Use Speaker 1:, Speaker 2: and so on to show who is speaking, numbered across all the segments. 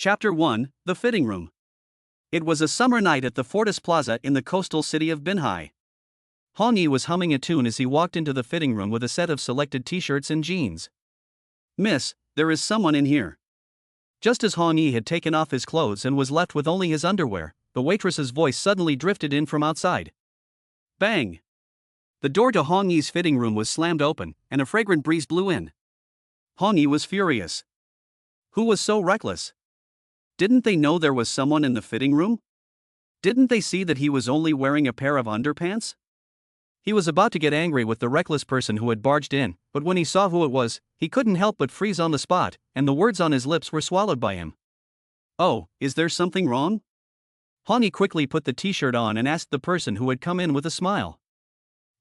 Speaker 1: Chapter 1: The Fitting Room. It was a summer night at the Fortis Plaza in the coastal city of Binhai. Hong Yi was humming a tune as he walked into the fitting room with a set of selected t-shirts and jeans. "Miss, there is someone in here." Just as Hong Yi had taken off his clothes and was left with only his underwear, the waitress's voice suddenly drifted in from outside. Bang! The door to Hong Yi's fitting room was slammed open, and a fragrant breeze blew in. Hong Yi was furious. Who was so reckless? Didn't they know there was someone in the fitting room? Didn't they see that he was only wearing a pair of underpants? He was about to get angry with the reckless person who had barged in, but when he saw who it was, he couldn't help but freeze on the spot, and the words on his lips were swallowed by him. "Oh, is there something wrong?" Hong Yi quickly put the t-shirt on and asked the person who had come in with a smile.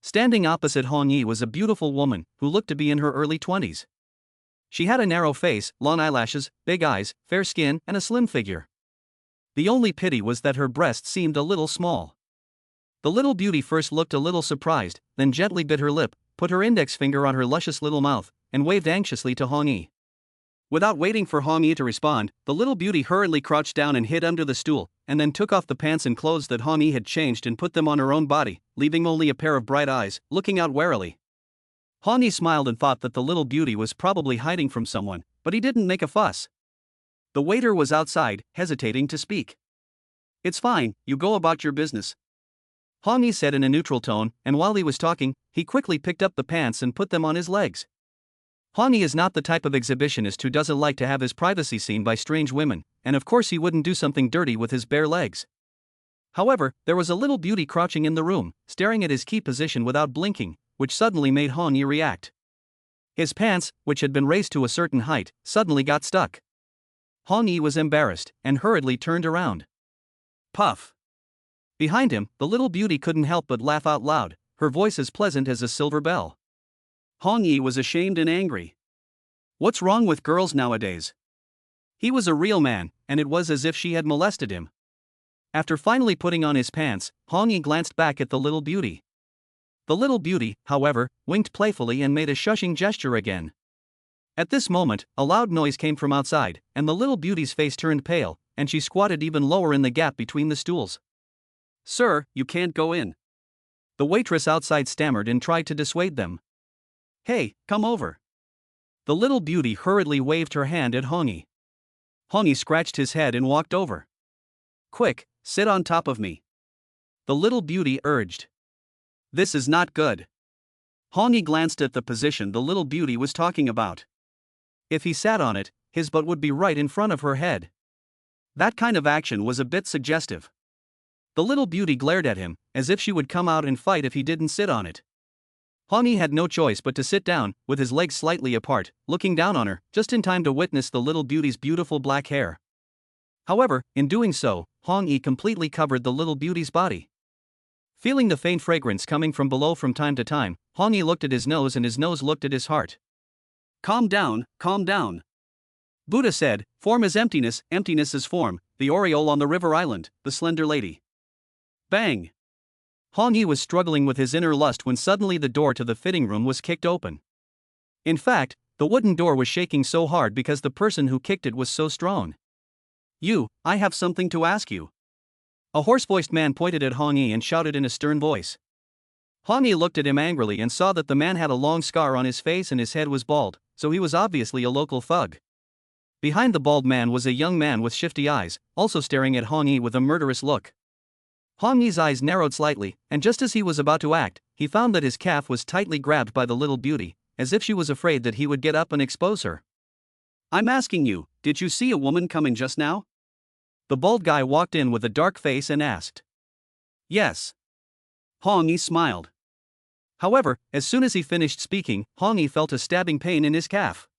Speaker 1: Standing opposite Hong Yi was a beautiful woman who looked to be in her early 20s. She had a narrow face, long eyelashes, big eyes, fair skin, and a slim figure. The only pity was that her breasts seemed a little small. The little beauty first looked a little surprised, then gently bit her lip, put her index finger on her luscious little mouth, and waved anxiously to Hong Yi. Without waiting for Hong Yi to respond, the little beauty hurriedly crouched down and hid under the stool, and then took off the pants and clothes that Hong Yi had changed and put them on her own body, leaving only a pair of bright eyes, looking out warily. Hong Yi smiled and thought that the little beauty was probably hiding from someone, but he didn't make a fuss. The waiter was outside, hesitating to speak. "It's fine, you go about your business," Hong Yi said in a neutral tone, and while he was talking, he quickly picked up the pants and put them on his legs. Hong Yi is not the type of exhibitionist who doesn't like to have his privacy seen by strange women, and of course he wouldn't do something dirty with his bare legs. However, there was a little beauty crouching in the room, staring at his key position without blinking, which suddenly made Hong Yi react. His pants, which had been raised to a certain height, suddenly got stuck. Hong Yi was embarrassed, and hurriedly turned around. Puff! Behind him, the little beauty couldn't help but laugh out loud, her voice as pleasant as a silver bell. Hong Yi was ashamed and angry. What's wrong with girls nowadays? He was a real man, and it was as if she had molested him. After finally putting on his pants, Hong Yi glanced back at the little beauty. The little beauty, however, winked playfully and made a shushing gesture again. At this moment, a loud noise came from outside, and the little beauty's face turned pale, and she squatted even lower in the gap between the stools. "Sir, you can't go in." The waitress outside stammered and tried to dissuade them. "Hey, come over." The little beauty hurriedly waved her hand at Hong Yi. Hong Yi scratched his head and walked over. "Quick, sit on top of me," the little beauty urged. "This is not good." Hong Yi glanced at the position the little beauty was talking about. If he sat on it, his butt would be right in front of her head. That kind of action was a bit suggestive. The little beauty glared at him, as if she would come out and fight if he didn't sit on it. Hong Yi had no choice but to sit down, with his legs slightly apart, looking down on her, just in time to witness the little beauty's beautiful black hair. However, in doing so, Hong Yi completely covered the little beauty's body. Feeling the faint fragrance coming from below from time to time, Hong Yi looked at his nose and his nose looked at his heart. Calm down, calm down. Buddha said, "Form is emptiness, emptiness is form," the aureole on the river island, the slender lady. Bang! Hong Yi was struggling with his inner lust when suddenly the door to the fitting room was kicked open. In fact, the wooden door was shaking so hard because the person who kicked it was so strong. I have something to ask you." A hoarse-voiced man pointed at Hong Yi and shouted in a stern voice. Hong Yi looked at him angrily and saw that the man had a long scar on his face and his head was bald, so he was obviously a local thug. Behind the bald man was a young man with shifty eyes, also staring at Hong Yi with a murderous look. Hong Yi's eyes narrowed slightly, and just as he was about to act, he found that his calf was tightly grabbed by the little beauty, as if she was afraid that he would get up and expose her. "I'm asking you, did you see a woman come in just now?" The bald guy walked in with a dark face and asked. "Yes." Hong Yi smiled. However, as soon as he finished speaking, Hong Yi felt a stabbing pain in his calf.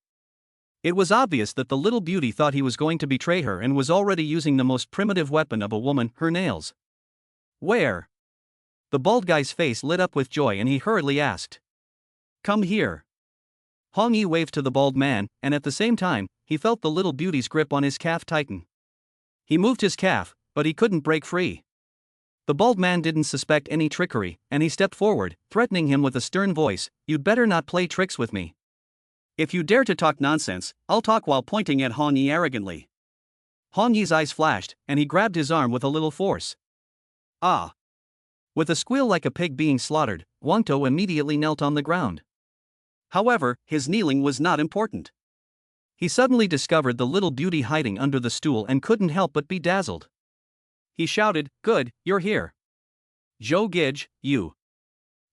Speaker 1: It was obvious that the little beauty thought he was going to betray her and was already using the most primitive weapon of a woman, her nails. "Where?" The bald guy's face lit up with joy and he hurriedly asked. "Come here." Hong Yi waved to the bald man, and at the same time, he felt the little beauty's grip on his calf tighten. He moved his calf, but he couldn't break free. The bald man didn't suspect any trickery, and he stepped forward, threatening him with a stern voice, "You'd better not play tricks with me. If you dare to talk nonsense, I'll talk," while pointing at Hong Yi arrogantly. Hong Yi's eyes flashed, and he grabbed his arm with a little force. Ah! With a squeal like a pig being slaughtered, Guangtou immediately knelt on the ground. However, his kneeling was not important. He suddenly discovered the little beauty hiding under the stool and couldn't help but be dazzled. He shouted, "Good, you're here. Zhou Gege, you."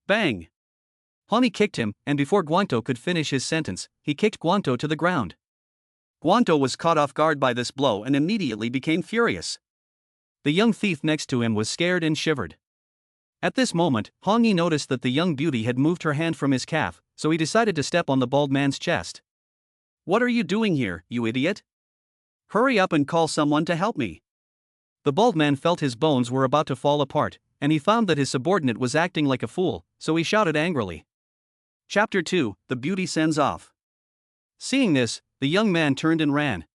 Speaker 1: Bang! Hong Yi kicked him, and before Guangtou could finish his sentence, he kicked Guangtou to the ground. Guangtou was caught off guard by this blow and immediately became furious. The young thief next to him was scared and shivered. At this moment, Hong Yi noticed that the young beauty had moved her hand from his calf, so he decided to step on the bald man's chest. "What are you doing here, you idiot? Hurry up and call someone to help me." The bald man felt his bones were about to fall apart, and he found that his subordinate was acting like a fool, so he shouted angrily. Chapter 2, The Beauty Sends Off. Seeing this, the young man turned and ran.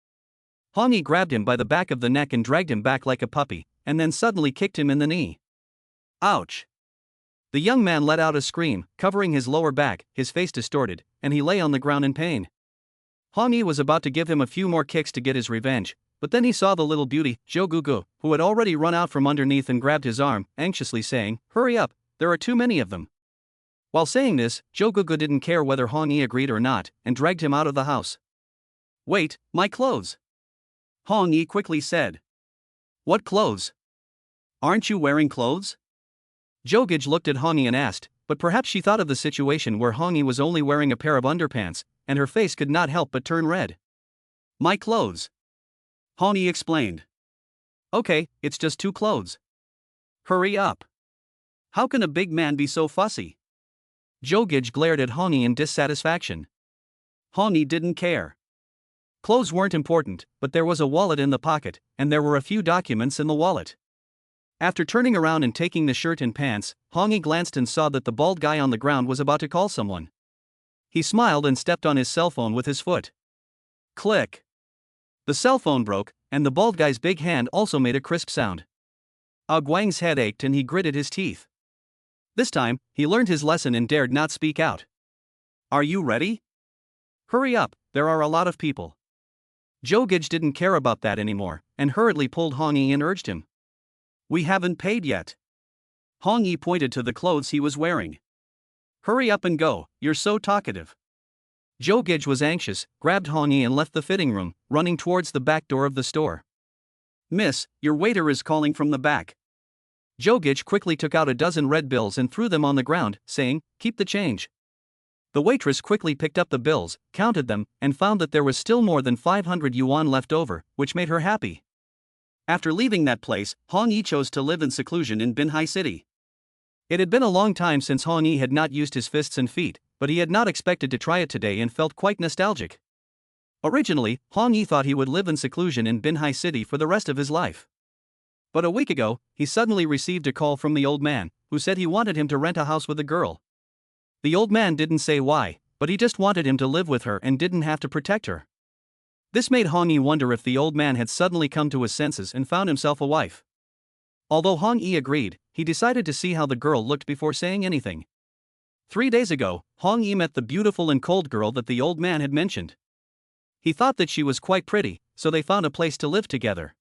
Speaker 1: Hong Yi grabbed him by the back of the neck and dragged him back like a puppy, and then suddenly kicked him in the knee. Ouch! The young man let out a scream, covering his lower back, his face distorted, and he lay on the ground in pain. Hong Yi was about to give him a few more kicks to get his revenge, but then he saw the little beauty, Zhou Gege, who had already run out from underneath and grabbed his arm, anxiously saying, "Hurry up, there are too many of them." While saying this, Zhou Gege didn't care whether Hong Yi agreed or not, and dragged him out of the house. "Wait, my clothes!" Hong Yi quickly said. "What clothes? Aren't you wearing clothes?" Zhou Gege looked at Hong Yi and asked, but perhaps she thought of the situation where Hong Yi was only wearing a pair of underpants, and her face could not help but turn red. "My clothes," Hong Yi explained. "Okay, it's just 2 clothes. Hurry up. How can a big man be so fussy?" Zhou Gege glared at Hong Yi in dissatisfaction. Hong Yi didn't care. Clothes weren't important, but there was a wallet in the pocket, and there were a few documents in the wallet. After turning around and taking the shirt and pants, Hong Yi glanced and saw that the bald guy on the ground was about to call someone. He smiled and stepped on his cell phone with his foot. Click! The cell phone broke, and the bald guy's big hand also made a crisp sound. Guang's head ached and he gritted his teeth. This time, he learned his lesson and dared not speak out. "Are you ready? Hurry up, there are a lot of people." Zhou Gege didn't care about that anymore, and hurriedly pulled Hong Yi and urged him. "We haven't paid yet." Hong Yi pointed to the clothes he was wearing. "Hurry up and go, you're so talkative." Zhou Gege was anxious, grabbed Hong Yi and left the fitting room, running towards the back door of the store. "Miss, your waiter is calling from the back." Zhou Gege quickly took out a dozen red bills and threw them on the ground, saying, "Keep the change." The waitress quickly picked up the bills, counted them, and found that there was still more than 500 yuan left over, which made her happy. After leaving that place, Hong Yi chose to live in seclusion in Binhai City. It had been a long time since Hong Yi had not used his fists and feet, but he had not expected to try it today and felt quite nostalgic. Originally, Hong Yi thought he would live in seclusion in Binhai City for the rest of his life. But a week ago, he suddenly received a call from the old man, who said he wanted him to rent a house with a girl. The old man didn't say why, but he just wanted him to live with her and didn't have to protect her. This made Hong Yi wonder if the old man had suddenly come to his senses and found himself a wife. Although Hong Yi agreed, he decided to see how the girl looked before saying anything. 3 days ago, Hong Yi met the beautiful and cold girl that the old man had mentioned. He thought that she was quite pretty, so they found a place to live together.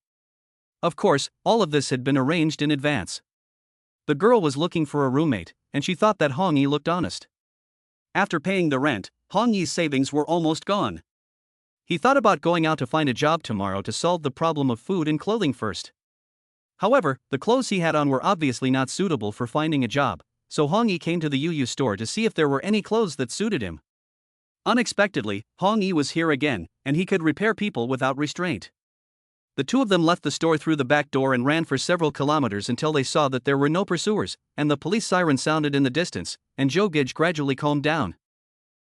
Speaker 1: Of course, all of this had been arranged in advance. The girl was looking for a roommate, and she thought that Hong Yi looked honest. After paying the rent, Hong Yi's savings were almost gone. He thought about going out to find a job tomorrow to solve the problem of food and clothing first. However, the clothes he had on were obviously not suitable for finding a job, so Hong Yi came to the UU store to see if there were any clothes that suited him. Unexpectedly, Hong Yi was here again, and he could repair people without restraint. The two of them left the store through the back door and ran for several kilometers until they saw that there were no pursuers, and the police siren sounded in the distance, and Zhou Gege gradually calmed down.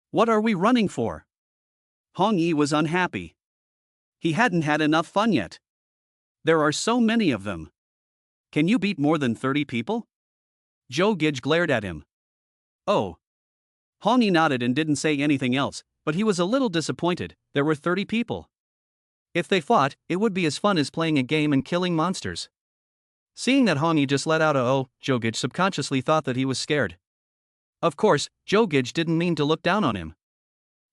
Speaker 1: "What are we running for?" Hong Yi was unhappy. He hadn't had enough fun yet. There are so many of them. Can you beat more than 30 people? Zhou Gege glared at him. Oh. Hong Yi nodded and didn't say anything else, but he was a little disappointed. There were 30 people. If they fought, it would be as fun as playing a game and killing monsters. Seeing that Hong Yi just let out a "oh," Zhou Gege subconsciously thought that he was scared. Of course, Zhou Gege didn't mean to look down on him.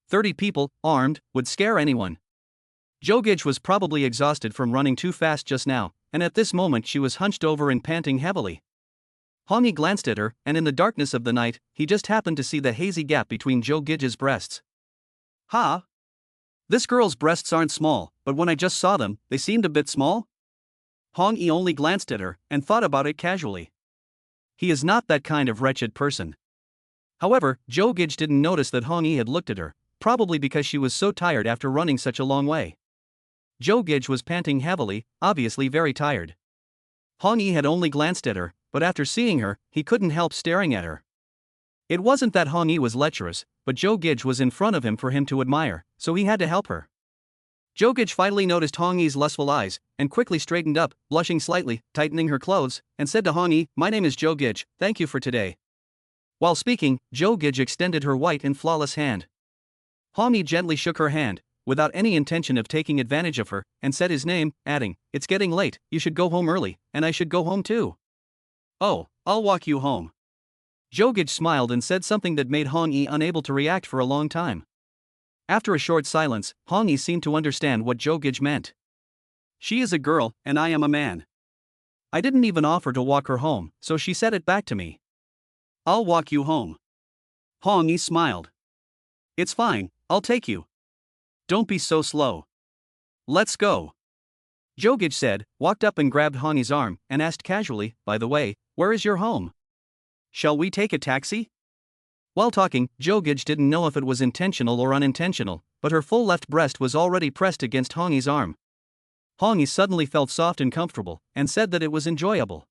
Speaker 1: 30 people, armed, would scare anyone. Zhou Gege was probably exhausted from running too fast just now, and at this moment she was hunched over and panting heavily. Hong Yi glanced at her, and in the darkness of the night, he just happened to see the hazy gap between Zhou Gege's breasts. Ha! This girl's breasts aren't small, but when I just saw them, they seemed a bit small? Hong Yi only glanced at her, and thought about it casually. He is not that kind of wretched person. However, Zhou Gege didn't notice that Hong Yi had looked at her, probably because she was so tired after running such a long way. Zhou Gege was panting heavily, obviously very tired. Hong Yi had only glanced at her, but after seeing her, he couldn't help staring at her. It wasn't that Hong Yi was lecherous, but Zhou Gege was in front of him for him to admire, so he had to help her. Zhou Gege finally noticed Hong Yi's lustful eyes, and quickly straightened up, blushing slightly, tightening her clothes, and said to Hong Yi, "My name is Zhou Gege, thank you for today." While speaking, Zhou Gege extended her white and flawless hand. Hong Yi gently shook her hand, without any intention of taking advantage of her, and said his name, adding, "It's getting late, you should go home early, and I should go home too." "Oh, I'll walk you home." Zhou Gege smiled and said something that made Hong Yi unable to react for a long time. After a short silence, Hong Yi seemed to understand what Zhou Gege meant. She is a girl, and I am a man. I didn't even offer to walk her home, so she said it back to me. "I'll walk you home." Hong Yi smiled. "It's fine, I'll take you. Don't be so slow. Let's go." Zhou Gege said, walked up and grabbed Hong Yi's arm, and asked casually, "By the way, where is your home? Shall we take a taxi?" While talking, Zhou Gege didn't know if it was intentional or unintentional, but her full left breast was already pressed against Hong Yi's arm. Hong Yi suddenly felt soft and comfortable, and said that it was enjoyable.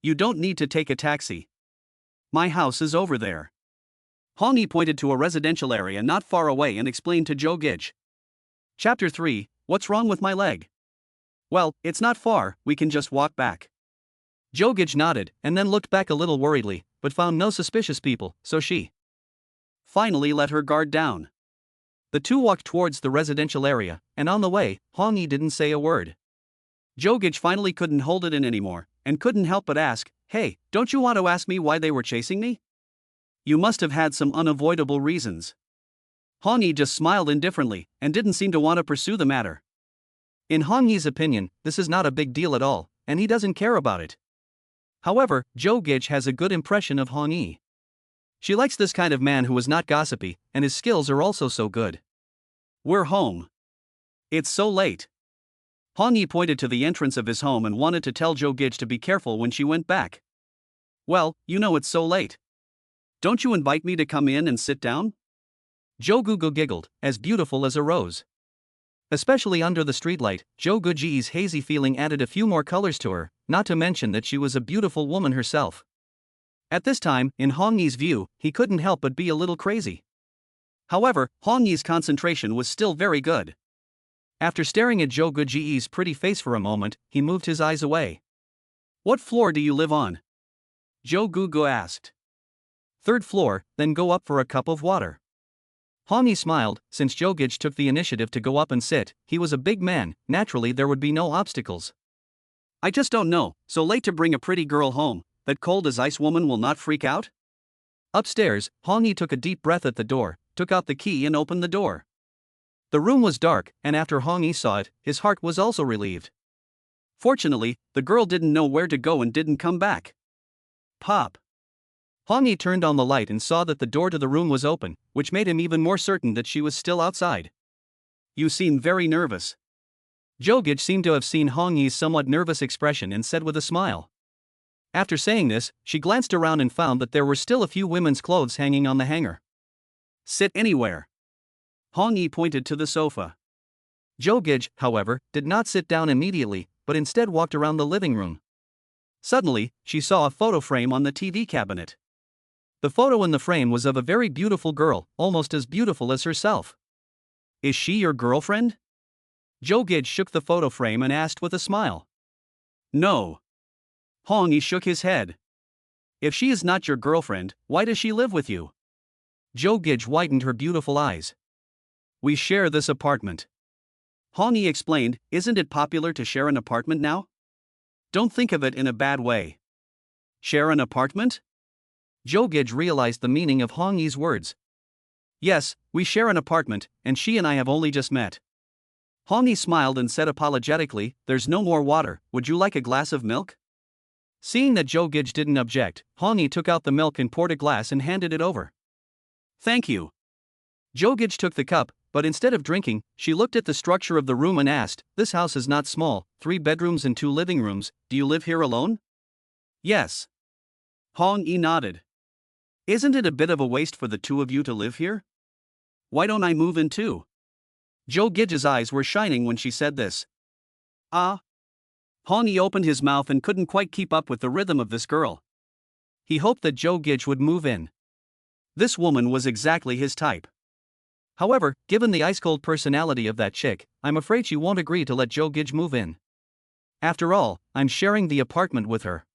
Speaker 1: "You don't need to take a taxi. My house is over there." Hong Yi pointed to a residential area not far away and explained to Zhou Gege. Chapter 3, What's Wrong with My Leg? "Well, it's not far, we can just walk back." Zhou Gege nodded, and then looked back a little worriedly, but found no suspicious people, so she finally let her guard down. The two walked towards the residential area, and on the way, Hong Yi didn't say a word. Zhou Gege finally couldn't hold it in anymore, and couldn't help but ask, "Hey, don't you want to ask me why they were chasing me? You must have had some unavoidable reasons." Hong Yi just smiled indifferently, and didn't seem to want to pursue the matter. In Hong Yi's opinion, this is not a big deal at all, and he doesn't care about it. However, Zhou Gege has a good impression of Hong Yi. She likes this kind of man who is not gossipy, and his skills are also so good. "We're home. It's so late." Hong Yi pointed to the entrance of his home and wanted to tell Zhou Gege to be careful when she went back. "Well, you know it's so late. Don't you invite me to come in and sit down?" Zhou Gege giggled, as beautiful as a rose. Especially under the streetlight, Zhou Gege's hazy feeling added a few more colors to her, not to mention that she was a beautiful woman herself. At this time, in Hong Yi's view, he couldn't help but be a little crazy. However, Hong Yi's concentration was still very good. After staring at Zhou Gege's pretty face for a moment, he moved his eyes away. "What floor do you live on?" Zhou Gege asked. "Third floor, then go up for a cup of water." Hong Yi smiled. Since Zhou Gege took the initiative to go up and sit, he was a big man, naturally there would be no obstacles. "I just don't know, so late to bring a pretty girl home, that cold as ice woman will not freak out?" Upstairs, Hong Yi took a deep breath at the door, took out the key and opened the door. The room was dark, and after Hong Yi saw it, his heart was also relieved. Fortunately, the girl didn't know where to go and didn't come back. Pop. Hong Yi turned on the light and saw that the door to the room was open, which made him even more certain that she was still outside. "You seem very nervous." Zhou Gege seemed to have seen Hong Yi's somewhat nervous expression and said with a smile. After saying this, she glanced around and found that there were still a few women's clothes hanging on the hanger. "Sit anywhere." Hong Yi pointed to the sofa. Zhou Gege, however, did not sit down immediately, but instead walked around the living room. Suddenly, she saw a photo frame on the TV cabinet. The photo in the frame was of a very beautiful girl, almost as beautiful as herself. "Is she your girlfriend?" Zhou Gege shook the photo frame and asked with a smile. "No." Hong Yi shook his head. "If she is not your girlfriend, why does she live with you?" Zhou Gege widened her beautiful eyes. "We share this apartment." Hong Yi explained, "Isn't it popular to share an apartment now? Don't think of it in a bad way." "Share an apartment?" Zhou Gege realized the meaning of Hong Yi's words. "Yes, we share an apartment, and she and I have only just met." Hong Yi smiled and said apologetically, "There's no more water, would you like a glass of milk?" Seeing that Zhou Gege didn't object, Hong Yi took out the milk and poured a glass and handed it over. "Thank you." Zhou Gege took the cup, but instead of drinking, she looked at the structure of the room and asked, "This house is not small, 3 bedrooms and 2 living rooms, do you live here alone?" "Yes." Hong Yi nodded. "Isn't it a bit of a waste for the two of you to live here? Why don't I move in too?" Zhou Gege's eyes were shining when she said this. Ah. Hong Yi opened his mouth and couldn't quite keep up with the rhythm of this girl. He hoped that Zhou Gege would move in. This woman was exactly his type. However, given the ice-cold personality of that chick, I'm afraid she won't agree to let Zhou Gege move in. After all, I'm sharing the apartment with her.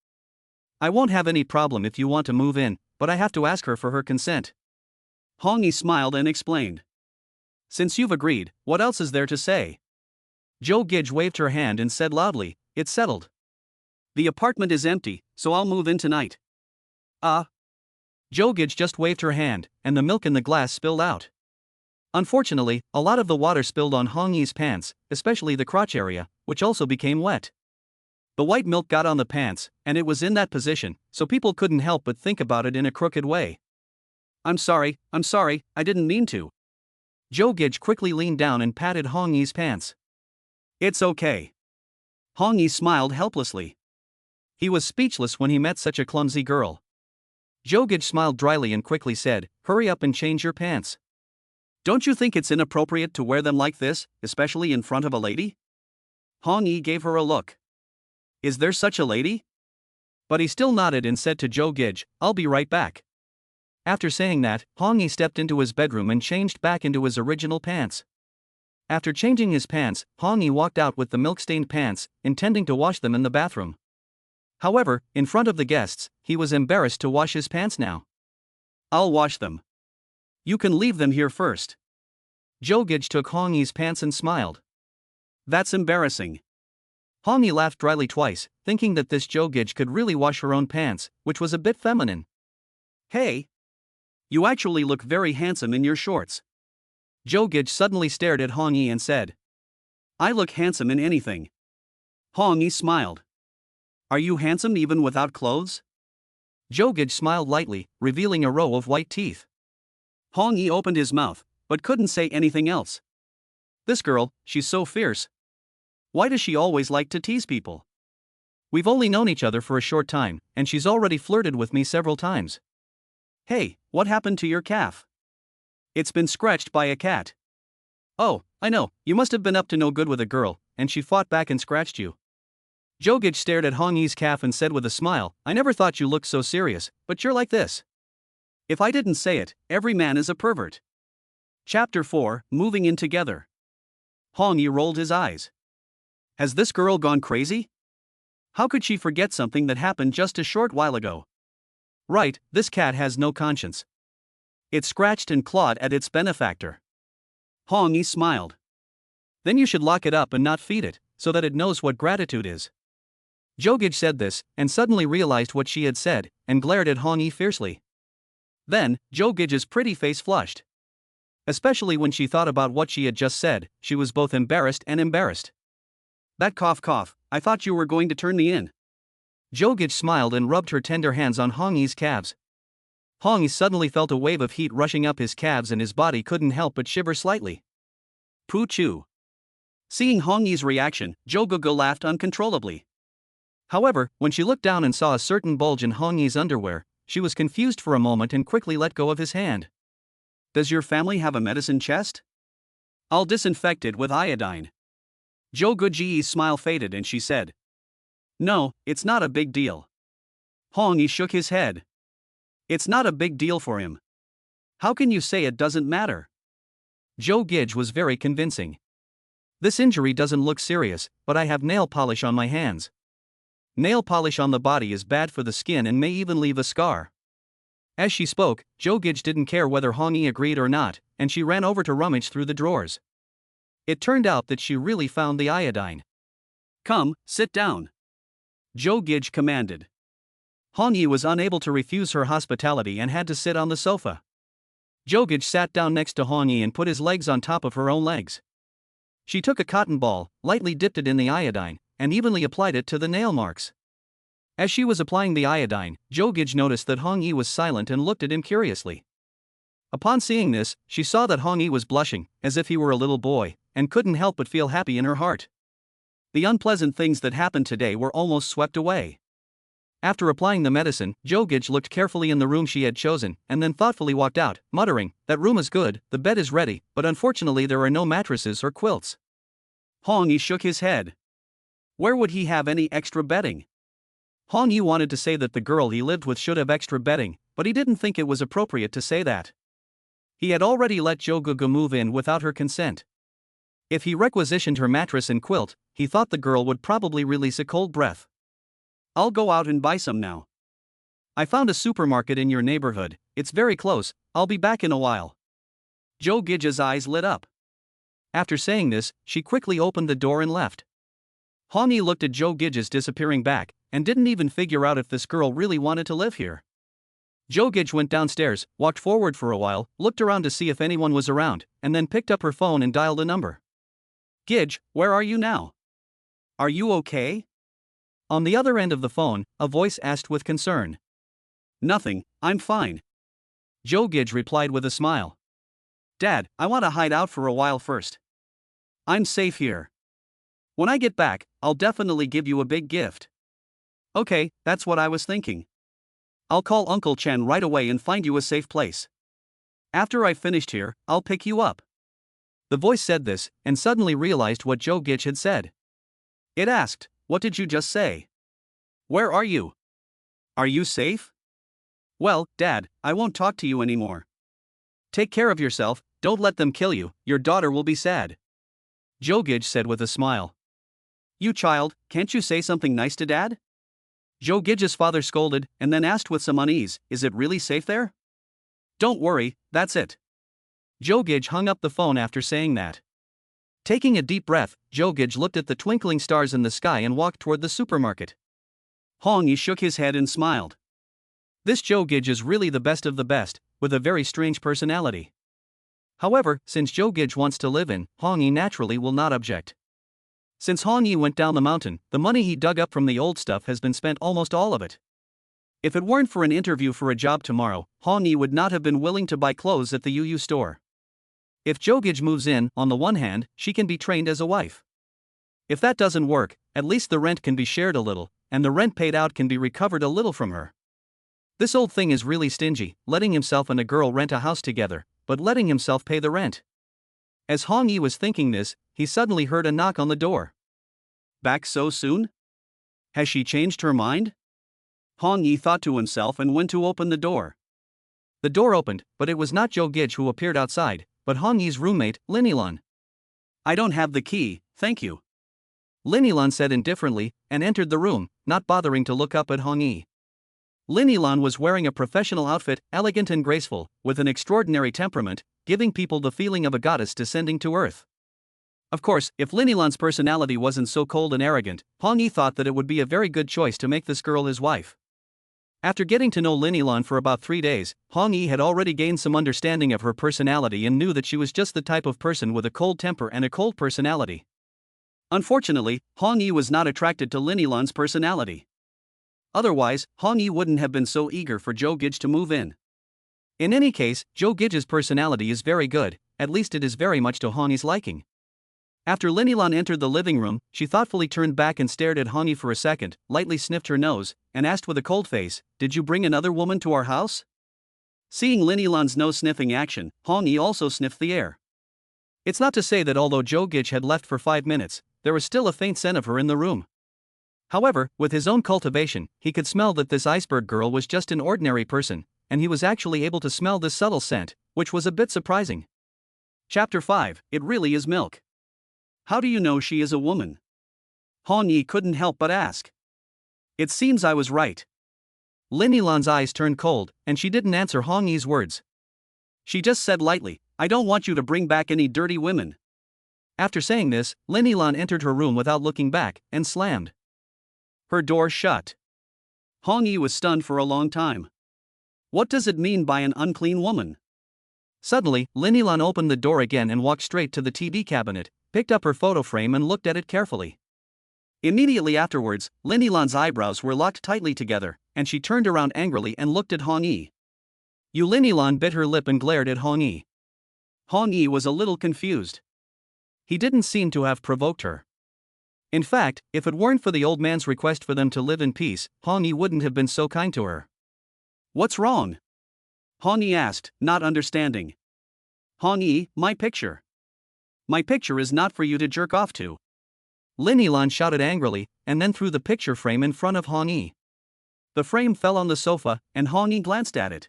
Speaker 1: I won't have any problem if you want to move in, but I have to ask her for her consent. Hong Yi smiled and explained. Since you've agreed, what else is there to say? Zhou Gege waved her hand and said loudly, "It's settled. The apartment is empty, so I'll move in tonight." Zhou Gege just waved her hand, and the milk in the glass spilled out. Unfortunately, a lot of the water spilled on Hong Yi's pants, especially the crotch area, which also became wet. The white milk got on the pants, and it was in that position, so people couldn't help but think about it in a crooked way. I'm sorry, I didn't mean to." Zhou Gege quickly leaned down and patted Hong Yi's pants. "It's okay." Hong Yi smiled helplessly. He was speechless when he met such a clumsy girl. Zhou Gege smiled dryly and quickly said, "Hurry up and change your pants. Don't you think it's inappropriate to wear them like this, especially in front of a lady?" Hong Yi gave her a look. Is there such a lady? But he still nodded and said to Zhou Gege, "I'll be right back." After saying that, Hong Yi stepped into his bedroom and changed back into his original pants. After changing his pants, Hong Yi walked out with the milk-stained pants, intending to wash them in the bathroom. However, in front of the guests, he was embarrassed to wash his pants now. "I'll wash them. You can leave them here first." Zhou Gege took Hong Yi's pants and smiled. "That's embarrassing." Hong Yi laughed dryly twice, thinking that this Zhou Gege could really wash her own pants, which was a bit feminine. "Hey! You actually look very handsome in your shorts." Zhou Gege suddenly stared at Hong Yi and said, "I look handsome in anything." Hong Yi smiled. "Are you handsome even without clothes?" Zhou Gege smiled lightly, revealing a row of white teeth. Hong Yi opened his mouth, but couldn't say anything else. This girl, she's so fierce. Why does she always like to tease people? We've only known each other for a short time, and she's already flirted with me several times. Hey, what happened to your calf? It's been scratched by a cat. Oh, I know, you must have been up to no good with a girl, and she fought back and scratched you. Zhou Gege stared at Hong Yi's calf and said with a smile, "I never thought you looked so serious, but you're like this." If I didn't say it, every man is a pervert. Chapter 4, Moving in Together. Hong Yi rolled his eyes. Has this girl gone crazy? How could she forget something that happened just a short while ago? Right, this cat has no conscience. It scratched and clawed at its benefactor. Hong Yi smiled. Then you should lock it up and not feed it, so that it knows what gratitude is. Zhou Gege said this, and suddenly realized what she had said, and glared at Hong Yi fiercely. Then, Zhou Gege's pretty face flushed. Especially when she thought about what she had just said, she was both embarrassed and embarrassed. That cough, I thought you were going to turn me in. Zhou Gege smiled and rubbed her tender hands on Hong Yi's calves. Hong Yi suddenly felt a wave of heat rushing up his calves and his body couldn't help but shiver slightly. Pooh-choo. Seeing Hong Yi's reaction, Zhou Gege laughed uncontrollably. However, when she looked down and saw a certain bulge in Hong Yi's underwear, she was confused for a moment and quickly let go of his hand. Does your family have a medicine chest? I'll disinfect it with iodine. Zhou Geji's smile faded and she said, "No, it's not a big deal." Hong Yi shook his head. It's not a big deal for him. How can you say it doesn't matter? Zhou Gege was very convincing. This injury doesn't look serious, but I have nail polish on my hands. Nail polish on the body is bad for the skin and may even leave a scar. As she spoke, Zhou Gege didn't care whether Hong Yi agreed or not, and she ran over to rummage through the drawers. It turned out that she really found the iodine. Come, sit down. Zhou Gege commanded. Hong Yi was unable to refuse her hospitality and had to sit on the sofa. Zhou Gege sat down next to Hong Yi and put his legs on top of her own legs. She took a cotton ball, lightly dipped it in the iodine, and evenly applied it to the nail marks. As she was applying the iodine, Zhou Gege noticed that Hong Yi was silent and looked at him curiously. Upon seeing this, she saw that Hong Yi was blushing, as if he were a little boy, and couldn't help but feel happy in her heart. The unpleasant things that happened today were almost swept away. After applying the medicine, Zhou Gege looked carefully in the room she had chosen, and then thoughtfully walked out, muttering, "That room is good, the bed is ready, but unfortunately there are no mattresses or quilts." Hong Yi shook his head. Where would he have any extra bedding? Hong Yi wanted to say that the girl he lived with should have extra bedding, but he didn't think it was appropriate to say that. He had already let Zhou Gege move in without her consent. If he requisitioned her mattress and quilt, he thought the girl would probably release a cold breath. "I'll go out and buy some now. I found a supermarket in your neighborhood, it's very close, I'll be back in a while." Zhou Gege's eyes lit up. After saying this, she quickly opened the door and left. Hong Yi looked at Zhou Gege's disappearing back, and didn't even figure out if this girl really wanted to live here. Zhou Gege went downstairs, walked forward for a while, looked around to see if anyone was around, and then picked up her phone and dialed a number. "Gege, where are you now? Are you okay?" On the other end of the phone, a voice asked with concern. "Nothing, I'm fine." Zhou Gege replied with a smile. "Dad, I want to hide out for a while first. I'm safe here. When I get back, I'll definitely give you a big gift." "Okay, that's what I was thinking. I'll call Uncle Chen right away and find you a safe place. After I've finished here, I'll pick you up." The voice said this, and suddenly realized what Zhou Gege had said. It asked, "What did you just say? Where are you? Are you safe?" "Well, Dad, I won't talk to you anymore. Take care of yourself, don't let them kill you, your daughter will be sad," Zhou Gege said with a smile. "You child, can't you say something nice to Dad?" Zhou Gege's father scolded, and then asked with some unease, "Is it really safe there?" "Don't worry, that's it." Zhou Gege hung up the phone after saying that. Taking a deep breath, Zhou Gege looked at the twinkling stars in the sky and walked toward the supermarket. Hong Yi shook his head and smiled. This Zhou Gege is really the best of the best, with a very strange personality. However, since Zhou Gege wants to live in, Hong Yi naturally will not object. Since Hong Yi went down the mountain, the money he dug up from the old stuff has been spent almost all of it. If it weren't for an interview for a job tomorrow, Hong Yi would not have been willing to buy clothes at the UU store. If Zhou Gege moves in, on the one hand, she can be trained as a wife. If that doesn't work, at least the rent can be shared a little, and the rent paid out can be recovered a little from her. This old thing is really stingy, letting himself and a girl rent a house together, but letting himself pay the rent. As Hong Yi was thinking this, he suddenly heard a knock on the door. Back so soon? Has she changed her mind? Hong Yi thought to himself and went to open the door. The door opened, but it was not Zhou Gege who appeared outside, but Hong Yi's roommate, Lin Yilan. "I don't have the key, thank you," Lin Yilan said indifferently, and entered the room, not bothering to look up at Hong Yi. Lin Yilan was wearing a professional outfit, elegant and graceful, with an extraordinary temperament, giving people the feeling of a goddess descending to earth. Of course, if Lin Yilan's personality wasn't so cold and arrogant, Hong Yi thought that it would be a very good choice to make this girl his wife. After getting to know Lin Yilan for about 3 days, Hong Yi had already gained some understanding of her personality and knew that she was just the type of person with a cold temper and a cold personality. Unfortunately, Hong Yi was not attracted to Lin Yilan's personality. Otherwise, Hong Yi wouldn't have been so eager for Zhou Gege to move in. In any case, Zhou Gege's personality is very good, at least it is very much to Hong Yi's liking. After Lin Yilan entered the living room, she thoughtfully turned back and stared at Hong Yi for a second, lightly sniffed her nose, and asked with a cold face, "Did you bring another woman to our house?" Seeing Lin Yilan's nose-sniffing action, Hong Yi also sniffed the air. It's not to say that although Zhou Gege had left for 5 minutes, there was still a faint scent of her in the room. However, with his own cultivation, he could smell that this iceberg girl was just an ordinary person, and he was actually able to smell this subtle scent, which was a bit surprising. Chapter 5, It Really Is Milk. How do you know she is a woman? Hong Yi couldn't help but ask. It seems I was right. Lin Yilan's eyes turned cold, and she didn't answer Hong Yi's words. She just said lightly, "I don't want you to bring back any dirty women." After saying this, Lin Yilan entered her room without looking back, and slammed her door shut. Hong Yi was stunned for a long time. What does it mean by an unclean woman? Suddenly, Lin Yilan opened the door again and walked straight to the TV cabinet, picked up her photo frame and looked at it carefully. Immediately afterwards, Lin Yilan's eyebrows were locked tightly together, and she turned around angrily and looked at Hong Yi. Lin Yilan bit her lip and glared at Hong Yi. Hong Yi was a little confused. He didn't seem to have provoked her. In fact, if it weren't for the old man's request for them to live in peace, Hong Yi wouldn't have been so kind to her. "What's wrong?" Hong Yi asked, not understanding. "Hong Yi, my picture. My picture is not for you to jerk off to." Lin Yilan shouted angrily, and then threw the picture frame in front of Hong Yi. The frame fell on the sofa, and Hong Yi glanced at it.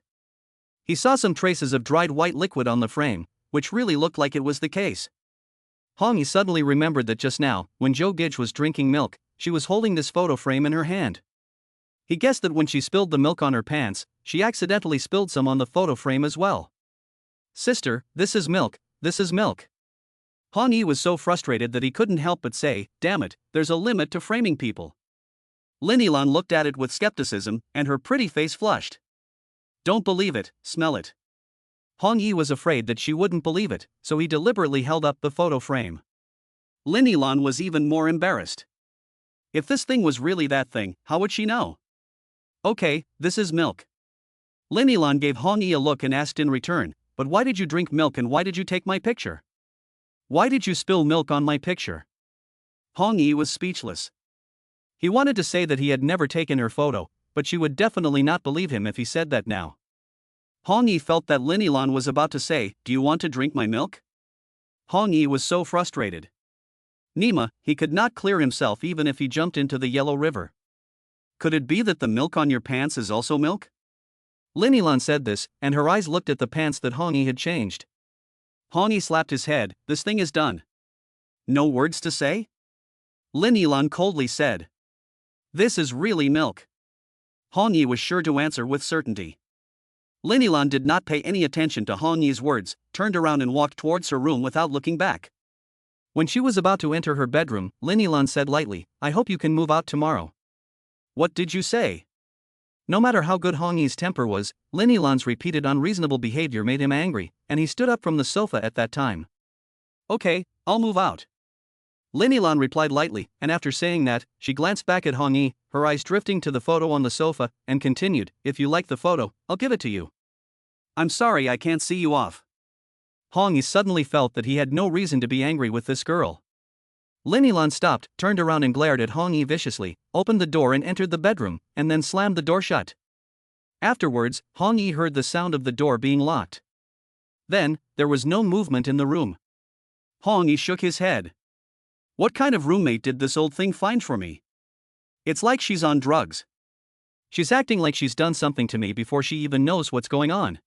Speaker 1: He saw some traces of dried white liquid on the frame, which really looked like it was the case. Hong Yi suddenly remembered that just now, when Zhou Gege was drinking milk, she was holding this photo frame in her hand. He guessed that when she spilled the milk on her pants, she accidentally spilled some on the photo frame as well. "Sister, this is milk, this is milk." Hong Yi was so frustrated that he couldn't help but say, "Damn it, there's a limit to framing people." Lin Yilan looked at it with skepticism, and her pretty face flushed. "Don't believe it, smell it." Hong Yi was afraid that she wouldn't believe it, so he deliberately held up the photo frame. Lin Yilan was even more embarrassed. If this thing was really that thing, how would she know? "Okay, this is milk." Lin Yilan gave Hong Yi a look and asked in return, "But why did you drink milk and why did you take my picture? Why did you spill milk on my picture?" Hong Yi was speechless. He wanted to say that he had never taken her photo, but she would definitely not believe him if he said that now. Hong Yi felt that Lin Yilan was about to say, "Do you want to drink my milk?" Hong Yi was so frustrated. Nima, he could not clear himself even if he jumped into the Yellow River. "Could it be that the milk on your pants is also milk?" Lin Yilan said this, and her eyes looked at the pants that Hong Yi had changed. Hong Yi slapped his head. "This thing is done." "No words to say?" Lin Yilan coldly said. "This is really milk." Hong Yi was sure to answer with certainty. Lin Yilan did not pay any attention to Hong Yi's words, turned around and walked towards her room without looking back. When she was about to enter her bedroom, Lin Yilan said lightly, "I hope you can move out tomorrow." "What did you say?" No matter how good Hong Yi's temper was, Lin Yilan's repeated unreasonable behavior made him angry, and he stood up from the sofa at that time. "Okay, I'll move out." Lin Yilan replied lightly, and after saying that, she glanced back at Hong Yi, her eyes drifting to the photo on the sofa, and continued, "If you like the photo, I'll give it to you." "I'm sorry I can't see you off." Hong Yi suddenly felt that he had no reason to be angry with this girl. Lin Yilan stopped, turned around and glared at Hong Yi viciously, opened the door and entered the bedroom, and then slammed the door shut. Afterwards, Hong Yi heard the sound of the door being locked. Then, there was no movement in the room. Hong Yi shook his head. "What kind of roommate did this old thing find for me? It's like she's on drugs. She's acting like she's done something to me before she even knows what's going on."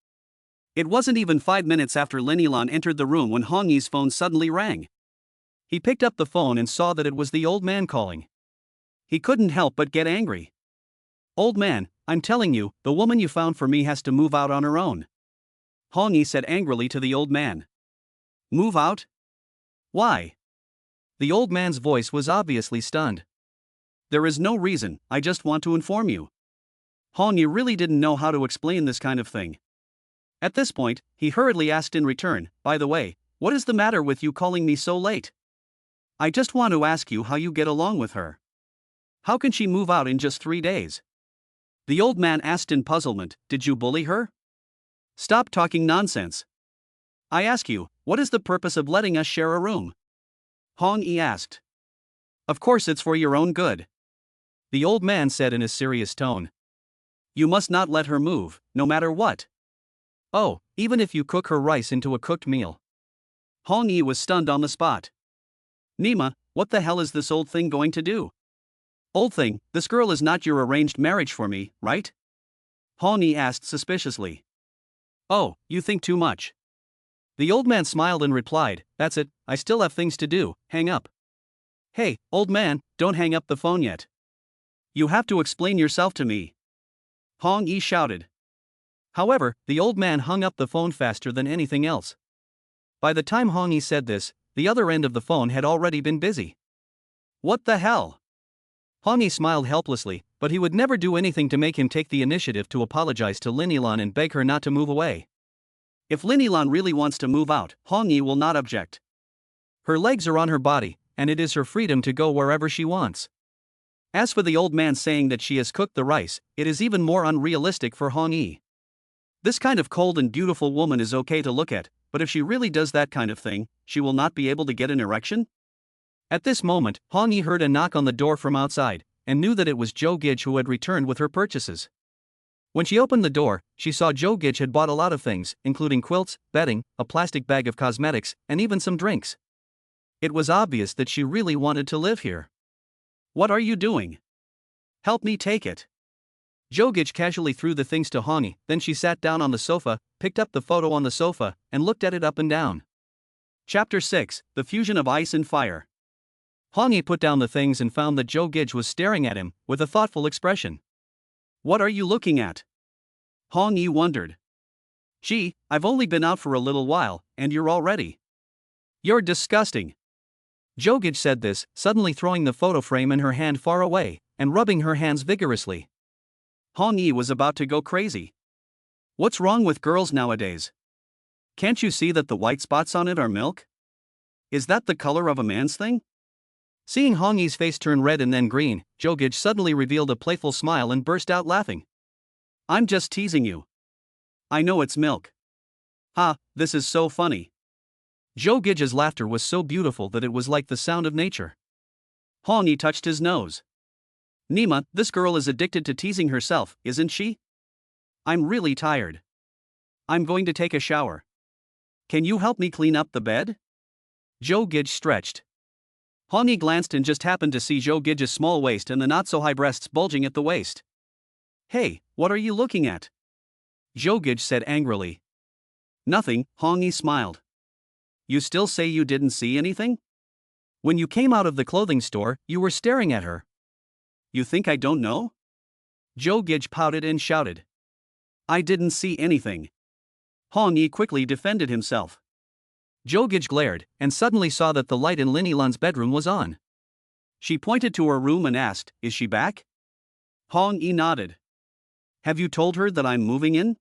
Speaker 1: It wasn't even 5 minutes after Lin Yilan entered the room when Hong Yi's phone suddenly rang. He picked up the phone and saw that it was the old man calling. He couldn't help but get angry. "Old man, I'm telling you, the woman you found for me has to move out on her own," Hong Yi said angrily to the old man. "Move out? Why?" The old man's voice was obviously stunned. "There is no reason, I just want to inform you." Hong Yi really didn't know how to explain this kind of thing. At this point, he hurriedly asked in return, "By the way, what is the matter with you calling me so late? I just want to ask you how you get along with her. How can she move out in just 3 days?" The old man asked in puzzlement, "Did you bully her? Stop talking nonsense. I ask you, what is the purpose of letting us share a room?" Hong Yi asked. "Of course it's for your own good," the old man said in a serious tone. "You must not let her move, no matter what. Oh, even if you cook her rice into a cooked meal." Hong Yi was stunned on the spot. "Nima, what the hell is this old thing going to do?" "Old thing, this girl is not your arranged marriage for me, right?" Hong Yi asked suspiciously. "Oh, you think too much." The old man smiled and replied, "That's it, I still have things to do, hang up." "Hey, old man, don't hang up the phone yet. You have to explain yourself to me," Hong Yi shouted. However, the old man hung up the phone faster than anything else. By the time Hong Yi said this, the other end of the phone had already been busy. "What the hell?" Hong Yi smiled helplessly, but he would never do anything to make him take the initiative to apologize to Lin Yilan and beg her not to move away. If Lin Yilan really wants to move out, Hong Yi will not object. Her legs are on her body, and it is her freedom to go wherever she wants. As for the old man saying that she has cooked the rice, it is even more unrealistic for Hong Yi. This kind of cold and beautiful woman is okay to look at, but if she really does that kind of thing, she will not be able to get an erection? At this moment, Hong Yi heard a knock on the door from outside, and knew that it was Zhou Gege who had returned with her purchases. When she opened the door, she saw Zhou Gege had bought a lot of things, including quilts, bedding, a plastic bag of cosmetics, and even some drinks. It was obvious that she really wanted to live here. "What are you doing? Help me take it." Zhou Gege casually threw the things to Hong Yi, then she sat down on the sofa, picked up the photo on the sofa, and looked at it up and down. Chapter 6: The Fusion of Ice and Fire. Hong Yi put down the things and found that Zhou Gege was staring at him, with a thoughtful expression. "What are you looking at?" Hong Yi wondered. "Gee, I've only been out for a little while, and you're already. You're disgusting." Zhou Gege said this, suddenly throwing the photo frame in her hand far away, and rubbing her hands vigorously. Hong Yi was about to go crazy. What's wrong with girls nowadays? Can't you see that the white spots on it are milk? Is that the color of a man's thing? Seeing Hong Yi's face turn red and then green, Zhou Gege suddenly revealed a playful smile and burst out laughing. "I'm just teasing you. I know it's milk. Ha, this is so funny." Zhou Gege's laughter was so beautiful that it was like the sound of nature. Hong Yi touched his nose. "Nima, this girl is addicted to teasing herself, isn't she? I'm really tired. I'm going to take a shower. Can you help me clean up the bed?" Zhou Gege stretched. Hong Yi glanced and just happened to see Zhou Gege's small waist and the not-so-high breasts bulging at the waist. "Hey, what are you looking at?" Zhou Gege said angrily. "Nothing," Hong Yi smiled. "You still say you didn't see anything? When you came out of the clothing store, you were staring at her. You think I don't know?" Zhou Gege pouted and shouted. "I didn't see anything." Hong Yi quickly defended himself. Zhou Gege glared, and suddenly saw that the light in Lin Yilan's bedroom was on. She pointed to her room and asked, "Is she back?" Hong Yi nodded. "Have you told her that I'm moving in?"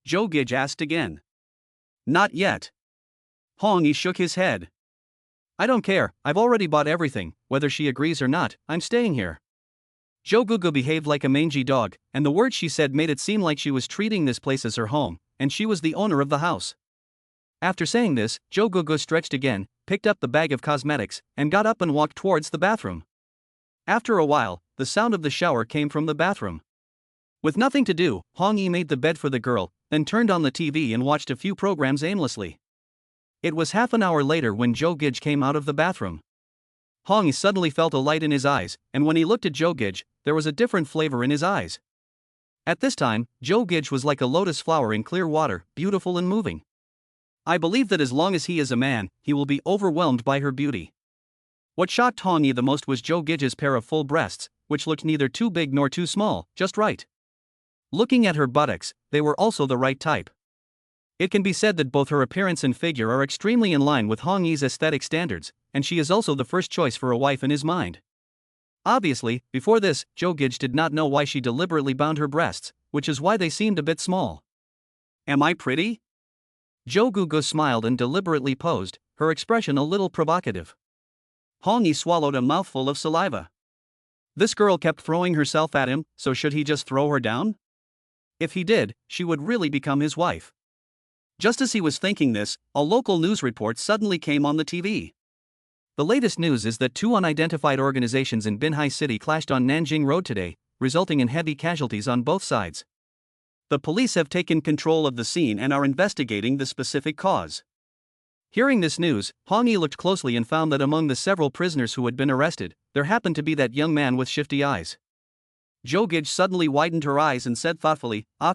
Speaker 1: Zhou Gege asked again. "Not yet." Hong Yi shook his head. "I don't care, I've already bought everything, whether she agrees or not, I'm staying here." Zhou Gege behaved like a mangy dog, and the words she said made it seem like she was treating this place as her home, and she was the owner of the house. After saying this, Zhou Gege stretched again, picked up the bag of cosmetics, and got up and walked towards the bathroom. After a while, the sound of the shower came from the bathroom. With nothing to do, Hong Yi made the bed for the girl, then turned on the TV and watched a few programs aimlessly. It was half an hour later when Zhou Gege came out of the bathroom. Hong Yi suddenly felt a light in his eyes, and when he looked at Zhou Gege, there was a different flavor in his eyes. At this time, Zhou Gege was like a lotus flower in clear water, beautiful and moving. I believe that as long as he is a man, he will be overwhelmed by her beauty. What shocked Hong Yi the most was Zhou Gege's pair of full breasts, which looked neither too big nor too small, just right. Looking at her buttocks, they were also the right type. It can be said that both her appearance and figure are extremely in line with Hong Yi's aesthetic standards, and she is also the first choice for a wife in his mind. Obviously, before this, Zhou Gege did not know why she deliberately bound her breasts, which is why they seemed a bit small. "Am I pretty?" Zhou Gege smiled and deliberately posed, her expression a little provocative. Hong Yi swallowed a mouthful of saliva. This girl kept throwing herself at him, so should he just throw her down? If he did, she would really become his wife. Just as he was thinking this, a local news report suddenly came on the TV. The latest news is that two unidentified organizations in Binhai City clashed on Nanjing Road today, resulting in heavy casualties on both sides. The police have taken control of the scene and are investigating the specific cause. Hearing this news, Hong Yi looked closely and found that among the several prisoners who had been arrested, there happened to be that young man with shifty eyes. Zhou Gege suddenly widened her eyes and said thoughtfully, "Ah,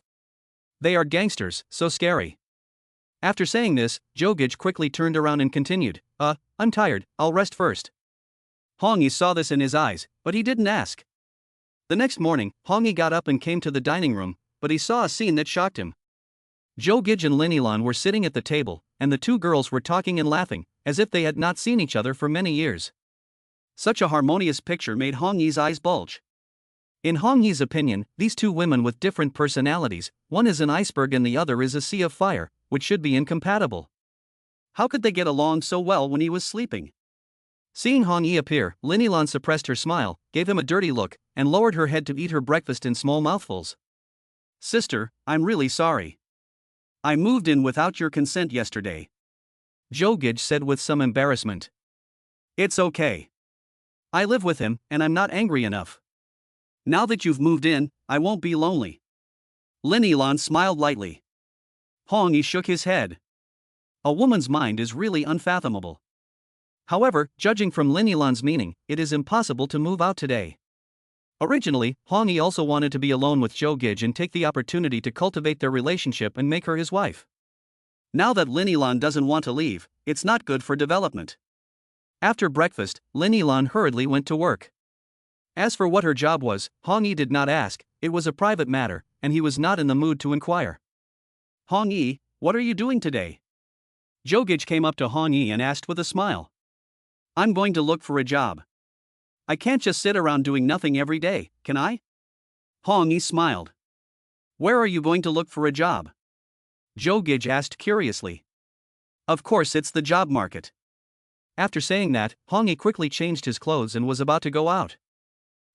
Speaker 1: they are gangsters, so scary." After saying this, Zhou Gege quickly turned around and continued, I'm tired, I'll rest first." Hong Yi saw this in his eyes, but he didn't ask. The next morning, Hong Yi got up and came to the dining room, but he saw a scene that shocked him. Zhou Gege and Lin Yilan were sitting at the table, and the two girls were talking and laughing, as if they had not seen each other for many years. Such a harmonious picture made Hong Yi's eyes bulge. In Hong Yi's opinion, these two women with different personalities, one is an iceberg and the other is a sea of fire, which should be incompatible. How could they get along so well when he was sleeping? Seeing Hong Yi appear, Lin Yilan suppressed her smile, gave him a dirty look, and lowered her head to eat her breakfast in small mouthfuls. Sister, I'm really sorry. I moved in without your consent yesterday, Zhou Gege said with some embarrassment. It's okay. I live with him, and I'm not angry enough. Now that you've moved in, I won't be lonely. Lin Yilan smiled lightly. Hong Yi shook his head. A woman's mind is really unfathomable. However, judging from Lin Yilan's meaning, it is impossible to move out today. Originally, Hong Yi also wanted to be alone with Zhou Gege and take the opportunity to cultivate their relationship and make her his wife. Now that Lin Yilan doesn't want to leave, it's not good for development. After breakfast, Lin Yilan hurriedly went to work. As for what her job was, Hong Yi did not ask, it was a private matter, and he was not in the mood to inquire. Hong Yi, what are you doing today? Zhou Gege came up to Hong Yi and asked with a smile. I'm going to look for a job. I can't just sit around doing nothing every day, can I? Hong Yi smiled. Where are you going to look for a job? Zhou Gege asked curiously. Of course it's the job market. After saying that, Hong Yi quickly changed his clothes and was about to go out.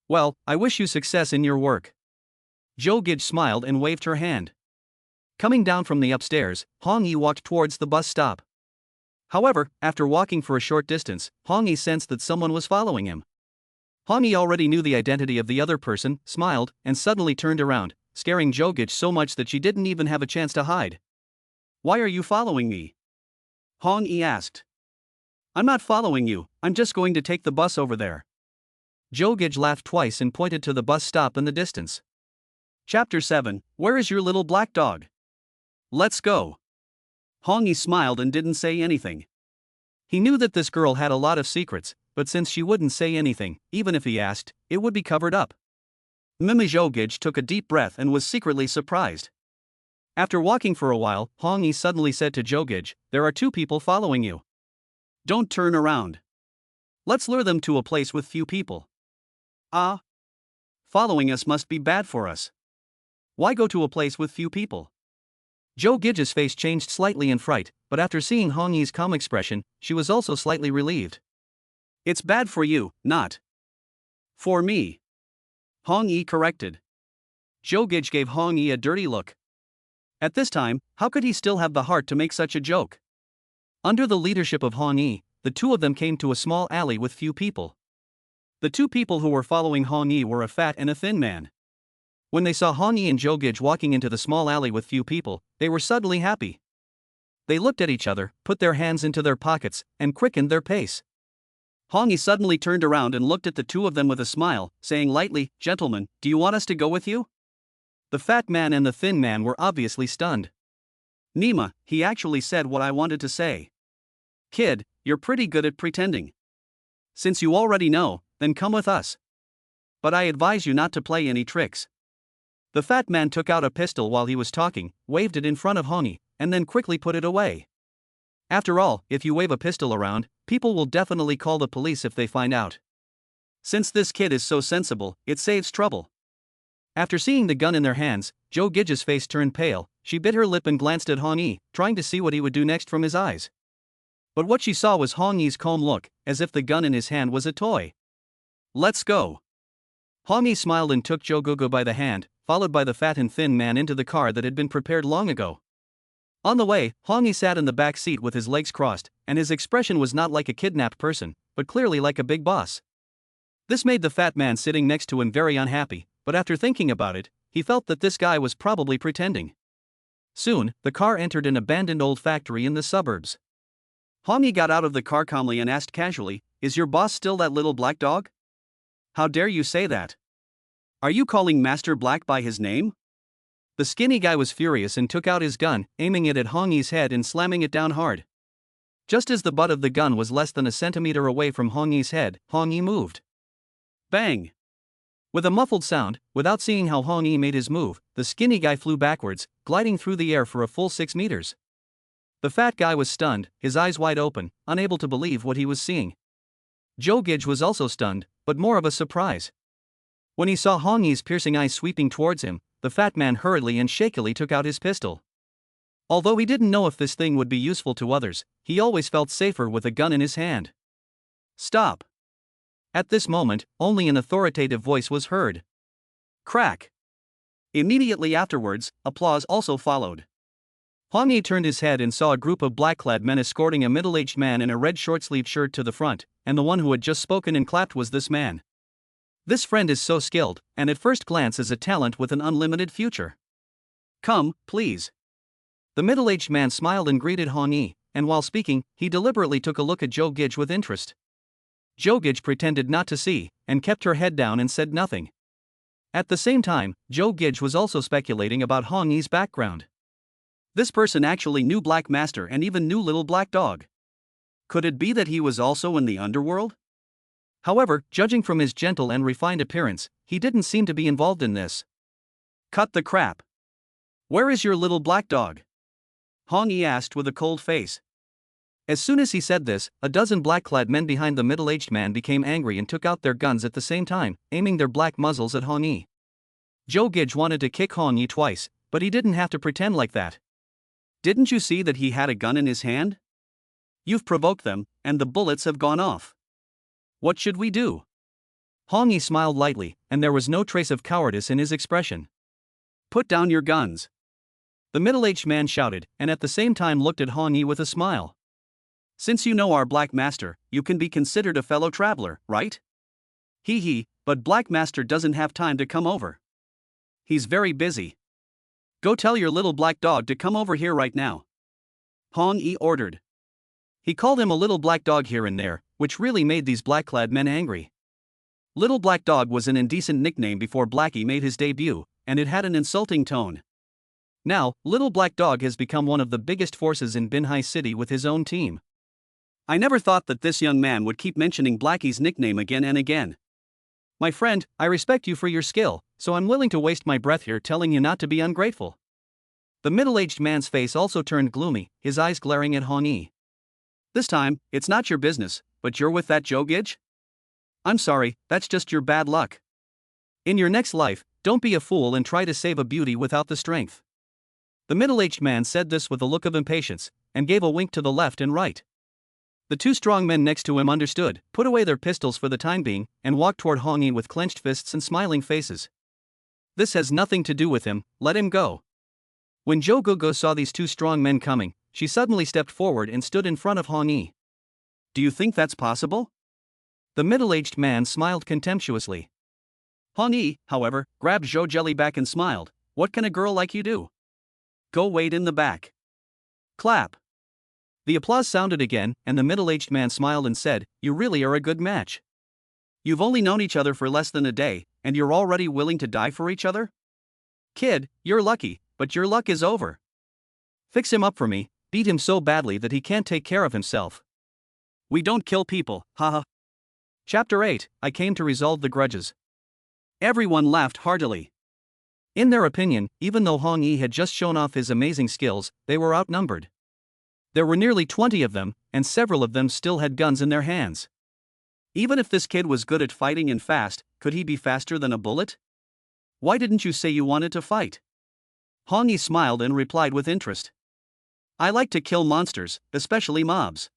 Speaker 1: Well, I wish you success in your work. Zhou Gege smiled and waved her hand. Coming down from the upstairs, Hong Yi walked towards the bus stop. However, after walking for a short distance, Hong Yi sensed that someone was following him. Hong Yi already knew the identity of the other person, smiled, and suddenly turned around, scaring Zhou Gege so much that she didn't even have a chance to hide. Why are you following me? Hong Yi asked. I'm not following you, I'm just going to take the bus over there. Zhou Gege laughed twice and pointed to the bus stop in the distance. Chapter 7, Where is your little black dog? Let's go. Hong Yi smiled and didn't say anything. He knew that this girl had a lot of secrets, but since she wouldn't say anything, even if he asked, it would be covered up. Mimi Zhou Gege took a deep breath and was secretly surprised. After walking for a while, Hong Yi suddenly said to Zhou Gege, there are two people following you. Don't turn around. Let's lure them to a place with few people. Ah. Following us must be bad for us. Why go to a place with few people? Zhou Gege's face changed slightly in fright, but after seeing Hong Yi's calm expression, she was also slightly relieved. It's bad for you, not for me. Hong Yi corrected. Zhou Gege gave Hong Yi a dirty look. At this time, how could he still have the heart to make such a joke? Under the leadership of Hong Yi, the two of them came to a small alley with few people. The two people who were following Hong Yi were a fat and a thin man. When they saw Hong Yi and Zhou Gege walking into the small alley with few people, they were suddenly happy. They looked at each other, put their hands into their pockets, and quickened their pace. Hong Yi suddenly turned around and looked at the two of them with a smile, saying lightly, Gentlemen, do you want us to go with you? The fat man and the thin man were obviously stunned. Nima, he actually said what I wanted to say. Kid, you're pretty good at pretending. Since you already know, then come with us. But I advise you not to play any tricks. The fat man took out a pistol while he was talking, waved it in front of Hong Yi, and then quickly put it away. After all, if you wave a pistol around, people will definitely call the police if they find out. Since this kid is so sensible, it saves trouble. After seeing the gun in their hands, Zhou Gege's face turned pale, she bit her lip and glanced at Hong Yi, trying to see what he would do next from his eyes. But what she saw was Hong Yi's calm look, as if the gun in his hand was a toy. Let's go. Hong Yi smiled and took Zhou Gege by the hand, followed by the fat and thin man into the car that had been prepared long ago. On the way, Hong Yi sat in the back seat with his legs crossed, and his expression was not like a kidnapped person, but clearly like a big boss. This made the fat man sitting next to him very unhappy, but after thinking about it, he felt that this guy was probably pretending. Soon, the car entered an abandoned old factory in the suburbs. Hong Yi got out of the car calmly and asked casually, Is your boss still that little black dog? How dare you say that? Are you calling Master Black by his name? The skinny guy was furious and took out his gun, aiming it at Hong Yi's head and slamming it down hard. Just as the butt of the gun was less than a centimeter away from Hong Yi's head, Hong Yi moved. Bang! With a muffled sound, without seeing how Hong Yi made his move, the skinny guy flew backwards, gliding through the air for a full 6 meters. The fat guy was stunned, his eyes wide open, unable to believe what he was seeing. Zhou Gege was also stunned, but more of a surprise. When he saw Hong Yi's piercing eyes sweeping towards him, the fat man hurriedly and shakily took out his pistol. Although he didn't know if this thing would be useful to others, he always felt safer with a gun in his hand. Stop! At this moment, only an authoritative voice was heard. Crack! Immediately afterwards, applause also followed. Hong Yi turned his head and saw a group of black-clad men escorting a middle-aged man in a red short-sleeved shirt to the front, and the one who had just spoken and clapped was this man. This friend is so skilled, and at first glance is a talent with an unlimited future. Come, please. The middle-aged man smiled and greeted Hong Yi, and while speaking, he deliberately took a look at Zhou Gege with interest. Zhou Gege pretended not to see, and kept her head down and said nothing. At the same time, Zhou Gege was also speculating about Hong Yi's background. This person actually knew Black Master and even knew Little Black Dog. Could it be that he was also in the underworld? However, judging from his gentle and refined appearance, he didn't seem to be involved in this. Cut the crap. Where is your little black dog? Hong Yi asked with a cold face. As soon as he said this, a dozen black-clad men behind the middle-aged man became angry and took out their guns at the same time, aiming their black muzzles at Hong Yi. Zhou Gege wanted to kick Hong Yi twice, but he didn't have to pretend like that. Didn't you see that he had a gun in his hand? You've provoked them, and the bullets have gone off. What should we do? Hong Yi smiled lightly, and there was no trace of cowardice in his expression. Put down your guns. The middle-aged man shouted, and at the same time looked at Hong Yi with a smile. Since you know our Black Master, you can be considered a fellow traveler, right? Hee, but Black Master doesn't have time to come over. He's very busy. Go tell your little black dog to come over here right now. Hong Yi ordered. He called him a little black dog here and there, which really made these black-clad men angry. Little Black Dog was an indecent nickname before Blackie made his debut, and it had an insulting tone. Now, Little Black Dog has become one of the biggest forces in Binhai City with his own team. I never thought that this young man would keep mentioning Blackie's nickname again and again. My friend, I respect you for your skill, so I'm willing to waste my breath here telling you not to be ungrateful. The middle-aged man's face also turned gloomy, his eyes glaring at Hong Yi. This time, it's not your business, but you're with that Zhou Gege? I'm sorry, that's just your bad luck. In your next life, don't be a fool and try to save a beauty without the strength. The middle-aged man said this with a look of impatience, and gave a wink to the left and right. The two strong men next to him understood, put away their pistols for the time being, and walked toward Hong Yi with clenched fists and smiling faces. This has nothing to do with him, let him go. When Zhou Gege saw these two strong men coming, she suddenly stepped forward and stood in front of Hong Yi. Do you think that's possible? The middle-aged man smiled contemptuously. Hong Yi, however, grabbed Zhou Gege back and smiled. What can a girl like you do? Go wait in the back. Clap. The applause sounded again, and the middle-aged man smiled and said, You really are a good match. You've only known each other for less than a day, and you're already willing to die for each other? Kid, you're lucky, but your luck is over. Fix him up for me, beat him so badly that he can't take care of himself. We don't kill people, haha. Chapter 8, I came to resolve the grudges. Everyone laughed heartily. In their opinion, even though Hong Yi had just shown off his amazing skills, they were outnumbered. There were nearly 20 of them, and several of them still had guns in their hands. Even if this kid was good at fighting and fast, could he be faster than a bullet? Why didn't you say you wanted to fight? Hong Yi smiled and replied with interest. I like to kill monsters, especially mobs.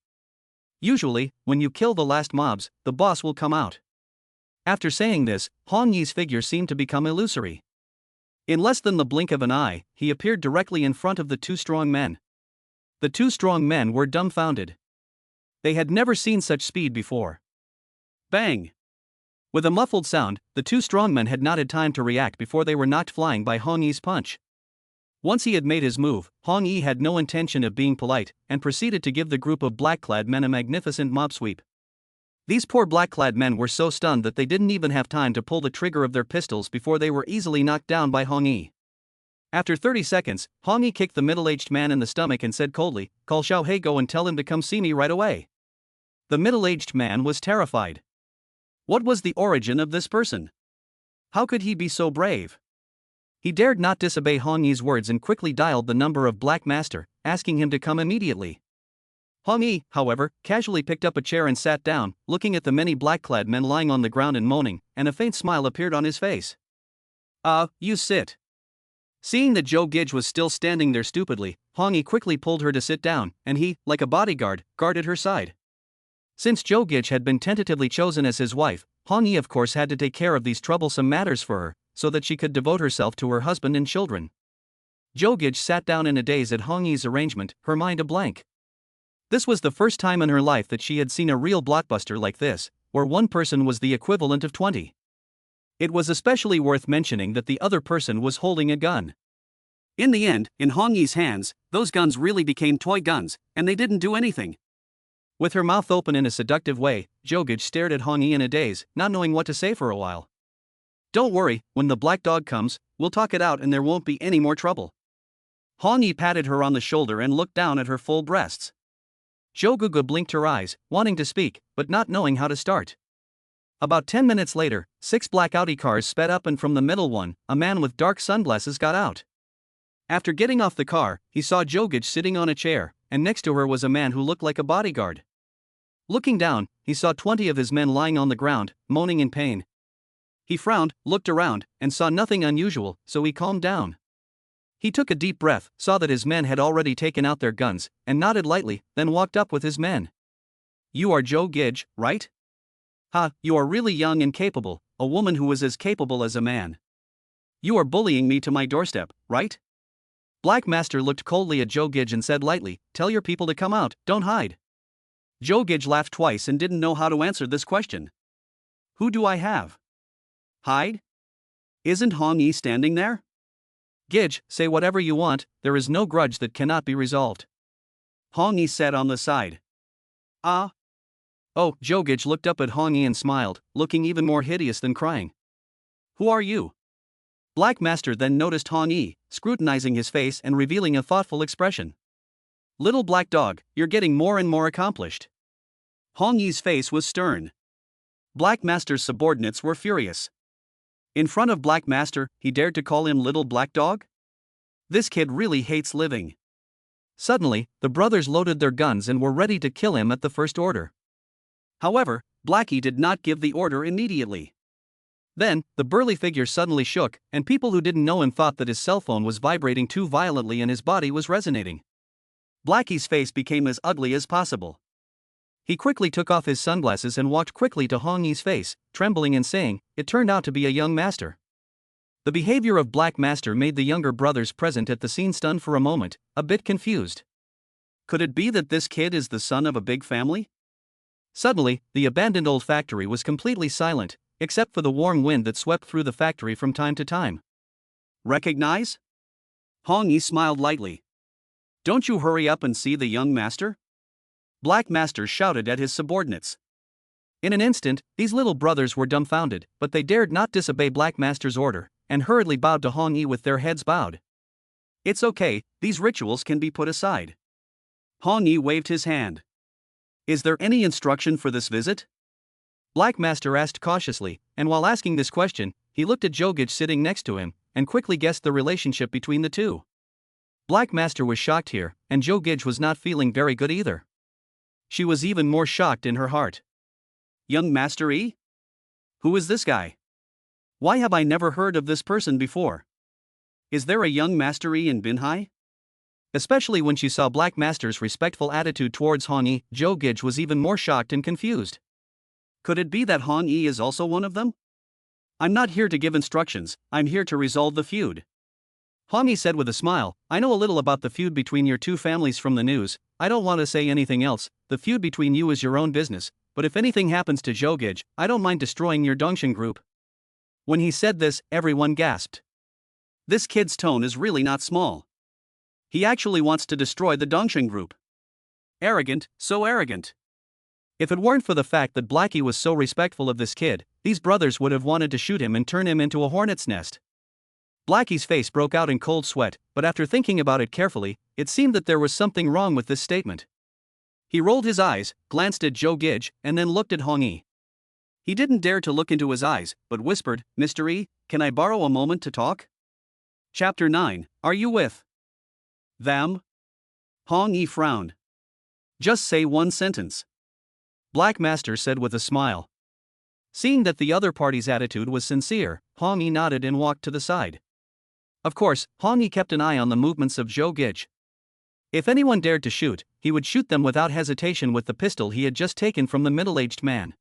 Speaker 1: Usually, when you kill the last mobs, the boss will come out. After saying this, Hong Yi's figure seemed to become illusory. In less than the blink of an eye, he appeared directly in front of the two strong men. The two strong men were dumbfounded. They had never seen such speed before. Bang! With a muffled sound, the two strong men had not had time to react before they were knocked flying by Hong Yi's punch. Once he had made his move, Hong Yi had no intention of being polite, and proceeded to give the group of black-clad men a magnificent mob sweep. These poor black-clad men were so stunned that they didn't even have time to pull the trigger of their pistols before they were easily knocked down by Hong Yi. After 30 seconds, Hong Yi kicked the middle-aged man in the stomach and said coldly, Call Xiao He go and tell him to come see me right away. The middle-aged man was terrified. What was the origin of this person? How could he be so brave? He dared not disobey Hong Yi's words and quickly dialed the number of Black Master, asking him to come immediately. Hong Yi, however, casually picked up a chair and sat down, looking at the many black-clad men lying on the ground and moaning, and a faint smile appeared on his face. You sit. Seeing that Zhou Gege was still standing there stupidly, Hong Yi quickly pulled her to sit down, and he, like a bodyguard, guarded her side. Since Zhou Gege had been tentatively chosen as his wife, Hong Yi of course had to take care of these troublesome matters for her, so that she could devote herself to her husband and children. Zhou Gege sat down in a daze at Hong Yi's arrangement, her mind a blank. This was the first time in her life that she had seen a real blockbuster like this, where one person was the equivalent of 20. It was especially worth mentioning that the other person was holding a gun. In the end, in Hong Yi's hands, those guns really became toy guns, and they didn't do anything. With her mouth open in a seductive way, Zhou Gege stared at Hong Yi in a daze, not knowing what to say for a while. "Don't worry, when the black dog comes, we'll talk it out and there won't be any more trouble." Hong Yi patted her on the shoulder and looked down at her full breasts. Zhou Gege blinked her eyes, wanting to speak, but not knowing how to start. About 10 minutes later, 6 black Audi cars sped up, and from the middle one, a man with dark sunglasses got out. After getting off the car, he saw Zhou Gege sitting on a chair, and next to her was a man who looked like a bodyguard. Looking down, he saw 20 of his men lying on the ground, moaning in pain. He frowned, looked around, and saw nothing unusual, so he calmed down. He took a deep breath, saw that his men had already taken out their guns, and nodded lightly, then walked up with his men. "You are Zhou Gege, right? Ha, you are really young and capable, a woman who is as capable as a man. You are bullying me to my doorstep, right?" Black Master looked coldly at Zhou Gege and said lightly, "Tell your people to come out, don't hide." Zhou Gege laughed twice and didn't know how to answer this question. "Who do I have? Hide? Isn't Hong Yi standing there?" "Gege, say whatever you want, there is no grudge that cannot be resolved." Hong Yi said on the side. "Ah." Oh, Zhou Gege looked up at Hong Yi and smiled, looking even more hideous than crying. "Who are you?" Black Master then noticed Hong Yi, scrutinizing his face and revealing a thoughtful expression. "Little black dog, you're getting more and more accomplished." Hong Yi's face was stern. Black Master's subordinates were furious. In front of Black Master, he dared to call him little black dog? This kid really hates living. Suddenly, the brothers loaded their guns and were ready to kill him at the first order. However, Blackie did not give the order immediately. Then, the burly figure suddenly shook, and people who didn't know him thought that his cell phone was vibrating too violently and his body was resonating. Blackie's face became as ugly as possible. He quickly took off his sunglasses and walked quickly to Hong Yi's face, trembling and saying, "It turned out to be a young master." The behavior of Black Master made the younger brothers present at the scene stunned for a moment, a bit confused. Could it be that this kid is the son of a big family? Suddenly, the abandoned old factory was completely silent, except for the warm wind that swept through the factory from time to time. "Recognize?" Hong Yi smiled lightly. "Don't you hurry up and see the young master?" Black Master shouted at his subordinates. In an instant, these little brothers were dumbfounded, but they dared not disobey Black Master's order, and hurriedly bowed to Hong Yi with their heads bowed. "It's okay, these rituals can be put aside." Hong Yi waved his hand. "Is there any instruction for this visit?" Black Master asked cautiously, and while asking this question, he looked at Zhou Gege sitting next to him, and quickly guessed the relationship between the two. Black Master was shocked here, and Zhou Gege was not feeling very good either. She was even more shocked in her heart. "Young Master E? Who is this guy? Why have I never heard of this person before? Is there a young Master E in Binhai?" Especially when she saw Black Master's respectful attitude towards Hong Yi, Zhou Gege was even more shocked and confused. Could it be that Hong Yi is also one of them? "I'm not here to give instructions, I'm here to resolve the feud." Hong Yi said with a smile, "I know a little about the feud between your two families from the news. I don't want to say anything else. The feud between you is your own business, but if anything happens to Zhou Gege, I don't mind destroying your Dongxing group." When he said this, everyone gasped. This kid's tone is really not small. He actually wants to destroy the Dongxing group. Arrogant, so arrogant. If it weren't for the fact that Blackie was so respectful of this kid, these brothers would have wanted to shoot him and turn him into a hornet's nest. Blackie's face broke out in cold sweat, but after thinking about it carefully, it seemed that there was something wrong with this statement. He rolled his eyes, glanced at Zhou Gege, and then looked at Hong Yi. He didn't dare to look into his eyes, but whispered, "Mr. E, can I borrow a moment to talk?" Chapter 9, Are you with them? Hong Yi frowned. "Just say one sentence." Black Master said with a smile. Seeing that the other party's attitude was sincere, Hong Yi nodded and walked to the side. Of course, Hong Yi kept an eye on the movements of Zhou Gege. If anyone dared to shoot, he would shoot them without hesitation with the pistol he had just taken from the middle-aged man.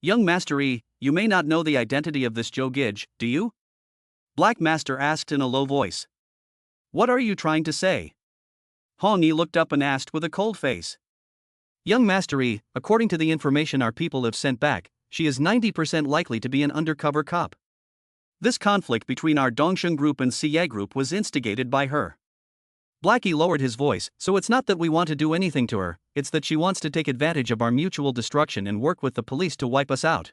Speaker 1: Young Master Yi, you may not know the identity of this Zhou Gege, do you? Black Master asked in a low voice. What are you trying to say? Hong Yi looked up and asked with a cold face. Young Master Yi, according to the information our people have sent back, she is 90% likely to be an undercover cop. This conflict between our Dongsheng group and Siye group was instigated by her. Blackie lowered his voice, so it's not that we want to do anything to her, it's that she wants to take advantage of our mutual destruction and work with the police to wipe us out.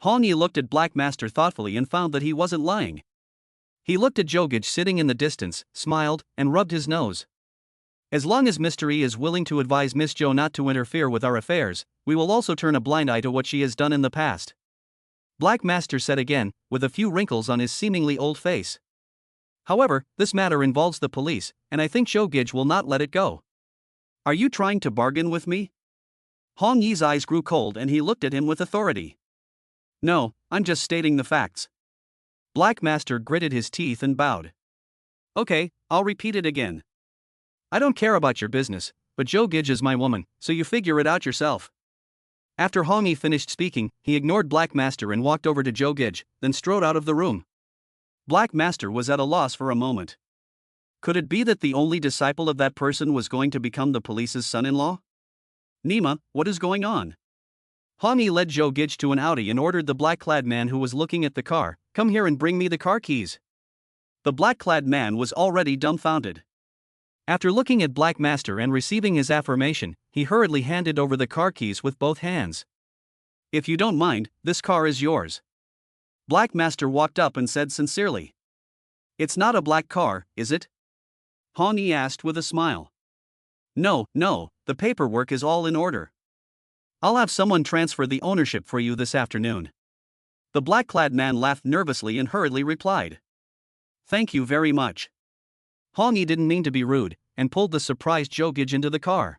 Speaker 1: Hong Yi looked at Black Master thoughtfully and found that he wasn't lying. He looked at Zhou Gege sitting in the distance, smiled, and rubbed his nose. As long as Mr. E is willing to advise Miss Zhou not to interfere with our affairs, we will also turn a blind eye to what she has done in the past. Black Master said again, with a few wrinkles on his seemingly old face. However, this matter involves the police, and I think Zhou Gege will not let it go. Are you trying to bargain with me? Hong Yi's eyes grew cold and he looked at him with authority. No, I'm just stating the facts. Black Master gritted his teeth and bowed. Okay, I'll repeat it again. I don't care about your business, but Zhou Gege is my woman, so you figure it out yourself. After Hong Yi finished speaking, he ignored Black Master and walked over to Zhou Gege, then strode out of the room. Black Master was at a loss for a moment. Could it be that the only disciple of that person was going to become the police's son-in-law? Nima, what is going on? Hong Yi led Zhou Gege to an Audi and ordered the black-clad man who was looking at the car, "Come here and bring me the car keys." The black-clad man was already dumbfounded. After looking at Black Master and receiving his affirmation, he hurriedly handed over the car keys with both hands. If you don't mind, this car is yours. Black Master walked up and said sincerely. It's not a black car, is it? Hong Yi asked with a smile. No, the paperwork is all in order. I'll have someone transfer the ownership for you this afternoon. The black-clad man laughed nervously and hurriedly replied. Thank you very much. Hong Yi didn't mean to be rude, and pulled the surprised Zhou Gege into the car.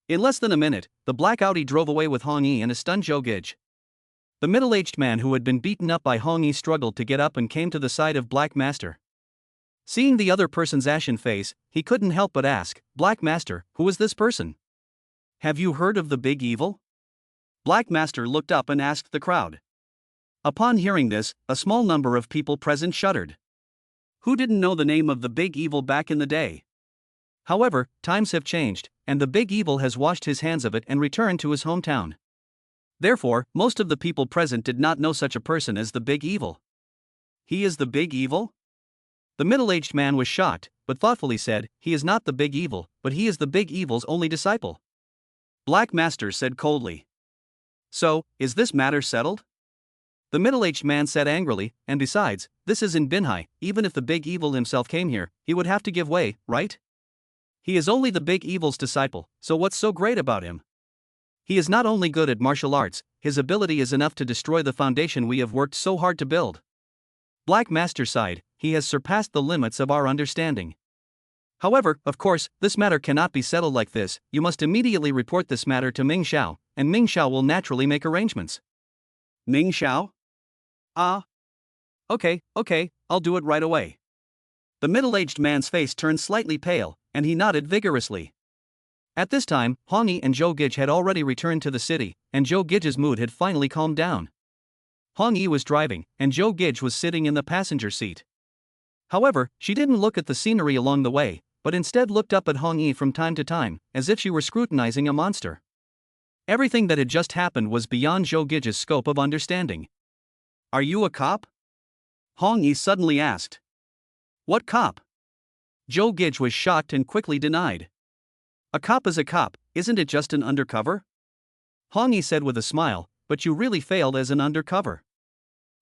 Speaker 1: In less than a minute, the black Audi drove away with Hong Yi and a stunned Zhou Gege. The middle-aged man who had been beaten up by Hong Yi struggled to get up and came to the side of Black Master. Seeing the other person's ashen face, he couldn't help but ask, Black Master, who is this person? Have you heard of the Big Evil? Black Master looked up and asked the crowd. Upon hearing this, a small number of people present shuddered. Who didn't know the name of the Big Evil back in the day? However, times have changed, and the Big Evil has washed his hands of it and returned to his hometown. Therefore, most of the people present did not know such a person as the Big Evil. He is the Big Evil? The middle-aged man was shocked, but thoughtfully said, he is not the Big Evil, but he is the Big Evil's only disciple. Black Master said coldly. So, is this matter settled? The middle-aged man said angrily, and besides, this is in Binhai, even if the Big Evil himself came here, he would have to give way, right? He is only the Big Evil's disciple, so what's so great about him? He is not only good at martial arts, his ability is enough to destroy the foundation we have worked so hard to build. Black Master sighed, he has surpassed the limits of our understanding. However, of course, this matter cannot be settled like this, you must immediately report this matter to Ming Xiao, and Ming Xiao will naturally make arrangements. Ming Xiao? Okay, I'll do it right away. The middle-aged man's face turned slightly pale, and he nodded vigorously. At this time, Hong Yi and Zhou Gege had already returned to the city, and Zhou Gege's mood had finally calmed down. Hong Yi was driving, and Zhou Gege was sitting in the passenger seat. However, she didn't look at the scenery along the way, but instead looked up at Hong Yi from time to time, as if she were scrutinizing a monster. Everything that had just happened was beyond Zhou Gege's scope of understanding. Are you a cop? Hong Yi suddenly asked. What cop? Zhou Gege was shocked and quickly denied. A cop is a cop, isn't it just an undercover? Hong Yi said with a smile, but you really failed as an undercover.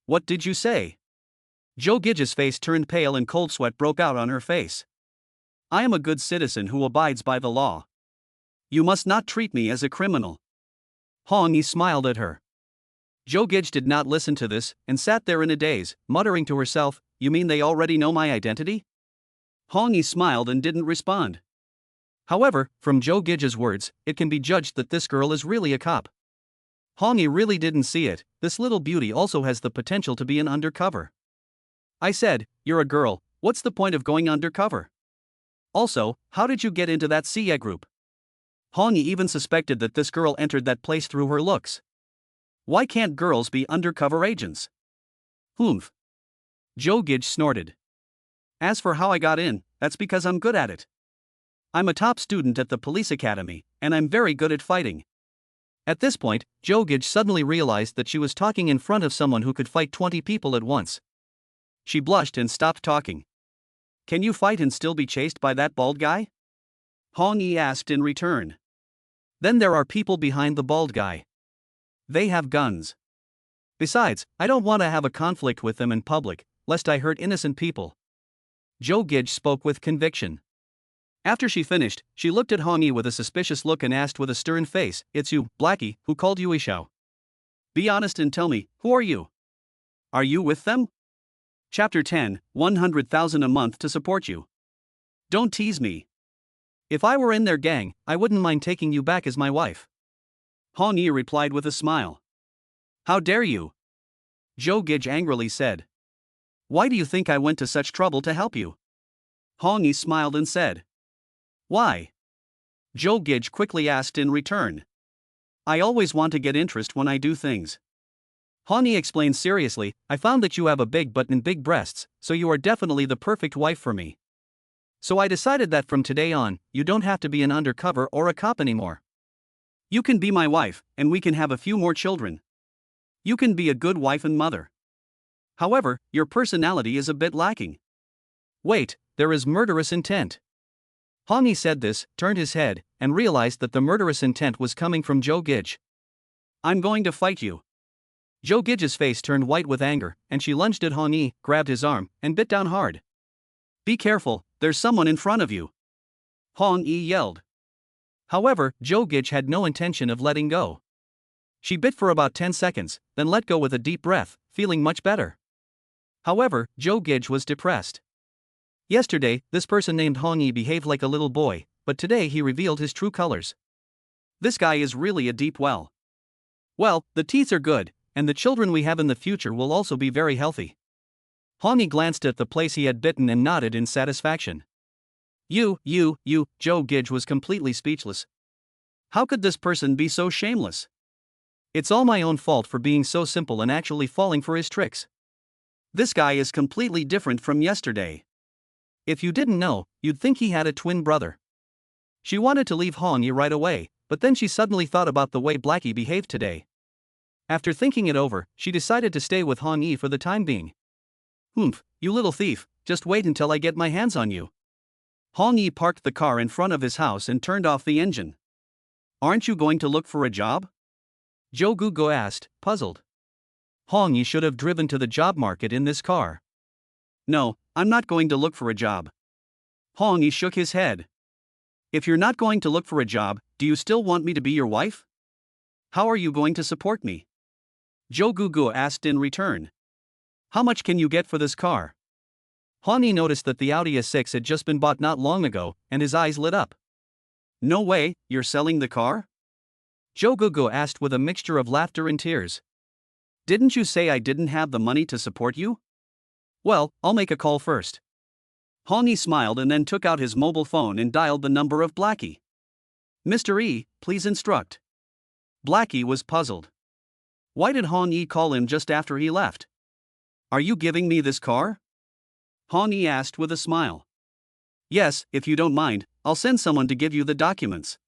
Speaker 1: What did you say? Zhou Gege's face turned pale and cold sweat broke out on her face. I am a good citizen who abides by the law. You must not treat me as a criminal. Hong Yi smiled at her. Zhou Gege did not listen to this, and sat there in a daze, muttering to herself, you mean they already know my identity? Hong Yi smiled and didn't respond. However, from Zhou Gege's words, it can be judged that this girl is really a cop. Hong Yi really didn't see it, this little beauty also has the potential to be an undercover. I said, you're a girl, what's the point of going undercover? Also, how did you get into that CIA group? Hong Yi even suspected that this girl entered that place through her looks. Why can't girls be undercover agents? Humph. Zhou Gege snorted. As for how I got in, that's because I'm good at it. I'm a top student at the police academy, and I'm very good at fighting. At this point, Zhou Gege suddenly realized that she was talking in front of someone who could fight 20 people at once. She blushed and stopped talking. Can you fight and still be chased by that bald guy? Hong Yi asked in return. Then there are people behind the bald guy. They have guns. Besides, I don't want to have a conflict with them in public, lest I hurt innocent people. Zhou Gege spoke with conviction. After she finished, she looked at Hong Yi with a suspicious look and asked with a stern face, "It's you, Blackie, who called you Ishao? Be honest and tell me, who are you? Are you with them?" Chapter 10, 100,000 a month to support you. Don't tease me. If I were in their gang, I wouldn't mind taking you back as my wife. Hong Yi replied with a smile. How dare you? Zhou Gege angrily said. Why do you think I went to such trouble to help you? Hong Yi smiled and said. Why? Zhou Gege quickly asked in return. I always want to get interest when I do things. Hong Yi explained seriously, I found that you have a big butt and big breasts, so you are definitely the perfect wife for me. So I decided that from today on, you don't have to be an undercover or a cop anymore. You can be my wife, and we can have a few more children. You can be a good wife and mother. However, your personality is a bit lacking. Wait, there is murderous intent. Hong Yi said this, turned his head, and realized that the murderous intent was coming from Zhou Gege. I'm going to fight you. Zhou Gege's face turned white with anger, and she lunged at Hong Yi, grabbed his arm, and bit down hard. Be careful, there's someone in front of you. Hong Yi yelled. However, Zhou Gege had no intention of letting go. She bit for about 10 seconds, then let go with a deep breath, feeling much better. However, Zhou Gege was depressed. Yesterday, this person named Hong Yi behaved like a little boy, but today he revealed his true colors. This guy is really a deep well. Well, the teeth are good, and the children we have in the future will also be very healthy. Hong Yi glanced at the place he had bitten and nodded in satisfaction. You, Zhou Gege was completely speechless. How could this person be so shameless? It's all my own fault for being so simple and actually falling for his tricks. This guy is completely different from yesterday. If you didn't know, you'd think he had a twin brother. She wanted to leave Hong Yi right away, but then she suddenly thought about the way Blackie behaved today. After thinking it over, she decided to stay with Hong Yi for the time being. Humph, you little thief, just wait until I get my hands on you. Hong Yi parked the car in front of his house and turned off the engine. Aren't you going to look for a job? Zhou Gege asked, puzzled. Hong Yi should have driven to the job market in this car. No, I'm not going to look for a job. Hong Yi shook his head. If you're not going to look for a job, do you still want me to be your wife? How are you going to support me? Zhou Gege asked in return. How much can you get for this car? Hong Yi noticed that the Audi A6 had just been bought not long ago, and his eyes lit up. No way, you're selling the car? Zhou Gege asked with a mixture of laughter and tears. Didn't you say I didn't have the money to support you? Well, I'll make a call first. Hong Yi smiled and then took out his mobile phone and dialed the number of Blackie. Mr. E, please instruct. Blackie was puzzled. Why did Hong Yi call him just after he left? Are you giving me this car? Hong Yi asked with a smile. Yes, if you don't mind, I'll send someone to give you the documents.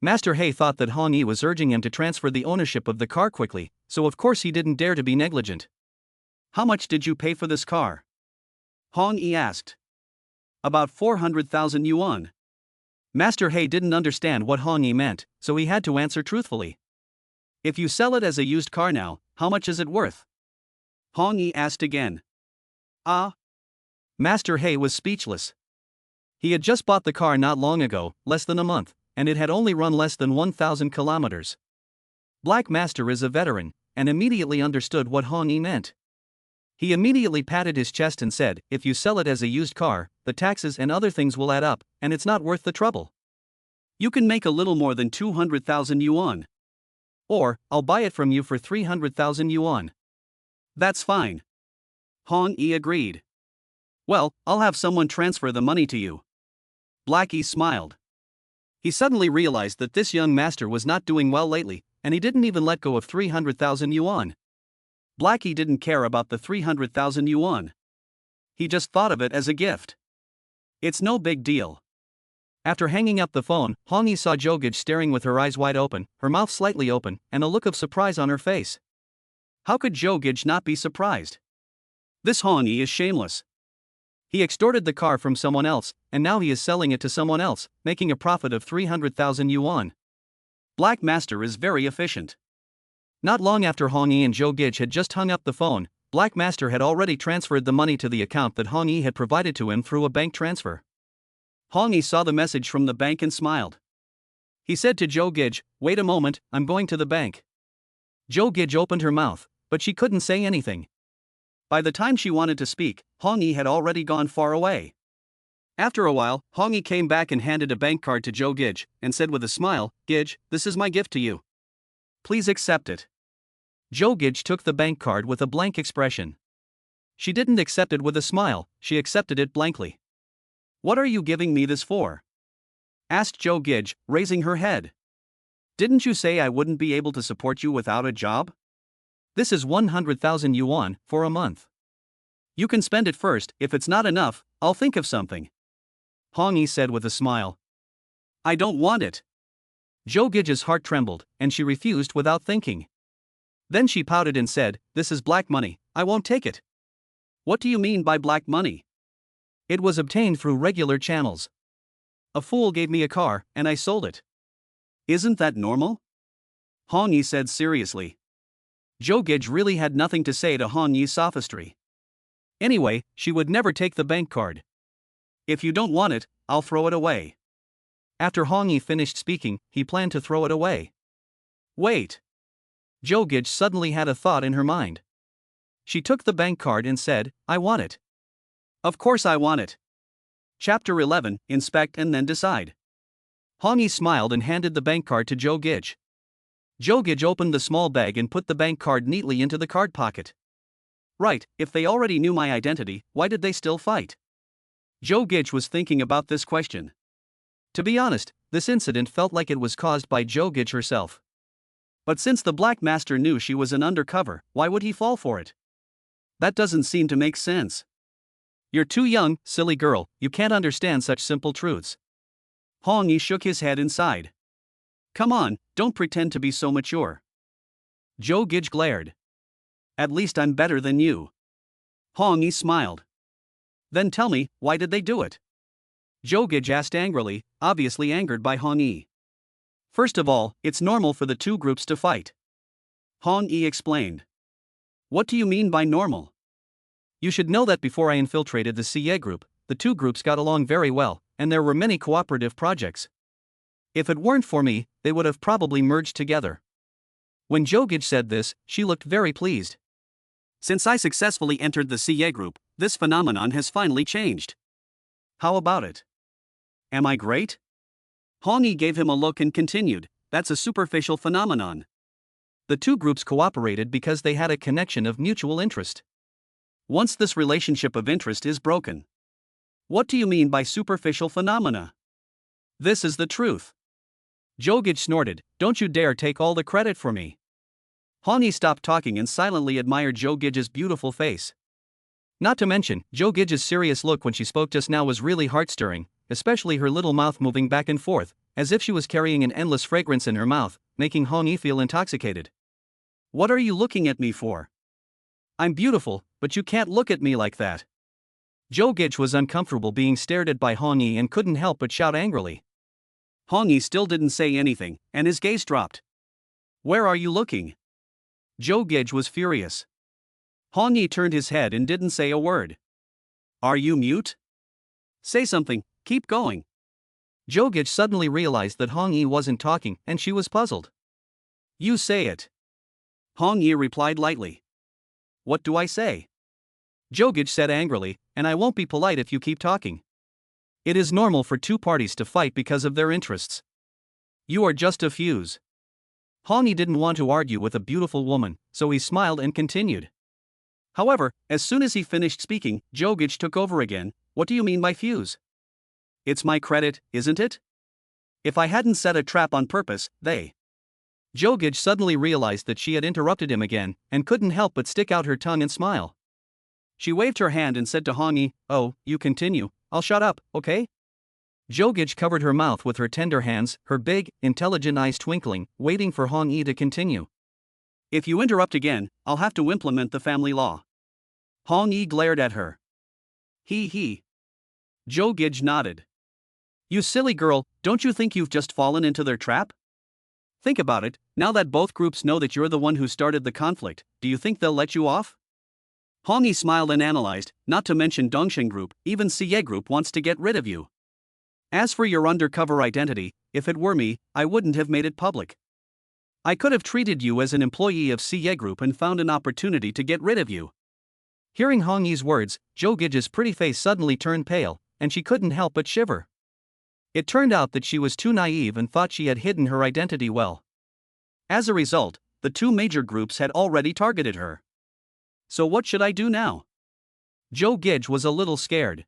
Speaker 1: Master He thought that Hong Yi was urging him to transfer the ownership of the car quickly, so of course he didn't dare to be negligent. How much did you pay for this car? Hong Yi asked. About 400,000 yuan. Master He didn't understand what Hong Yi meant, so he had to answer truthfully. If you sell it as a used car now, how much is it worth? Hong Yi asked again. Master He was speechless. He had just bought the car not long ago, less than a month, and it had only run less than 1,000 kilometers. Black Master is a veteran, and immediately understood what Hong Yi meant. He immediately patted his chest and said, if you sell it as a used car, the taxes and other things will add up, and it's not worth the trouble. You can make a little more than 200,000 yuan. Or, I'll buy it from you for 300,000 yuan. That's fine. Hong Yi agreed. Well, I'll have someone transfer the money to you. Blackie smiled. He suddenly realized that this young master was not doing well lately, and he didn't even let go of 300,000 yuan. Blackie didn't care about the 300,000 yuan. He just thought of it as a gift. It's no big deal. After hanging up the phone, Hong Yi saw Zhou Gege staring with her eyes wide open, her mouth slightly open, and a look of surprise on her face. How could Zhou Gege not be surprised? This Hong Yi is shameless. He extorted the car from someone else, and now he is selling it to someone else, making a profit of 300,000 yuan. Black Master is very efficient. Not long after Hong Yi and Zhou Gege had just hung up the phone, Black Master had already transferred the money to the account that Hong Yi had provided to him through a bank transfer. Hong Yi saw the message from the bank and smiled. He said to Zhou Gege, "Wait a moment, I'm going to the bank." Zhou Gege opened her mouth, but she couldn't say anything. By the time she wanted to speak, Hong Yi had already gone far away. After a while, Hong Yi came back and handed a bank card to Zhou Gege, and said with a smile, "Gege, this is my gift to you. Please accept it." Zhou Gege took the bank card with a blank expression. She didn't accept it with a smile, she accepted it blankly. "What are you giving me this for?" asked Zhou Gege, raising her head. "Didn't you say I wouldn't be able to support you without a job? This is 100,000 yuan for a month. You can spend it first, if it's not enough, I'll think of something." Hong Yi said with a smile. "I don't want it." Zhou Gege's heart trembled, and she refused without thinking. Then she pouted and said, "This is black money, I won't take it." "What do you mean by black money?" "It was obtained through regular channels. A fool gave me a car, and I sold it." "Isn't that normal?" Hong Yi said seriously. Zhou Gege really had nothing to say to Hong Yi's sophistry. Anyway, she would never take the bank card. "If you don't want it, I'll throw it away." After Hong Yi finished speaking, he planned to throw it away. Wait. Zhou Gege suddenly had a thought in her mind. She took the bank card and said, "I want it." "Of course I want it." Chapter 11, Inspect and then decide. Hong Yi smiled and handed the bank card to Zhou Gege. Zhou Gege opened the small bag and put the bank card neatly into the card pocket. Right, if they already knew my identity, why did they still fight? Zhou Gege was thinking about this question. To be honest, this incident felt like it was caused by Zhou Gege herself. But since the Black Master knew she was an undercover, why would he fall for it? That doesn't seem to make sense. You're too young, silly girl, you can't understand such simple truths. Hong Yi shook his head and sighed. Come on, don't pretend to be so mature. Zhou Gege glared. At least I'm better than you. Hong Yi smiled. Then tell me, why did they do it? Zhou Gege asked angrily, obviously angered by Hong Yi. First of all, it's normal for the two groups to fight. Hong Yi explained. What do you mean by normal? You should know that before I infiltrated the CA group, the two groups got along very well, and there were many cooperative projects. If it weren't for me, they would have probably merged together. When Zhou Gege said this, she looked very pleased. Since I successfully entered the CA group, this phenomenon has finally changed. How about it? Am I great? Hong Yi gave him a look and continued, that's a superficial phenomenon. The two groups cooperated because they had a connection of mutual interest. Once this relationship of interest is broken. What do you mean by superficial phenomena? This is the truth. Zhou Gege snorted, don't you dare take all the credit for me. Hong Yi stopped talking and silently admired Zhou Gege's beautiful face. Not to mention, Zhou Gege's serious look when she spoke just now was really heart-stirring, especially her little mouth moving back and forth, as if she was carrying an endless fragrance in her mouth, making Hong Yi feel intoxicated. What are you looking at me for? I'm beautiful, but you can't look at me like that. Zhou Gege was uncomfortable being stared at by Hong Yi and couldn't help but shout angrily. Hong Yi still didn't say anything, and his gaze dropped. Where are you looking? Zhou Gege was furious. Hong Yi turned his head and didn't say a word. Are you mute? Say something, keep going. Zhou Gege suddenly realized that Hong Yi wasn't talking and she was puzzled. You say it. Hong Yi replied lightly. What do I say? Zhou Gege said angrily, and I won't be polite if you keep talking. It is normal for two parties to fight because of their interests. You are just a fuse. Hong Yi didn't want to argue with a beautiful woman, so he smiled and continued. However, as soon as he finished speaking, Zhou Gege took over again. What do you mean by fuse? It's my credit, isn't it? If I hadn't set a trap on purpose, they. Zhou Gege suddenly realized that she had interrupted him again, and couldn't help but stick out her tongue and smile. She waved her hand and said to Hong Yi, "Oh, you continue, I'll shut up, okay?" Zhou Gege covered her mouth with her tender hands, her big, intelligent eyes twinkling, waiting for Hong Yi to continue. "If you interrupt again, I'll have to implement the family law." Hong Yi glared at her. He. Zhou Gege nodded. "You silly girl, don't you think you've just fallen into their trap? Think about it, now that both groups know that you're the one who started the conflict, do you think they'll let you off?" Hong Yi smiled and analyzed, "Not to mention Dongsheng Group, even Siye Group wants to get rid of you. As for your undercover identity, if it were me, I wouldn't have made it public. I could have treated you as an employee of Siye Group and found an opportunity to get rid of you." Hearing Hong Yi's words, Zhou Gege's pretty face suddenly turned pale, and she couldn't help but shiver. It turned out that she was too naive and thought she had hidden her identity well. As a result, the two major groups had already targeted her. So what should I do now? Zhou Gege was a little scared.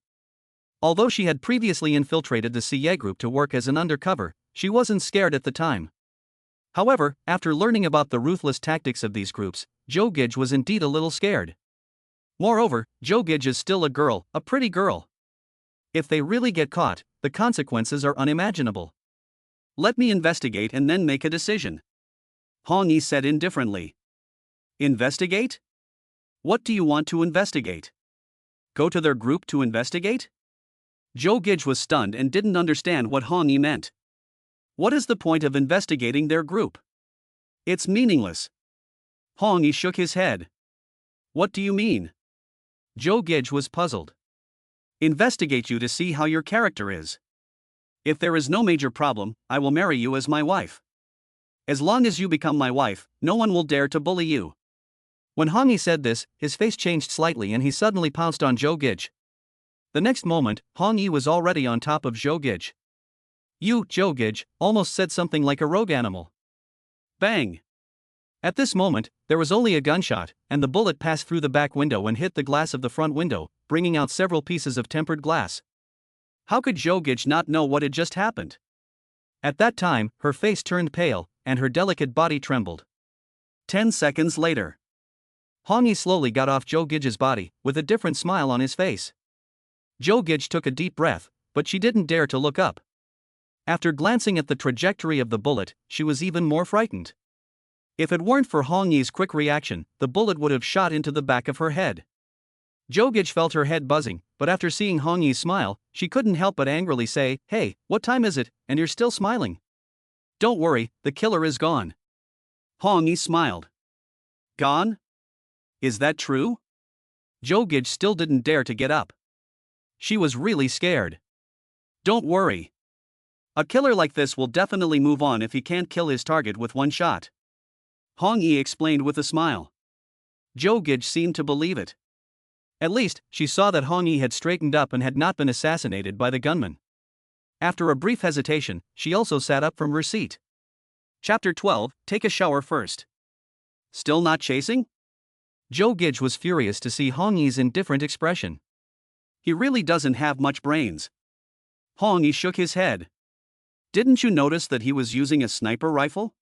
Speaker 1: Although she had previously infiltrated the Siye Group to work as an undercover, she wasn't scared at the time. However, after learning about the ruthless tactics of these groups, Zhou Gege was indeed a little scared. Moreover, Zhou Gege is still a girl, a pretty girl. If they really get caught, the consequences are unimaginable. "Let me investigate and then make a decision," Hong Yi said indifferently. "Investigate? What do you want to investigate? Go to their group to investigate?" Zhou Gege was stunned and didn't understand what Hong Yi meant. What is the point of investigating their group? It's meaningless. Hong Yi shook his head. What do you mean? Zhou Gege was puzzled. Investigate you to see how your character is. If there is no major problem, I will marry you as my wife. As long as you become my wife, no one will dare to bully you. When Hong Yi said this, his face changed slightly and he suddenly pounced on Zhou Gege. The next moment, Hong Yi was already on top of Zhou Gege. "You, Zhou Gege, almost said something like a rogue animal." Bang! At this moment, there was only a gunshot, and the bullet passed through the back window and hit the glass of the front window, bringing out several pieces of tempered glass. How could Zhou Gege not know what had just happened? At that time, her face turned pale, and her delicate body trembled. 10 seconds later, Hong Yi slowly got off Zhou Gege's body, with a different smile on his face. Zhou Gege took a deep breath, but she didn't dare to look up. After glancing at the trajectory of the bullet, she was even more frightened. If it weren't for Hong Yi's quick reaction, the bullet would have shot into the back of her head. Zhou Gege felt her head buzzing, but after seeing Hong Yi's smile, she couldn't help but angrily say, "Hey, what time is it, and you're still smiling?" "Don't worry, the killer is gone." Hong Yi smiled. "Gone? Is that true?" Zhou Gege still didn't dare to get up. She was really scared. "Don't worry. A killer like this will definitely move on if he can't kill his target with one shot," Hong Yi explained with a smile. Zhou Gege seemed to believe it. At least, she saw that Hong Yi had straightened up and had not been assassinated by the gunman. After a brief hesitation, she also sat up from her seat. Chapter 12, Take a shower first. Still not chasing? Zhou Gege was furious to see Hong Yi's indifferent expression. He really doesn't have much brains. Hong Yi shook his head. Didn't you notice that he was using a sniper rifle?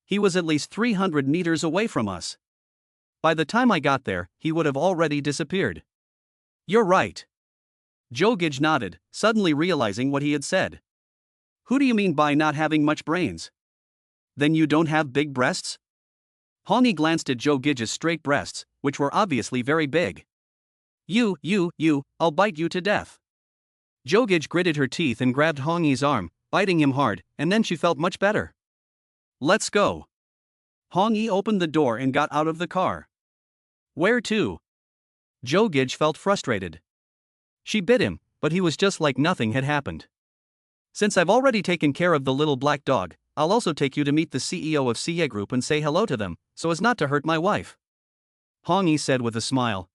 Speaker 1: He was at least 300 meters away from us. By the time I got there, he would have already disappeared. You're right. Zhou Gege nodded, suddenly realizing what he had said. Who do you mean by not having much brains? Then you don't have big breasts? Hong Yi glanced at Zhou Gege's straight breasts, which were obviously very big. You, I'll bite you to death. Zhou Gege gritted her teeth and grabbed Hong Yi's arm, biting him hard, and then she felt much better. Let's go. Hong Yi opened the door and got out of the car. Where to? Zhou Gege felt frustrated. She bit him, but he was just like nothing had happened. Since I've already taken care of the little black dog, I'll also take you to meet the CEO of Siye Group and say hello to them, so as not to hurt my wife. Hong Yi said with a smile.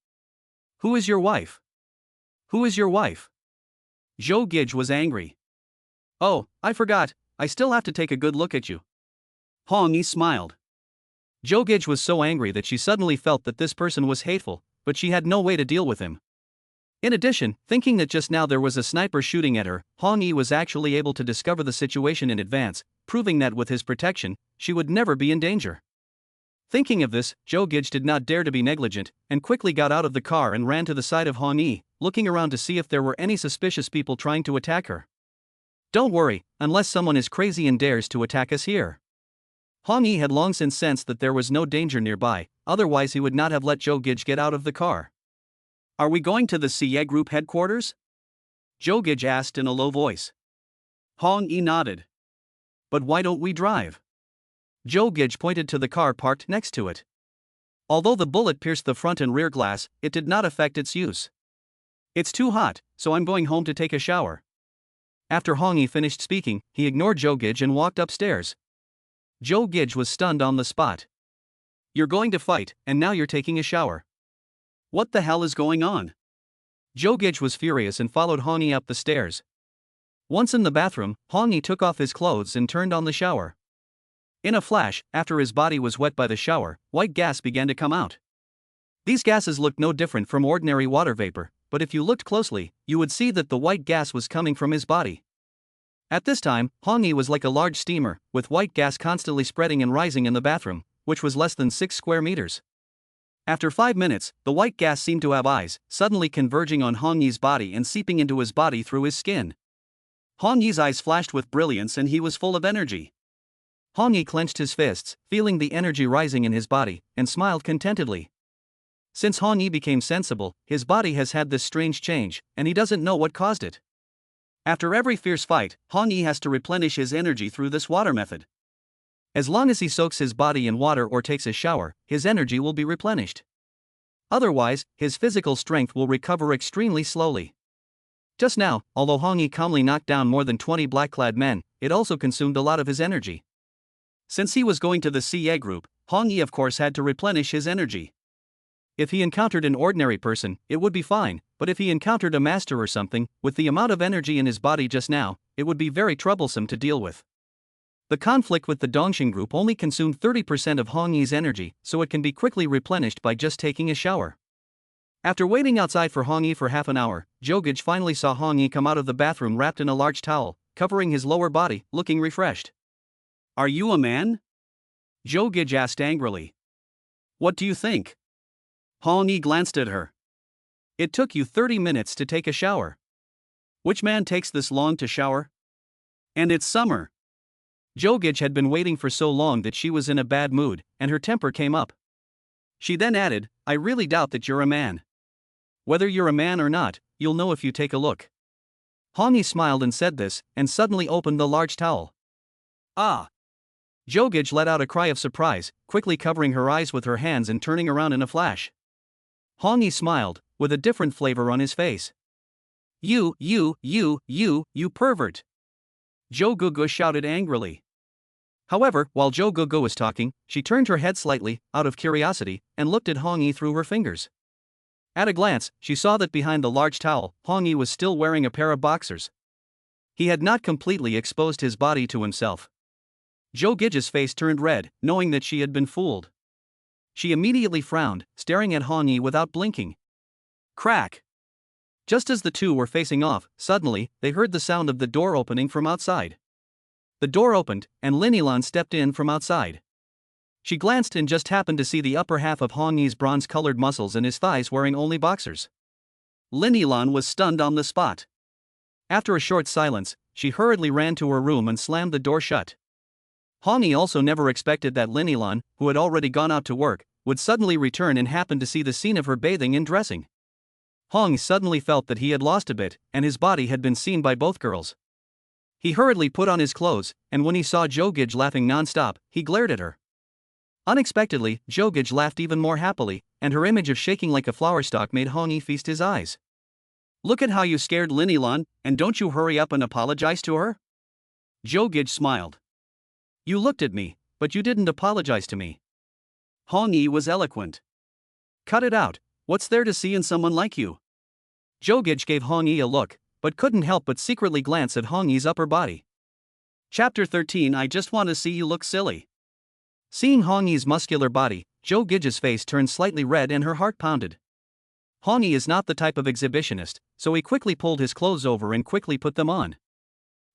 Speaker 1: Who is your wife? Who is your wife? Zhou Gege was angry. Oh, I forgot, I still have to take a good look at you. Hong Yi smiled. Zhou Gege was so angry that she suddenly felt that this person was hateful, but she had no way to deal with him. In addition, thinking that just now there was a sniper shooting at her, Hong Yi was actually able to discover the situation in advance, proving that with his protection, she would never be in danger. Thinking of this, Zhou Gege did not dare to be negligent, and quickly got out of the car and ran to the side of Hong Yi, looking around to see if there were any suspicious people trying to attack her. Don't worry, unless someone is crazy and dares to attack us here. Hong Yi had long since sensed that there was no danger nearby, otherwise he would not have let Zhou Gege get out of the car. Are we going to the CA Group headquarters? Zhou Gege asked in a low voice. Hong Yi nodded. But why don't we drive? Zhou Gege pointed to the car parked next to it. Although the bullet pierced the front and rear glass, it did not affect its use. It's too hot, so I'm going home to take a shower. After Hong Yi finished speaking, he ignored Zhou Gege and walked upstairs. Zhou Gege was stunned on the spot. You're going to fight, and now you're taking a shower. What the hell is going on? Zhou Gege was furious and followed Hong Yi up the stairs. Once in the bathroom, Hong Yi took off his clothes and turned on the shower. In a flash, after his body was wet by the shower, white gas began to come out. These gases looked no different from ordinary water vapor, but if you looked closely, you would see that the white gas was coming from his body. At this time, Hong Yi was like a large steamer, with white gas constantly spreading and rising in the bathroom, which was less than 6 square meters. After 5 minutes, the white gas seemed to have eyes, suddenly converging on Hong Yi's body and seeping into his body through his skin. Hong Yi's eyes flashed with brilliance and he was full of energy. Hong Yi clenched his fists, feeling the energy rising in his body, and smiled contentedly. Since Hong Yi became sensible, his body has had this strange change, and he doesn't know what caused it. After every fierce fight, Hong Yi has to replenish his energy through this water method. As long as he soaks his body in water or takes a shower, his energy will be replenished. Otherwise, his physical strength will recover extremely slowly. Just now, although Hong Yi calmly knocked down more than 20 black-clad men, it also consumed a lot of his energy. Since he was going to the CA Group, Hong Yi of course had to replenish his energy. If he encountered an ordinary person, it would be fine, but if he encountered a master or something, with the amount of energy in his body just now, it would be very troublesome to deal with. The conflict with the Dongxing Group only consumed 30% of Hong Yi's energy, so it can be quickly replenished by just taking a shower. After waiting outside for Hong Yi for half an hour, Zhou Gege finally saw Hong Yi come out of the bathroom wrapped in a large towel, covering his lower body, looking refreshed. Are you a man? Zhou Gege asked angrily. What do you think? Hong Yi glanced at her. It took you 30 minutes to take a shower. Which man takes this long to shower? And it's summer. Zhou Gege had been waiting for so long that she was in a bad mood, and her temper came up. She then added, I really doubt that you're a man. Whether you're a man or not, you'll know if you take a look. Hong Yi smiled and said this, and suddenly opened the large towel. Ah! Zhou Gege let out a cry of surprise, quickly covering her eyes with her hands and turning around in a flash. Hong Yi smiled, with a different flavor on his face. You pervert! Zhou Gege shouted angrily. However, while Zhou Gege was talking, she turned her head slightly, out of curiosity, and looked at Hong Yi through her fingers. At a glance, she saw that behind the large towel, Hong Yi was still wearing a pair of boxers. He had not completely exposed his body to himself. Zhou Gege's face turned red, knowing that she had been fooled. She immediately frowned, staring at Hong Yi without blinking. Crack! Just as the two were facing off, suddenly, they heard the sound of the door opening from outside. The door opened, and Lin Yilan stepped in from outside. She glanced and just happened to see the upper half of Hong Yi's bronze-colored muscles and his thighs wearing only boxers. Lin Yilan was stunned on the spot. After a short silence, she hurriedly ran to her room and slammed the door shut. Hong Yi also never expected that Lin Yilan, who had already gone out to work, would suddenly return and happen to see the scene of her bathing and dressing. Hong Yi suddenly felt that he had lost a bit, and his body had been seen by both girls. He hurriedly put on his clothes, and when he saw Zhou Gege laughing non-stop, he glared at her. Unexpectedly, Zhou Gege laughed even more happily, and her image of shaking like a flower stalk made Hong Yi feast his eyes. Look at how you scared Lin Yilan, and don't you hurry up and apologize to her? Zhou Gege smiled. You looked at me, but you didn't apologize to me. Hong Yi was eloquent. Cut it out, what's there to see in someone like you? Zhou Gege gave Hong Yi a look, but couldn't help but secretly glance at Hong Yi's upper body. Chapter 13 I just want to see you look silly. Seeing Hong Yi's muscular body, Zhou Gege's face turned slightly red and her heart pounded. Hong Yi is not the type of exhibitionist, so he quickly pulled his clothes over and quickly put them on.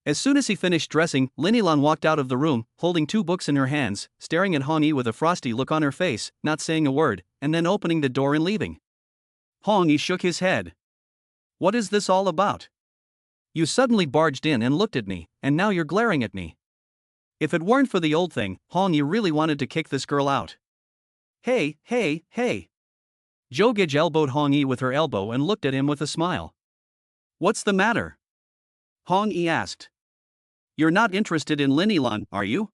Speaker 1: As soon as he finished dressing, Lin Yilan walked out of the room, holding 2 books in her hands, staring at Hong Yi with a frosty look on her face, not saying a word, and then opening the door and leaving. Hong Yi shook his head. What is this all about? You suddenly barged in and looked at me, and now you're glaring at me. If it weren't for the old thing, Hong Yi really wanted to kick this girl out. Hey, hey, hey. Zhou Gege elbowed Hong Yi with her elbow and looked at him with a smile. What's the matter? Hong Yi asked. You're not interested in Lin Yilan, are you?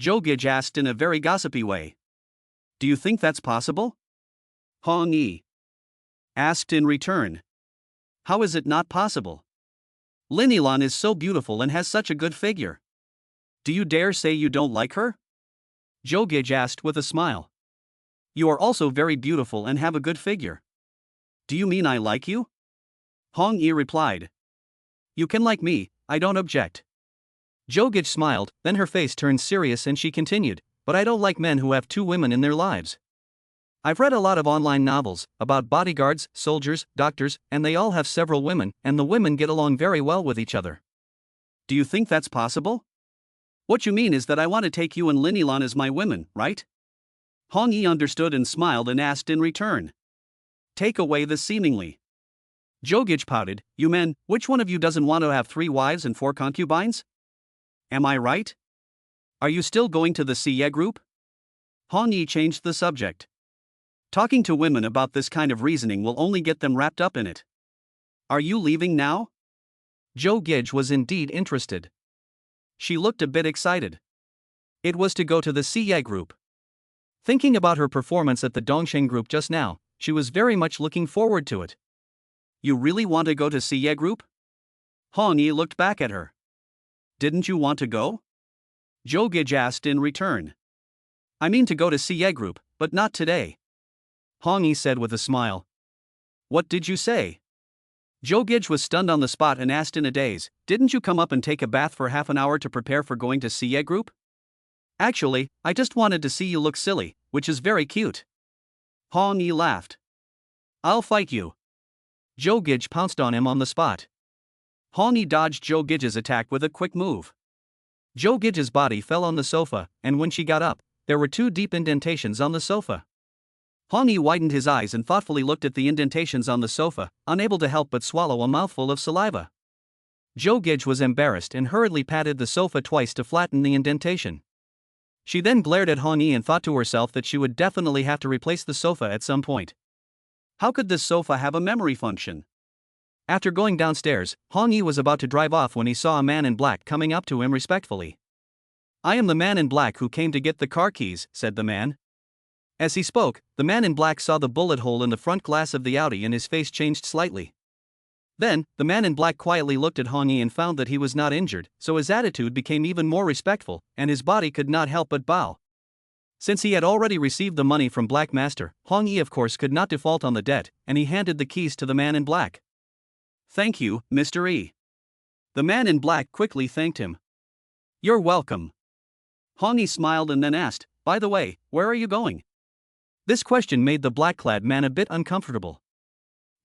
Speaker 1: Zhou Gege asked in a very gossipy way. Do you think that's possible? Hong Yi asked in return. How is it not possible? Lin Yilan is so beautiful and has such a good figure. Do you dare say you don't like her? Zhou Gege asked with a smile. You are also very beautiful and have a good figure. Do you mean I like you? Hong Yi replied. You can like me, I don't object. Zhou Gege smiled, then her face turned serious and she continued, but I don't like men who have 2 women in their lives. I've read a lot of online novels about bodyguards, soldiers, doctors, and they all have several women, and the women get along very well with each other. Do you think that's possible? What you mean is that I want to take you and Lin Yilan as my women, right? Hong Yi understood and smiled and asked in return. Take away the seemingly. Zhou Gege pouted, you men, which one of you doesn't want to have 3 wives and 4 concubines? Am I right? Are you still going to the Siye group? Hong Yi changed the subject. Talking to women about this kind of reasoning will only get them wrapped up in it. Are you leaving now? Zhou Gege was indeed interested. She looked a bit excited. It was to go to the Siye group. Thinking about her performance at the Dongsheng group just now, she was very much looking forward to it. You really want to go to Siye group? Hong Yi looked back at her. Didn't you want to go? Zhou Gege asked in return. I mean to go to Siye group, but not today. Hong Yi said with a smile. What did you say? Zhou Gege was stunned on the spot and asked in a daze, didn't you come up and take a bath for half an hour to prepare for going to Siye group? Actually, I just wanted to see you look silly, which is very cute. Hong Yi laughed. I'll fight you. Zhou Gege pounced on him on the spot. Hong Yi dodged Zhou Gege's attack with a quick move. Zhou Gege's body fell on the sofa, and when she got up, there were 2 deep indentations on the sofa. Hong Yi widened his eyes and thoughtfully looked at the indentations on the sofa, unable to help but swallow a mouthful of saliva. Zhou Gege was embarrassed and hurriedly patted the sofa twice to flatten the indentation. She then glared at Hong Yi and thought to herself that she would definitely have to replace the sofa at some point. How could this sofa have a memory function? After going downstairs, Hong Yi was about to drive off when he saw a man in black coming up to him respectfully. I am the man in black who came to get the car keys, said the man. As he spoke, the man in black saw the bullet hole in the front glass of the Audi and his face changed slightly. Then, the man in black quietly looked at Hong Yi and found that he was not injured, so his attitude became even more respectful, and his body could not help but bow. Since he had already received the money from Black Master, Hong Yi of course could not default on the debt, and he handed the keys to the man in black. Thank you, Mr. E. The man in black quickly thanked him. You're welcome. Hong Yi smiled and then asked, by the way, where are you going? This question made the black-clad man a bit uncomfortable.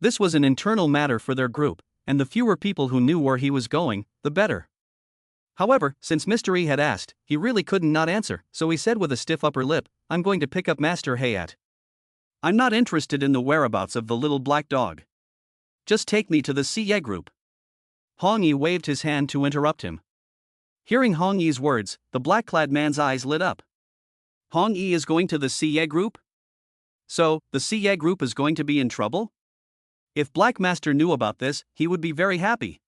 Speaker 1: This was an internal matter for their group, and the fewer people who knew where he was going, the better. However, since Mr. E had asked, he really couldn't not answer, so he said with a stiff upper lip, I'm going to pick up Master Hayat. I'm not interested in the whereabouts of the little black dog. Just take me to the Siye group. Hong Yi waved his hand to interrupt him. Hearing Hong Yi's words, the black-clad man's eyes lit up. Hong Yi is going to the Siye group? So, the Siye group is going to be in trouble? If Black Master knew about this, he would be very happy.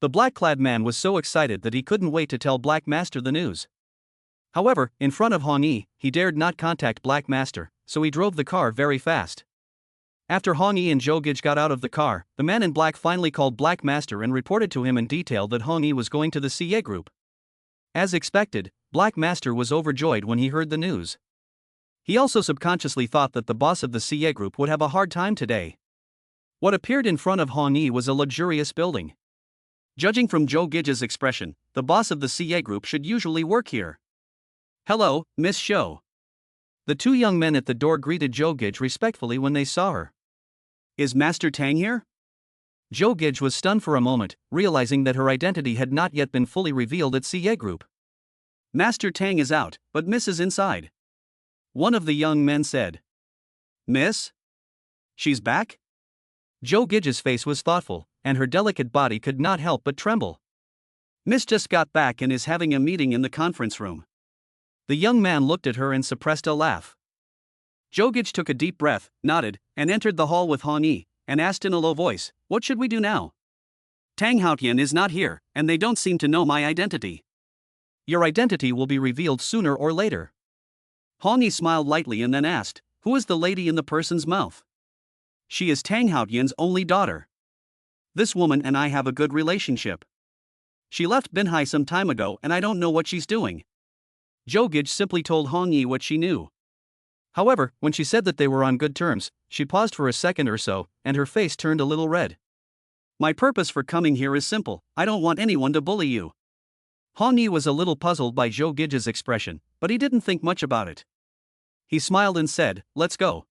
Speaker 1: The black-clad man was so excited that he couldn't wait to tell Black Master the news. However, in front of Hong Yi, he dared not contact Black Master, so he drove the car very fast. After Hong Yi and Zhou Gege got out of the car, the man in black finally called Black Master and reported to him in detail that Hong Yi was going to the Siye group. As expected, Black Master was overjoyed when he heard the news. He also subconsciously thought that the boss of the Siye group would have a hard time today. What appeared in front of Hong Yi was a luxurious building. Judging from Zhou Gege's expression, the boss of the Siye group should usually work here. Hello, Miss Shou. The 2 young men at the door greeted Zhou Gege respectfully when they saw her. Is Master Tang here? Zhou Gege was stunned for a moment, realizing that her identity had not yet been fully revealed at Siye Group. Master Tang is out, but Miss is inside. One of the young men said. Miss? She's back? Zhou Gege's face was thoughtful, and her delicate body could not help but tremble. Miss just got back and is having a meeting in the conference room. The young man looked at her and suppressed a laugh. Zhou Gege took a deep breath, nodded, and entered the hall with Han Yi, and asked in a low voice, "What should we do now? Tang Haotian is not here, and they don't seem to know my identity." "Your identity will be revealed sooner or later." Han Yi smiled lightly and then asked, "Who is the lady in the person's mouth?" "She is Tang Haotian's only daughter. This woman and I have a good relationship. She left Binhai some time ago and I don't know what she's doing." Zhou Gege simply told Han Yi what she knew. However, when she said that they were on good terms, she paused for a second or so, and her face turned a little red. "My purpose for coming here is simple, I don't want anyone to bully you." Han Yi was a little puzzled by Zhou Gege's expression, but he didn't think much about it. He smiled and said, "Let's go.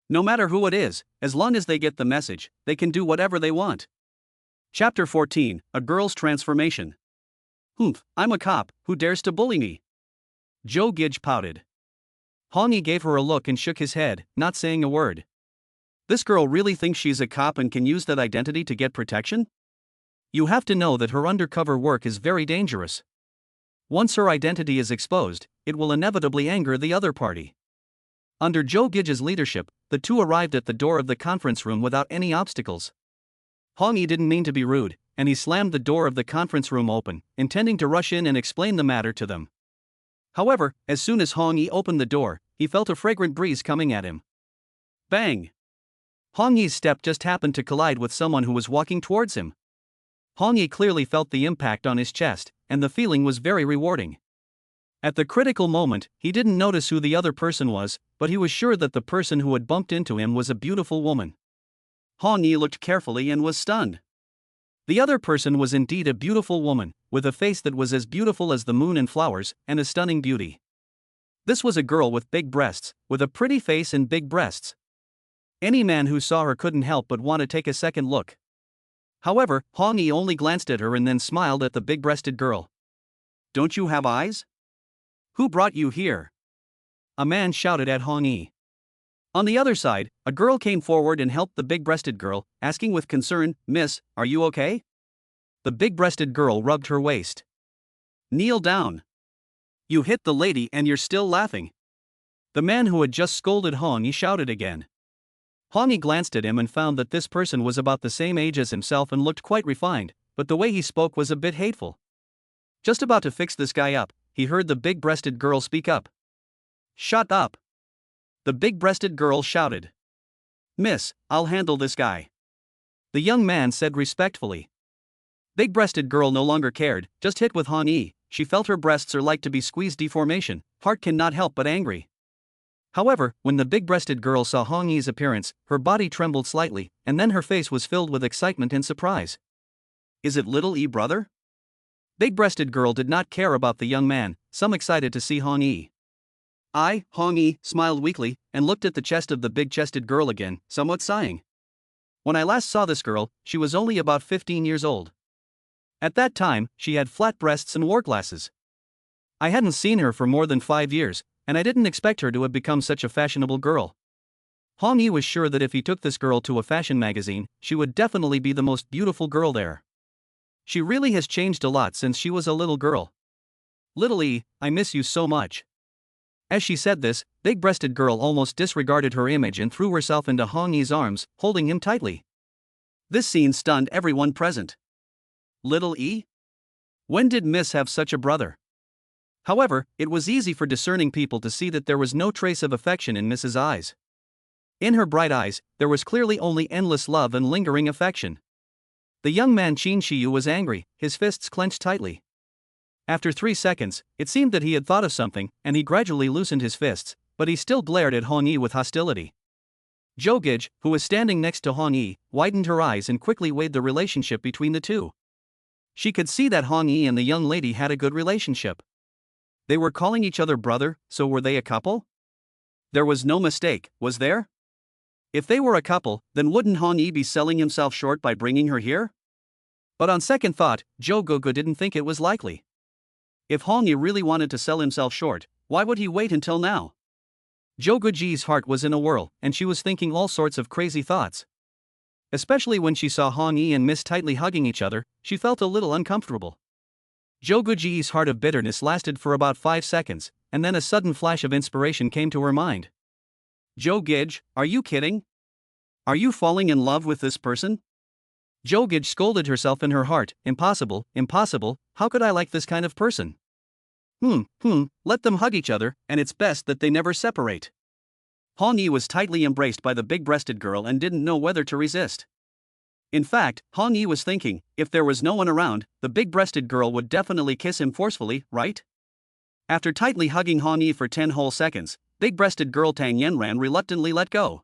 Speaker 1: No matter who it is, as long as they get the message, they can do whatever they want." Chapter 14, A Girl's Transformation. "Humph, I'm a cop, who dares to bully me?" Zhou Gege pouted. Han Yi gave her a look and shook his head, not saying a word. This girl really thinks she's a cop and can use that identity to get protection? You have to know that her undercover work is very dangerous. Once her identity is exposed, it will inevitably anger the other party. Under Zhou Gege's leadership, the two arrived at the door of the conference room without any obstacles. Han Yi didn't mean to be rude, and he slammed the door of the conference room open, intending to rush in and explain the matter to them. However, as soon as Han Yi opened the door, he felt a fragrant breeze coming at him. Bang! Han Yi's step just happened to collide with someone who was walking towards him. Han Yi clearly felt the impact on his chest, and the feeling was very rewarding. At the critical moment, he didn't notice who the other person was, but he was sure that the person who had bumped into him was a beautiful woman. Han Yi looked carefully and was stunned. The other person was indeed a beautiful woman, with a face that was as beautiful as the moon and flowers, and a stunning beauty. This was a girl with big breasts, with a pretty face and big breasts. Any man who saw her couldn't help but want to take a second look. However, Han Yi only glanced at her and then smiled at the big-breasted girl. "Don't you have eyes? Who brought you here?" a man shouted at Han Yi. On the other side, a girl came forward and helped the big-breasted girl, asking with concern, "Miss, are you okay?" The big-breasted girl rubbed her waist. "Kneel down. You hit the lady and you're still laughing." The man who had just scolded Han Yi shouted again. Han Yi glanced at him and found that this person was about the same age as himself and looked quite refined, but the way he spoke was a bit hateful. Just about to fix this guy up, he heard the big-breasted girl speak up. "Shut up!" The big-breasted girl shouted. "Miss, I'll handle this guy," the young man said respectfully. Big-breasted girl no longer cared, just hit with Han Yi. She felt her breasts are like to be squeezed deformation, heart cannot help but angry. However, when the big-breasted girl saw Han Yi's appearance, her body trembled slightly, and then her face was filled with excitement and surprise. "Is it little E brother?" Big-breasted girl did not care about the young man, some excited to see Han Yi. Han Yi smiled weakly, and looked at the chest of the big-chested girl again, somewhat sighing. "When I last saw this girl, she was only about 15 years old. At that time, she had flat breasts and wore glasses. I hadn't seen her for more than 5 years, and I didn't expect her to have become such a fashionable girl." Han Yi was sure that if he took this girl to a fashion magazine, she would definitely be the most beautiful girl there. She really has changed a lot since she was a little girl. "Little E, I miss you so much." As she said this, big-breasted girl almost disregarded her image and threw herself into Han Yi's arms, holding him tightly. This scene stunned everyone present. Little E? When did Miss have such a brother? However, it was easy for discerning people to see that there was no trace of affection in Miss's eyes. In her bright eyes, there was clearly only endless love and lingering affection. The young man Qin Shiyu was angry, his fists clenched tightly. After 3 seconds, it seemed that he had thought of something, and he gradually loosened his fists, but he still glared at Han Yi with hostility. Zhou Gege, who was standing next to Han Yi, widened her eyes and quickly weighed the relationship between the two. She could see that Han Yi and the young lady had a good relationship. They were calling each other brother, so were they a couple? There was no mistake, was there? If they were a couple, then wouldn't Hong Yi be selling himself short by bringing her here? But on second thought, Zhou Gege didn't think it was likely. If Hong Yi really wanted to sell himself short, why would he wait until now? Zhou Gege's heart was in a whirl, and she was thinking all sorts of crazy thoughts. Especially when she saw Hong Yi and Miss tightly hugging each other, she felt a little uncomfortable. Zhou Gege's heart of bitterness lasted for about 5 seconds, and then a sudden flash of inspiration came to her mind. Zhou Gege, are you kidding? Are you falling in love with this person? Zhou Gege scolded herself in her heart. Impossible, impossible, how could I like this kind of person? Let them hug each other, and it's best that they never separate. Hong Yi was tightly embraced by the big-breasted girl and didn't know whether to resist. In fact, Hong Yi was thinking, if there was no one around, the big-breasted girl would definitely kiss him forcefully, right? After tightly hugging Hong Yi for 10 whole seconds, big-breasted girl Tang Yanran reluctantly let go.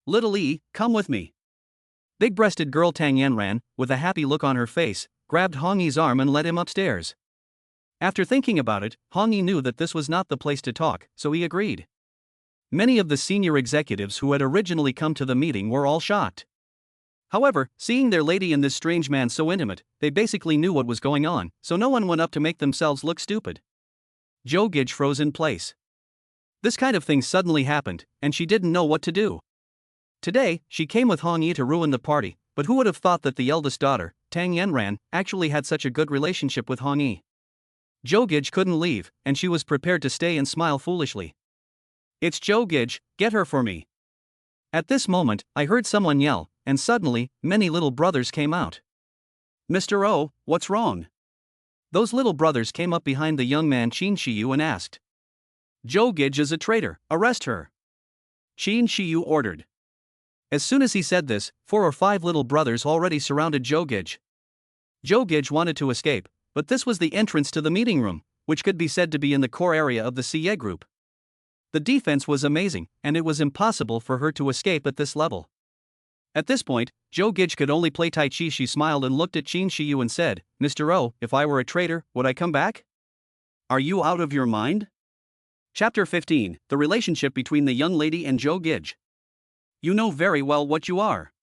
Speaker 1: Little E, come with me. Big-breasted girl Tang Yanran, with a happy look on her face, grabbed Hong Yi's arm and led him upstairs. After thinking about it, Hong Yi knew that this was not the place to talk, so he agreed. Many of the senior executives who had originally come to the meeting were all shocked. However, seeing their lady and this strange man so intimate, they basically knew what was going on, so no one went up to make themselves look stupid. Zhou Gege froze in place. This kind of thing suddenly happened, and she didn't know what to do. Today, she came with Hong Yi to ruin the party, but who would have thought that the eldest daughter, Tang Yanran, actually had such a good relationship with Hong Yi? Zhou Gege couldn't leave, and she was prepared to stay and smile foolishly. It's Zhou Gege, get her for me. At this moment, I heard someone yell, and suddenly, many little brothers came out. Mr. O, what's wrong? Those little brothers came up behind the young man Qin Shiyu and asked. Zhou Gege is a traitor, arrest her. Qin Shiyu ordered. As soon as he said this, 4 or 5 little brothers already surrounded Zhou Gege. Zhou Gege wanted to escape, but this was the entrance to the meeting room, which could be said to be in the core area of the CA group. The defense was amazing, and it was impossible for her to escape at this level. At this point, Zhou Gege could only play Tai Chi. She smiled and looked at Qin Shiyu and said, Mr. O, if I were a traitor, would I come back? Are you out of your mind? Chapter 15, The Relationship Between the Young Lady and Zhou Gege. You know very well what you are.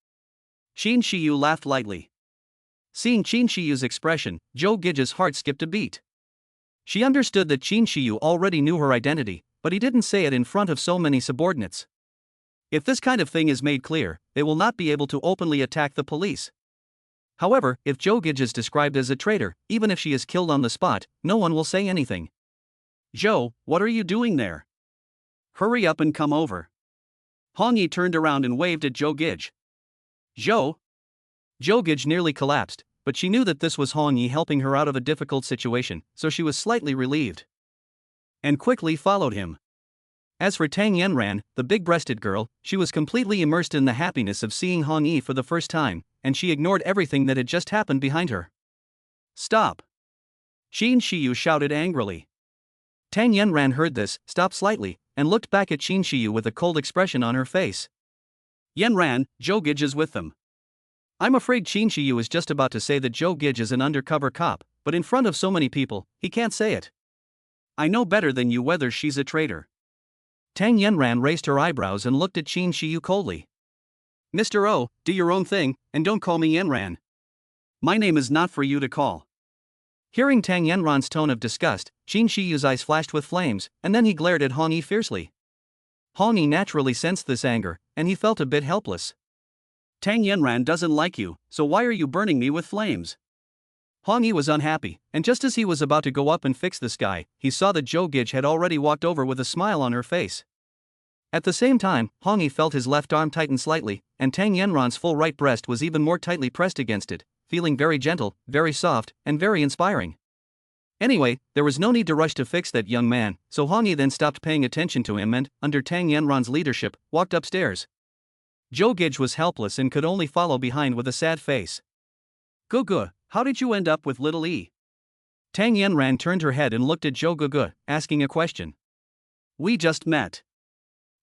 Speaker 1: Qin Shiyu laughed lightly. Seeing Qin Shiyu's expression, Zhou Gege's heart skipped a beat. She understood that Qin Shiyu already knew her identity, but he didn't say it in front of so many subordinates. If this kind of thing is made clear, they will not be able to openly attack the police. However, if Zhou Gege is described as a traitor, even if she is killed on the spot, no one will say anything. Zhou, what are you doing there? Hurry up and come over. Hong Yi turned around and waved at Zhou Gege. Zhou Gege nearly collapsed, but she knew that this was Hong Yi helping her out of a difficult situation, so she was slightly relieved. And quickly followed him. As for Tang Yanran, the big-breasted girl, she was completely immersed in the happiness of seeing Hong Yi for the first time, and she ignored everything that had just happened behind her. Stop! Qin Shiyu shouted angrily. Tang Yanran heard this, stopped slightly, and looked back at Qin Shiyu with a cold expression on her face. Yanran, Zhou Gege is with them. I'm afraid Qin Shiyu is just about to say that Zhou Gege is an undercover cop, but in front of so many people, he can't say it. I know better than you whether she's a traitor. Tang Yanran raised her eyebrows and looked at Qin Shiyu coldly. Mr. O, do your own thing, and don't call me Yanran. My name is not for you to call. Hearing Tang Yanran's tone of disgust, Qin Shiyu's eyes flashed with flames, and then he glared at Hong Yi fiercely. Hong Yi naturally sensed this anger, and he felt a bit helpless. Tang Yanran doesn't like you, so why are you burning me with flames? Hong Yi was unhappy, and just as he was about to go up and fix this guy, he saw that Zhou Gege had already walked over with a smile on her face. At the same time, Hong Yi felt his left arm tighten slightly, and Tang Yanran's full right breast was even more tightly pressed against it, feeling very gentle, very soft, and very inspiring. Anyway, there was no need to rush to fix that young man, so Hong Yi then stopped paying attention to him and, under Tang Yanran's leadership, walked upstairs. Zhou Gege was helpless and could only follow behind with a sad face. Gege, how did you end up with little E? Tang Yanran turned her head and looked at Zhou Gege, asking a question. We just met.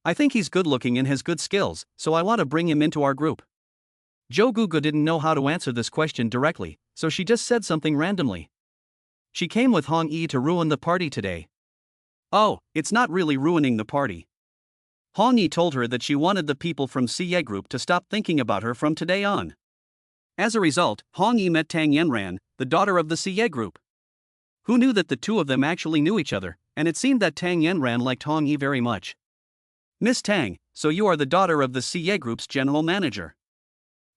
Speaker 1: I think he's good looking and has good skills, so I want to bring him into our group. Zhou Gege didn't know how to answer this question directly, so she just said something randomly. She came with Hong Yi to ruin the party today. Oh, it's not really ruining the party. Hong Yi told her that she wanted the people from CA Group to stop thinking about her from today on. As a result, Hong Yi met Tang Yanran, the daughter of the CA Group. Who knew that the two of them actually knew each other, and it seemed that Tang Yanran liked Hong Yi very much. Miss Tang, so you are the daughter of the CA Group's general manager.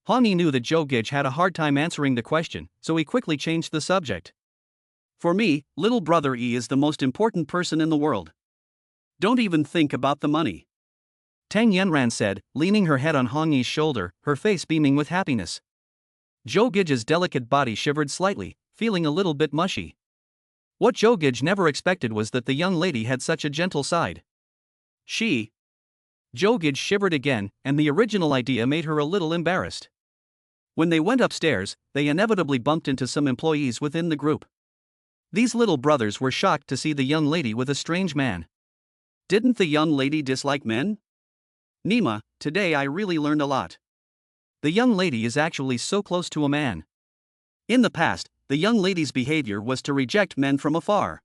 Speaker 1: Hong Yi knew that Zhou Gege had a hard time answering the question, so he quickly changed the subject. For me, little brother E is the most important person in the world. Don't even think about the money. Tang Yanran said, leaning her head on Hong Yi's shoulder, her face beaming with happiness. Zhou Gege's delicate body shivered slightly, feeling a little bit mushy. What Zhou Gege never expected was that the young lady had such a gentle side. Zhou Gege shivered again, and the original idea made her a little embarrassed. When they went upstairs, they inevitably bumped into some employees within the group. These little brothers were shocked to see the young lady with a strange man. Didn't the young lady dislike men? Nima, today I really learned a lot. The young lady is actually so close to a man. In the past, the young lady's behavior was to reject men from afar.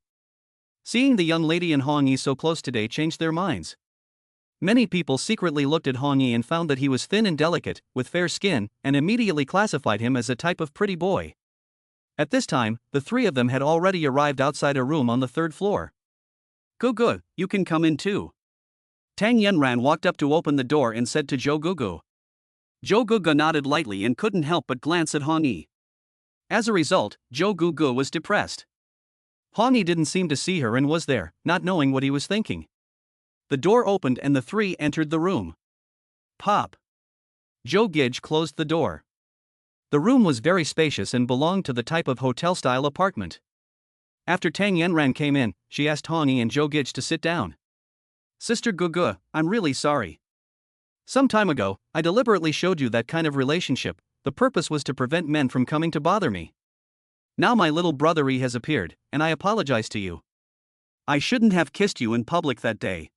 Speaker 1: Seeing the young lady and Hong Yi so close today changed their minds. Many people secretly looked at Hong Yi and found that he was thin and delicate, with fair skin, and immediately classified him as a type of pretty boy. At this time, the three of them had already arrived outside a room on the third floor. Gugu, you can come in too. Tang Yanran walked up to open the door and said to Zhou Gege. Zhou Gege nodded lightly and couldn't help but glance at Hong Yi. As a result, Zhou Gege was depressed. Hong Yi didn't seem to see her and was there, not knowing what he was thinking. The door opened and the three entered the room. Pop. Zhou Gege closed the door. The room was very spacious and belonged to the type of hotel-style apartment. After Tang Yanran came in, she asked Hong Yi and Zhou Gege to sit down. Sister Gege, I'm really sorry. Some time ago, I deliberately showed you that kind of relationship. The purpose was to prevent men from coming to bother me. Now my little brother E has appeared, and I apologize to you. I shouldn't have kissed you in public that day.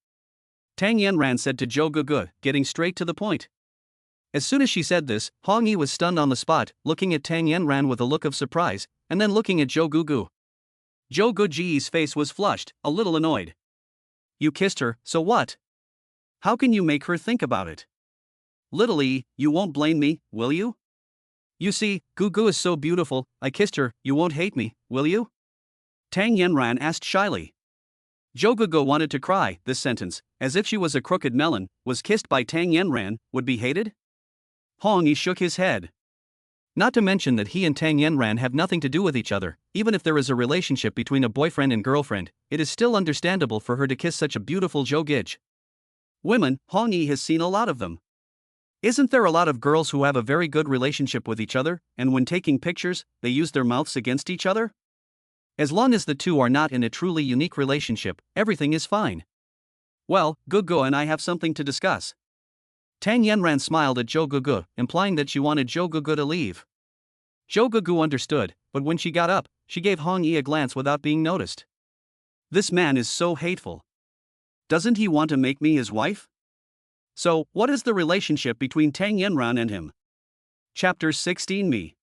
Speaker 1: Tang Yanran said to Zhou Gege, getting straight to the point. As soon as she said this, Hong Yi was stunned on the spot, looking at Tang Yanran with a look of surprise, and then looking at Zhou Gege. Zhou Gege's face was flushed, a little annoyed. You kissed her, so what? How can you make her think about it? Little E, you won't blame me, will you? You see, Gege is so beautiful, I kissed her, you won't hate me, will you? Tang Yanran asked shyly. Zhou Gege wanted to cry. This sentence, as if she was a crooked melon, was kissed by Tang Yanran, would be hated? Hong Yi shook his head. Not to mention that he and Tang Yanran have nothing to do with each other. Even if there is a relationship between a boyfriend and girlfriend, it is still understandable for her to kiss such a beautiful Zhou Gege. Women, Hong Yi has seen a lot of them. Isn't there a lot of girls who have a very good relationship with each other, and when taking pictures, they use their mouths against each other? As long as the two are not in a truly unique relationship, everything is fine. Well, Gege and I have something to discuss. Tang Yanran smiled at Zhou Gege, implying that she wanted Zhou Gege to leave. Zhou Gege understood, but when she got up, she gave Hong Yi a glance without being noticed. This man is so hateful. Doesn't he want to make me his wife? So, what is the relationship between Tang Yanran and him? Chapter 16 Me.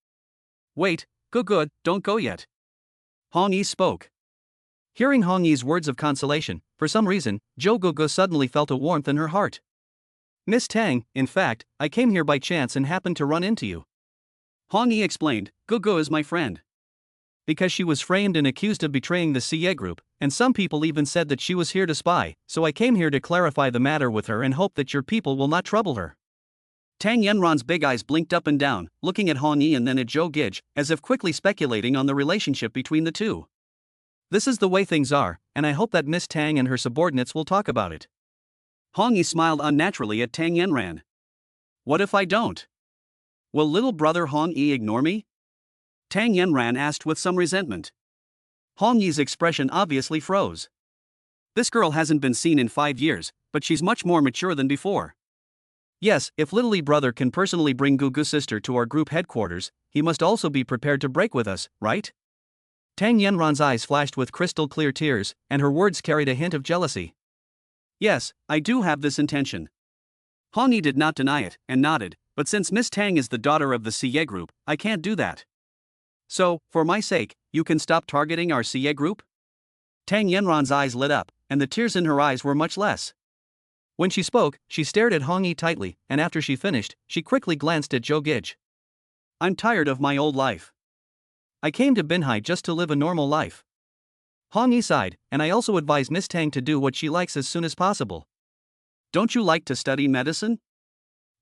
Speaker 1: Wait, Gege, don't go yet. Hong Yi spoke. Hearing Hong Yi's words of consolation, for some reason, Zhou Gege suddenly felt a warmth in her heart. Miss Tang, in fact, I came here by chance and happened to run into you. Hong Yi explained, Gege is my friend. Because she was framed and accused of betraying the CA group, and some people even said that she was here to spy, so I came here to clarify the matter with her and hope that your people will not trouble her. Tang Yanran's big eyes blinked up and down, looking at Hong Yi and then at Zhou Gege, as if quickly speculating on the relationship between the two. This is the way things are, and I hope that Miss Tang and her subordinates will talk about it. Hong Yi smiled unnaturally at Tang Yanran. What if I don't? Will little brother Hong Yi ignore me? Tang Yanran asked with some resentment. Hong Yi's expression obviously froze. This girl hasn't been seen in 5 years, but she's much more mature than before. Yes, if little brother can personally bring Gege's sister to our group headquarters, he must also be prepared to break with us, right? Tang Yanran's eyes flashed with crystal clear tears, and her words carried a hint of jealousy. Yes, I do have this intention. Hong Yi did not deny it, and nodded, but since Miss Tang is the daughter of the CA group, I can't do that. So, for my sake, you can stop targeting our CA group? Tang Yanran's eyes lit up, and the tears in her eyes were much less. When she spoke, she stared at Hong Yi tightly, and after she finished, she quickly glanced at Zhou Gege. I'm tired of my old life. I came to Binhai just to live a normal life. Hong Yi sighed, and I also advise Miss Tang to do what she likes as soon as possible. Don't you like to study medicine?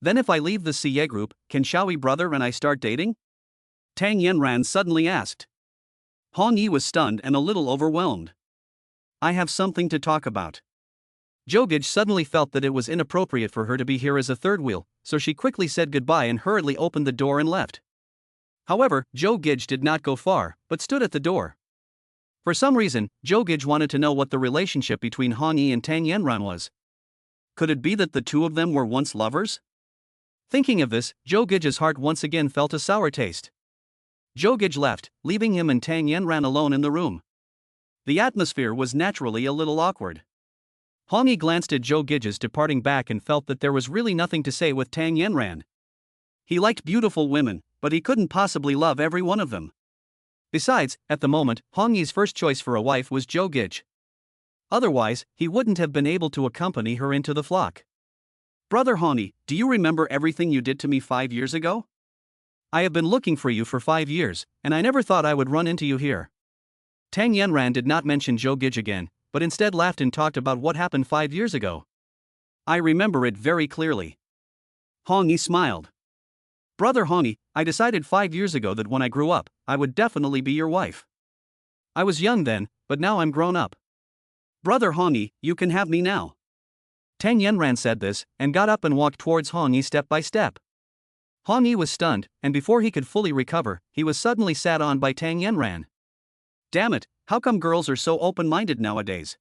Speaker 1: Then if I leave the CA group, can Xiaoyi brother and I start dating? Tang Yanran suddenly asked. Hong Yi was stunned and a little overwhelmed. I have something to talk about. Zhou Gege suddenly felt that it was inappropriate for her to be here as a third wheel, so she quickly said goodbye and hurriedly opened the door and left. However, Zhou Gege did not go far, but stood at the door. For some reason, Zhou Gege wanted to know what the relationship between Hong Yi and Tang Yanran was. Could it be that the two of them were once lovers? Thinking of this, Zhou Gege's heart once again felt a sour taste. Zhou Gege left, leaving him and Tang Yanran alone in the room. The atmosphere was naturally a little awkward. Hong Yi glanced at Zhou Gege's departing back and felt that there was really nothing to say with Tang Yanran. He liked beautiful women, but he couldn't possibly love every one of them. Besides, at the moment, Hong Yi's first choice for a wife was Zhou Gege. Otherwise, he wouldn't have been able to accompany her into the flock. Brother Hong Yi, do you remember everything you did to me 5 years ago? I have been looking for you for 5 years, and I never thought I would run into you here. Tang Yanran did not mention Zhou Gege again, but instead laughed and talked about what happened 5 years ago. I remember it very clearly. Hong Yi smiled. Brother Hong Yi, I decided 5 years ago that when I grew up, I would definitely be your wife. I was young then, but now I'm grown up. Brother Hong Yi, you can have me now. Tang Yanran said this, and got up and walked towards Hong Yi step by step. Hong Yi was stunned, and before he could fully recover, he was suddenly sat on by Tang Yanran. Damn it, how come girls are so open-minded nowadays?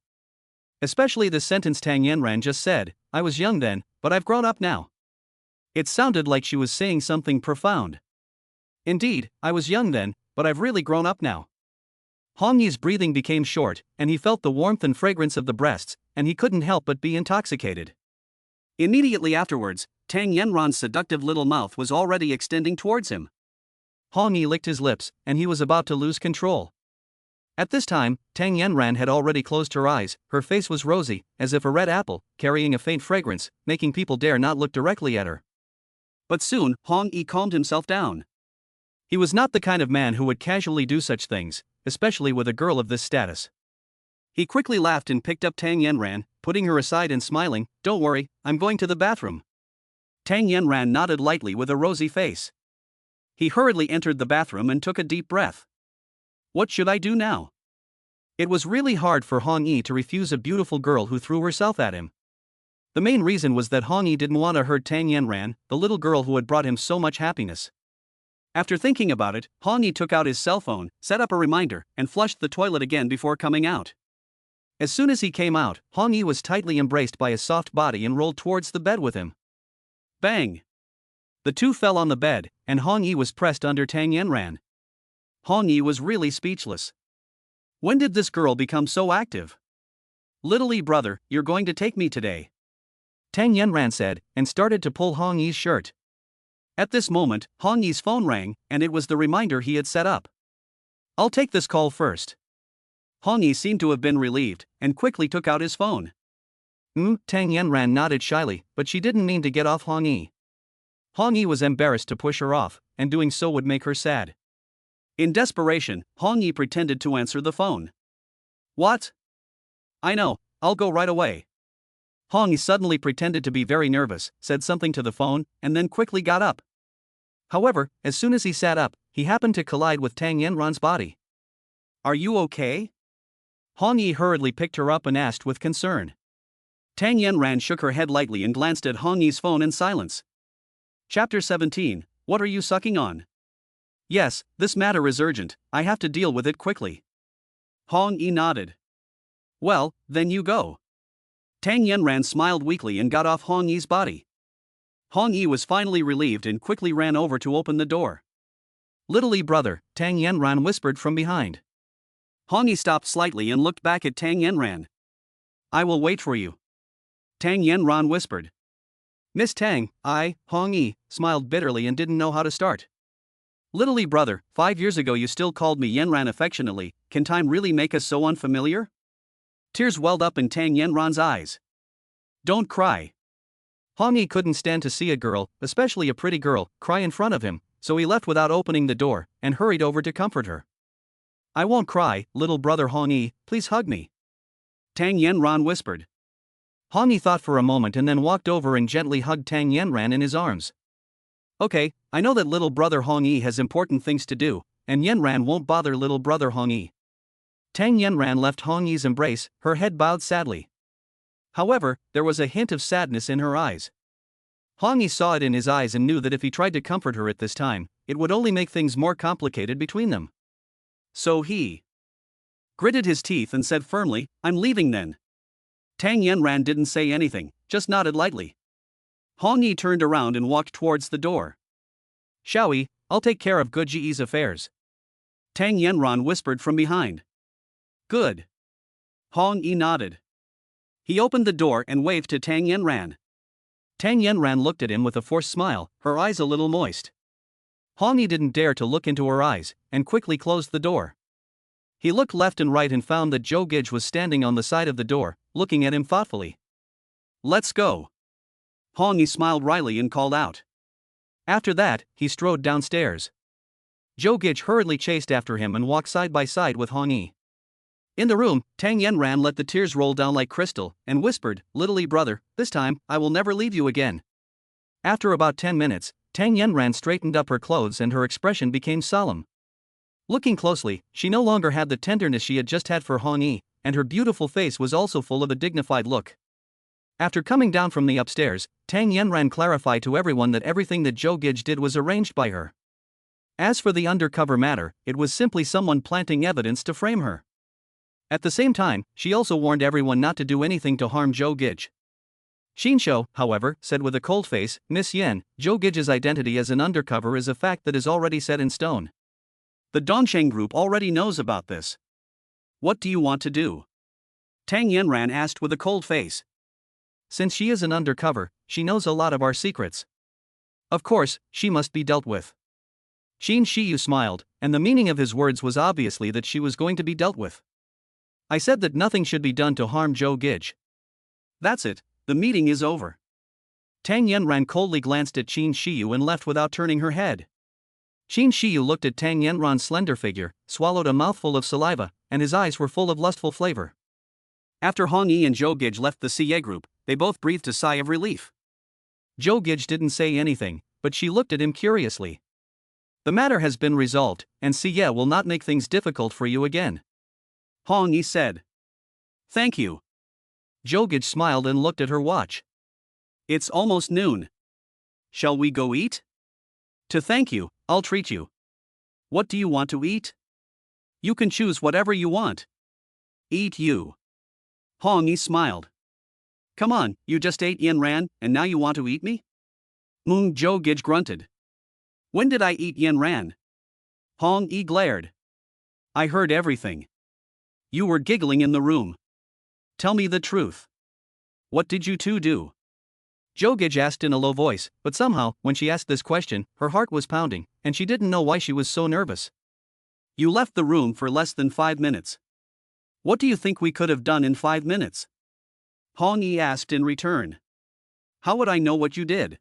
Speaker 1: Especially the sentence Tang Yanran just said, I was young then, but I've grown up now. It sounded like she was saying something profound. Indeed, I was young then, but I've really grown up now. Hong Yi's breathing became short, and he felt the warmth and fragrance of the breasts, and he couldn't help but be intoxicated. Immediately afterwards, Tang Yanran's seductive little mouth was already extending towards him. Hong Yi licked his lips, and he was about to lose control. At this time, Tang Yanran had already closed her eyes, her face was rosy, as if a red apple, carrying a faint fragrance, making people dare not look directly at her. But soon, Hong Yi calmed himself down. He was not the kind of man who would casually do such things, especially with a girl of this status. He quickly laughed and picked up Tang Yanran, putting her aside and smiling, Don't worry, I'm going to the bathroom. Tang Yanran nodded lightly with a rosy face. He hurriedly entered the bathroom and took a deep breath. What should I do now? It was really hard for Hong Yi to refuse a beautiful girl who threw herself at him. The main reason was that Hong Yi didn't want to hurt Tang Yanran, the little girl who had brought him so much happiness. After thinking about it, Hong Yi took out his cell phone, set up a reminder, and flushed the toilet again before coming out. As soon as he came out, Hong Yi was tightly embraced by his soft body and rolled towards the bed with him. Bang! The two fell on the bed, and Hong Yi was pressed under Tang Yanran. Hong Yi was really speechless. When did this girl become so active? Little Yi brother, you're going to take me today. Tang Yanran said, and started to pull Hong Yi's shirt. At this moment, Hong Yi's phone rang, and it was the reminder he had set up. I'll take this call first. Hong Yi seemed to have been relieved, and quickly took out his phone. Tang Yanran nodded shyly, but she didn't mean to get off Hong Yi. Hong Yi was embarrassed to push her off, and doing so would make her sad. In desperation, Hong Yi pretended to answer the phone. What? I know, I'll go right away. Hong Yi suddenly pretended to be very nervous, said something to the phone, and then quickly got up. However, as soon as he sat up, he happened to collide with Tang Yanran's body. Are you okay? Hong Yi hurriedly picked her up and asked with concern. Tang Yanran shook her head lightly and glanced at Hong Yi's phone in silence. Chapter 17, What are you sucking on? Yes, this matter is urgent, I have to deal with it quickly. Hong Yi nodded. Well, then you go. Tang Yanran smiled weakly and got off Hong Yi's body. Hong Yi was finally relieved and quickly ran over to open the door. Little Yi brother, Tang Yanran whispered from behind. Hong Yi stopped slightly and looked back at Tang Yanran. I will wait for you. Tang Yanran whispered. Miss Tang, Hong Yi, smiled bitterly and didn't know how to start. Little Yi brother, 5 years ago you still called me Yanran affectionately, can time really make us so unfamiliar? Tears welled up in Tang Yanran's eyes. Don't cry. Hong Yi couldn't stand to see a girl, especially a pretty girl, cry in front of him, so he left without opening the door, and hurried over to comfort her. I won't cry, little brother Hong Yi, please hug me. Tang Yanran whispered. Hong Yi thought for a moment and then walked over and gently hugged Tang Yanran in his arms. Okay, I know that little brother Hong Yi has important things to do, and Yanran won't bother little brother Hong Yi. Tang Yanran left Hong Yi's embrace, her head bowed sadly. However, there was a hint of sadness in her eyes. Hong Yi saw it in his eyes and knew that if he tried to comfort her at this time, it would only make things more complicated between them. So he gritted his teeth and said firmly, I'm leaving then. Tang Yanran didn't say anything, just nodded lightly. Hong Yi turned around and walked towards the door. Shall we? I'll take care of Zhou Gege's affairs. Tang Yanran whispered from behind. Good. Hong Yi nodded. He opened the door and waved to Tang Yanran. Tang Yanran looked at him with a forced smile, her eyes a little moist. Hong Yi didn't dare to look into her eyes, and quickly closed the door. He looked left and right and found that Zhou Gege was standing on the side of the door, looking at him thoughtfully. Let's go. Hong Yi smiled wryly and called out. After that, he strode downstairs. Zhou Gege hurriedly chased after him and walked side by side with Hong Yi. In the room, Tang Yanran let the tears roll down like crystal, and whispered, Little Yi brother, this time, I will never leave you again. After about 10 minutes, Tang Yanran straightened up her clothes and her expression became solemn. Looking closely, she no longer had the tenderness she had just had for Hong Yi, and her beautiful face was also full of a dignified look. After coming down from the upstairs, Tang Yanran clarified to everyone that everything that Zhou Gege did was arranged by her. As for the undercover matter, it was simply someone planting evidence to frame her. At the same time, she also warned everyone not to do anything to harm Zhou Gege. Xinsho, however, said with a cold face, Miss Yen, Zhou Gege's identity as an undercover is a fact that is already set in stone. The Dongsheng group already knows about this. What do you want to do? Tang Yanran asked with a cold face. Since she is an undercover, she knows a lot of our secrets. Of course, she must be dealt with. Xin Shiyu smiled, and the meaning of his words was obviously that she was going to be dealt with. I said that nothing should be done to harm Zhou Gege. That's it, the meeting is over. Tang Yanran coldly glanced at Xin Shiyu and left without turning her head. Xin Shiyu looked at Tang Yanran's slender figure, swallowed a mouthful of saliva, and his eyes were full of lustful flavor. After Hong Yi and Zhou Gege left the CA group, they both breathed a sigh of relief. Zhou Gege didn't say anything, but she looked at him curiously. The matter has been resolved, and CA will not make things difficult for you again. Hong Yi said. Thank you. Zhou Gege smiled and looked at her watch. It's almost noon. Shall we go eat? To thank you, I'll treat you. What do you want to eat? You can choose whatever you want. Eat you. Hong Yi smiled. Come on, you just ate Yanran, and now you want to eat me? Zhou Gege grunted. When did I eat Yanran? Hong Yi glared. I heard everything. You were giggling in the room. Tell me the truth. What did you two do? Zhou Gege asked in a low voice, but somehow, when she asked this question, her heart was pounding, and she didn't know why she was so nervous. You left the room for less than 5 minutes. What do you think we could have done in 5 minutes? Hong Yi asked in return. How would I know what you did?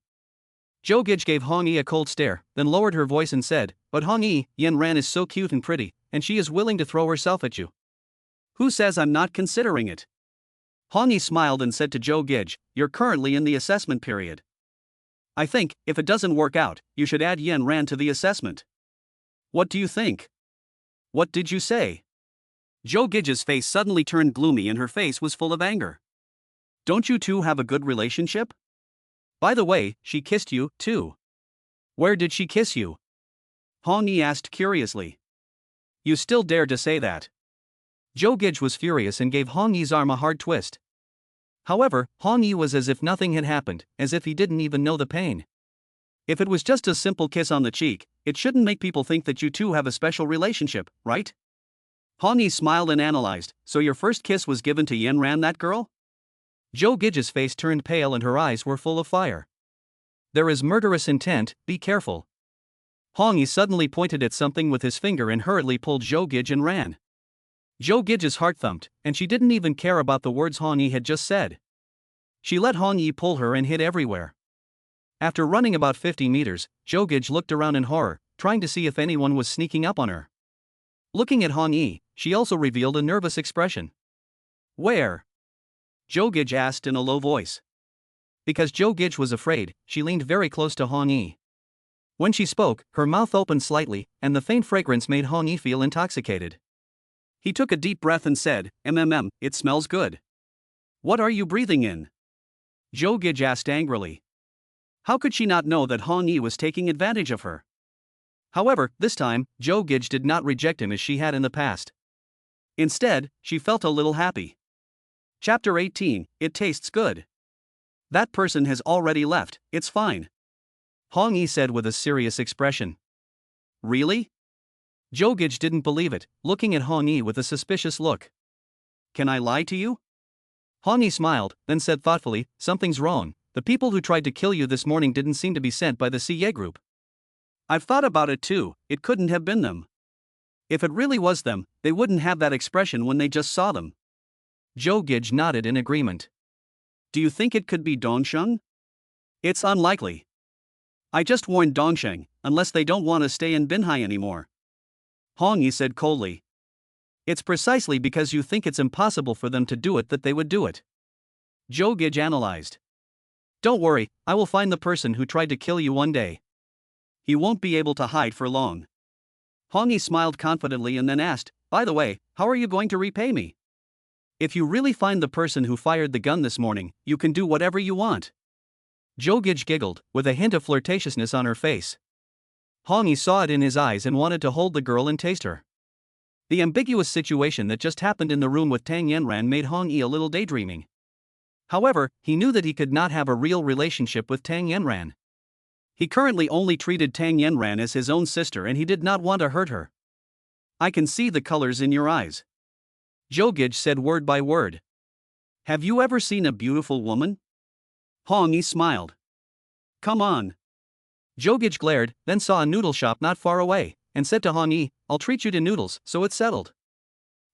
Speaker 1: Zhou Gege gave Hong Yi a cold stare, then lowered her voice and said, But Hong Yi, Yanran is so cute and pretty, and she is willing to throw herself at you. Who says I'm not considering it? Hong Yi smiled and said to Zhou Gege, You're currently in the assessment period. I think, if it doesn't work out, you should add Yanran to the assessment. What do you think? What did you say? Zhou Gege's face suddenly turned gloomy and her face was full of anger. Don't you two have a good relationship? By the way, she kissed you, too. Where did she kiss you? Hong Yi asked curiously. You still dare to say that? Zhou Gege was furious and gave Hong Yi's arm a hard twist. However, Hong Yi was as if nothing had happened, as if he didn't even know the pain. If it was just a simple kiss on the cheek, it shouldn't make people think that you two have a special relationship, right? Hong Yi smiled and analyzed, so your first kiss was given to Yanran, that girl? Zhou Gege's face turned pale and her eyes were full of fire. There is murderous intent, be careful. Hong Yi suddenly pointed at something with his finger and hurriedly pulled Zhou Gege and ran. Zhou Gege's heart thumped, and she didn't even care about the words Hong Yi had just said. She let Hong Yi pull her and hid everywhere. After running about 50 meters, Zhou Gege looked around in horror, trying to see if anyone was sneaking up on her. Looking at Hong Yi, she also revealed a nervous expression. Where? Zhou Gege asked in a low voice. Because Zhou Gege was afraid, she leaned very close to Hong Yi. When she spoke, her mouth opened slightly, and the faint fragrance made Hong Yi feel intoxicated. He took a deep breath and said, it smells good. What are you breathing in? Zhou Gege asked angrily. How could she not know that Hong Yi was taking advantage of her? However, this time, Zhou Gege did not reject him as she had in the past. Instead, she felt a little happy. Chapter 18, It tastes good. That person has already left, it's fine. Hong Yi said with a serious expression. Really? Zhou Gege didn't believe it, looking at Hong Yi with a suspicious look. Can I lie to you? Hong Yi smiled, then said thoughtfully, something's wrong. The people who tried to kill you this morning didn't seem to be sent by the CA group. I've thought about it too, it couldn't have been them. If it really was them, they wouldn't have that expression when they just saw them. Zhou Gege nodded in agreement. Do you think it could be Dongsheng? It's unlikely. I just warned Dongsheng, unless they don't want to stay in Binhai anymore. Hong Yi said coldly. It's precisely because you think it's impossible for them to do it that they would do it. Zhou Gege analyzed. Don't worry, I will find the person who tried to kill you one day. He won't be able to hide for long. Hong Yi smiled confidently and then asked, by the way, how are you going to repay me? If you really find the person who fired the gun this morning, you can do whatever you want. Zhou Gege giggled, with a hint of flirtatiousness on her face. Hong Yi saw it in his eyes and wanted to hold the girl and taste her. The ambiguous situation that just happened in the room with Tang Yanran made Hong Yi a little daydreaming. However, he knew that he could not have a real relationship with Tang Yanran. He currently only treated Tang Yanran as his own sister and he did not want to hurt her. I can see the colors in your eyes. Zhou Gege said word by word. Have you ever seen a beautiful woman? Hong Yi smiled. Come on. Zhou Gege glared, then saw a noodle shop not far away, and said to Hong Yi, I'll treat you to noodles, so it's settled.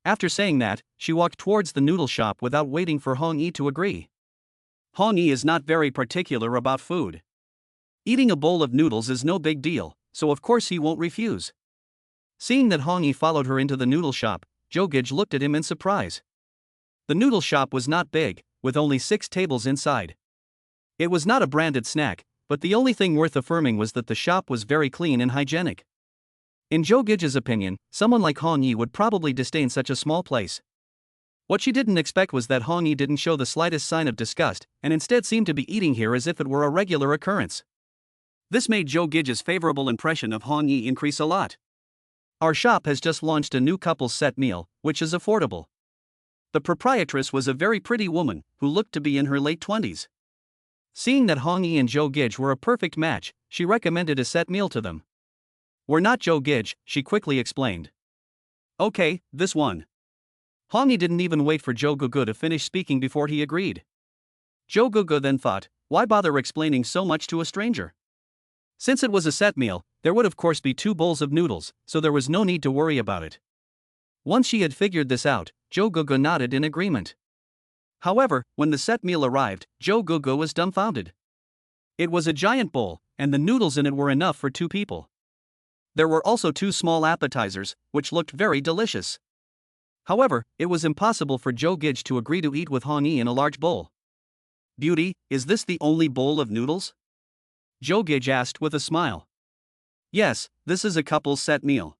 Speaker 1: After saying that, she walked towards the noodle shop without waiting for Hong Yi to agree. Hong Yi is not very particular about food. Eating a bowl of noodles is no big deal, so of course he won't refuse. Seeing that Hong Yi followed her into the noodle shop, Zhou Gege looked at him in surprise. The noodle shop was not big, with only 6 tables inside. It was not a branded snack, but the only thing worth affirming was that the shop was very clean and hygienic. In Zhou Gege's opinion, someone like Hong Yi would probably disdain such a small place. What she didn't expect was that Hong Yi didn't show the slightest sign of disgust, and instead seemed to be eating here as if it were a regular occurrence. This made Zhou Gege's favorable impression of Hong Yi increase a lot. Our shop has just launched a new couple's set meal, which is affordable. The proprietress was a very pretty woman, who looked to be in her late 20s. Seeing that Hong Yi and Zhou Gege were a perfect match, she recommended a set meal to them. We're not Zhou Gege, she quickly explained. Okay, this one. Hong Yi didn't even wait for Zhou Gege to finish speaking before he agreed. Zhou Gege then thought, why bother explaining so much to a stranger? Since it was a set meal, there would of course be 2 bowls of noodles, so there was no need to worry about it. Once she had figured this out, Zhou Gege nodded in agreement. However, when the set meal arrived, Zhou Gege was dumbfounded. It was a giant bowl, and the noodles in it were enough for 2 people. There were also 2 small appetizers, which looked very delicious. However, it was impossible for Zhou Gege to agree to eat with Hong Yi in a large bowl. Beauty, is this the only bowl of noodles? Zhou Gege asked with a smile. Yes, this is a couple's set meal.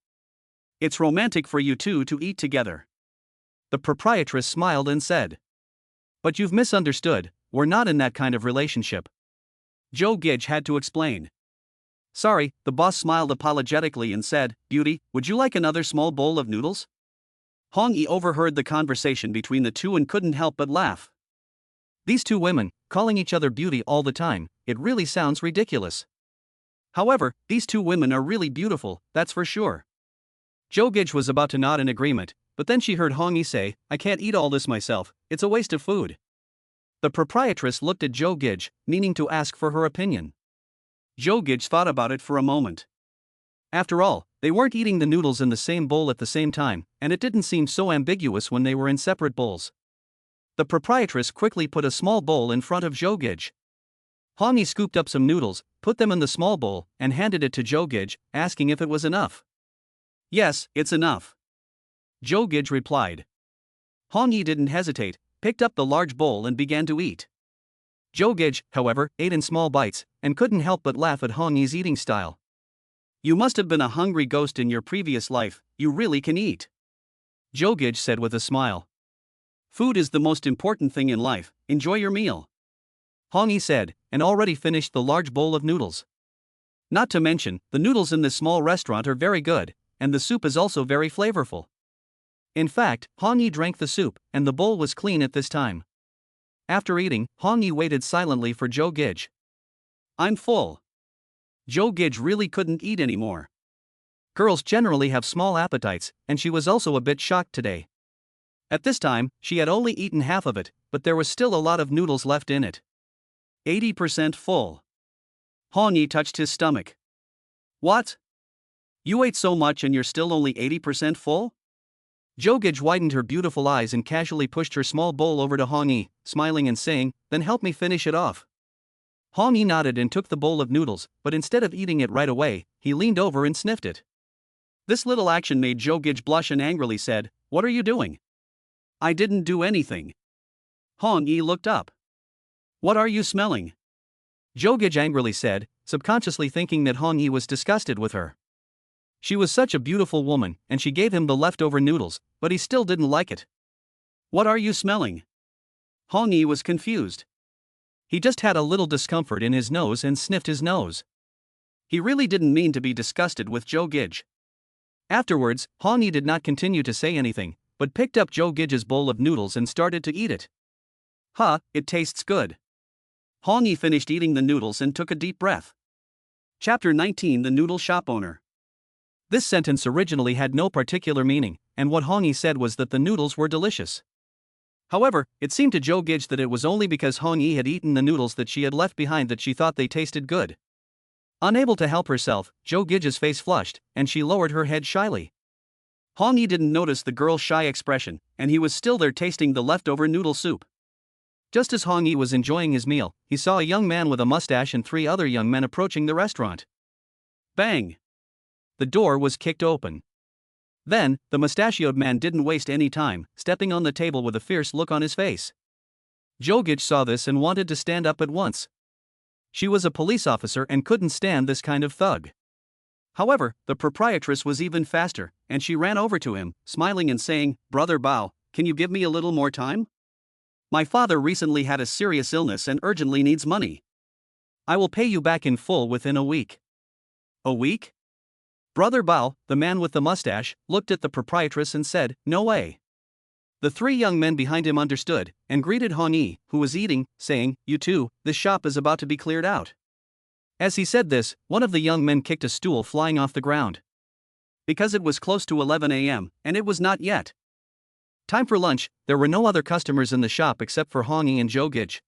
Speaker 1: It's romantic for you two to eat together. The proprietress smiled and said. But you've misunderstood, we're not in that kind of relationship. Zhou Gege had to explain. Sorry, the boss smiled apologetically and said, Beauty, would you like another small bowl of noodles? Hong Yi overheard the conversation between the two and couldn't help but laugh. These 2 women, calling each other Beauty all the time, it really sounds ridiculous. However, these 2 women are really beautiful, that's for sure. Zhou Gege was about to nod in agreement, but then she heard Hong Yi say, I can't eat all this myself, it's a waste of food. The proprietress looked at Zhou Gege, meaning to ask for her opinion. Zhou Gege thought about it for a moment. After all, they weren't eating the noodles in the same bowl at the same time, and it didn't seem so ambiguous when they were in separate bowls. The proprietress quickly put a small bowl in front of Zhou Gege. Hong Yi scooped up some noodles, put them in the small bowl, and handed it to Zhou Gege, asking if it was enough. Yes, it's enough, Zhou Gege replied. Hong Yi didn't hesitate, picked up the large bowl and began to eat. Zhou Gege, however, ate in small bites, and couldn't help but laugh at Hong Yi's eating style. You must have been a hungry ghost in your previous life, you really can eat, Zhou Gege said with a smile. Food is the most important thing in life, enjoy your meal, Hong Yi said, and already finished the large bowl of noodles. Not to mention, the noodles in this small restaurant are very good, and the soup is also very flavorful. In fact, Hong Yi drank the soup, and the bowl was clean at this time. After eating, Hong Yi waited silently for Zhou Gege. I'm full. Zhou Gege really couldn't eat anymore. Girls generally have small appetites, and she was also a bit shocked today. At this time, she had only eaten half of it, but there was still a lot of noodles left in it. 80% full. Hong Yi touched his stomach. What? You ate so much and you're still only 80% full? Zhou Gege widened her beautiful eyes and casually pushed her small bowl over to Hong Yi, smiling and saying, then help me finish it off. Hong Yi nodded and took the bowl of noodles, but instead of eating it right away, he leaned over and sniffed it. This little action made Zhou Gege blush and angrily said, What are you doing? I didn't do anything. Hong Yi looked up. What are you smelling? Zhou Gege angrily said, subconsciously thinking that Hong Yi was disgusted with her. She was such a beautiful woman, and she gave him the leftover noodles, but he still didn't like it. What are you smelling? Hong Yi was confused. He just had a little discomfort in his nose and sniffed his nose. He really didn't mean to be disgusted with Zhou Gege. Afterwards, Hong Yi did not continue to say anything, but picked up Zhou Gege's bowl of noodles and started to eat it. It tastes good. Hong Yi finished eating the noodles and took a deep breath. Chapter 19 The Noodle Shop Owner. This sentence originally had no particular meaning, and what Hong Yi said was that the noodles were delicious. However, it seemed to Zhou Gege that it was only because Hong Yi had eaten the noodles that she had left behind that she thought they tasted good. Unable to help herself, Zhou Gege's face flushed, and she lowered her head shyly. Hong Yi didn't notice the girl's shy expression, and he was still there tasting the leftover noodle soup. Just as Hong Yi was enjoying his meal, he saw a young man with a mustache and 3 other young men approaching the restaurant. Bang! The door was kicked open. Then, the mustachioed man didn't waste any time, stepping on the table with a fierce look on his face. Zhou Gege saw this and wanted to stand up at once. She was a police officer and couldn't stand this kind of thug. However, the proprietress was even faster, and she ran over to him, smiling and saying, Brother Bao, can you give me a little more time? My father recently had a serious illness and urgently needs money. I will pay you back in full within a week. A week? Brother Bao, the man with the mustache, looked at the proprietress and said, No way. The 3 young men behind him understood, and greeted Hong Yi, who was eating, saying, You too, this shop is about to be cleared out. As he said this, one of the young men kicked a stool flying off the ground. Because it was close to 11 a.m., and it was not yet time for lunch, there were no other customers in the shop except for Hong Yi and Zhou Gege.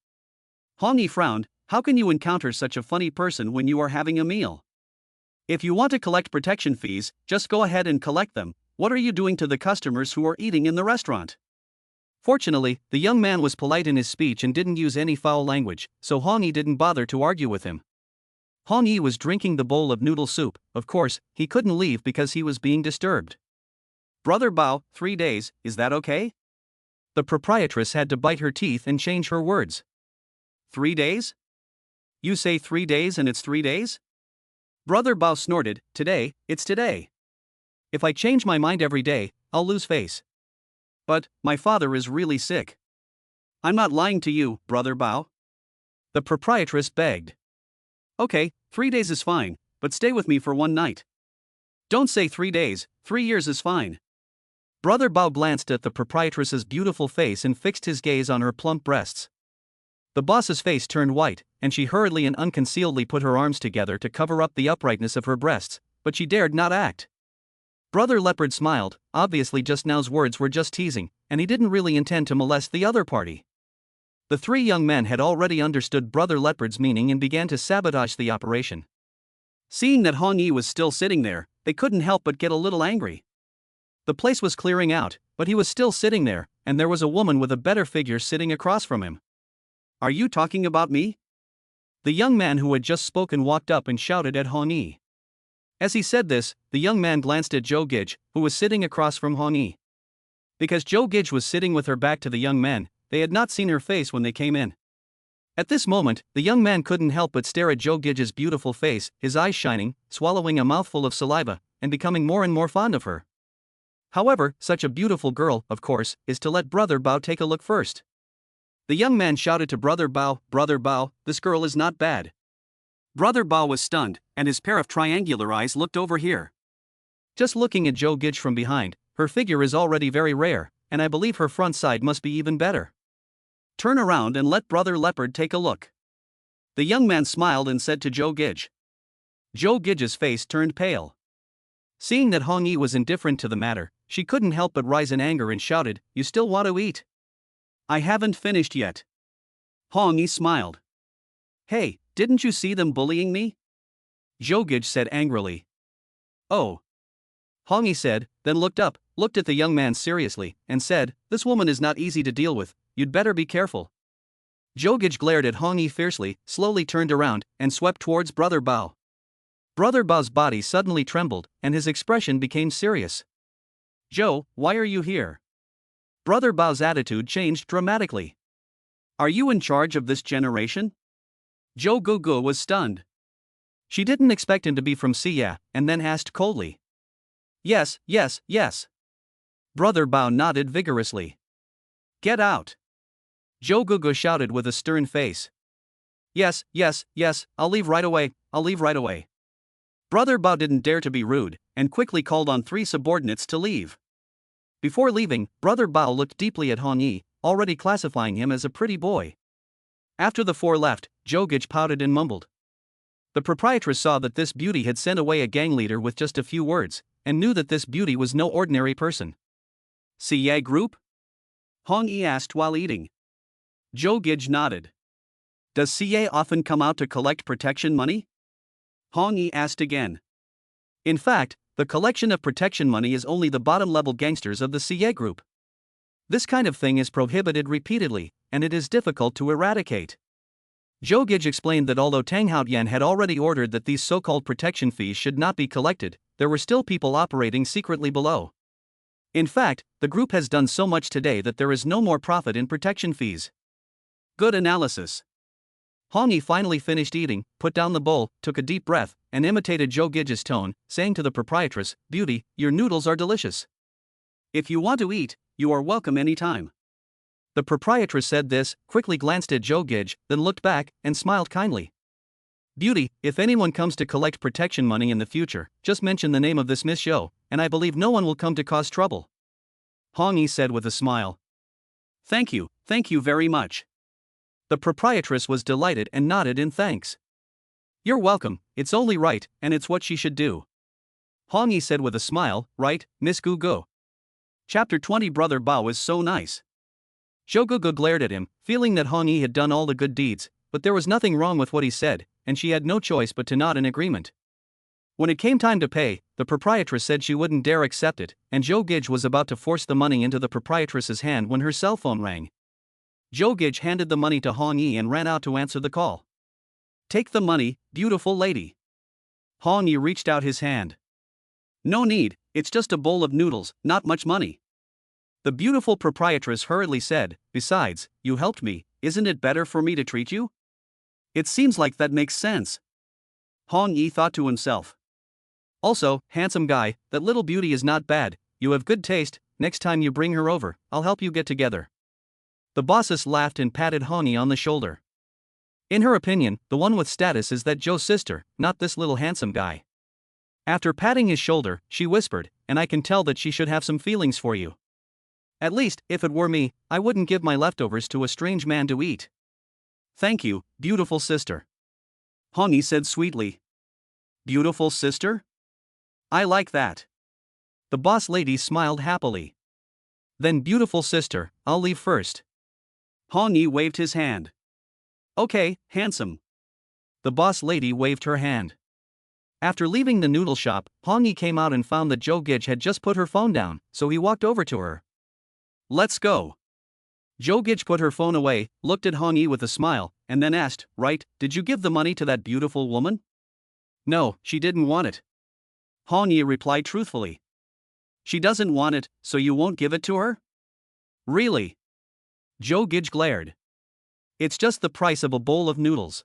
Speaker 1: Hong Yi frowned. How can you encounter such a funny person when you are having a meal? If you want to collect protection fees, just go ahead and collect them. What are you doing to the customers who are eating in the restaurant? Fortunately, the young man was polite in his speech and didn't use any foul language, so Hong Yi didn't bother to argue with him. Hong Yi was drinking the bowl of noodle soup. Of course, he couldn't leave because he was being disturbed. Brother Bao, 3 days, is that okay? The proprietress had to bite her teeth and change her words. 3 days? You say 3 days and it's 3 days? Brother Bao snorted, Today, it's today. If I change my mind every day, I'll lose face. But, my father is really sick. I'm not lying to you, Brother Bao. The proprietress begged. Okay, 3 days is fine, but stay with me for 1 night. Don't say 3 days, 3 years is fine. Brother Bao glanced at the proprietress's beautiful face and fixed his gaze on her plump breasts. The boss's face turned white, and she hurriedly and unconcealedly put her arms together to cover up the uprightness of her breasts, but she dared not act. Brother Leopard smiled. Obviously just now's words were just teasing, and he didn't really intend to molest the other party. The 3 young men had already understood Brother Leopard's meaning and began to sabotage the operation. Seeing that Hong Yi was still sitting there, they couldn't help but get a little angry. The place was clearing out, but he was still sitting there, and there was a woman with a better figure sitting across from him. Are you talking about me? The young man who had just spoken walked up and shouted at Hong Yi. As he said this, the young man glanced at Zhou Gege, who was sitting across from Hong Yi. Because Zhou Gege was sitting with her back to the young man, they had not seen her face when they came in. At this moment, the young man couldn't help but stare at Zhou Gege's beautiful face, his eyes shining, swallowing a mouthful of saliva, and becoming more and more fond of her. However, such a beautiful girl, of course, is to let Brother Bao take a look first. The young man shouted to Brother Bao, this girl is not bad. Brother Bao was stunned, and his pair of triangular eyes looked over here. Just looking at Zhou Gege from behind, her figure is already very rare, and I believe her front side must be even better. Turn around and let Brother Leopard take a look. The young man smiled and said to Zhou Gege. Zhou Gege's face turned pale. Seeing that Hong Yi was indifferent to the matter, she couldn't help but rise in anger and shouted, "You still want to eat?" "I haven't finished yet." Hong Yi smiled. "Hey, didn't you see them bullying me?" Zhou Gege said angrily. "Oh." Hong Yi said, then looked up, looked at the young man seriously, and said, "This woman is not easy to deal with, you'd better be careful." Zhou Gege glared at Hong Yi fiercely, slowly turned around, and swept towards Brother Bao. Brother Bao's body suddenly trembled, and his expression became serious. "Zhou, why are you here?" Brother Bao's attitude changed dramatically. "Are you in charge of this generation?" Zhou Gege was stunned. She didn't expect him to be from Siya, and then asked coldly. Yes. Brother Bao nodded vigorously. "Get out!" Zhou Gege shouted with a stern face. Yes, I'll leave right away. Brother Bao didn't dare to be rude, and quickly called on 3 subordinates to leave. Before leaving, Brother Bao looked deeply at Hong Yi, already classifying him as a pretty boy. After the 4 left, Zhou Gege pouted and mumbled. The proprietress saw that this beauty had sent away a gang leader with just a few words, and knew that this beauty was no ordinary person. "Siya Group?" Hong Yi asked while eating. Zhou Gege nodded. "Does Siya often come out to collect protection money?" Hong Yi asked again. In fact, the collection of protection money is only the bottom-level gangsters of the Siya Group. This kind of thing is prohibited repeatedly, and it is difficult to eradicate. Zhou Gege explained that although Tang Haotian had already ordered that these so-called protection fees should not be collected, there were still people operating secretly below. In fact, the group has done so much today that there is no more profit in protection fees. Good analysis. Hong Yi finally finished eating, put down the bowl, took a deep breath, and imitated Zhou Gege's tone, saying to the proprietress, "Beauty, your noodles are delicious. If you want to eat, you are welcome any time." The proprietress said this, quickly glanced at Zhou Gege, then looked back, and smiled kindly. "Beauty, if anyone comes to collect protection money in the future, just mention the name of this Miss Zhou, and I believe no one will come to cause trouble." Hong Yi said with a smile. Thank you very much." The proprietress was delighted and nodded in thanks. "You're welcome, it's only right, and it's what she should do." Hong Yi said with a smile, "Right, Miss Gege." Chapter 20. Brother Bao is so nice. Zhou Gege glared at him, feeling that Hong Yi had done all the good deeds, but there was nothing wrong with what he said, and she had no choice but to nod in agreement. When it came time to pay, the proprietress said she wouldn't dare accept it, and Zhou Gege was about to force the money into the proprietress's hand when her cell phone rang. Zhou Gege handed the money to Hong Yi and ran out to answer the call. "Take the money, beautiful lady." Hong Yi reached out his hand. "No need, it's just a bowl of noodles, not much money." The beautiful proprietress hurriedly said, "Besides, you helped me, isn't it better for me to treat you?" "It seems like that makes sense." Hong Yi thought to himself. "Also, handsome guy, that little beauty is not bad, you have good taste, next time you bring her over, I'll help you get together." The bossess laughed and patted Hong Yi on the shoulder. In her opinion, the one with status is that Zhou's sister, not this little handsome guy. After patting his shoulder, she whispered, "And I can tell that she should have some feelings for you. At least, if it were me, I wouldn't give my leftovers to a strange man to eat." "Thank you, beautiful sister." Hong Yi said sweetly. "Beautiful sister? I like that." The boss lady smiled happily. "Then beautiful sister, I'll leave first." Hong Yi waved his hand. "Okay, handsome." The boss lady waved her hand. After leaving the noodle shop, Hong Yi came out and found that Zhou Gege had just put her phone down, so he walked over to her. let's go. Zhou Gege put her phone away, looked at Hong Yi with a smile, and then asked, right, did you give the money to that beautiful woman? No, she didn't want it. Hong Yi replied truthfully. She doesn't want it, so you won't give it to her? Really? Zhou Gege glared. It's just the price of a bowl of noodles.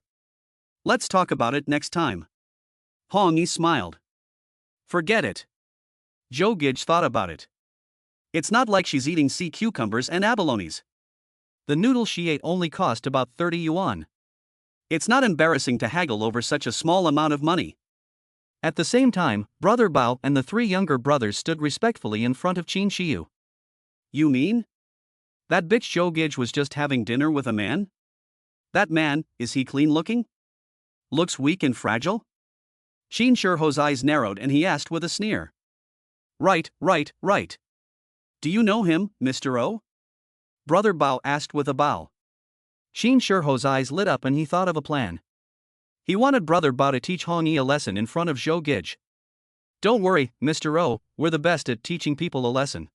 Speaker 1: Let's talk about it next time. Hong Yi smiled. Forget it. Zhou Gege thought about it. It's not like she's eating sea cucumbers and abalones. The noodles she ate only cost about 30 yuan. It's not embarrassing to haggle over such a small amount of money. At the same time, Brother Bao and the three younger brothers stood respectfully in front of Qin Shiyu. You mean? That bitch Zhou Gege was just having dinner with a man? That man, is he clean looking? Looks weak and fragile? Qin Shihu's eyes narrowed and he asked with a sneer. Right. Do you know him, Mr. O? Brother Bao asked with a bow. Qin Shihu's eyes lit up and he thought of a plan. He wanted Brother Bao to teach Hong Yi a lesson in front of Zhou Gege. Don't worry, Mr. O, we're the best at teaching people a lesson.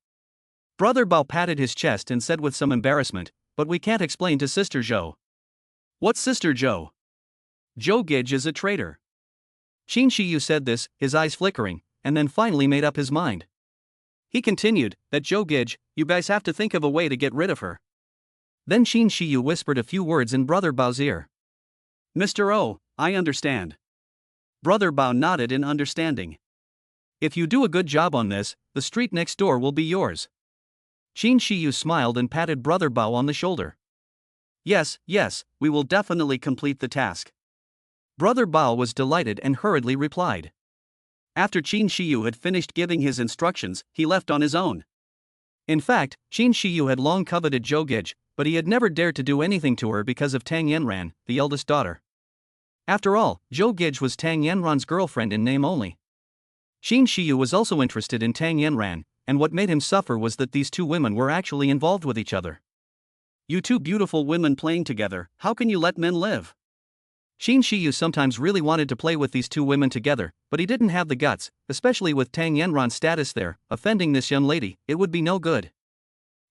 Speaker 1: Brother Bao patted his chest and said with some embarrassment, but we can't explain to Sister Zhou. What's Sister Zhou? Zhou Gege is a traitor. Qin Shiyu said this, his eyes flickering, and then finally made up his mind. He continued, that Zhou Gege, you guys have to think of a way to get rid of her. Then Qin Shiyu whispered a few words in Brother Bao's ear. Mr. O, I understand. Brother Bao nodded in understanding. If you do a good job on this, the street next door will be yours. Qin Shiyu smiled and patted Brother Bao on the shoulder. Yes, we will definitely complete the task. Brother Bao was delighted and hurriedly replied. After Qin Shiyu had finished giving his instructions, he left on his own. In fact, Qin Shiyu had long coveted Zhou Gege, but he had never dared to do anything to her because of Tang Yanran, the eldest daughter. After all, Zhou Gege was Tang Yanran's girlfriend in name only. Qin Shiyu was also interested in Tang Yanran, and what made him suffer was that these two women were actually involved with each other. You two beautiful women playing together, how can you let men live? Qin Shiyu sometimes really wanted to play with these two women together, but he didn't have the guts, especially with Tang Yanran's status there, offending this young lady, it would be no good.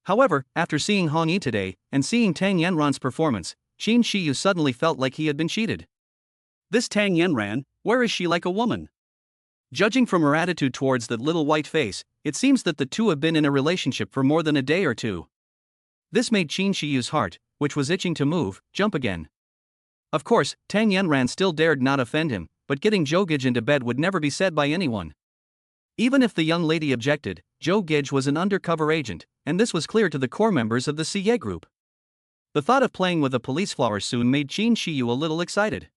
Speaker 1: However, after seeing Hong Yi today, and seeing Tang Yanran's performance, Qin Shiyu suddenly felt like he had been cheated. This Tang Yanran, where is she like a woman? Judging from her attitude towards that little white face, it seems that the two have been in a relationship for more than a day or two. This made Qin Shiyu's heart, which was itching to move, jump again. Of course, Tang Yanran still dared not offend him, but getting Zhou Gege into bed would never be said by anyone. Even if the young lady objected, Zhou Gege was an undercover agent, and this was clear to the core members of the CA group. The thought of playing with a police flower soon made Qin Shiyu a little excited.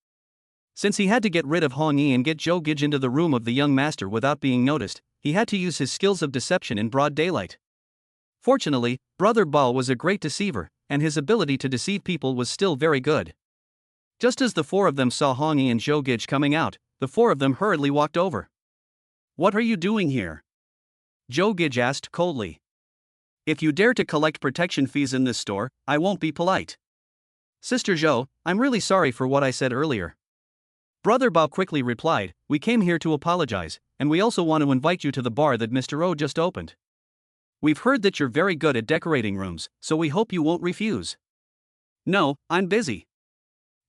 Speaker 1: Since he had to get rid of Hong Yi and get Zhou Gege into the room of the young master without being noticed, he had to use his skills of deception in broad daylight. Fortunately, Brother Bao was a great deceiver, and his ability to deceive people was still very good. Just as the four of them saw Hong Yi and Zhou Gege coming out, the four of them hurriedly walked over. What are you doing here? Zhou Gege asked coldly. If you dare to collect protection fees in this store, I won't be polite. Sister Zhou, I'm really sorry for what I said earlier. Brother Bao quickly replied, we came here to apologize, and we also want to invite you to the bar that Mr. O just opened. We've heard that you're very good at decorating rooms, so we hope you won't refuse. No, I'm busy.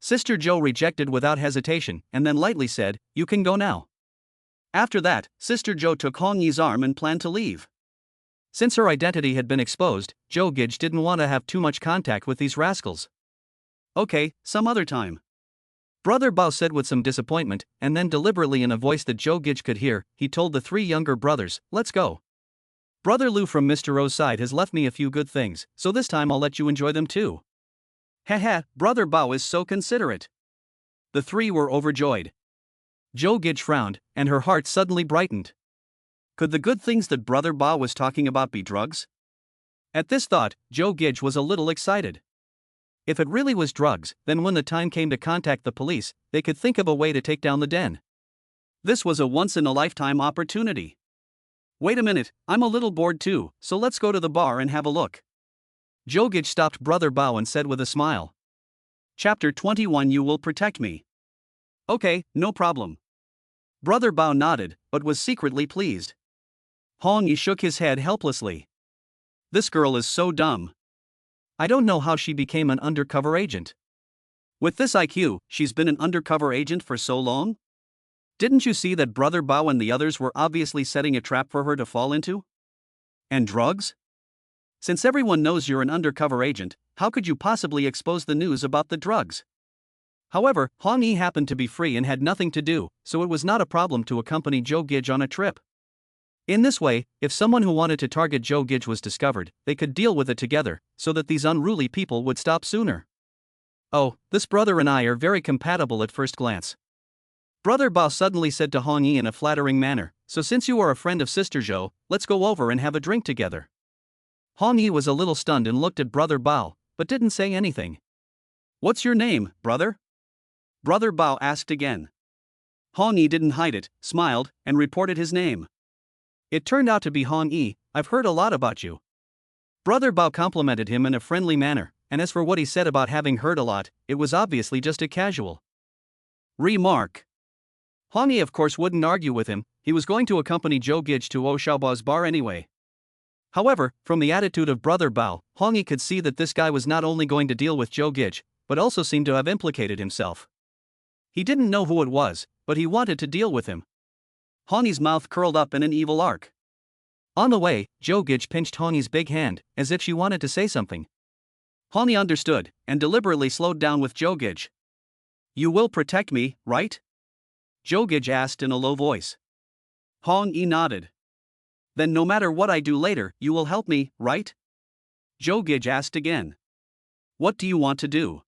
Speaker 1: Sister Zhou rejected without hesitation, and then lightly said, you can go now. After that, Sister Zhou took Hong Yi's arm and planned to leave. Since her identity had been exposed, Zhou Gege didn't want to have too much contact with these rascals. Okay, some other time. Brother Bao said with some disappointment, and then deliberately in a voice that Zhou Gege could hear, he told the three younger brothers, let's go. Brother Lu from Mr. O's side has left me a few good things, so this time I'll let you enjoy them too. Haha, Brother Bao is so considerate. The three were overjoyed. Zhou Gege frowned, and her heart suddenly brightened. Could the good things that Brother Bao was talking about be drugs? At this thought, Zhou Gege was a little excited. If it really was drugs, then when the time came to contact the police, they could think of a way to take down the den. This was a once-in-a-lifetime opportunity. Wait a minute, I'm a little bored too, so let's go to the bar and have a look. Zhou Gege stopped Brother Bao and said with a smile. Chapter 21 You will protect me. Okay, no problem. Brother Bao nodded, but was secretly pleased. Hong Yi shook his head helplessly. This girl is so dumb. I don't know how she became an undercover agent. With this IQ, she's been an undercover agent for so long? Didn't you see that Brother Bao and the others were obviously setting a trap for her to fall into? And drugs? Since everyone knows you're an undercover agent, how could you possibly expose the news about the drugs? However, Hong Yi happened to be free and had nothing to do, so it was not a problem to accompany Zhou Gege on a trip. In this way, if someone who wanted to target Zhou Gege was discovered, they could deal with it together, so that these unruly people would stop sooner. Oh, this brother and I are very compatible at first glance. Brother Bao suddenly said to Hong Yi in a flattering manner, so since you are a friend of Sister Zhou, let's go over and have a drink together. Hong Yi was a little stunned and looked at Brother Bao, but didn't say anything. What's your name, brother? Brother Bao asked again. Hong Yi didn't hide it, smiled, and reported his name. It turned out to be Hong Yi. I've heard a lot about you. Brother Bao complimented him in a friendly manner, and as for what he said about having heard a lot, it was obviously just a casual remark. Hong Yi of course wouldn't argue with him, he was going to accompany Zhou Gege to Xiaobao's bar anyway. However, from the attitude of Brother Bao, Hong Yi could see that this guy was not only going to deal with Zhou Gege, but also seemed to have implicated himself. He didn't know who it was, but he wanted to deal with him. Hong Yi's mouth curled up in an evil arc. On the way, Zhou Gege pinched Hong Yi's big hand, as if she wanted to say something. Hong Yi understood, and deliberately slowed down with Zhou Gege. You will protect me, right? Zhou Gege asked in a low voice. Hong Yi nodded. Then no matter what I do later, you will help me, right? Zhou Gege asked again. What do you want to do?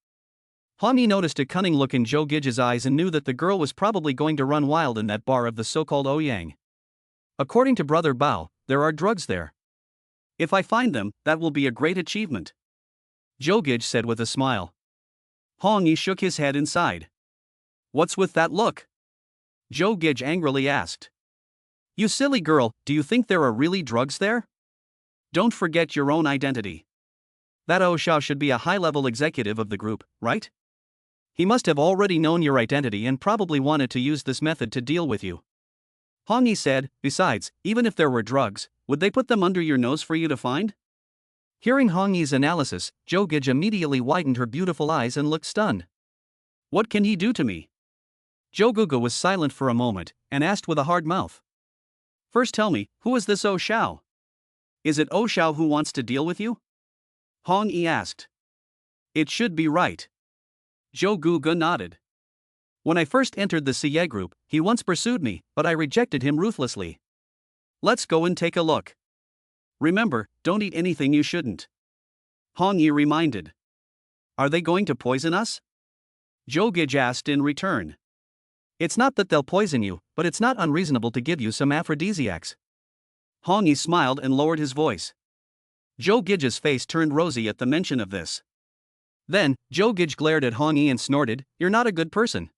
Speaker 1: Hong Yi noticed a cunning look in Zhou Gege's eyes and knew that the girl was probably going to run wild in that bar of the so-called Ouyang. According to Brother Bao, there are drugs there. If I find them, that will be a great achievement. Zhou Gege said with a smile. Hong Yi shook his head inside. What's with that look? Zhou Gege angrily asked. You silly girl, do you think there are really drugs there? Don't forget your own identity. That Xiao should be a high-level executive of the group, right? He must have already known your identity and probably wanted to use this method to deal with you. Hong Yi said, besides, even if there were drugs, would they put them under your nose for you to find? Hearing Hong Yi's analysis, Zhou Gege immediately widened her beautiful eyes and looked stunned. What can he do to me? Zhou Gege was silent for a moment, and asked with a hard mouth. First tell me, who is this Xiao? Is it Xiao who wants to deal with you? Hong Yi asked. It should be right. Zhou Gege nodded. When I first entered the Siye group, he once pursued me, but I rejected him ruthlessly. Let's go and take a look. Remember, don't eat anything you shouldn't. Hong Yi reminded. Are they going to poison us? Zhou Gege asked in return. It's not that they'll poison you, but it's not unreasonable to give you some aphrodisiacs. Hong Yi smiled and lowered his voice. Zhou Gege's face turned rosy at the mention of this. Then, Zhou Gege glared at Hong Yi and snorted, You're not a good person.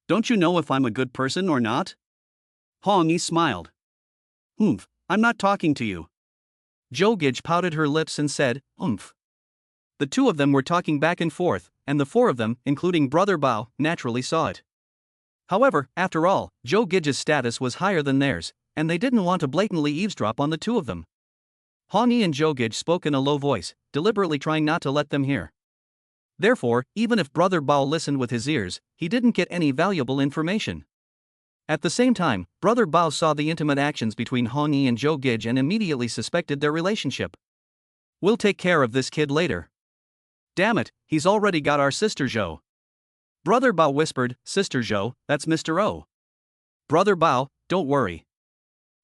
Speaker 1: Don't you know if I'm a good person or not? Hong Yi smiled. I'm not talking to you. Zhou Gege pouted her lips and said, The two of them were talking back and forth, and the four of them, including Brother Bao, naturally saw it. However, after all, Zhou Gege's status was higher than theirs, and they didn't want to blatantly eavesdrop on the two of them. Hong Yi and Zhou Gege spoke in a low voice, deliberately trying not to let them hear. Therefore, even if Brother Bao listened with his ears, he didn't get any valuable information. At the same time, Brother Bao saw the intimate actions between Hong Yi and Zhou Gege and immediately suspected their relationship. We'll take care of this kid later. Damn it, he's already got our Sister Zhou. Brother Bao whispered, Sister Zhou, that's Mr. O. Brother Bao, don't worry.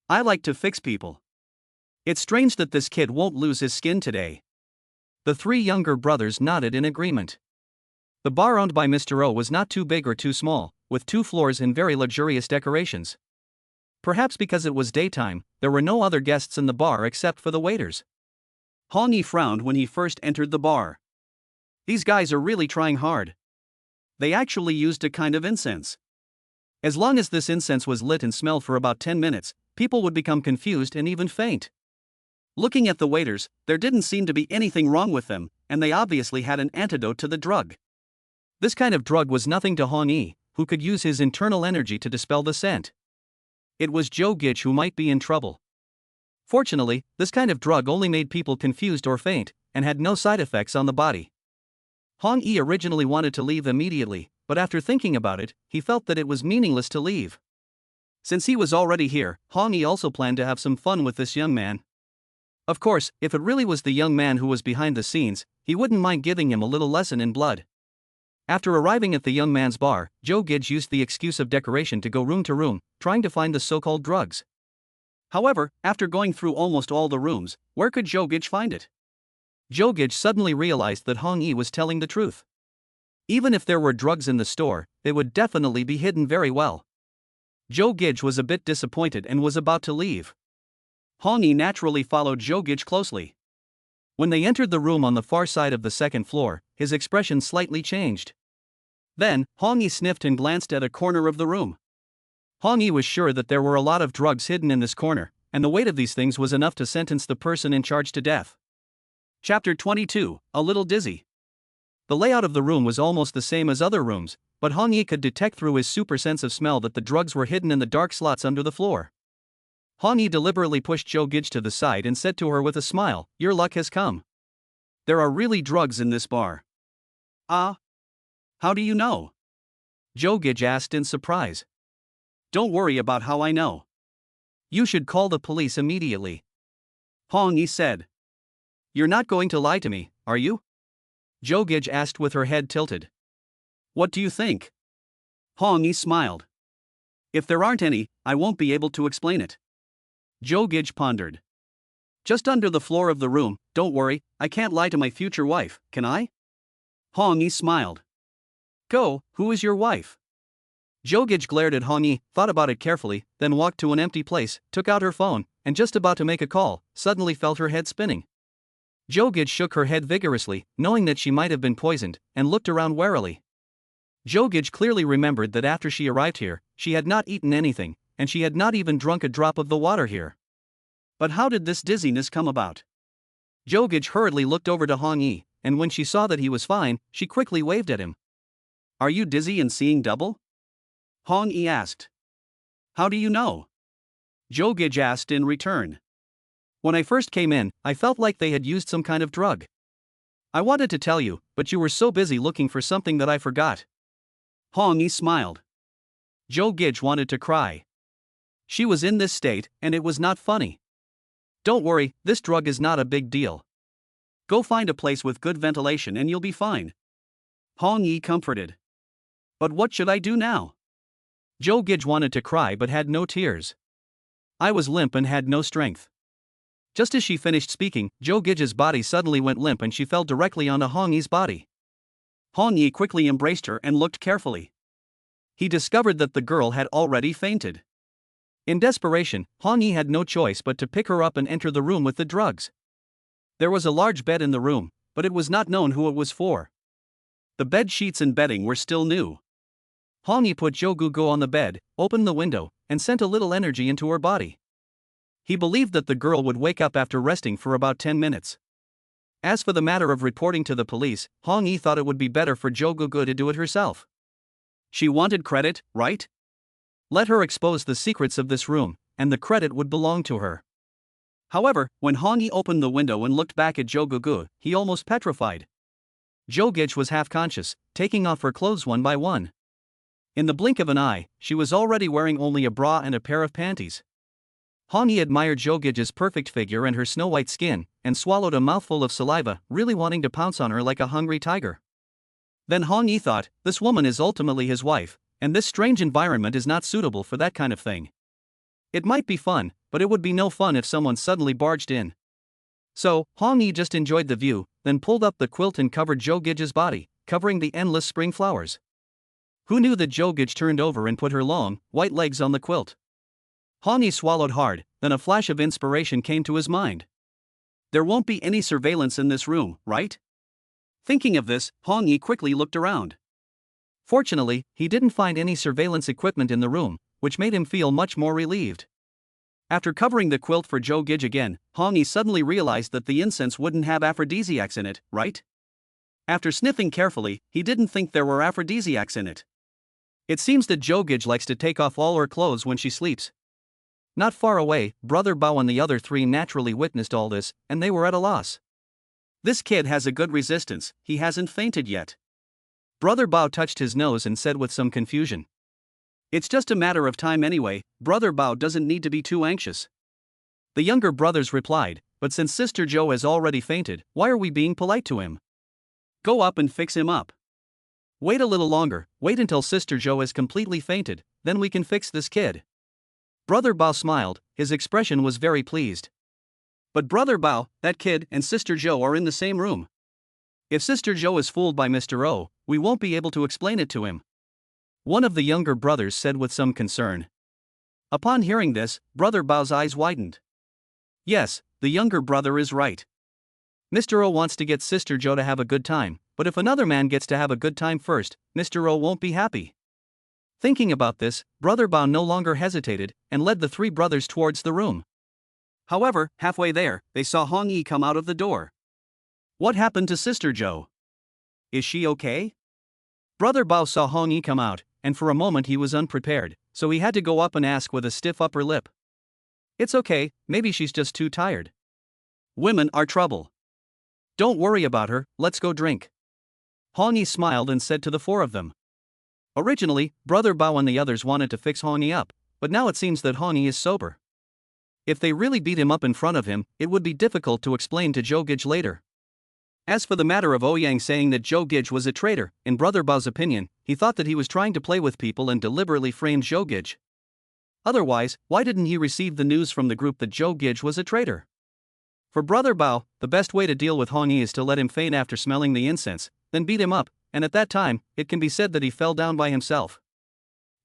Speaker 1: I like to fix people. It's strange that this kid won't lose his skin today. The three younger brothers nodded in agreement. The bar owned by Mr. O was not too big or too small, with 2 floors and very luxurious decorations. Perhaps because it was daytime, there were no other guests in the bar except for the waiters. Hong Yi frowned when he first entered the bar. These guys are really trying hard. They actually used a kind of incense. As long as this incense was lit and smelled for about 10 minutes, people would become confused and even faint. Looking at the waiters, there didn't seem to be anything wrong with them, and they obviously had an antidote to the drug. This kind of drug was nothing to Hong Yi, who could use his internal energy to dispel the scent. It was Zhou Gege who might be in trouble. Fortunately, this kind of drug only made people confused or faint, and had no side effects on the body. Hong Yi originally wanted to leave immediately, but after thinking about it, he felt that it was meaningless to leave. Since he was already here, Hong Yi also planned to have some fun with this young man. Of course, if it really was the young man who was behind the scenes, he wouldn't mind giving him a little lesson in blood. After arriving at the young man's bar, Zhou Gege used the excuse of decoration to go room to room, trying to find the so-called drugs. However, after going through almost all the rooms, where could Zhou Gege find it? Zhou Gege suddenly realized that Hong Yi was telling the truth. Even if there were drugs in the store, they would definitely be hidden very well. Zhou Gege was a bit disappointed and was about to leave. Hong Yi naturally followed Zhou Gege closely. When they entered the room on the far side of the second floor, his expression slightly changed. Then, Hong Yi sniffed and glanced at a corner of the room. Hong Yi was sure that there were a lot of drugs hidden in this corner, and the weight of these things was enough to sentence the person in charge to death. Chapter 22, A Little Dizzy. The layout of the room was almost the same as other rooms, but Hong Yi could detect through his super sense of smell that the drugs were hidden in the dark slots under the floor. Hong Yi deliberately pushed Zhou Gege to the side and said to her with a smile, "Your luck has come. There are really drugs in this bar." "Ah? How do you know?" Zhou Gege asked in surprise. "Don't worry about how I know. You should call the police immediately," Hong Yi said. "You're not going to lie to me, are you?" Zhou Gege asked with her head tilted. "What do you think?" Hong Yi smiled. "If there aren't any, I won't be able to explain it." Zhou Gege pondered. "Just under the floor of the room, don't worry, I can't lie to my future wife, can I?" Hong Yi smiled. "Go, who is your wife?" Zhou Gege glared at Hong Yi, thought about it carefully, then walked to an empty place, took out her phone, and just about to make a call, suddenly felt her head spinning. Zhou Gege shook her head vigorously, knowing that she might have been poisoned, and looked around warily. Zhou Gege clearly remembered that after she arrived here, she had not eaten anything, and she had not even drunk a drop of the water here. But how did this dizziness come about? Zhou Gege hurriedly looked over to Hong Yi, and when she saw that he was fine, she quickly waved at him. "Are you dizzy and seeing double?" Hong Yi asked. "How do you know?" Zhou Gege asked in return. "When I first came in, I felt like they had used some kind of drug. I wanted to tell you, but you were so busy looking for something that I forgot." Hong Yi smiled. Zhou Gege wanted to cry. She was in this state, and it was not funny. "Don't worry, this drug is not a big deal. Go find a place with good ventilation and you'll be fine," Hong Yi comforted. "But what should I do now?" Zhou Gege wanted to cry but had no tears. "I was limp and had no strength." Just as she finished speaking, Zhou Gege's body suddenly went limp and she fell directly onto Hong Yi's body. Hong Yi quickly embraced her and looked carefully. He discovered that the girl had already fainted. In desperation, Hong Yi had no choice but to pick her up and enter the room with the drugs. There was a large bed in the room, but it was not known who it was for. The bed sheets and bedding were still new. Hong Yi put Zhou Gege on the bed, opened the window, and sent a little energy into her body. He believed that the girl would wake up after resting for about 10 minutes. As for the matter of reporting to the police, Hong Yi thought it would be better for Zhou Gege to do it herself. She wanted credit, right? Let her expose the secrets of this room, and the credit would belong to her. However, when Hong Yi opened the window and looked back at Zhou Gege, he almost petrified. Zhou Gege was half conscious, taking off her clothes one by one. In the blink of an eye, she was already wearing only a bra and a pair of panties. Hong Yi admired Zhou Gege's perfect figure and her snow-white skin, and swallowed a mouthful of saliva, really wanting to pounce on her like a hungry tiger. Then Hong Yi thought, this woman is ultimately his wife, and this strange environment is not suitable for that kind of thing. It might be fun, but it would be no fun if someone suddenly barged in. So, Hong Yi just enjoyed the view, then pulled up the quilt and covered Zhou Gege's body, covering the endless spring flowers. Who knew that Zhou Gege turned over and put her long, white legs on the quilt? Hong Yi swallowed hard, then a flash of inspiration came to his mind. There won't be any surveillance in this room, right? Thinking of this, Hong Yi quickly looked around. Fortunately, he didn't find any surveillance equipment in the room, which made him feel much more relieved. After covering the quilt for Zhou Gege again, Hong Yi suddenly realized that the incense wouldn't have aphrodisiacs in it, right? After sniffing carefully, he didn't think there were aphrodisiacs in it. It seems that Zhou Gege likes to take off all her clothes when she sleeps. Not far away, Brother Bao and the other three naturally witnessed all this, and they were at a loss. This kid has a good resistance, he hasn't fainted yet. Brother Bao touched his nose and said with some confusion. It's just a matter of time anyway, Brother Bao doesn't need to be too anxious. The younger brothers replied, but since Sister Zhou has already fainted, why are we being polite to him? Go up and fix him up. Wait a little longer, wait until Sister Zhou has completely fainted, then we can fix this kid. Brother Bao smiled, his expression was very pleased. But Brother Bao, that kid, and Sister Zhou are in the same room. If Sister Zhou is fooled by Mr. O, we won't be able to explain it to him. One of the younger brothers said with some concern. Upon hearing this, Brother Bao's eyes widened. Yes, the younger brother is right. Mr. O wants to get Sister Zhou to have a good time, but if another man gets to have a good time first, Mr. O won't be happy. Thinking about this, Brother Bao no longer hesitated, and led the three brothers towards the room. However, halfway there, they saw Hong Yi come out of the door. What happened to Sister Zhou? Is she okay? Brother Bao saw Hong Yi come out, and for a moment he was unprepared, so he had to go up and ask with a stiff upper lip. It's okay, maybe she's just too tired. Women are trouble. Don't worry about her, let's go drink. Hong Yi smiled and said to the four of them. Originally, Brother Bao and the others wanted to fix Hong Yi up, but now it seems that Hong Yi is sober. If they really beat him up in front of him, it would be difficult to explain to Zhou Gege later. As for the matter of Ouyang saying that Zhou Gege was a traitor, in Brother Bao's opinion, he thought that he was trying to play with people and deliberately framed Zhou Gege. Otherwise, why didn't he receive the news from the group that Zhou Gege was a traitor? For Brother Bao, the best way to deal with Hong Yi is to let him faint after smelling the incense, then beat him up, and at that time, it can be said that he fell down by himself.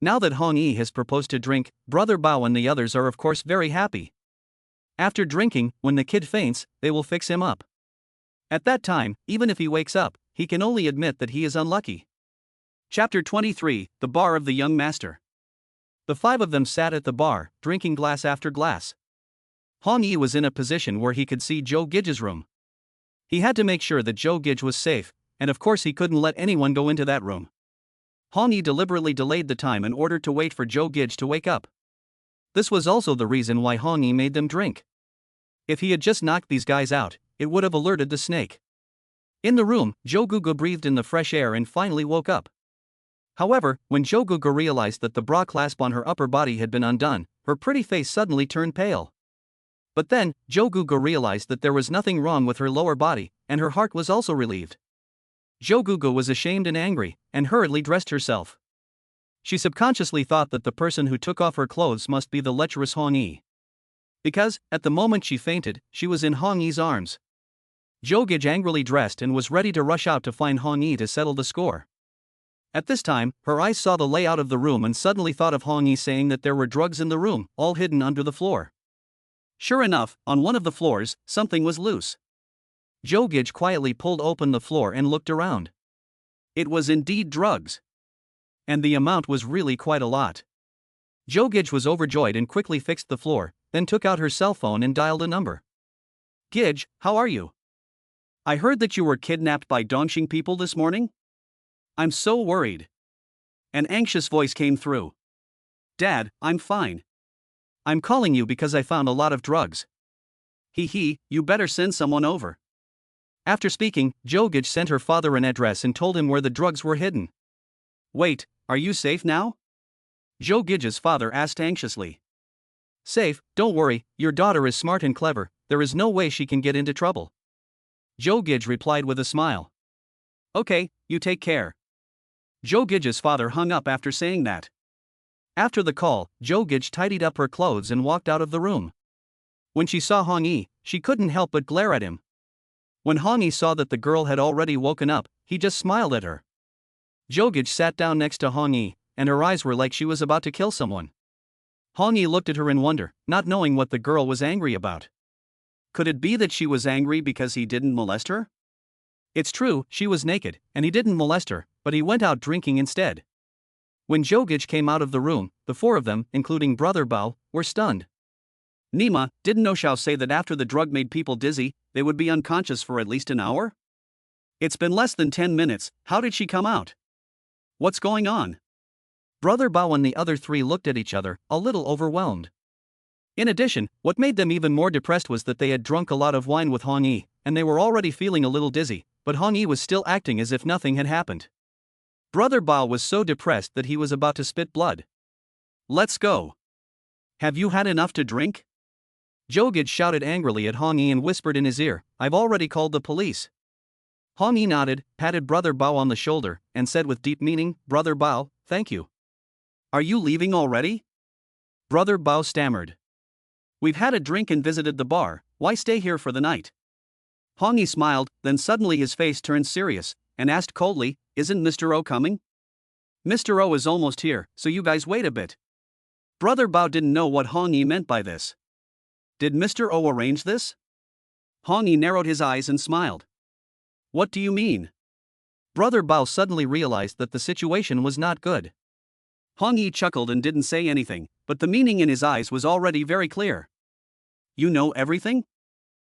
Speaker 1: Now that Hong Yi has proposed to drink, Brother Bao and the others are of course very happy. After drinking, when the kid faints, they will fix him up. At that time, even if he wakes up, he can only admit that he is unlucky. Chapter 23, The Bar of the Young Master. The five of them sat at the bar, drinking glass after glass. Hong Yi was in a position where he could see Zhou Gege's room. He had to make sure that Zhou Gege was safe, and of course he couldn't let anyone go into that room. Hong Yi deliberately delayed the time in order to wait for Zhou Gege to wake up. This was also the reason why Hong Yi made them drink. If he had just knocked these guys out, it would have alerted the snake. In the room, Zhou Gege breathed in the fresh air and finally woke up. However, when Zhou Gege realized that the bra clasp on her upper body had been undone, her pretty face suddenly turned pale. But then, Zhou Gege realized that there was nothing wrong with her lower body, and her heart was also relieved. Zhou Gege was ashamed and angry, and hurriedly dressed herself. She subconsciously thought that the person who took off her clothes must be the lecherous Hong Yi. Because, at the moment she fainted, she was in Hong Yi's arms. Zhou Gege angrily dressed and was ready to rush out to find Hong Yi to settle the score. At this time, her eyes saw the layout of the room and suddenly thought of Hong Yi saying that there were drugs in the room, all hidden under the floor. Sure enough, on one of the floors, something was loose. Zhou Gege quietly pulled open the floor and looked around. It was indeed drugs. And the amount was really quite a lot. Zhou Gege was overjoyed and quickly fixed the floor, then took out her cell phone and dialed a number. Gege, how are you? I heard that you were kidnapped by Dongxing people this morning? I'm so worried. An anxious voice came through. Dad, I'm fine. I'm calling you because I found a lot of drugs. You better send someone over. After speaking, Zhou Gege sent her father an address and told him where the drugs were hidden. Wait, are you safe now? Zhou Gege's father asked anxiously. Safe, don't worry, your daughter is smart and clever, there is no way she can get into trouble. Zhou Gege replied with a smile. Okay, you take care. Zhou Gege's father hung up after saying that. After the call, Zhou Gege tidied up her clothes and walked out of the room. When she saw Hong Yi, she couldn't help but glare at him. When Hong Yi saw that the girl had already woken up, he just smiled at her. Zhou Gege sat down next to Hong Yi, and her eyes were like she was about to kill someone. Hong Yi looked at her in wonder, not knowing what the girl was angry about. Could it be that she was angry because he didn't molest her? It's true, she was naked, and he didn't molest her, but he went out drinking instead. When Zhou Gege came out of the room, the four of them, including Brother Bao, were stunned. Nima, didn't No Xiao say that after the drug made people dizzy, they would be unconscious for at least an hour? It's been less than 10 minutes, how did she come out? What's going on? Brother Bao and the other three looked at each other, a little overwhelmed. In addition, what made them even more depressed was that they had drunk a lot of wine with Hong Yi, and they were already feeling a little dizzy, but Hong Yi was still acting as if nothing had happened. Brother Bao was so depressed that he was about to spit blood. Let's go. Have you had enough to drink? Zhou Gege shouted angrily at Hong Yi and whispered in his ear, I've already called the police. Hong Yi nodded, patted Brother Bao on the shoulder, and said with deep meaning, Brother Bao, thank you. Are you leaving already? Brother Bao stammered. We've had a drink and visited the bar, why stay here for the night? Hong Yi smiled, then suddenly his face turned serious, and asked coldly, Isn't Mr. O coming? Mr. O is almost here, so you guys wait a bit. Brother Bao didn't know what Hong Yi meant by this. Did Mr. O arrange this? Hong Yi narrowed his eyes and smiled. What do you mean? Brother Bao suddenly realized that the situation was not good. Hong Yi chuckled and didn't say anything, but the meaning in his eyes was already very clear. You know everything?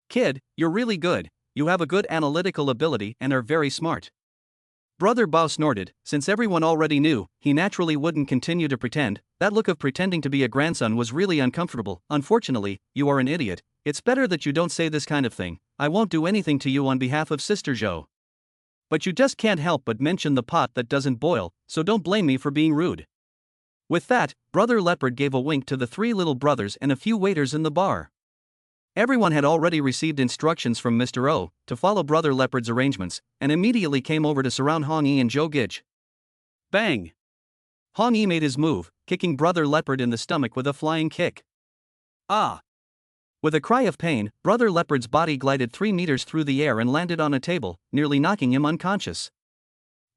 Speaker 1: Kid, you're really good, you have a good analytical ability and are very smart. Brother Bao snorted, since everyone already knew, he naturally wouldn't continue to pretend. That look of pretending to be a grandson was really uncomfortable. Unfortunately, you are an idiot, it's better that you don't say this kind of thing. I won't do anything to you on behalf of Sister Zhou. But you just can't help but mention the pot that doesn't boil, so don't blame me for being rude. With that, Brother Leopard gave a wink to the three little brothers and a few waiters in the bar. Everyone had already received instructions from Mr. O to follow Brother Leopard's arrangements, and immediately came over to surround Hong Yi and Zhou Gege. Bang! Hong Yi made his move, kicking Brother Leopard in the stomach with a flying kick. Ah! With a cry of pain, Brother Leopard's body glided 3 meters through the air and landed on a table, nearly knocking him unconscious.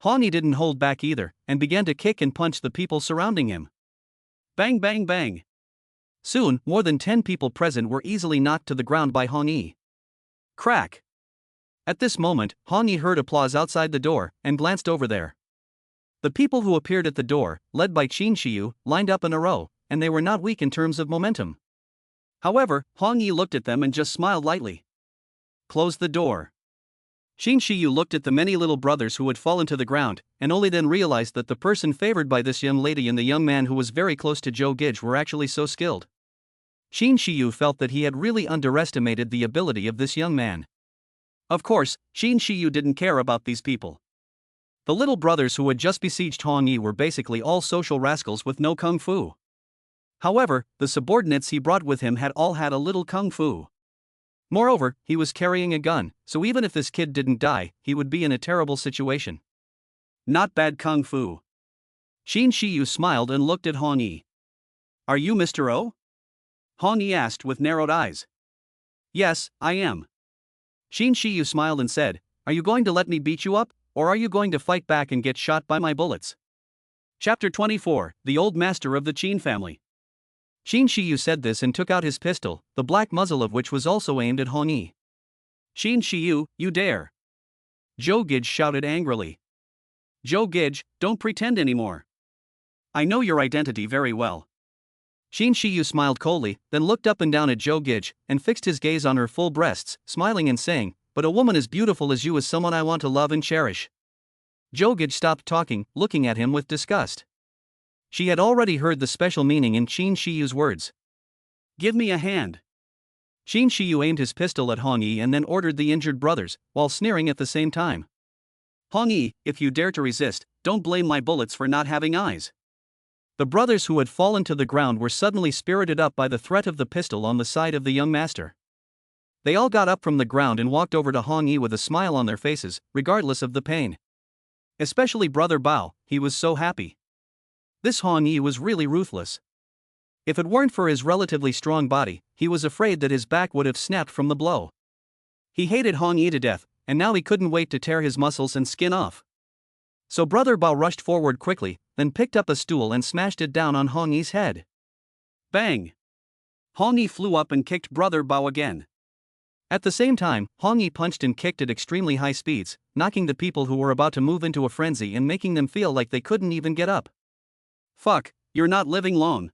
Speaker 1: Hong Yi didn't hold back either, and began to kick and punch the people surrounding him. Bang bang bang! Soon, more than 10 people present were easily knocked to the ground by Hong Yi. Crack! At this moment, Hong Yi heard applause outside the door, and glanced over there. The people who appeared at the door, led by Qin Shiyu, lined up in a row, and they were not weak in terms of momentum. However, Hong Yi looked at them and just smiled lightly. Close the door. Qin Shiyu looked at the many little brothers who had fallen to the ground, and only then realized that the person favored by this young lady and the young man who was very close to Zhou Gege were actually so skilled. Qin Shiyu felt that he had really underestimated the ability of this young man. Of course, Qin Shiyu didn't care about these people. The little brothers who had just besieged Hong Yi were basically all social rascals with no kung fu. However, the subordinates he brought with him had all had a little kung fu. Moreover, he was carrying a gun, so even if this kid didn't die, he would be in a terrible situation. Not bad kung fu. Qin Shiyu smiled and looked at Hong Yi. Are you Mr. O? Hong Yi asked with narrowed eyes. Yes, I am. Qin Shiyu smiled and said, Are you going to let me beat you up, or are you going to fight back and get shot by my bullets? Chapter 24, The Old Master of the Qin Family. Qin Shiyu said this and took out his pistol, the black muzzle of which was also aimed at Hong Yi. Qin Shiyu, you dare! Zhou Gege shouted angrily. Zhou Gege, don't pretend anymore. I know your identity very well. Qin Shiyu smiled coldly, then looked up and down at Zhou Gege, and fixed his gaze on her full breasts, smiling and saying, But a woman as beautiful as you is someone I want to love and cherish. Zhou Gege stopped talking, looking at him with disgust. She had already heard the special meaning in Qin Shiyu's words. Give me a hand. Qin Shiyu aimed his pistol at Hong Yi and then ordered the injured brothers, while sneering at the same time. Hong Yi, if you dare to resist, don't blame my bullets for not having eyes. The brothers who had fallen to the ground were suddenly spirited up by the threat of the pistol on the side of the young master. They all got up from the ground and walked over to Hong Yi with a smile on their faces, regardless of the pain. Especially Brother Bao, he was so happy. This Hong Yi was really ruthless. If it weren't for his relatively strong body, he was afraid that his back would have snapped from the blow. He hated Hong Yi to death, and now he couldn't wait to tear his muscles and skin off. So Brother Bao rushed forward quickly, then picked up a stool and smashed it down on Hong Yi's head. Bang! Hong Yi flew up and kicked Brother Bao again. At the same time, Hong Yi punched and kicked at extremely high speeds, knocking the people who were about to move into a frenzy and making them feel like they couldn't even get up. Fuck, you're not living long.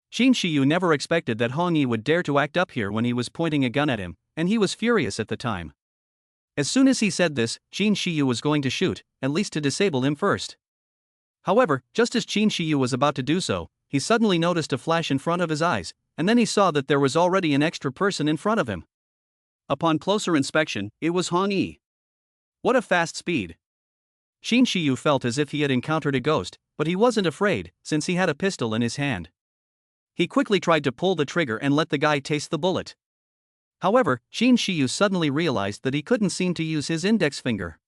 Speaker 1: Qin Shiyu never expected that Hong Yi would dare to act up here when he was pointing a gun at him, and he was furious at the time. As soon as he said this, Qin Shiyu was going to shoot, at least to disable him first. However, just as Qin Shiyu was about to do so, he suddenly noticed a flash in front of his eyes, and then he saw that there was already an extra person in front of him. Upon closer inspection, it was Hong Yi. What a fast speed! Qin Shiyu felt as if he had encountered a ghost, but he wasn't afraid, since he had a pistol in his hand. He quickly tried to pull the trigger and let the guy taste the bullet. However, Qin Shiyu suddenly realized that he couldn't seem to use his index finger.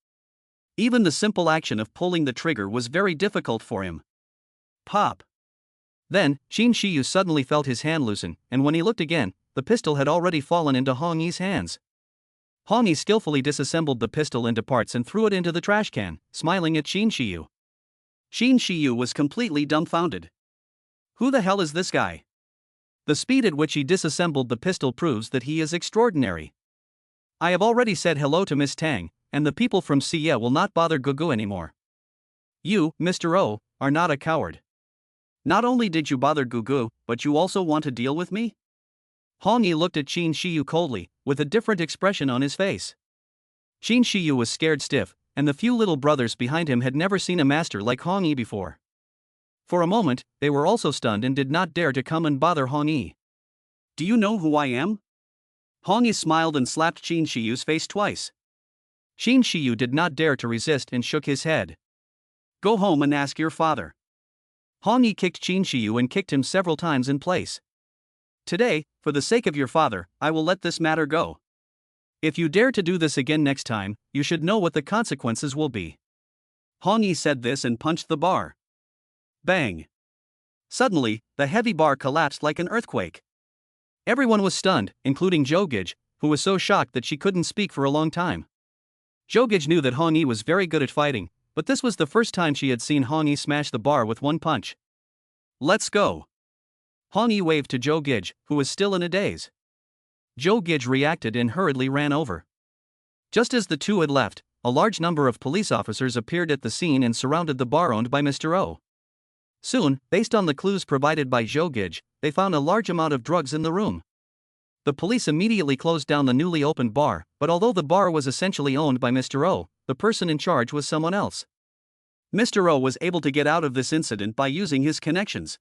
Speaker 1: Even the simple action of pulling the trigger was very difficult for him. Pop! Then, Qin Shiyu suddenly felt his hand loosen, and when he looked again, the pistol had already fallen into Hong Yi's hands. Hong Yi skillfully disassembled the pistol into parts and threw it into the trash can, smiling at Qin Shiyu. Qin Shiyu was completely dumbfounded. Who the hell is this guy? The speed at which he disassembled the pistol proves that he is extraordinary. I have already said hello to Miss Tang, and the people from Xie will not bother Gugu anymore. You, Mr. O, are not a coward. Not only did you bother Gugu, but you also want to deal with me? Hong Yi looked at Qin Shiyu coldly, with a different expression on his face. Qin Shiyu was scared stiff, and the few little brothers behind him had never seen a master like Hong Yi before. For a moment, they were also stunned and did not dare to come and bother Hong Yi. Do you know who I am? Hong Yi smiled and slapped Qin Shiyu's face twice. Qin Shiyu did not dare to resist and shook his head. Go home and ask your father. Hong Yi kicked Qin Shiyu and kicked him several times in place. Today, for the sake of your father, I will let this matter go. If you dare to do this again next time, you should know what the consequences will be. Hong Yi said this and punched the bar. Bang! Suddenly, the heavy bar collapsed like an earthquake. Everyone was stunned, including Zhou Gege, who was so shocked that she couldn't speak for a long time. Zhou Gege knew that Hong Yi was very good at fighting, but this was the first time she had seen Hong Yi smash the bar with one punch. Let's go! Hong Yi waved to Zhou Gege, who was still in a daze. Zhou Gege reacted and hurriedly ran over. Just as the two had left, a large number of police officers appeared at the scene and surrounded the bar owned by Mr. O. Soon, based on the clues provided by Zhou Gege, they found a large amount of drugs in the room. The police immediately closed down the newly opened bar, but although the bar was essentially owned by Mr. O, the person in charge was someone else. Mr. O was able to get out of this incident by using his connections.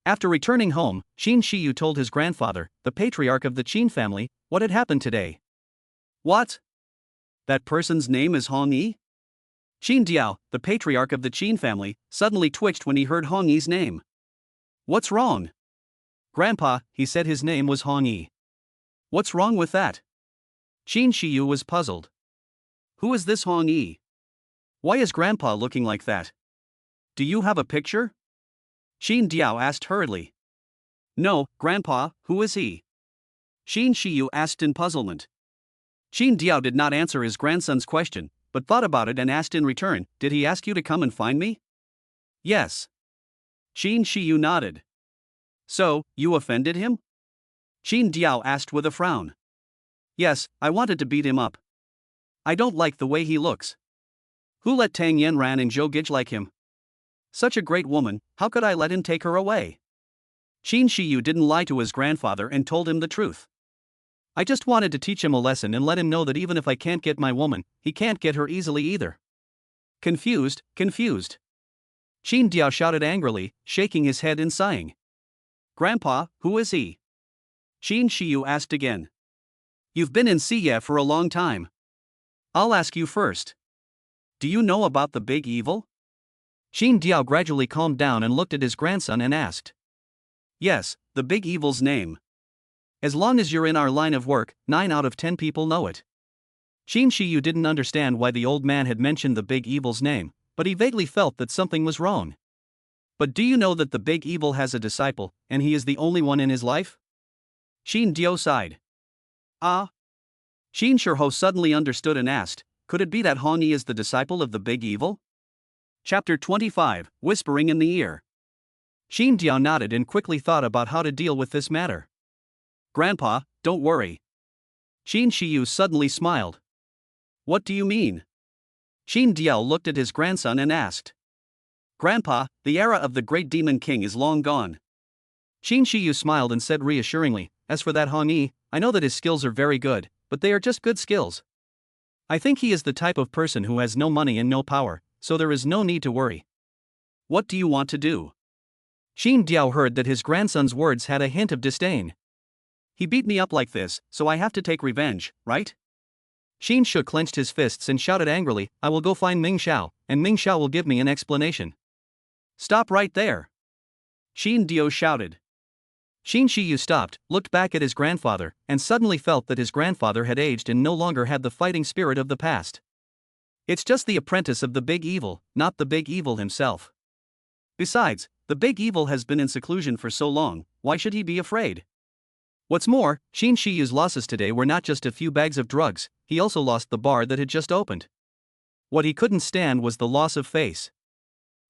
Speaker 1: After returning home, Qin Shiyu told his grandfather, the patriarch of the Qin family, what had happened today. What? That person's name is Hong Yi? Qin Diao, the patriarch of the Qin family, suddenly twitched when he heard Hong Yi's name. What's wrong? Grandpa, he said his name was Hong Yi. What's wrong with that? Qin Shiyu was puzzled. Who is this Hong Yi? Why is Grandpa looking like that? Do you have a picture? Qin Diao asked hurriedly. No, Grandpa, who is he? Qin Shiyu asked in puzzlement. Qin Diao did not answer his grandson's question, but thought about it and asked in return, did he ask you to come and find me? Yes. Qin Shiyu nodded. So, you offended him? Qin Diao asked with a frown. Yes, I wanted to beat him up. I don't like the way he looks. Who let Tang Yanran and Zhou Gege like him? Such a great woman, how could I let him take her away? Qin Shiyu didn't lie to his grandfather and told him the truth. I just wanted to teach him a lesson and let him know that even if I can't get my woman, he can't get her easily either. Confused. Qin Diao shouted angrily, shaking his head and sighing. Grandpa, who is he? Qin Shiyu asked again. You've been in Xie for a long time. I'll ask you first. Do you know about the big evil? Qin Diao gradually calmed down and looked at his grandson and asked. Yes, the big evil's name. As long as you're in our line of work, 9 out of 10 people know it. Qin Shiyu didn't understand why the old man had mentioned the big evil's name, but he vaguely felt that something was wrong. But do you know that the big evil has a disciple, and he is the only one in his life? Qin Diao sighed. Ah? Qin Shiho suddenly understood and asked, could it be that Hong Yi is the disciple of the big evil? Chapter 25, Whispering in the Ear. Qin Diao nodded and quickly thought about how to deal with this matter. Grandpa, don't worry. Qin Shiyu suddenly smiled. What do you mean? Qin Diao looked at his grandson and asked. Grandpa, the era of the great demon king is long gone. Qin Shiyu smiled and said reassuringly, as for that Hong Yi, I know that his skills are very good, but they are just good skills. I think he is the type of person who has no money and no power, so there is no need to worry. What do you want to do? Xin Diao heard that his grandson's words had a hint of disdain. He beat me up like this, so I have to take revenge, right? Xin Shu clenched his fists and shouted angrily, I will go find Ming Xiao, and Ming Xiao will give me an explanation. Stop right there! Xin Diao shouted. Xin Shiyu stopped, looked back at his grandfather, and suddenly felt that his grandfather had aged and no longer had the fighting spirit of the past. It's just the apprentice of the big evil, not the big evil himself. Besides, the big evil has been in seclusion for so long, why should he be afraid? What's more, Xin Shiyu's losses today were not just a few bags of drugs, he also lost the bar that had just opened. What he couldn't stand was the loss of face.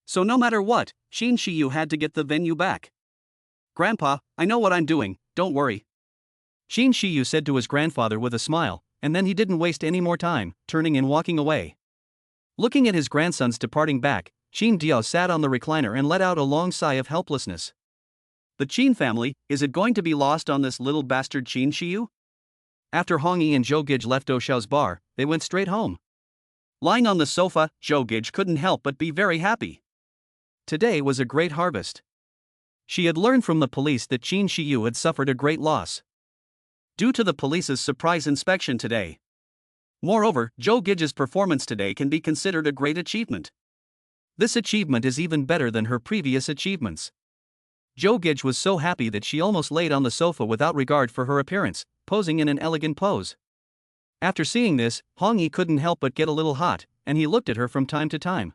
Speaker 1: So no matter what, Xin Shiyu had to get the venue back. Grandpa, I know what I'm doing, don't worry. Xin Shiyu said to his grandfather with a smile, and then he didn't waste any more time, turning and walking away. Looking at his grandson's departing back, Xin Diao sat on the recliner and let out a long sigh of helplessness. The Qin family, is it going to be lost on this little bastard Qin Shiyu? After Hong Yi and Zhou Gege left Dou Xiao's bar, they went straight home. Lying on the sofa, Zhou Gege couldn't help but be very happy. Today was a great harvest. She had learned from the police that Qin Shiyu had suffered a great loss due to the police's surprise inspection today. Moreover, Zhou Gege's performance today can be considered a great achievement. This achievement is even better than her previous achievements. Zhou Gege was so happy that she almost laid on the sofa without regard for her appearance, posing in an elegant pose. After seeing this, Hong Yi couldn't help but get a little hot, and he looked at her from time to time.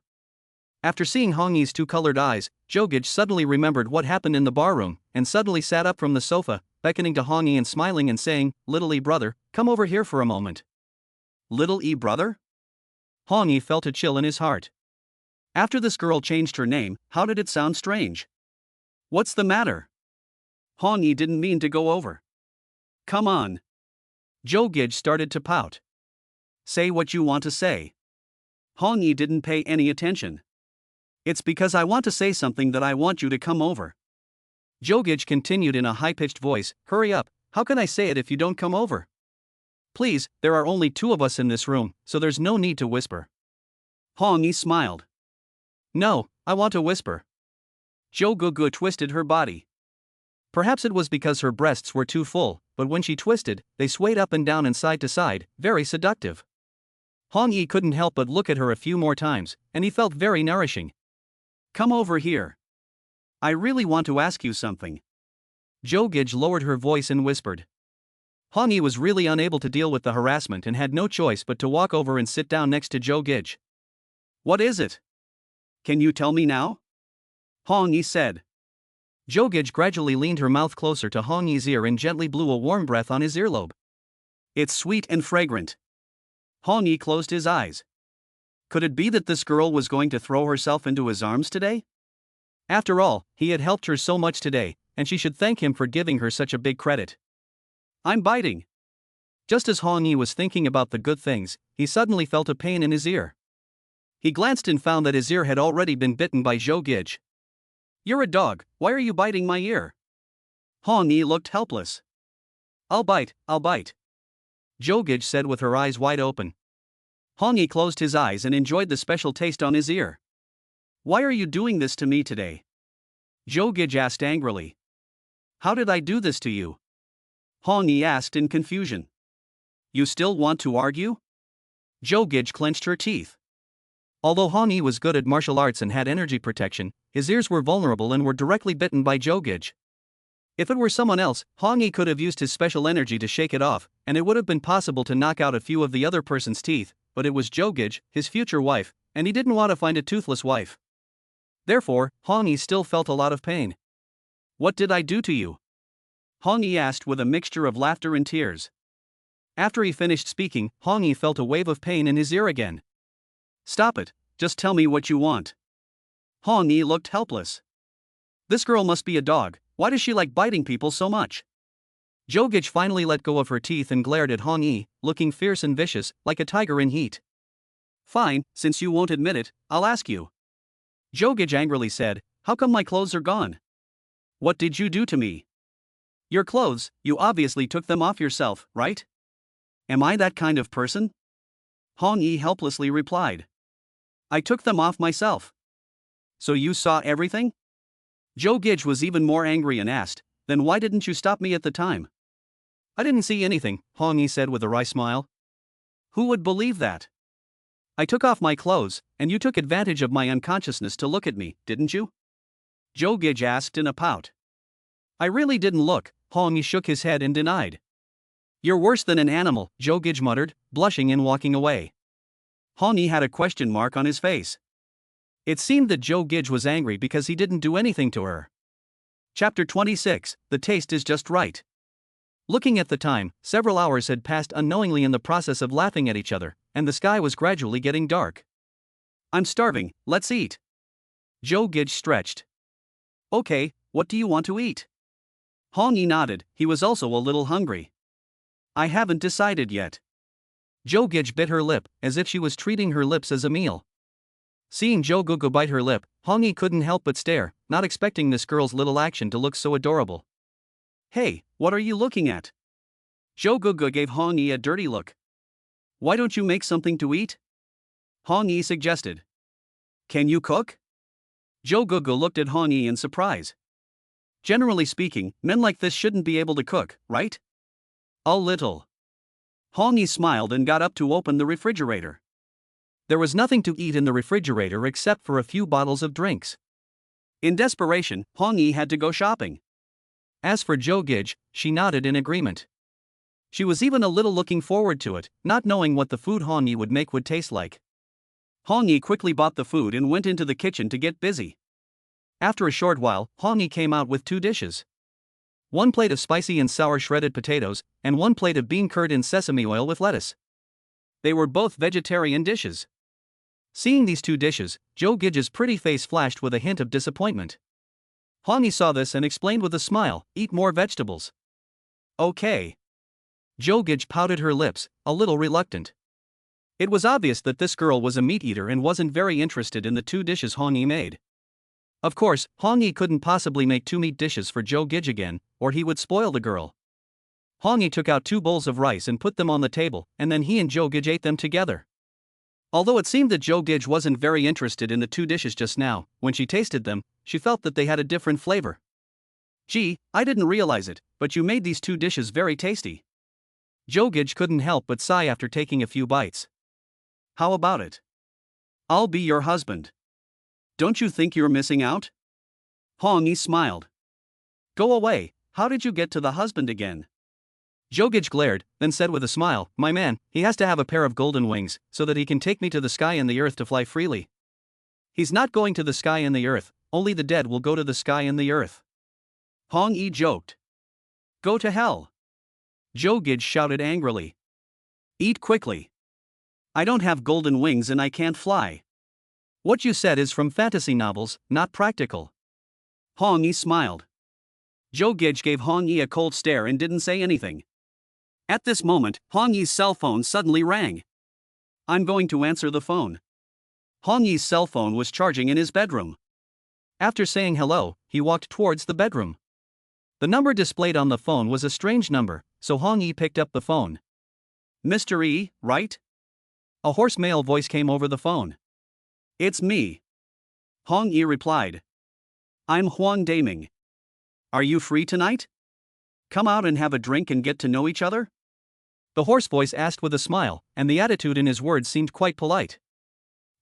Speaker 1: After seeing Hong Yi's two colored eyes, Zhou Gege suddenly remembered what happened in the barroom, and suddenly sat up from the sofa, beckoning to Hong Yi and smiling and saying, Little E brother, come over here for a moment. Little E brother? Hong Yi felt a chill in his heart. After this girl changed her name, how did it sound strange? What's the matter? Hong Yi didn't mean to go over. Come on. Zhou Gege started to pout. Say what you want to say. Hong Yi didn't pay any attention. It's because I want to say something that I want you to come over. Zhou Gege continued in a high-pitched voice, hurry up, how can I say it if you don't come over? Please, there are only two of us in this room, so there's no need to whisper. Hong Yi smiled. No, I want to whisper. Zhou Gege twisted her body. Perhaps it was because her breasts were too full, but when she twisted, they swayed up and down and side to side, very seductive. Hong Yi couldn't help but look at her a few more times, and he felt very nourishing. Come over here. I really want to ask you something. Zhou Gege lowered her voice and whispered. Hong Yi was really unable to deal with the harassment and had no choice but to walk over and sit down next to Zhou Gege. What is it? Can you tell me now? Hong Yi said. Zhou Gege gradually leaned her mouth closer to Hong Yi's ear and gently blew a warm breath on his earlobe. It's sweet and fragrant. Hong Yi closed his eyes. Could it be that this girl was going to throw herself into his arms today? After all, he had helped her so much today, and she should thank him for giving her such a big credit. I'm biting. Just as Hong Yi was thinking about the good things, he suddenly felt a pain in his ear. He glanced and found that his ear had already been bitten by Zhou Gege. You're a dog, why are you biting my ear? Hong Yi looked helpless. I'll bite. Zhou Gege said with her eyes wide open. Hong Yi closed his eyes and enjoyed the special taste on his ear. Why are you doing this to me today? Zhou Gege asked angrily. How did I do this to you? Hong Yi asked in confusion. You still want to argue? Zhou Gege clenched her teeth. Although Hong Yi was good at martial arts and had energy protection, his ears were vulnerable and were directly bitten by Zhou Gege. If it were someone else, Hong Yi could have used his special energy to shake it off, and it would have been possible to knock out a few of the other person's teeth, but it was Zhou Gege, his future wife, and he didn't want to find a toothless wife. Therefore, Hong Yi still felt a lot of pain. What did I do to you? Hong Yi asked with a mixture of laughter and tears. After he finished speaking, Hong Yi felt a wave of pain in his ear again. Stop it, just tell me what you want. Hong Yi looked helpless. This girl must be a dog, why does she like biting people so much? Zhou Gege finally let go of her teeth and glared at Hong Yi, looking fierce and vicious, like a tiger in heat. Fine, since you won't admit it, I'll ask you. Zhou Gege angrily said, how come my clothes are gone? What did you do to me? Your clothes, you obviously took them off yourself, right? Am I that kind of person? Hong Yi helplessly replied. I took them off myself. So you saw everything? Zhou Gege was even more angry and asked, "Then why didn't you stop me at the time?" "I didn't see anything," Hong Yi said with a wry smile. "Who would believe that? I took off my clothes, and you took advantage of my unconsciousness to look at me, didn't you?" Zhou Gege asked in a pout. "I really didn't look," Hong Yi shook his head and denied. "You're worse than an animal," Zhou Gege muttered, blushing and walking away. Hong Yi had a question mark on his face. It seemed that Zhou Gege was angry because he didn't do anything to her. Chapter 26, The Taste is Just Right. Looking at the time, several hours had passed unknowingly in the process of laughing at each other, and the sky was gradually getting dark. "I'm starving, let's eat." Zhou Gege stretched. "Okay, what do you want to eat?" Hong Yi nodded, he was also a little hungry. "I haven't decided yet." Zhou Gege bit her lip, as if she was treating her lips as a meal. Seeing Zhou Gege bite her lip, Hong Yi couldn't help but stare, not expecting this girl's little action to look so adorable. "Hey, what are you looking at?" Zhou Gege gave Hong Yi a dirty look. "Why don't you make something to eat?" Hong Yi suggested. "Can you cook?" Zhou Gege looked at Hong Yi in surprise. "Generally speaking, men like this shouldn't be able to cook, right?" "A little." Hong Yi smiled and got up to open the refrigerator. There was nothing to eat in the refrigerator except for a few bottles of drinks. In desperation, Hong Yi had to go shopping. As for Zhou Gege, she nodded in agreement. She was even a little looking forward to it, not knowing what the food Hong Yi would make would taste like. Hong Yi quickly bought the food and went into the kitchen to get busy. After a short while, Hong Yi came out with two dishes. One plate of spicy and sour shredded potatoes, and one plate of bean curd in sesame oil with lettuce. They were both vegetarian dishes. Seeing these two dishes, Zhou Gege's pretty face flashed with a hint of disappointment. Hong Yi saw this and explained with a smile, "Eat more vegetables." "Okay." Zhou Gege pouted her lips, a little reluctant. It was obvious that this girl was a meat eater and wasn't very interested in the two dishes Hong Yi made. Of course, Hong Yi couldn't possibly make two meat dishes for Zhou Gege again, or he would spoil the girl. Hong Yi took out two bowls of rice and put them on the table, and then he and Zhou Gege ate them together. Although it seemed that Zhou Gege wasn't very interested in the two dishes just now, when she tasted them, she felt that they had a different flavor. "Gee, I didn't realize it, but you made these two dishes very tasty." Zhou Gege couldn't help but sigh after taking a few bites. "How about it? I'll be your husband. Don't you think you're missing out?" Hong Yi smiled. "Go away, how did you get to the husband again?" Zhou Gege glared, then said with a smile, "My man, he has to have a pair of golden wings, so that he can take me to the sky and the earth to fly freely." "He's not going to the sky and the earth, only the dead will go to the sky and the earth." Hong Yi joked. "Go to hell." Zhou Gege shouted angrily. "Eat quickly. I don't have golden wings and I can't fly." "What you said is from fantasy novels, not practical." Hong Yi smiled. Zhou Gege gave Hong Yi a cold stare and didn't say anything. At this moment, Hong Yi's cell phone suddenly rang. "I'm going to answer the phone." Hong Yi's cell phone was charging in his bedroom. After saying hello, he walked towards the bedroom. The number displayed on the phone was a strange number, so Hong Yi picked up the phone. "Mr. E, right?" A hoarse male voice came over the phone. "It's me." Hong Yi replied. "I'm Huang Daming. Are you free tonight? Come out and have a drink and get to know each other?" The hoarse voice asked with a smile, and the attitude in his words seemed quite polite.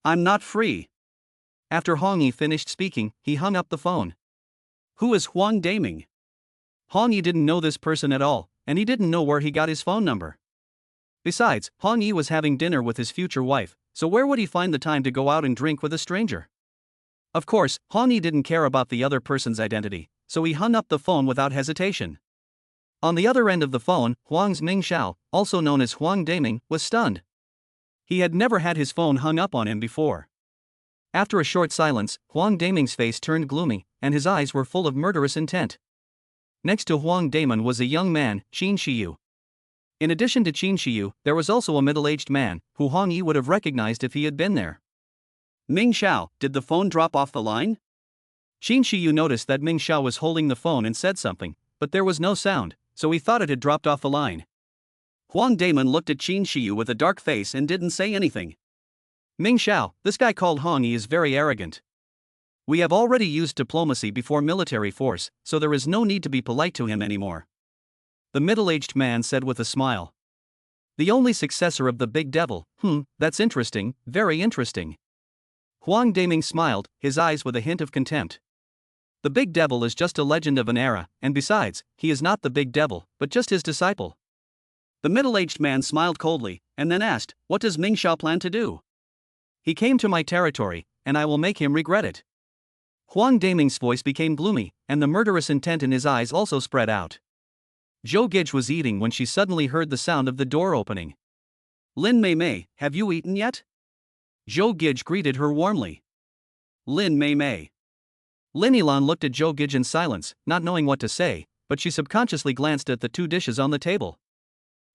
Speaker 1: "I'm not free." After Hong Yi finished speaking, he hung up the phone. Who is Huang Daming? Hong Yi didn't know this person at all, and he didn't know where he got his phone number. Besides, Hong Yi was having dinner with his future wife, so where would he find the time to go out and drink with a stranger? Of course, Hong Yi didn't care about the other person's identity, so he hung up the phone without hesitation. On the other end of the phone, Huang's Ming Xiao, also known as Huang Daming, was stunned. He had never had his phone hung up on him before. After a short silence, Huang Daming's face turned gloomy, and his eyes were full of murderous intent. Next to Huang Damon was a young man, Qin Shiyu. In addition to Qin Shiyu, there was also a middle-aged man, who Hong Yi would have recognized if he had been there. "Ming Xiao, did the phone drop off the line?" Qin Shiyu noticed that Ming Xiao was holding the phone and said something, but there was no sound, so he thought it had dropped off the line. Huang Damon looked at Qin Shiyu with a dark face and didn't say anything. "Ming Xiao, this guy called Hong Yi is very arrogant." We have already used diplomacy before military force, so there is no need to be polite to him anymore. The middle-aged man said with a smile. The only successor of the big devil, that's interesting, very interesting. Huang Daming smiled, his eyes with a hint of contempt. The big devil is just a legend of an era, and besides, he is not the big devil, but just his disciple. The middle-aged man smiled coldly, and then asked, what does Ming Xiao plan to do? He came to my territory, and I will make him regret it. Huang Daming's voice became gloomy, and the murderous intent in his eyes also spread out. Zhou Gege was eating when she suddenly heard the sound of the door opening. Lin Mei Mei, have you eaten yet? Zhou Gege greeted her warmly. Lin Mei Mei. Lin Yilan looked at Zhou Gege in silence, not knowing what to say, but she subconsciously glanced at the two dishes on the table.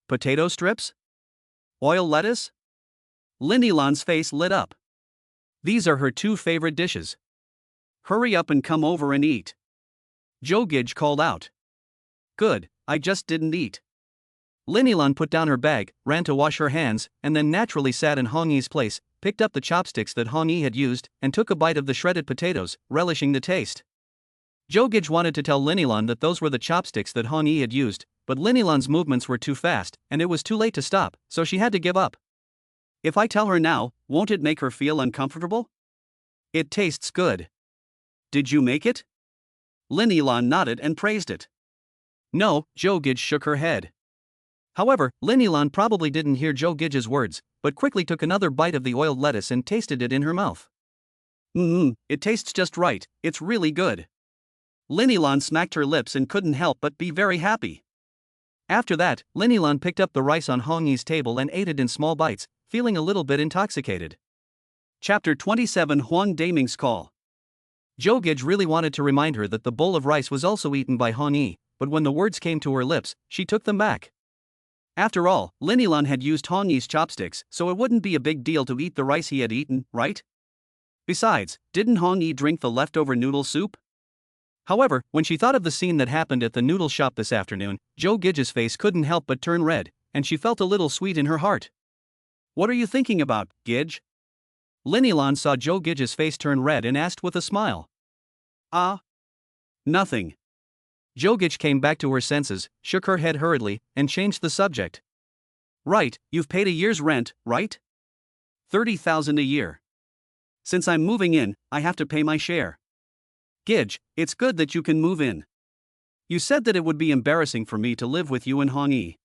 Speaker 1: Potato strips? Oil lettuce? Lin Yilan's face lit up. These are her two favorite dishes. Hurry up and come over and eat. Zhou Gege called out. Good, I just didn't eat. Lin Yilan put down her bag, ran to wash her hands, and then naturally sat in Hong Yi's place, picked up the chopsticks that Hong Yi had used, and took a bite of the shredded potatoes, relishing the taste. Zhou Gege wanted to tell Lin Yilan that those were the chopsticks that Hong Yi had used, but Lin Yilan's movements were too fast, and it was too late to stop, so she had to give up. If I tell her now, won't it make her feel uncomfortable? It tastes good. Did you make it? Lin Yilan nodded and praised it. No, Zhou Gege shook her head. However, Lin Yilan probably didn't hear Zhou Gege's words, but quickly took another bite of the oiled lettuce and tasted it in her mouth. It tastes just right, it's really good. Lin Yilan smacked her lips and couldn't help but be very happy. After that, Lin Yilan picked up the rice on Hong Yi's table and ate it in small bites, feeling a little bit intoxicated. Chapter 27 Huang Daming's Call. Zhou Gege really wanted to remind her that the bowl of rice was also eaten by Hong Yi, but when the words came to her lips, she took them back. After all, Lin Yilan had used Hong Yi's chopsticks, so it wouldn't be a big deal to eat the rice he had eaten, right? Besides, didn't Hong Yi drink the leftover noodle soup? However, when she thought of the scene that happened at the noodle shop this afternoon, Zhou Gege's face couldn't help but turn red, and she felt a little sweet in her heart. What are you thinking about, Gege? Lin Yilan saw Zhou Gege's face turn red and asked with a smile. Nothing. Zhou Gege came back to her senses, shook her head hurriedly, and changed the subject. Right, you've paid a year's rent, right? 30,000 a year. Since I'm moving in, I have to pay my share. Gege, it's good that you can move in. You said that it would be embarrassing for me to live with you in Hong Yi.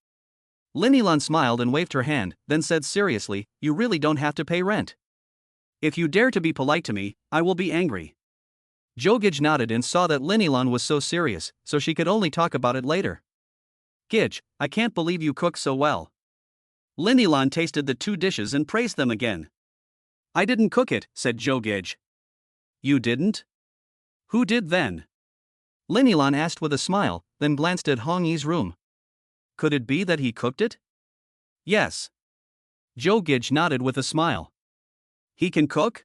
Speaker 1: Lin Yilan smiled and waved her hand, then said seriously, you really don't have to pay rent. If you dare to be polite to me, I will be angry. Zhou Gege nodded and saw that Lin Yilan was so serious, so she could only talk about it later. Gege, I can't believe you cook so well. Lin Yilan tasted the two dishes and praised them again. I didn't cook it, said Zhou Gege. You didn't? Who did then? Lin Yilan asked with a smile, then glanced at Hong Yi's room. Could it be that he cooked it? Yes. Zhou Gege nodded with a smile. He can cook?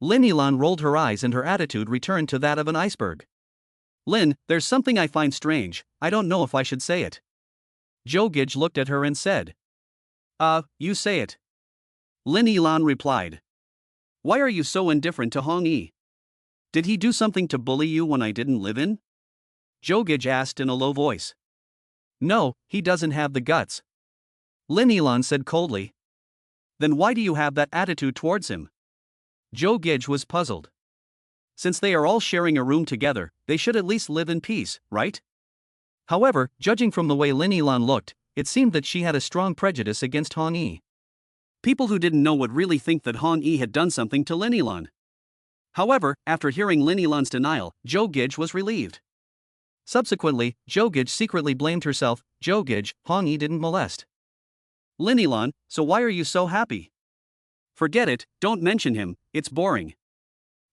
Speaker 1: Lin Yilan rolled her eyes and her attitude returned to that of an iceberg. Lin, there's something I find strange, I don't know if I should say it. Zhou Gege looked at her and said. You say it. Lin Yilan replied. Why are you so indifferent to Hong Yi? Did he do something to bully you when I didn't live in? Zhou Gege asked in a low voice. No, he doesn't have the guts. Lin Yilan said coldly. Then why do you have that attitude towards him? Zhou Gege was puzzled. Since they are all sharing a room together, they should at least live in peace, right? However, judging from the way Lin Yilan looked, it seemed that she had a strong prejudice against Hong Yi. People who didn't know would really think that Hong Yi had done something to Lin Yilan. However, after hearing Lin Yilan's denial, Zhou Gege was relieved. Subsequently, Zhou Gege secretly blamed herself. Zhou Gege, Hong Yi didn't molest Lin Yilan, so why are you so happy? Forget it, don't mention him, it's boring.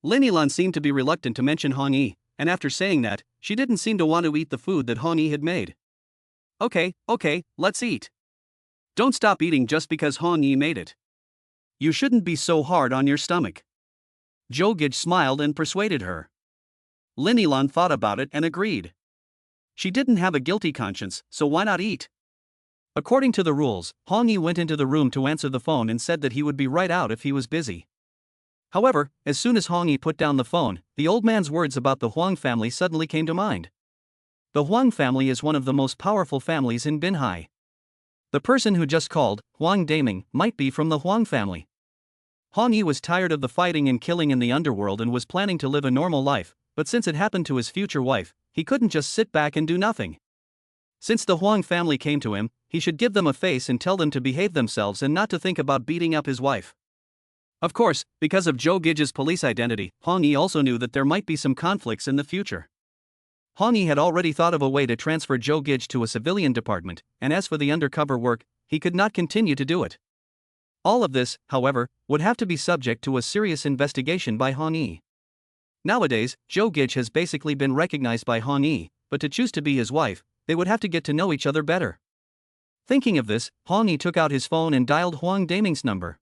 Speaker 1: Lin Yilan seemed to be reluctant to mention Hong Yi, and after saying that, she didn't seem to want to eat the food that Hong Yi had made. Okay, let's eat. Don't stop eating just because Hong Yi made it. You shouldn't be so hard on your stomach. Zhou Gege smiled and persuaded her. Lin Yilan thought about it and agreed. She didn't have a guilty conscience, so why not eat? According to the rules, Hong Yi went into the room to answer the phone and said that he would be right out if he was busy. However, as soon as Hong Yi put down the phone, the old man's words about the Huang family suddenly came to mind. The Huang family is one of the most powerful families in Binhai. The person who just called, Huang Daming, might be from the Huang family. Hong Yi was tired of the fighting and killing in the underworld and was planning to live a normal life, but since it happened to his future wife, he couldn't just sit back and do nothing. Since the Huang family came to him, he should give them a face and tell them to behave themselves and not to think about beating up his wife. Of course, because of Zhou Gege's police identity, Hong Yi also knew that there might be some conflicts in the future. Hong Yi had already thought of a way to transfer Zhou Gege to a civilian department, and as for the undercover work, he could not continue to do it. All of this, however, would have to be subject to a serious investigation by Hong Yi. Nowadays, Zhou Gege has basically been recognized by Hong Yi, but to choose to be his wife, they would have to get to know each other better. Thinking of this, Hong Yi took out his phone and dialed Huang Daming's number.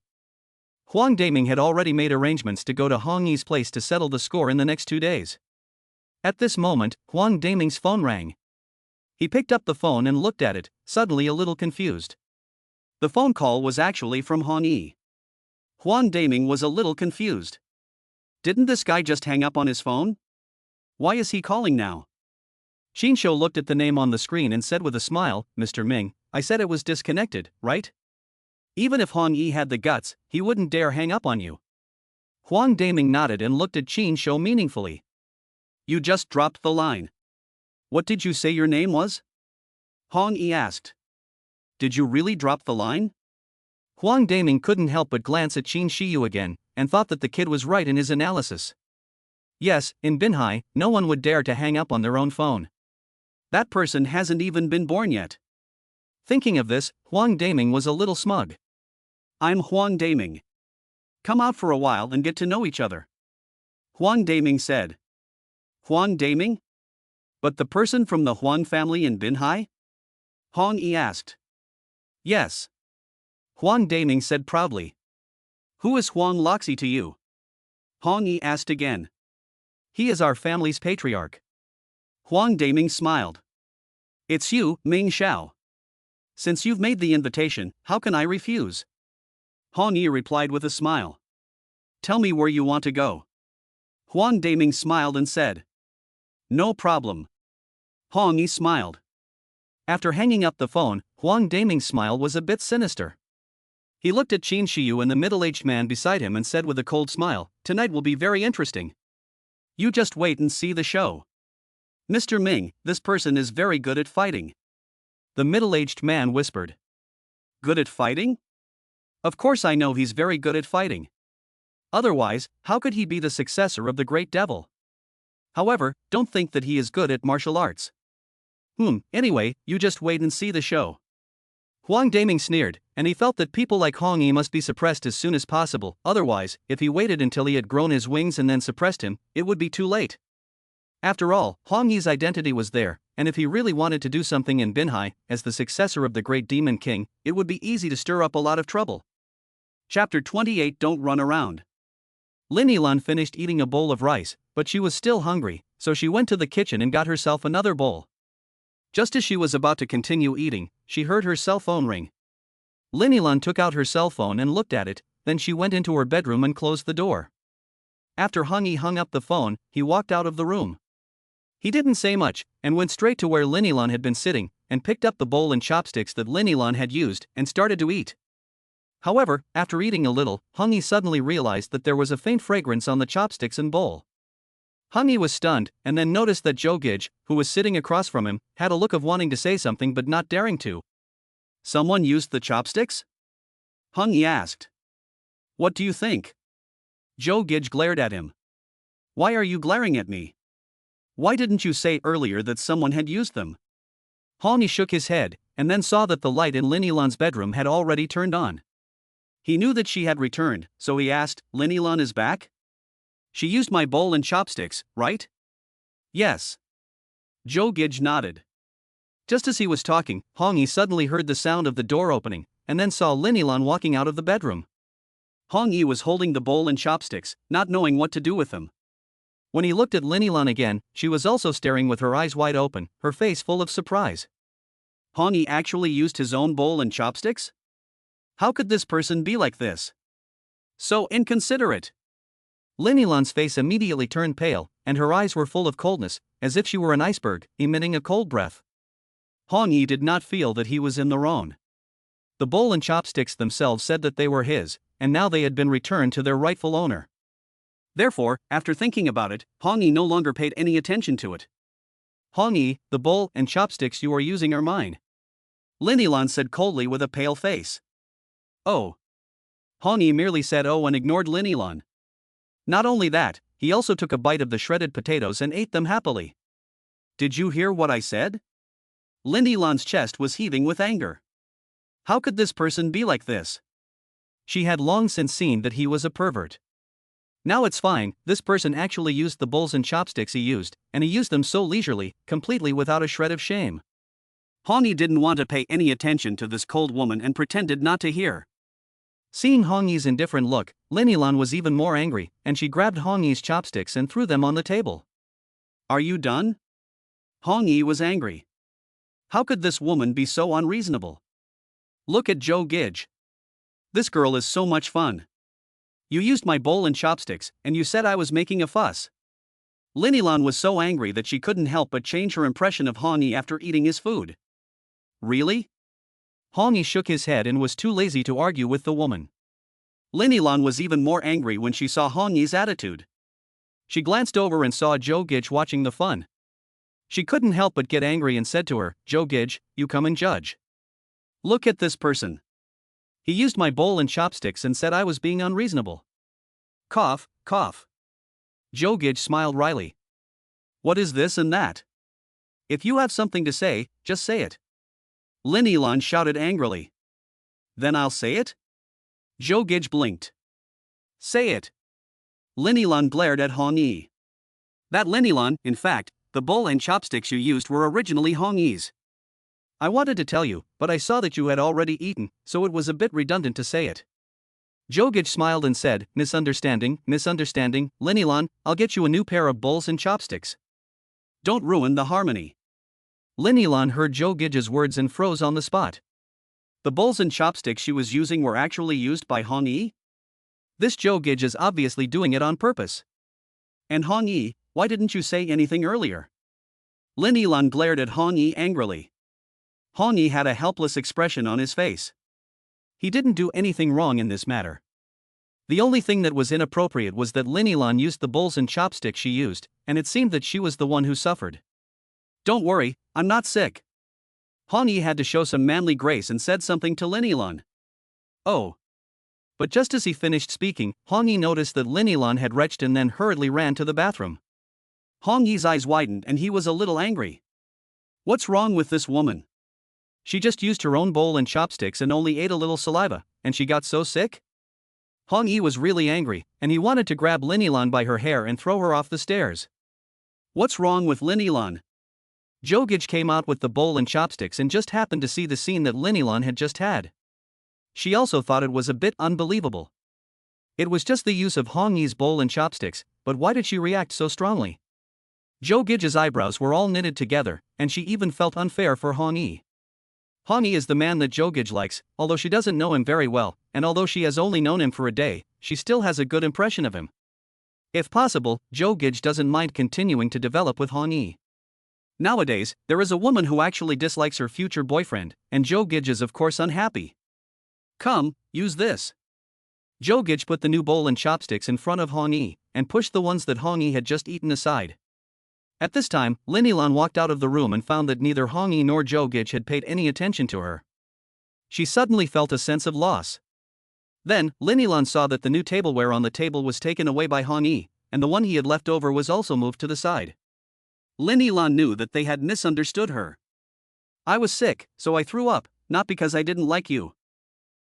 Speaker 1: Huang Daming had already made arrangements to go to Hong Yi's place to settle the score in the next 2 days. At this moment, Huang Daming's phone rang. He picked up the phone and looked at it, suddenly a little confused. The phone call was actually from Hong Yi. Huang Daming was a little confused. Didn't this guy just hang up on his phone? Why is he calling now? Xin Shou looked at the name on the screen and said with a smile, Mr. Ming, I said it was disconnected, right? Even if Hong Yi had the guts, he wouldn't dare hang up on you. Huang Daming nodded and looked at Xin Shou meaningfully. You just dropped the line. What did you say your name was? Hong Yi asked. Did you really drop the line? Huang Daming couldn't help but glance at Qin Shiyu again, and thought that the kid was right in his analysis. Yes, in Binhai, no one would dare to hang up on their own phone. That person hasn't even been born yet. Thinking of this, Huang Daming was a little smug. I'm Huang Daming. Come out for a while and get to know each other. Huang Daming said. Huang Daming? But the person from the Huang family in Binhai? Hong Yi asked. Yes. Huang Daming said proudly. Who is Huang Loxi to you? Hong Yi asked again. He is our family's patriarch. Huang Daming smiled. It's you, Ming Xiao. Since you've made the invitation, how can I refuse? Hong Yi replied with a smile. Tell me where you want to go. Huang Daming smiled and said. No problem. Hong Yi smiled. After hanging up the phone, Huang Daming's smile was a bit sinister. He looked at Qin Shiyu and the middle-aged man beside him and said with a cold smile, Tonight will be very interesting. You just wait and see the show. Mr. Ming, this person is very good at fighting. The middle-aged man whispered. Good at fighting? Of course I know he's very good at fighting. Otherwise, how could he be the successor of the great devil? However, don't think that he is good at martial arts. Anyway, you just wait and see the show. Huang Daming sneered, and he felt that people like Hong Yi must be suppressed as soon as possible, otherwise, if he waited until he had grown his wings and then suppressed him, it would be too late. After all, Hong Yi's identity was there, and if he really wanted to do something in Binhai, as the successor of the great demon king, it would be easy to stir up a lot of trouble. Chapter 28 Don't Run Around. Lin Yilan finished eating a bowl of rice, but she was still hungry, so she went to the kitchen and got herself another bowl. Just as she was about to continue eating, she heard her cell phone ring. Lin Yilan took out her cell phone and looked at it, then she went into her bedroom and closed the door. After Hong Yi hung up the phone, he walked out of the room. He didn't say much, and went straight to where Lin Yilan had been sitting, and picked up the bowl and chopsticks that Lin Yilan had used, and started to eat. However, after eating a little, Hong Yi suddenly realized that there was a faint fragrance on the chopsticks and bowl. Hong Yi was stunned, and then noticed that Zhou Gege, who was sitting across from him, had a look of wanting to say something but not daring to. Someone used the chopsticks? Hong Yi asked. What do you think? Zhou Gege glared at him. Why are you glaring at me? Why didn't you say earlier that someone had used them? Hong Yi shook his head, and then saw that the light in Lin Yilan's bedroom had already turned on. He knew that she had returned, so he asked, Lin Yilan is back? She used my bowl and chopsticks, right? Yes. Zhou Gege nodded. Just as he was talking, Hong Yi suddenly heard the sound of the door opening, and then saw Lin Yilan walking out of the bedroom. Hong Yi was holding the bowl and chopsticks, not knowing what to do with them. When he looked at Lin Yilan again, she was also staring with her eyes wide open, her face full of surprise. Hong Yi actually used his own bowl and chopsticks? How could this person be like this? So inconsiderate. Lin Yilan's face immediately turned pale, and her eyes were full of coldness, as if she were an iceberg, emitting a cold breath. Hong Yi did not feel that he was in the wrong. The bowl and chopsticks themselves said that they were his, and now they had been returned to their rightful owner. Therefore, after thinking about it, Hong Yi no longer paid any attention to it. Hong Yi, the bowl and chopsticks you are using are mine, Lin Yilan said coldly with a pale face. Oh. Hong Yi merely said oh and ignored Lin Yilan. Not only that, he also took a bite of the shredded potatoes and ate them happily. Did you hear what I said? Lin Yilan's chest was heaving with anger. How could this person be like this? She had long since seen that he was a pervert. Now it's fine, this person actually used the bowls and chopsticks he used, and he used them so leisurely, completely without a shred of shame. Hong Yi didn't want to pay any attention to this cold woman and pretended not to hear. Seeing Hong Yi's indifferent look, Lin Yilan was even more angry, and she grabbed Hong Yi's chopsticks and threw them on the table. Are you done? Hong Yi was angry. How could this woman be so unreasonable? Look at Zhou Gege. This girl is so much fun. You used my bowl and chopsticks, and you said I was making a fuss. Lin Yilan was so angry that she couldn't help but change her impression of Hong Yi after eating his food. Really? Hong Yi shook his head and was too lazy to argue with the woman. Lin Yilan was even more angry when she saw Hong Yi's attitude. She glanced over and saw Zhou Gege watching the fun. She couldn't help but get angry and said to her, Zhou Gege, you come and judge. Look at this person. He used my bowl and chopsticks and said I was being unreasonable. Cough, cough. Zhou Gege smiled wryly. What is this and that? If you have something to say, just say it. Lin Yilan shouted angrily. Then I'll say it? Zhou Gege blinked. Say it. Lin Yilan glared at Hong Yi. That Lin Yilan, in fact, the bowl and chopsticks you used were originally Hong Yi's. I wanted to tell you, but I saw that you had already eaten, so it was a bit redundant to say it. Zhou Gege smiled and said, misunderstanding, misunderstanding, Lin Yilan, I'll get you a new pair of bowls and chopsticks. Don't ruin the harmony. Lin Yilan heard Zhou Gege's words and froze on the spot. The bowls and chopsticks she was using were actually used by Hong Yi? This Zhou Gege is obviously doing it on purpose. And Hong Yi, why didn't you say anything earlier? Lin Yilan glared at Hong Yi angrily. Hong Yi had a helpless expression on his face. He didn't do anything wrong in this matter. The only thing that was inappropriate was that Lin Yilan used the bowls and chopsticks she used, and it seemed that she was the one who suffered. Don't worry, I'm not sick. Hong Yi had to show some manly grace and said something to Lin Yilan. Oh. But just as he finished speaking, Hong Yi noticed that Lin Yilan had retched and then hurriedly ran to the bathroom. Hong Yi's eyes widened and he was a little angry. What's wrong with this woman? She just used her own bowl and chopsticks and only ate a little saliva, and she got so sick? Hong Yi was really angry, and he wanted to grab Lin Yilan by her hair and throw her off the stairs. What's wrong with Lin Yilan? Zhou Gege came out with the bowl and chopsticks and just happened to see the scene that Lin Yilan had just had. She also thought it was a bit unbelievable. It was just the use of Hong Yi's bowl and chopsticks, but why did she react so strongly? Zhou Gege's eyebrows were all knitted together, and she even felt unfair for Hong Yi. Hong Yi is the man that Zhou Gege likes, although she doesn't know him very well, and although she has only known him for a day, she still has a good impression of him. If possible, Zhou Gege doesn't mind continuing to develop with Hong Yi. Nowadays, there is a woman who actually dislikes her future boyfriend, and Zhou Gege is of course unhappy. Come, use this. Zhou Gege put the new bowl and chopsticks in front of Hong Yi, and pushed the ones that Hong Yi had just eaten aside. At this time, Lin Yilan walked out of the room and found that neither Hong Yi nor Zhou Gege had paid any attention to her. She suddenly felt a sense of loss. Then, Lin Yilan saw that the new tableware on the table was taken away by Hong Yi, and the one he had left over was also moved to the side. Lin Yilan knew that they had misunderstood her. I was sick, so I threw up, not because I didn't like you.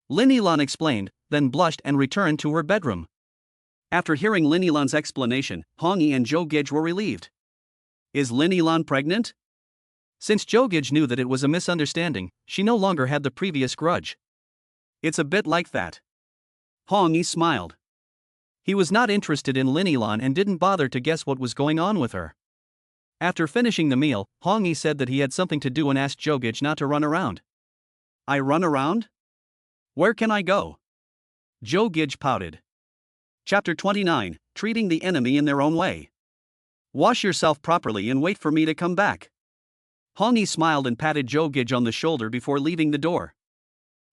Speaker 1: Lin Yilan explained, then blushed and returned to her bedroom. After hearing Lin Yilan's explanation, Hong Yi and Zhou Gege were relieved. Is Lin Yilan pregnant? Since Zhou Gege knew that it was a misunderstanding, she no longer had the previous grudge. It's a bit like that. Hong Yi smiled. He was not interested in Lin Yilan and didn't bother to guess what was going on with her. After finishing the meal, Hong Yi said that he had something to do and asked Zhou Gege not to run around. I run around? Where can I go? Zhou Gege pouted. Chapter 29, treating the enemy in their own way. Wash yourself properly and wait for me to come back. Hong Yi smiled and patted Zhou Gege on the shoulder before leaving the door.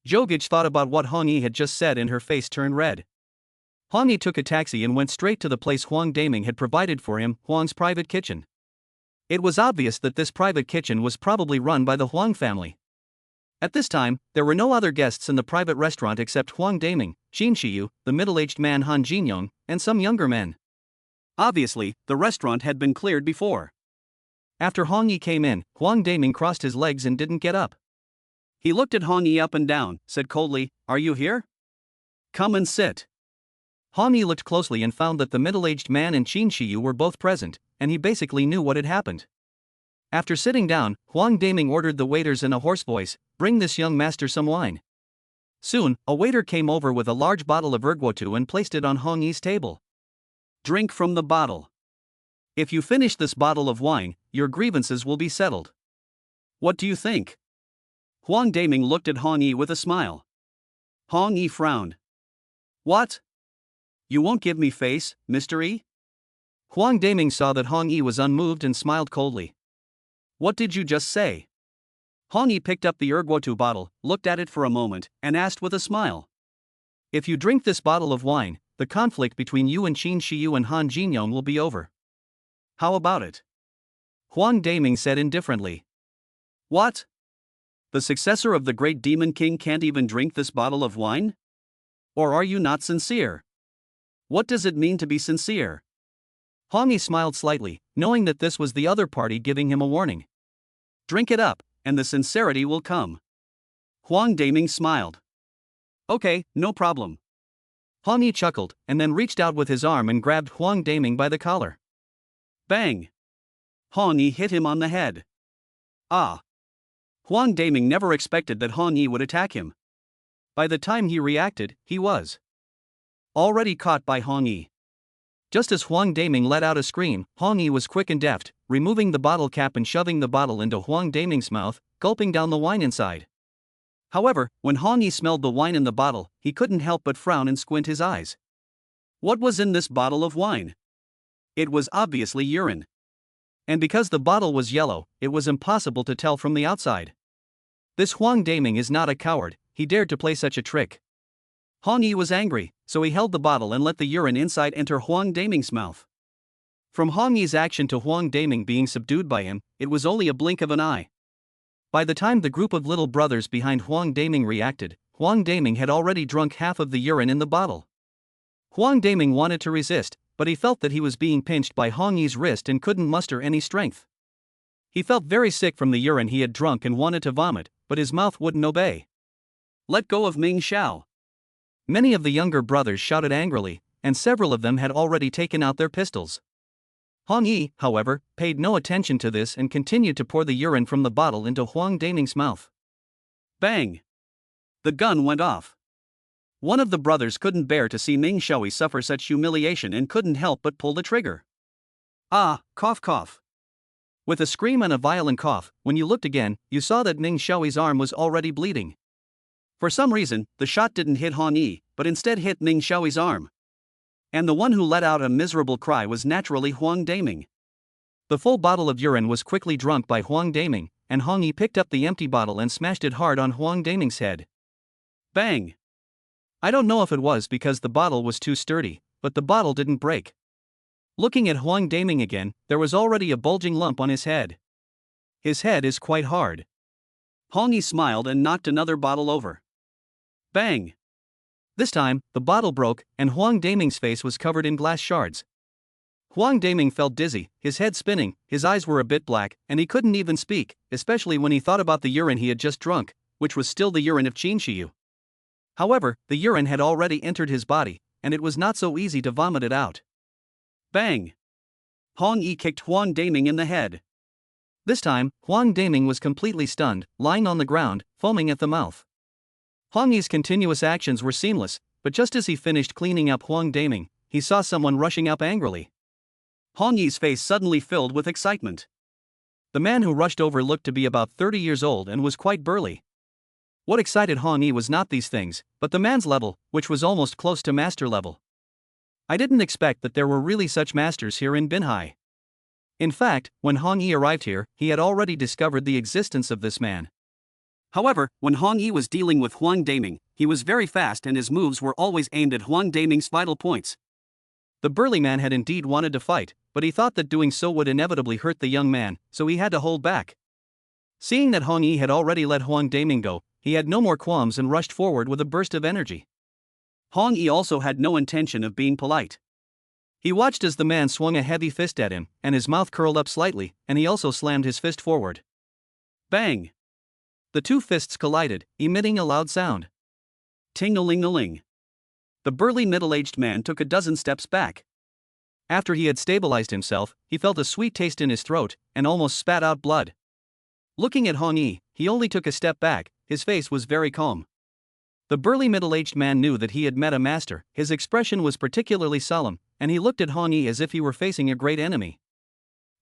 Speaker 1: Zhou Gege thought about what Hong Yi had just said and her face turned red. Hong Yi took a taxi and went straight to the place Huang Daming had provided for him, Huang's private kitchen. It was obvious that this private kitchen was probably run by the Huang family. At this time, there were no other guests in the private restaurant except Huang Daming, Qin Shiyu, the middle-aged man Han Jinyong, and some younger men. Obviously, the restaurant had been cleared before. After Hong Yi came in, Huang Daming crossed his legs and didn't get up. He looked at Hong Yi up and down, said coldly, "Are you here? Come and sit." Hong Yi looked closely and found that the middle-aged man and Qin Shiyu were both present, and he basically knew what had happened. After sitting down, Huang Daming ordered the waiters in a hoarse voice, "Bring this young master some wine." Soon, a waiter came over with a large bottle of erguotu and placed it on Hong Yi's table. "Drink from the bottle. If you finish this bottle of wine, your grievances will be settled. What do you think?" Huang Daming looked at Hong Yi with a smile. Hong Yi frowned. "What? You won't give me face, Mr. Yi?" Huang Daming saw that Hong Yi was unmoved and smiled coldly. "What did you just say?" Hong Yi picked up the erguotu bottle, looked at it for a moment, and asked with a smile. "If you drink this bottle of wine, the conflict between you and Qin Shiyu and Han Jinyong will be over. How about it?" Huang Daming said indifferently. "What? The successor of the great demon king can't even drink this bottle of wine? Or are you not sincere? What does it mean to be sincere?" Hong Yi smiled slightly, knowing that this was the other party giving him a warning. "Drink it up, and the sincerity will come." Huang Daming smiled. "Okay, no problem." Hong Yi chuckled, and then reached out with his arm and grabbed Huang Daming by the collar. Bang! Hong Yi hit him on the head. Ah! Huang Daming never expected that Hong Yi would attack him. By the time he reacted, he was already caught by Hong Yi. Just as Huang Daming let out a scream, Hong Yi was quick and deft, removing the bottle cap and shoving the bottle into Huang Daming's mouth, gulping down the wine inside. However, when Hong Yi smelled the wine in the bottle, he couldn't help but frown and squint his eyes. What was in this bottle of wine? It was obviously urine. And because the bottle was yellow, it was impossible to tell from the outside. This Huang Daming is not a coward, he dared to play such a trick. Hong Yi was angry, so he held the bottle and let the urine inside enter Huang Daming's mouth. From Hong Yi's action to Huang Daming being subdued by him, it was only a blink of an eye. By the time the group of little brothers behind Huang Daming reacted, Huang Daming had already drunk half of the urine in the bottle. Huang Daming wanted to resist, but he felt that he was being pinched by Hong Yi's wrist and couldn't muster any strength. He felt very sick from the urine he had drunk and wanted to vomit, but his mouth wouldn't obey. "Let go of Ming Xiao." Many of the younger brothers shouted angrily, and several of them had already taken out their pistols. Hong Yi, however, paid no attention to this and continued to pour the urine from the bottle into Huang Daming's mouth. Bang! The gun went off. One of the brothers couldn't bear to see Ming Xiaoyi suffer such humiliation and couldn't help but pull the trigger. Ah, cough cough. With a scream and a violent cough, when you looked again, you saw that Ming Xiaoyi's arm was already bleeding. For some reason, the shot didn't hit Hong Yi, but instead hit Ming Xiaoyi's arm. And the one who let out a miserable cry was naturally Huang Daming. The full bottle of urine was quickly drunk by Huang Daming, and Hong Yi picked up the empty bottle and smashed it hard on Huang Daming's head. Bang! I don't know if it was because the bottle was too sturdy, but the bottle didn't break. Looking at Huang Daming again, there was already a bulging lump on his head. His head is quite hard. Hong Yi smiled and knocked another bottle over. Bang! This time, the bottle broke, and Huang Daming's face was covered in glass shards. Huang Daming felt dizzy, his head spinning, his eyes were a bit black, and he couldn't even speak, especially when he thought about the urine he had just drunk, which was still the urine of Qin Shiyu. However, the urine had already entered his body, and it was not so easy to vomit it out. Bang! Hong Yi kicked Huang Daming in the head. This time, Huang Daming was completely stunned, lying on the ground, foaming at the mouth. Hong Yi's continuous actions were seamless, but just as he finished cleaning up Huang Daming, he saw someone rushing up angrily. Hong Yi's face suddenly filled with excitement. The man who rushed over looked to be about 30 years old and was quite burly. What excited Hong Yi was not these things, but the man's level, which was almost close to master level. I didn't expect that there were really such masters here in Binhai. In fact, when Hong Yi arrived here, he had already discovered the existence of this man. However, when Hong Yi was dealing with Huang Daming, he was very fast and his moves were always aimed at Huang Daming's vital points. The burly man had indeed wanted to fight, but he thought that doing so would inevitably hurt the young man, so he had to hold back. Seeing that Hong Yi had already let Huang Daming go, he had no more qualms and rushed forward with a burst of energy. Hong Yi also had no intention of being polite. He watched as the man swung a heavy fist at him, and his mouth curled up slightly, and he also slammed his fist forward. Bang! The two fists collided, emitting a loud sound. Ting-a-ling-a-ling. The burly middle-aged man took a dozen steps back. After he had stabilized himself, he felt a sweet taste in his throat, and almost spat out blood. Looking at Hong Yi, he only took a step back, his face was very calm. The burly middle-aged man knew that he had met a master, his expression was particularly solemn, and he looked at Hong Yi as if he were facing a great enemy.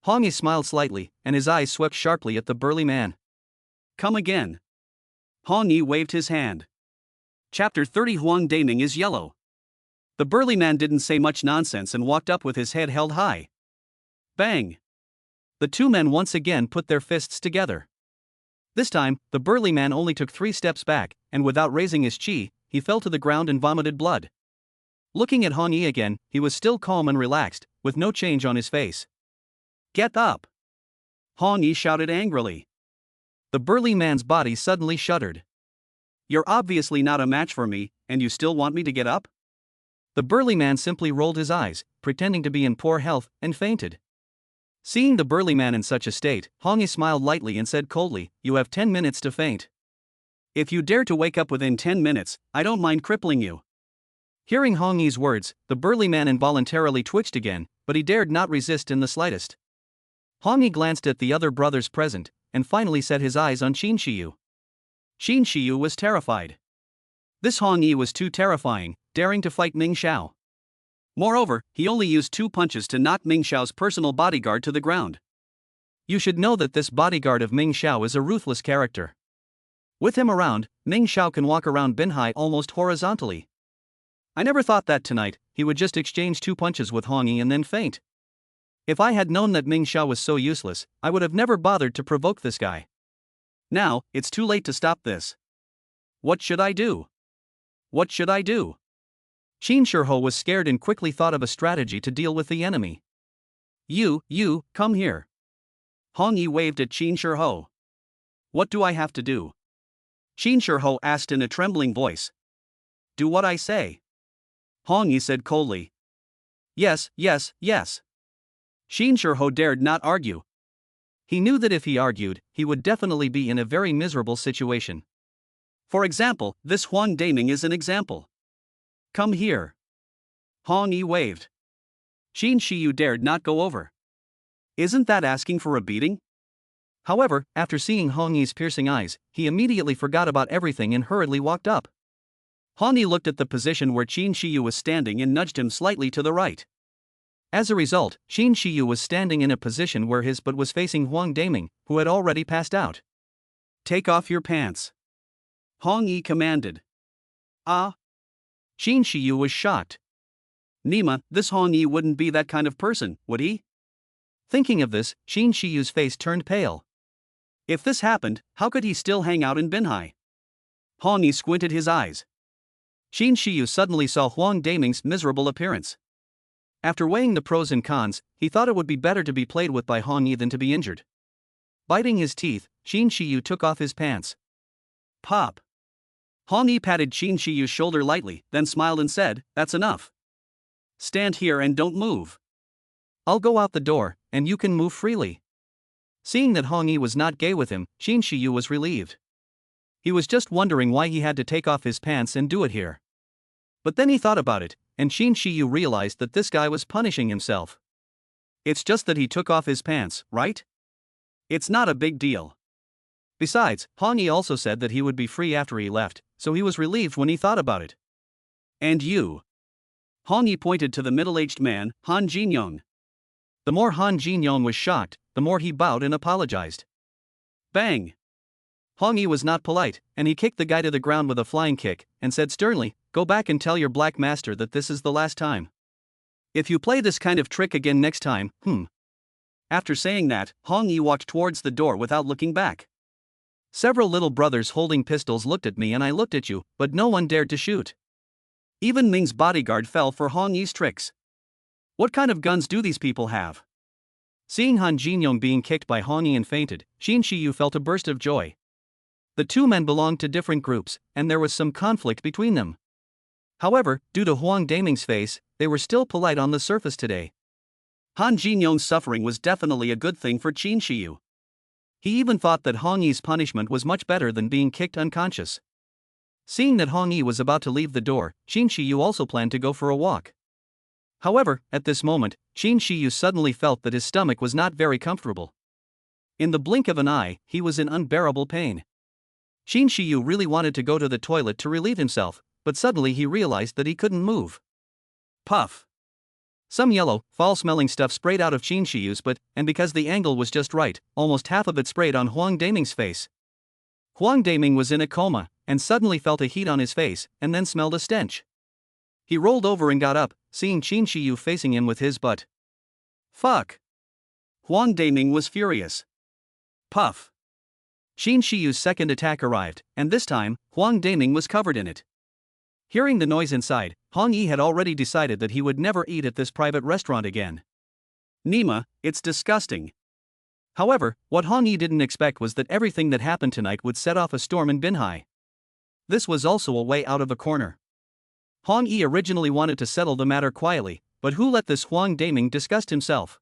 Speaker 1: Hong Yi smiled slightly, and his eyes swept sharply at the burly man. Come again. Hong Yi waved his hand. Chapter 30 Huang Daming is yellow. The burly man didn't say much nonsense and walked up with his head held high. Bang! The two men once again put their fists together. This time, the burly man only took 3 steps back, and without raising his chi, he fell to the ground and vomited blood. Looking at Hong Yi again, he was still calm and relaxed, with no change on his face. Get up! Hong Yi shouted angrily. The burly man's body suddenly shuddered. You're obviously not a match for me, and you still want me to get up? The burly man simply rolled his eyes, pretending to be in poor health, and fainted. Seeing the burly man in such a state, Hong Yi smiled lightly and said coldly, You have 10 minutes to faint. If you dare to wake up within 10 minutes, I don't mind crippling you. Hearing Hong Yi's words, the burly man involuntarily twitched again, but he dared not resist in the slightest. Hong Yi glanced at the other brothers present, and finally set his eyes on Qin Shiyu. Qin Shiyu was terrified. This Hong Yi was too terrifying, daring to fight Ming Xiao. Moreover, he only used 2 punches to knock Ming Xiao's personal bodyguard to the ground. You should know that this bodyguard of Ming Xiao is a ruthless character. With him around, Ming Xiao can walk around Binhai almost horizontally. I never thought that tonight he would just exchange 2 punches with Hong Yi and then faint. If I had known that Ming Xiao was so useless, I would have never bothered to provoke this guy. Now, it's too late to stop this. What should I do? What should I do? Qin Shiho was scared and quickly thought of a strategy to deal with the enemy. You, come here. Hong Yi waved at Qin Shiho. What do I have to do? Qin Shiho asked in a trembling voice. Do what I say. Hong Yi said coldly. Yes. Qin Shiho dared not argue. He knew that if he argued, he would definitely be in a very miserable situation. For example, this Huang Daming is an example. Come here. Hong Yi waved. Qin Shiyu dared not go over. Isn't that asking for a beating? However, after seeing Hong Yi's piercing eyes, he immediately forgot about everything and hurriedly walked up. Hong Yi looked at the position where Qin Shiyu was standing and nudged him slightly to the right. As a result, Qin Shiyu was standing in a position where his butt was facing Huang Daming, who had already passed out. Take off your pants. Hong Yi commanded. Ah? Qin Shiyu was shocked. Nima, this Hong Yi wouldn't be that kind of person, would he? Thinking of this, Qin Shiyu's face turned pale. If this happened, how could he still hang out in Binhai? Hong Yi squinted his eyes. Qin Shiyu suddenly saw Huang Daming's miserable appearance. After weighing the pros and cons, he thought it would be better to be played with by Hong Yi than to be injured. Biting his teeth, Qin Shiyu took off his pants. Pop. Hong Yi patted Qin Shiyu's shoulder lightly, then smiled and said, That's enough. Stand here and don't move. I'll go out the door, and you can move freely. Seeing that Hong Yi was not gay with him, Qin Shiyu was relieved. He was just wondering why he had to take off his pants and do it here. But then he thought about it, and Qin Shiyu realized that this guy was punishing himself. It's just that he took off his pants, right? It's not a big deal. Besides, Hong Yi also said that he would be free after he left, so he was relieved when he thought about it. And you? Hong Yi pointed to the middle-aged man, Han Jinyong. The more Han Jinyong was shocked, the more he bowed and apologized. Bang! Hong Yi was not polite, and he kicked the guy to the ground with a flying kick, and said sternly, Go back and tell your black master that this is the last time. If you play this kind of trick again next time, After saying that, Hong Yi walked towards the door without looking back. Several little brothers holding pistols looked at me and I looked at you, but no one dared to shoot. Even Ming's bodyguard fell for Hong Yi's tricks. What kind of guns do these people have? Seeing Han Jinyong being kicked by Hong Yi and fainted, Xin Shiyu felt a burst of joy. The two men belonged to different groups, and there was some conflict between them. However, due to Huang Daming's face, they were still polite on the surface today. Han Jinyong's suffering was definitely a good thing for Xin Shiyu. He even thought that Hong Yi's punishment was much better than being kicked unconscious. Seeing that Hong Yi was about to leave the door, Xin Shiyu also planned to go for a walk. However, at this moment, Xin Shiyu suddenly felt that his stomach was not very comfortable. In the blink of an eye, he was in unbearable pain. Xin Shiyu really wanted to go to the toilet to relieve himself, but suddenly he realized that he couldn't move. Puff! Some yellow, foul-smelling stuff sprayed out of Xin Shiyu's butt, and because the angle was just right, almost half of it sprayed on Huang Daming's face. Huang Daming was in a coma, and suddenly felt a heat on his face, and then smelled a stench. He rolled over and got up, seeing Xin Shiyu facing him with his butt. Fuck! Huang Daming was furious. Puff! Xin Shiyu's second attack arrived, and this time, Huang Daming was covered in it. Hearing the noise inside, Hong Yi had already decided that he would never eat at this private restaurant again. Nima, it's disgusting. However, what Hong Yi didn't expect was that everything that happened tonight would set off a storm in Binhai. This was also a way out of a corner. Hong Yi originally wanted to settle the matter quietly, but who let this Huang Daming disgust himself?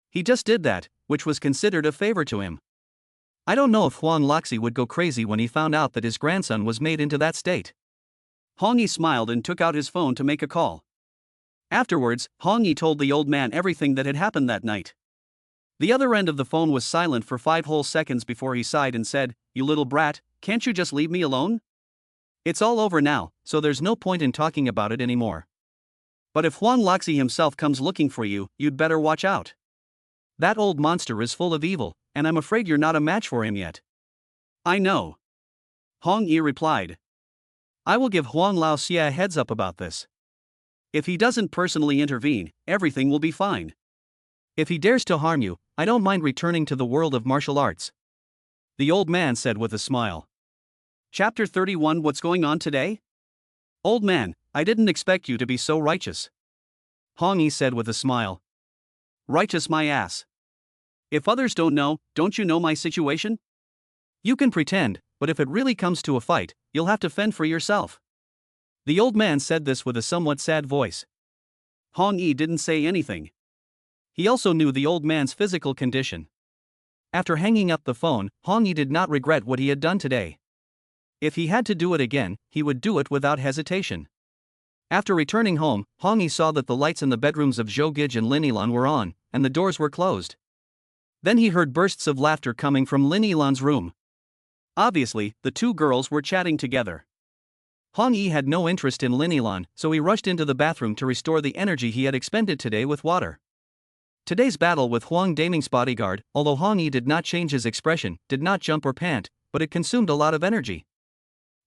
Speaker 1: He just did that, which was considered a favor to him. I don't know if Huang Loxi would go crazy when he found out that his grandson was made into that state. Hong Yi smiled and took out his phone to make a call. Afterwards, Hong Yi told the old man everything that had happened that night. The other end of the phone was silent for 5 whole seconds before he sighed and said, "You little brat, can't you just leave me alone? It's all over now, so there's no point in talking about it anymore. But if Huang Loxi himself comes looking for you, you'd better watch out. That old monster is full of evil, and I'm afraid you're not a match for him yet." "I know," Hong Yi replied. "I will give Huang Laoxia a heads up about this. If he doesn't personally intervene, everything will be fine. If he dares to harm you, I don't mind returning to the world of martial arts," the old man said with a smile. Chapter 31. What's going on today? "Old man, I didn't expect you to be so righteous," Hong Yi said with a smile. "Righteous my ass. If others don't know, don't you know my situation? You can pretend, but if it really comes to a fight, you'll have to fend for yourself." The old man said this with a somewhat sad voice. Hong Yi didn't say anything. He also knew the old man's physical condition. After hanging up the phone, Hong Yi did not regret what he had done today. If he had to do it again, he would do it without hesitation. After returning home, Hong Yi saw that the lights in the bedrooms of Zhou Gege and Lin Yilan were on, and the doors were closed. Then he heard bursts of laughter coming from Lin Yilan's room. Obviously, the two girls were chatting together. Hong Yi had no interest in Lin Yilan, so he rushed into the bathroom to restore the energy he had expended today with water. Today's battle with Huang Daming's bodyguard, although Hong Yi did not change his expression, did not jump or pant, but it consumed a lot of energy.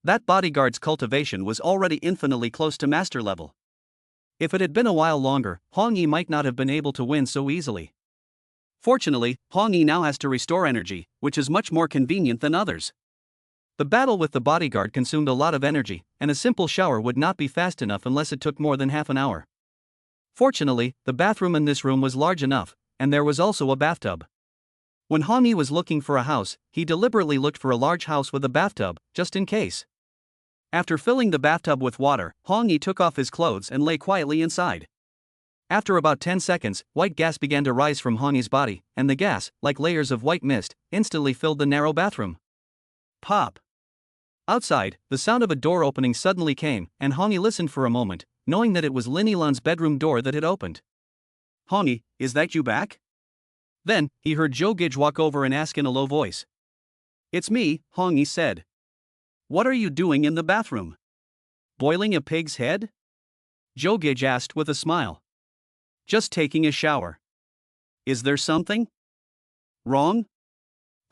Speaker 1: That bodyguard's cultivation was already infinitely close to master level. If it had been a while longer, Hong Yi might not have been able to win so easily. Fortunately, Hong Yi now has to restore energy, which is much more convenient than others. The battle with the bodyguard consumed a lot of energy, and a simple shower would not be fast enough unless it took more than half an hour. Fortunately, the bathroom in this room was large enough, and there was also a bathtub. When Hong Yi was looking for a house, he deliberately looked for a large house with a bathtub, just in case. After filling the bathtub with water, Hong Yi took off his clothes and lay quietly inside. After about 10 seconds, white gas began to rise from Hong Yi's body, and the gas, like layers of white mist, instantly filled the narrow bathroom. Pop! Outside, the sound of a door opening suddenly came, and Hong Yi listened for a moment, knowing that it was Lin Yilan's bedroom door that had opened. "Hong Yi, is that you back?" Then, he heard Zhou Gege walk over and ask in a low voice. "It's me," Hong Yi said. "What are you doing in the bathroom? Boiling a pig's head?" Zhou Gege asked with a smile. "Just taking a shower." "Is there something wrong?"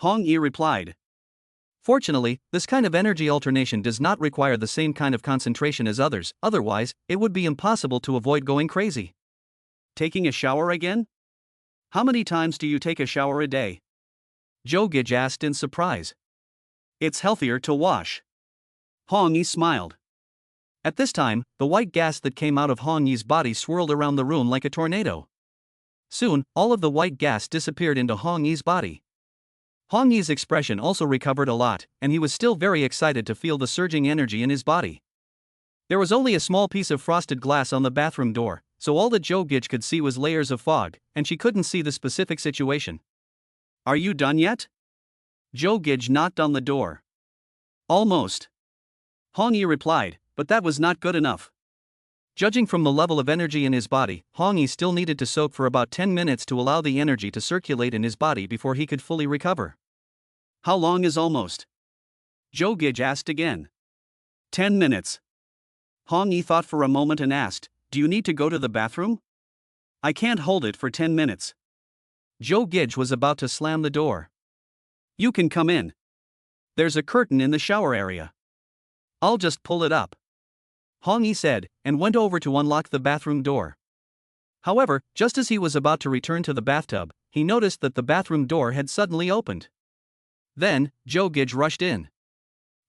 Speaker 1: Hong Yi replied. Fortunately, this kind of energy alternation does not require the same kind of concentration as others, otherwise, it would be impossible to avoid going crazy. taking a shower again? How many times do you take a shower a day? Zhou Gege asked in surprise. It's healthier to wash. Hong Yi smiled. At this time, the white gas that came out of Hong Yi's body swirled around the room like a tornado. Soon, all of the white gas disappeared into Hong Yi's body. Hong Yi's expression also recovered a lot, and he was still very excited to feel the surging energy in his body. There was only a small piece of frosted glass on the bathroom door, so all that Zhou Gege could see was layers of fog, and she couldn't see the specific situation. Are you done yet? Zhou Gege knocked on the door. Almost. Hong Yi replied, but that was not good enough. Judging from the level of energy in his body, Hong Yi still needed to soak for about 10 minutes to allow the energy to circulate in his body before he could fully recover. How long is almost? Zhou Gege asked again. 10 minutes. Hong Yi thought for a moment and asked, do you need to go to the bathroom? I can't hold it for 10 minutes. Zhou Gege was about to slam the door. You can come in. There's a curtain in the shower area. I'll just pull it up. Hong Yi said, and went over to unlock the bathroom door. However, just as he was about to return to the bathtub, he noticed that the bathroom door had suddenly opened. Then, Zhou Gege rushed in.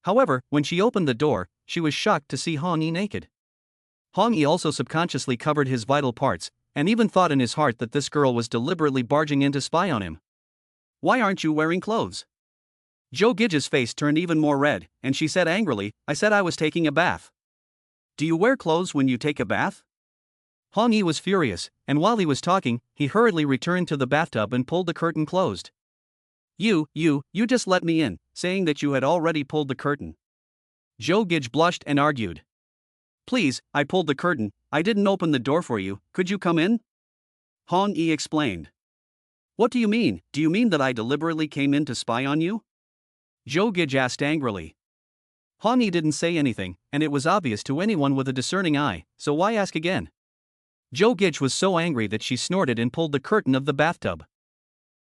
Speaker 1: However, when she opened the door, she was shocked to see Hong Yi naked. Hong Yi also subconsciously covered his vital parts, and even thought in his heart that this girl was deliberately barging in to spy on him. Why aren't you wearing clothes? Zhou Gege's face turned even more red, and she said angrily, I said I was taking a bath. Do you wear clothes when you take a bath? Hong Yi was furious, and while he was talking, he hurriedly returned to the bathtub and pulled the curtain closed. You just let me in, saying that you had already pulled the curtain. Zhou Gege blushed and argued. Please, I pulled the curtain, I didn't open the door for you, could you come in? Hong Yi explained. What do you mean? Do you mean that I deliberately came in to spy on you? Zhou Gege asked angrily. Hong Yi didn't say anything, and it was obvious to anyone with a discerning eye, so why ask again? Zhou Gege was so angry that she snorted and pulled the curtain of the bathtub.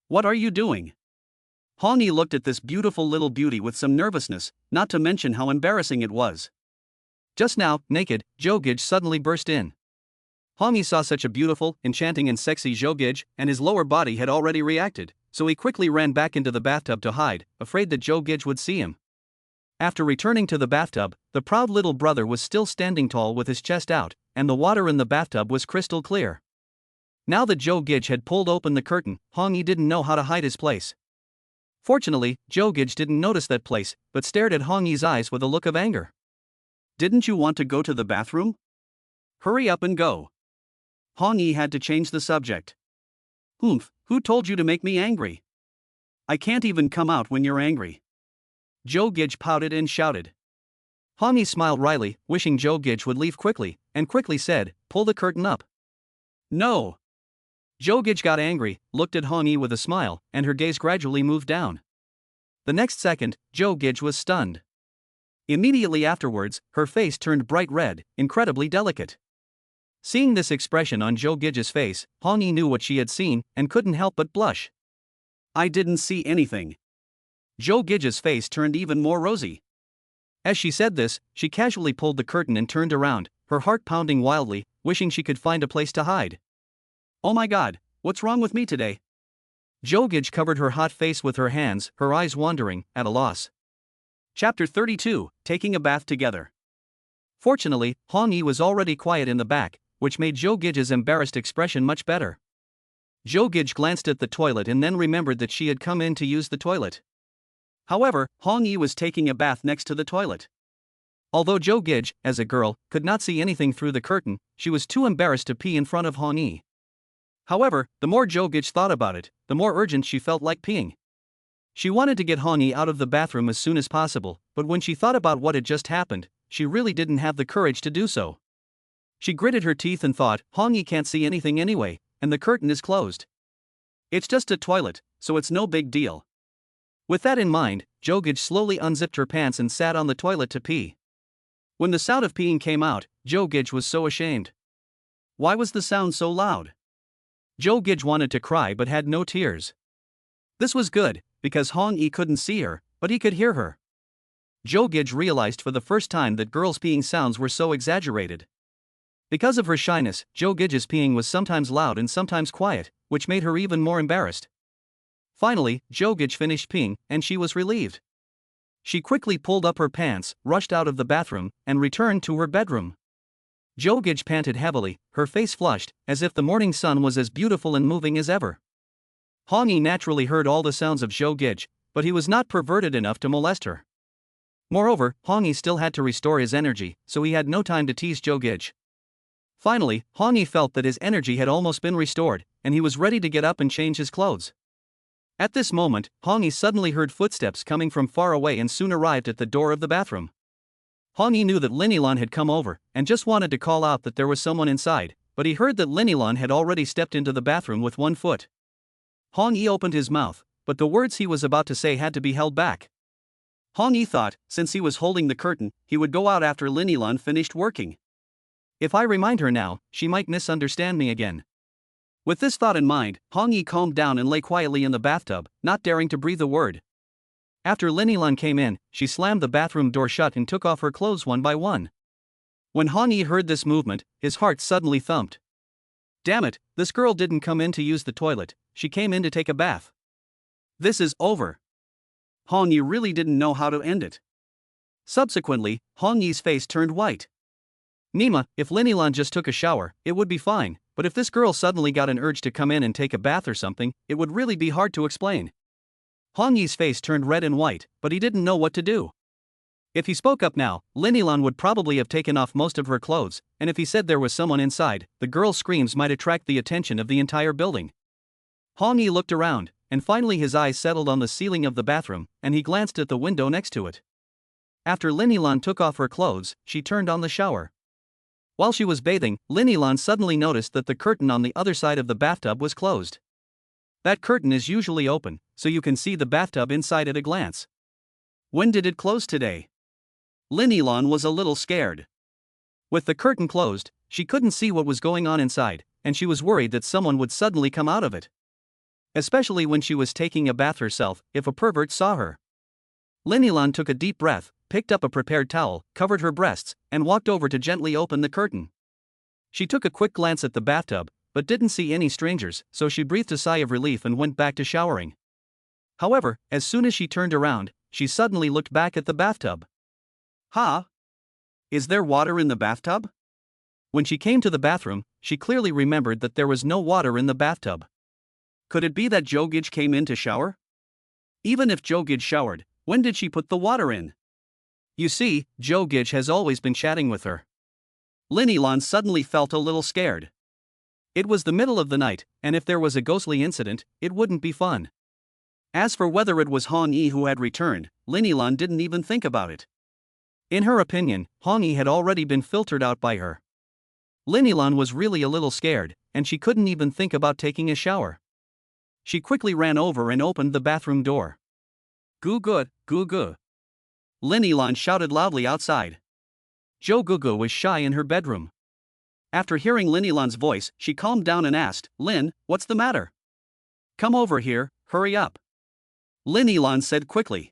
Speaker 1: What are you doing? Hong Yi looked at this beautiful little beauty with some nervousness, not to mention how embarrassing it was. Just now, naked, Zhou Gege suddenly burst in. Hong Yi saw such a beautiful, enchanting and sexy Zhou Gege, and his lower body had already reacted, so he quickly ran back into the bathtub to hide, afraid that Zhou Gege would see him. After returning to the bathtub, the proud little brother was still standing tall with his chest out, and the water in the bathtub was crystal clear. Now that Zhou Gege had pulled open the curtain, Hong Yi didn't know how to hide his place. Fortunately, Zhou Gege didn't notice that place, but stared at Hong Yi's eyes with a look of anger. Didn't you want to go to the bathroom? Hurry up and go. Hong Yi had to change the subject. Who told you to make me angry? I can't even come out when you're angry. Zhou Gege pouted and shouted. Hong Yi smiled wryly, wishing Zhou Gege would leave quickly, and quickly said, pull the curtain up. No. Zhou Gege got angry, looked at Hong Yi with a smile, and her gaze gradually moved down. The next second, Zhou Gege was stunned. Immediately afterwards, her face turned bright red, incredibly delicate. Seeing this expression on Zhou Gege's face, Hong Yi knew what she had seen, and couldn't help but blush. I didn't see anything. Zhou Gege's face turned even more rosy. As she said this, she casually pulled the curtain and turned around, her heart pounding wildly, wishing she could find a place to hide. Oh my god, what's wrong with me today? Zhou Gege covered her hot face with her hands, her eyes wandering, at a loss. Chapter 32, Taking a Bath Together. Fortunately, Hong Yi was already quiet in the back, which made Zhou Gege's embarrassed expression much better. Zhou Gege glanced at the toilet and then remembered that she had come in to use the toilet. However, Hong Yi was taking a bath next to the toilet. Although Zhou Gege, as a girl, could not see anything through the curtain, she was too embarrassed to pee in front of Hong Yi. However, the more Zhou Gege thought about it, the more urgent she felt like peeing. She wanted to get Hong Yi out of the bathroom as soon as possible, but when she thought about what had just happened, she really didn't have the courage to do so. She gritted her teeth and thought, Hong Yi can't see anything anyway, and the curtain is closed. It's just a toilet, so it's no big deal. With that in mind, Zhou Gege slowly unzipped her pants and sat on the toilet to pee. When the sound of peeing came out, Zhou Gege was so ashamed. Why was the sound so loud? Zhou Gege wanted to cry but had no tears. This was good, because Hong Yi couldn't see her, but he could hear her. Zhou Gege realized for the first time that girls' peeing sounds were so exaggerated. Because of her shyness, Zhou Gege's peeing was sometimes loud and sometimes quiet, which made her even more embarrassed. Finally, Zhou Gege finished peeing, and she was relieved. She quickly pulled up her pants, rushed out of the bathroom, and returned to her bedroom. Zhou Gege panted heavily, her face flushed, as if the morning sun was as beautiful and moving as ever. Hong Yi naturally heard all the sounds of Zhou Gege, but he was not perverted enough to molest her. Moreover, Hong Yi still had to restore his energy, so he had no time to tease Zhou Gege. Finally, Hong Yi felt that his energy had almost been restored, and he was ready to get up and change his clothes. At this moment, Hong Yi suddenly heard footsteps coming from far away and soon arrived at the door of the bathroom. Hong Yi knew that Lin Yilan had come over, and just wanted to call out that there was someone inside, but he heard that Lin Yilan had already stepped into the bathroom with one foot. Hong Yi opened his mouth, but the words he was about to say had to be held back. Hong Yi thought, since he was holding the curtain, he would go out after Lin Yilan finished working. If I remind her now, she might misunderstand me again. With this thought in mind, Hong Yi calmed down and lay quietly in the bathtub, not daring to breathe a word. After Lin Yilan came in, she slammed the bathroom door shut and took off her clothes one by one. When Hong Yi heard this movement, his heart suddenly thumped. Damn it, this girl didn't come in to use the toilet, she came in to take a bath. This is over. Hong Yi really didn't know how to end it. Subsequently, Hong Yi's face turned white. Nima, if Lin Yilan just took a shower, it would be fine, but if this girl suddenly got an urge to come in and take a bath or something, it would really be hard to explain. Hong Yi's face turned red and white, but he didn't know what to do. If he spoke up now, Lin Yilan would probably have taken off most of her clothes, and if he said there was someone inside, the girl's screams might attract the attention of the entire building. Hong Yi looked around, and finally his eyes settled on the ceiling of the bathroom, and he glanced at the window next to it. After Lin Yilan took off her clothes, she turned on the shower. While she was bathing, Lin Yilan suddenly noticed that the curtain on the other side of the bathtub was closed. That curtain is usually open, so you can see the bathtub inside at a glance. When did it close today? Lin Yilan was a little scared. With the curtain closed, she couldn't see what was going on inside, and she was worried that someone would suddenly come out of it. Especially when she was taking a bath herself, if a pervert saw her. Lin Yilan took a deep breath, picked up a prepared towel, covered her breasts, and walked over to gently open the curtain. She took a quick glance at the bathtub, but didn't see any strangers, so she breathed a sigh of relief and went back to showering. However, as soon as she turned around, she suddenly looked back at the bathtub. Huh? Is there water in the bathtub? When she came to the bathroom, she clearly remembered that there was no water in the bathtub. Could it be that Zhou Gege came in to shower? Even if Zhou Gege showered, when did she put the water in? You see, Zhou Gege has always been chatting with her. Lin Yilan suddenly felt a little scared. It was the middle of the night, and if there was a ghostly incident, it wouldn't be fun. As for whether it was Hong Yi who had returned, Lin Yilan didn't even think about it. In her opinion, Hong Yi had already been filtered out by her. Lin Yilan was really a little scared, and she couldn't even think about taking a shower. She quickly ran over and opened the bathroom door. Goo goo, goo goo. Lin Yilan shouted loudly outside. Zhou Gege was shy in her bedroom. After hearing Lin Yilan's voice, she calmed down and asked, Lin, what's the matter? Come over here, hurry up. Lin Yilan said quickly.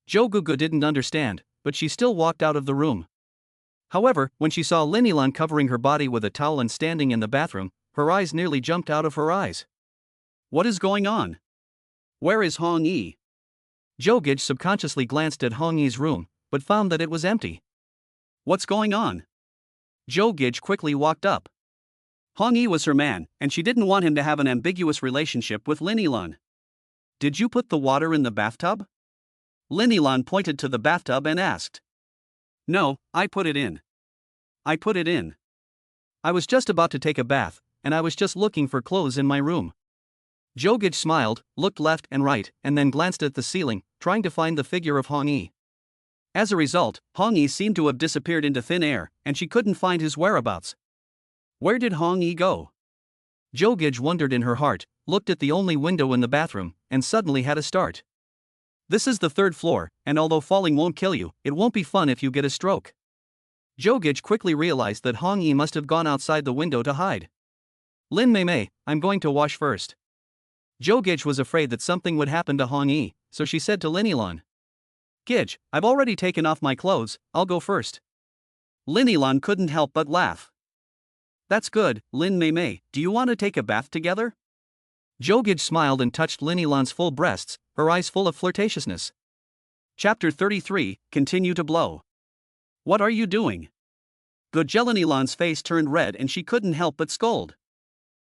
Speaker 1: Zhou Gege didn't understand, but she still walked out of the room. However, when she saw Lin Yilan covering her body with a towel and standing in the bathroom, her eyes nearly jumped out of her eyes. What is going on? Where is Hong Yi? Zhou Gege subconsciously glanced at Hong Yi's room, but found that it was empty. What's going on? Zhou Gege quickly walked up. Hong Yi was her man, and she didn't want him to have an ambiguous relationship with Lin Yilan. Did you put the water in the bathtub? Lin Yilan pointed to the bathtub and asked. No, I put it in. I put it in. I was just about to take a bath, and I was just looking for clothes in my room. Zhou Gege smiled, looked left and right, and then glanced at the ceiling, trying to find the figure of Hong Yi. As a result, Hong Yi seemed to have disappeared into thin air, and she couldn't find his whereabouts. Where did Hong Yi go? Zhou Gege wondered in her heart, looked at the only window in the bathroom, and suddenly had a start. This is the third floor, and although falling won't kill you, it won't be fun if you get a stroke. Zhou Gege quickly realized that Hong Yi must have gone outside the window to hide. Lin Mei, I'm going to wash first. Zhou Gege was afraid that something would happen to Hong Yi, so she said to Lin Yilan. Gege, I've already taken off my clothes, I'll go first. Lin Yilan couldn't help but laugh. that's good, Lin Mei. Do you want to take a bath together? Zhou Gege smiled and touched Lin Yilan's full breasts, her eyes full of flirtatiousness. Chapter 33, Continue to Blow. What are you doing? Lin Yilan's face turned red and she couldn't help but scold.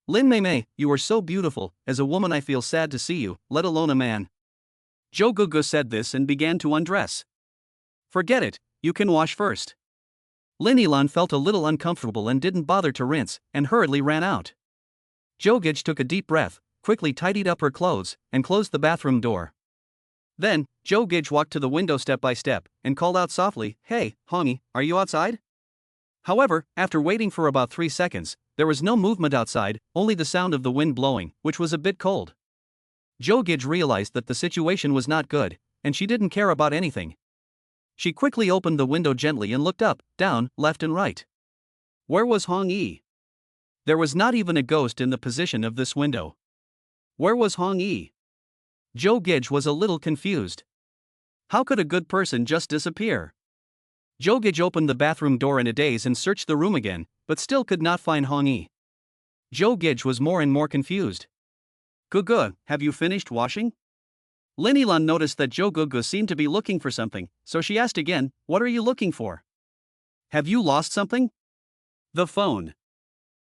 Speaker 1: Lin Mei, you are so beautiful, as a woman I feel sad to see you, let alone a man. Zhou Gege said this and began to undress. Forget it, you can wash first. Lin Yilan felt a little uncomfortable and didn't bother to rinse, and hurriedly ran out. Zhou Gege took a deep breath, quickly tidied up her clothes, and closed the bathroom door. Then, Zhou Gege walked to the window step by step, and called out softly, "Hey, Hongi, are you outside?" However, after waiting for about 3 seconds, there was no movement outside, only the sound of the wind blowing, which was a bit cold. Zhou Gege realized that the situation was not good, and she didn't care about anything. She quickly opened the window gently and looked up, down, left and right. Where was Hong Yi? There was not even a ghost in the position of this window. Where was Hong Yi? Zhou Gege was a little confused. How could a good person just disappear? Zhou Gege opened the bathroom door in a daze and searched the room again, but still could not find Hong Yi. Zhou Gege was more and more confused. Gege, have you finished washing? Lin Yilan noticed that Zhou Gege seemed to be looking for something, so she asked again, what are you looking for? Have you lost something? The phone.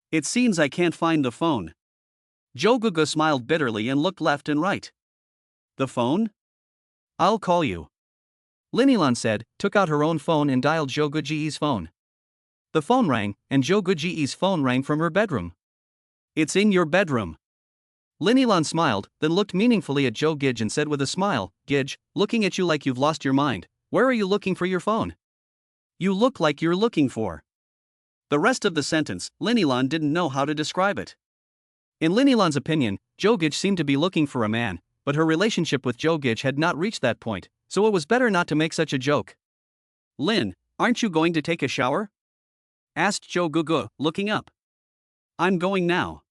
Speaker 1: It seems I can't find the phone. Zhou Gege smiled bitterly and looked left and right. The phone? I'll call you. Lin Yilan said, took out her own phone and dialed Zhou Gege's phone. The phone rang, and Zhou Gege's phone rang from her bedroom. It's in your bedroom. Lin Yilan smiled, then looked meaningfully at Zhou Gege and said with a smile, Gege, looking at you like you've lost your mind, where are you looking for your phone? You look like you're looking for. The rest of the sentence, Lin Yilan didn't know how to describe it. In Lin Yilan's opinion, Zhou Gege seemed to be looking for a man, but her relationship with Zhou Gege had not reached that point, so it was better not to make such a joke. Lin, aren't you going to take a shower? Asked Zhou Gege, looking up. I'm going now.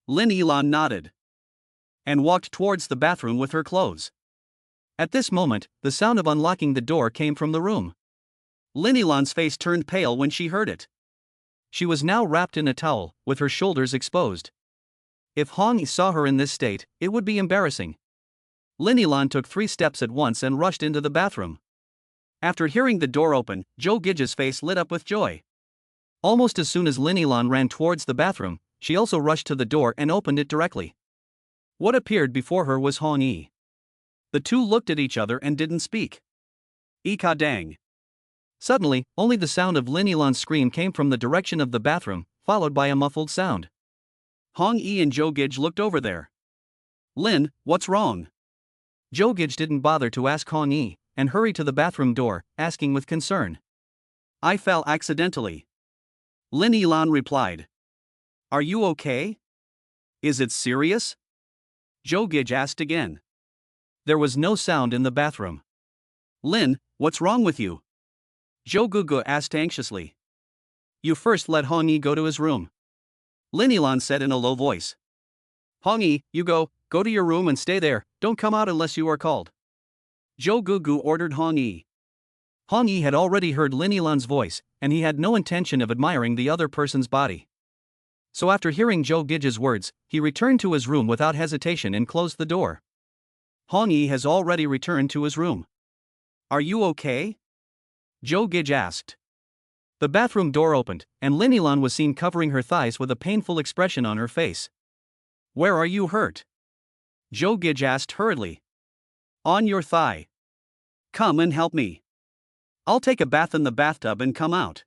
Speaker 1: Lin Yilan nodded and walked towards the bathroom with her clothes. At this moment, the sound of unlocking the door came from the room. Lin Yilan's face turned pale when she heard it. She was now wrapped in a towel, with her shoulders exposed. If Hong Yi saw her in this state, it would be embarrassing. Lin Yilan took 3 steps at once and rushed into the bathroom. After hearing the door open, Zhou Gege's face lit up with joy. Almost as soon as Lin Yilan ran towards the bathroom, she also rushed to the door and opened it directly. What appeared before her was Hong Yi. The two looked at each other and didn't speak. Ika dang. Suddenly, only the sound of Lin Yilan's scream came from the direction of the bathroom, followed by a muffled sound. Hong Yi and Zhou Gege looked over there. Lin, what's wrong? Zhou Gege didn't bother to ask Hong Yi, and hurried to the bathroom door, asking with concern. I fell accidentally. Lin Yilan replied. Are you okay? Is it serious? Zhou Gege asked again. There was no sound in the bathroom. Lin, what's wrong with you? Zhou Gege asked anxiously. You first let Hong Yi go to his room. Lin Yilan said in a low voice. Hong Yi, you go to your room and stay there, don't come out unless you are called. Zhou Gege ordered Hong Yi. Hong Yi had already heard Lin Yilan's voice, and he had no intention of admiring the other person's body. So after hearing Zhou Gege's words, he returned to his room without hesitation and closed the door. Hong Yi has already returned to his room. Are you okay? Zhou Gege asked. The bathroom door opened, and Lin Yilan was seen covering her thighs with a painful expression on her face. Where are you hurt? Zhou Gege asked hurriedly. On your thigh. Come and help me. I'll take a bath in the bathtub and come out.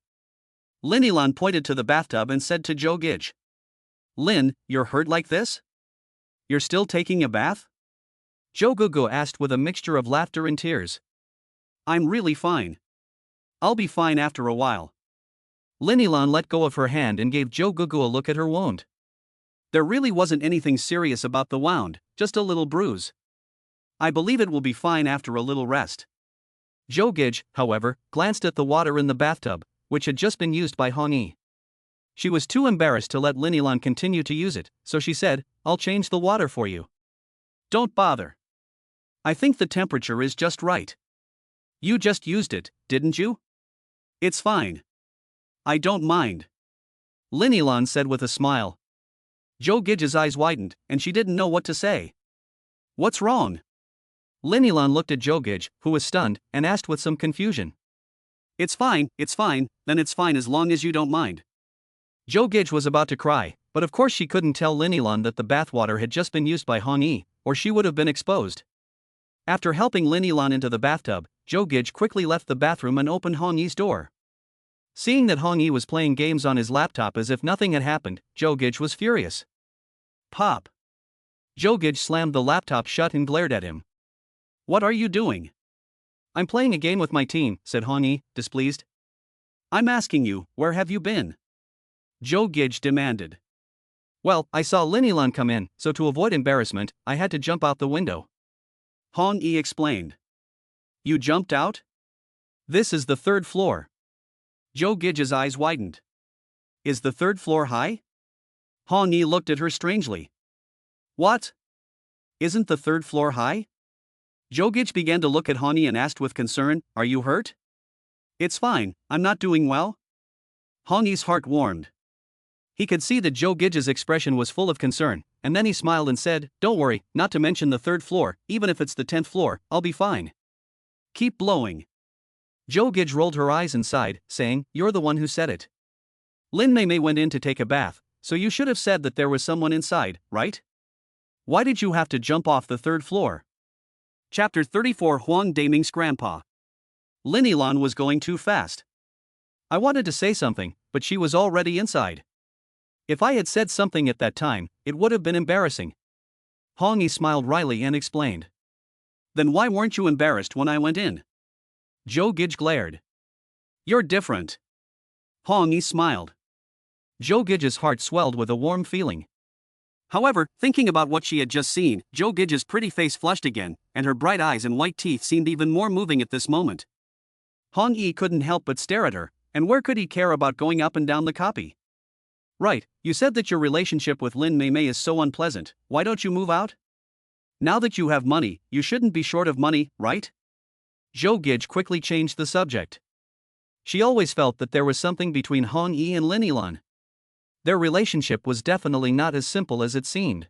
Speaker 1: Lin Yilan pointed to the bathtub and said to Zhou Gege. Lin, you're hurt like this? You're still taking a bath? Zhou Gege asked with a mixture of laughter and tears. I'm really fine. I'll be fine after a while. Lin Yilan let go of her hand and gave Zhou Gege a look at her wound. There really wasn't anything serious about the wound, just a little bruise. I believe it will be fine after a little rest. Zhou Gege, however, glanced at the water in the bathtub, which had just been used by Hong Yi. She was too embarrassed to let Lin Yilan continue to use it, so she said, I'll change the water for you. Don't bother. I think the temperature is just right. You just used it, didn't you? It's fine. I don't mind. Lin Yilan said with a smile. Zhou Gege's eyes widened, and she didn't know what to say. What's wrong? Lin Yilan looked at Zhou Gege, who was stunned, and asked with some confusion. It's fine, then it's fine as long as you don't mind. Zhou Gege was about to cry, but of course she couldn't tell Lin Yilan that the bathwater had just been used by Hong Yi, or she would have been exposed. After helping Lin Yilan into the bathtub, Zhou Gege quickly left the bathroom and opened Hong Yi's door. Seeing that Hong Yi was playing games on his laptop as if nothing had happened, Zhou Gege was furious. Pop! Zhou Gege slammed the laptop shut and glared at him. What are you doing? I'm playing a game with my team, said Hong Yi, displeased. I'm asking you, where have you been? Zhou Gege demanded. Well, I saw Lin Yilan come in, so to avoid embarrassment, I had to jump out the window. Hong Yi explained. You jumped out? This is the third floor. Zhou Gege's eyes widened. Is the third floor high? Hong Yi looked at her strangely. What? Isn't the third floor high? Zhou Gege began to look at Hong Yi and asked with concern, Are you hurt? It's fine, I'm not doing well. Hong Yi's heart warmed. He could see that Zhou Gege's expression was full of concern, and then he smiled and said, Don't worry, not to mention the third floor, even if it's the 10th floor, I'll be fine. Keep blowing. Zhou Gege rolled her eyes and sighed, saying, You're the one who said it. Lin Mei went in to take a bath, so you should have said that there was someone inside, right? Why did you have to jump off the third floor? Chapter 34 Huang Daming's Grandpa. Lin Yilan was going too fast. I wanted to say something, but she was already inside. If I had said something at that time, it would have been embarrassing. Hong Yi smiled wryly and explained. Then why weren't you embarrassed when I went in? Zhou Gege glared. You're different. Hong Yi smiled. Zhou Gege's heart swelled with a warm feeling. However, thinking about what she had just seen, Zhou Gege's pretty face flushed again, and her bright eyes and white teeth seemed even more moving at this moment. Hong Yi couldn't help but stare at her, and where could he care about going up and down the copy? Right, you said that your relationship with Lin Mei is so unpleasant, why don't you move out? Now that you have money, you shouldn't be short of money, right? Zhou Gege quickly changed the subject. She always felt that there was something between Hong Yi and Lin Yilan. Their relationship was definitely not as simple as it seemed.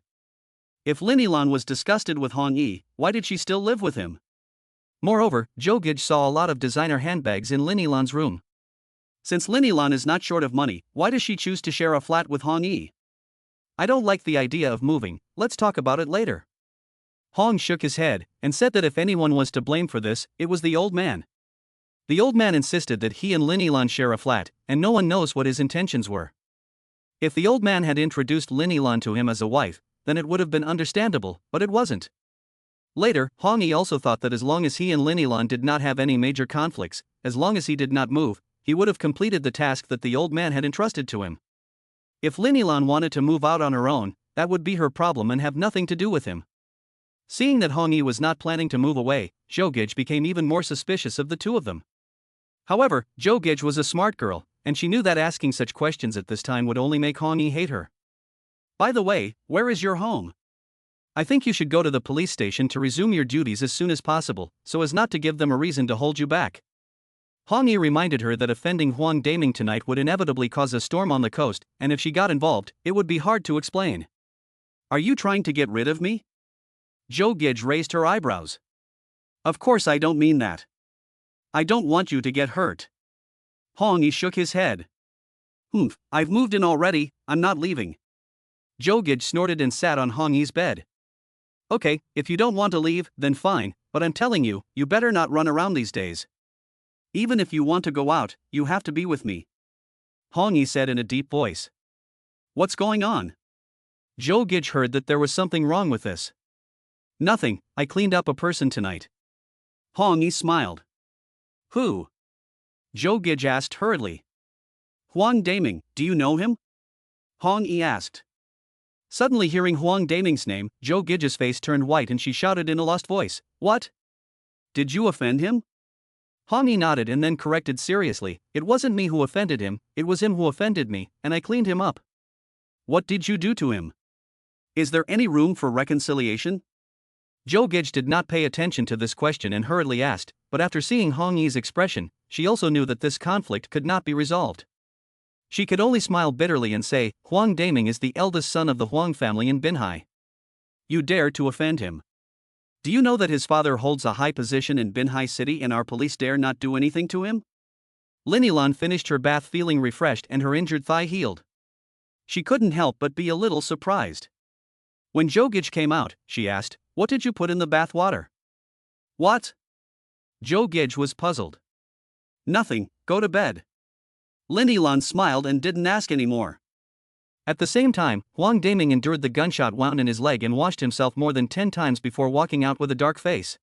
Speaker 1: If Lin Yilan was disgusted with Hong Yi, why did she still live with him? Moreover, Zhou Gege saw a lot of designer handbags in Lin Yilan's room. Since Lin Yilan is not short of money, why does she choose to share a flat with Hong Yi? I don't like the idea of moving, let's talk about it later. Hong shook his head, and said that if anyone was to blame for this, it was the old man. The old man insisted that he and Lin Yilan share a flat, and no one knows what his intentions were. If the old man had introduced Lin Yilan to him as a wife, then it would have been understandable, but it wasn't. Later, Hong Yi also thought that as long as he and Lin Yilan did not have any major conflicts, as long as he did not move, he would have completed the task that the old man had entrusted to him. If Lin Yilan wanted to move out on her own, that would be her problem and have nothing to do with him. Seeing that Hong Yi was not planning to move away, Zhou Gege became even more suspicious of the two of them. However, Zhou Gege was a smart girl, and she knew that asking such questions at this time would only make Hong Yi hate her. By the way, where is your home? I think you should go to the police station to resume your duties as soon as possible, so as not to give them a reason to hold you back. Hong Yi reminded her that offending Huang Daming tonight would inevitably cause a storm on the coast, and if she got involved, it would be hard to explain. Are you trying to get rid of me? Zhou Gege raised her eyebrows. Of course I don't mean that. I don't want you to get hurt. Hong Yi shook his head. I've moved in already, I'm not leaving. Zhou Gege snorted and sat on Hong Yi's bed. Okay, if you don't want to leave, then fine, but I'm telling you, you better not run around these days. Even if you want to go out, you have to be with me. Hong Yi said in a deep voice. What's going on? Zhou Gege heard that there was something wrong with this. Nothing, I cleaned up a person tonight. Hong Yi smiled. Who? Zhou Gege asked hurriedly. Huang Daming, do you know him? Hong Yi asked. Suddenly hearing Huang Daming's name, Zhou Gege's face turned white and she shouted in a lost voice, What? Did you offend him? Hong Yi nodded and then corrected seriously, It wasn't me who offended him, it was him who offended me, and I cleaned him up. What did you do to him? Is there any room for reconciliation? Zhou Gege did not pay attention to this question and hurriedly asked, but after seeing Hong Yi's expression, she also knew that this conflict could not be resolved. She could only smile bitterly and say, Huang Daming is the eldest son of the Huang family in Binhai. You dare to offend him. Do you know that his father holds a high position in Binhai City and our police dare not do anything to him? Lin Yilan finished her bath feeling refreshed and her injured thigh healed. She couldn't help but be a little surprised. When Zhou Gege came out, she asked, What did you put in the bath water? What? Zhou Gege was puzzled. Nothing, go to bed. Lin Yilan smiled and didn't ask any more. At the same time, Huang Daming endured the gunshot wound in his leg and washed himself more than 10 times before walking out with a dark face.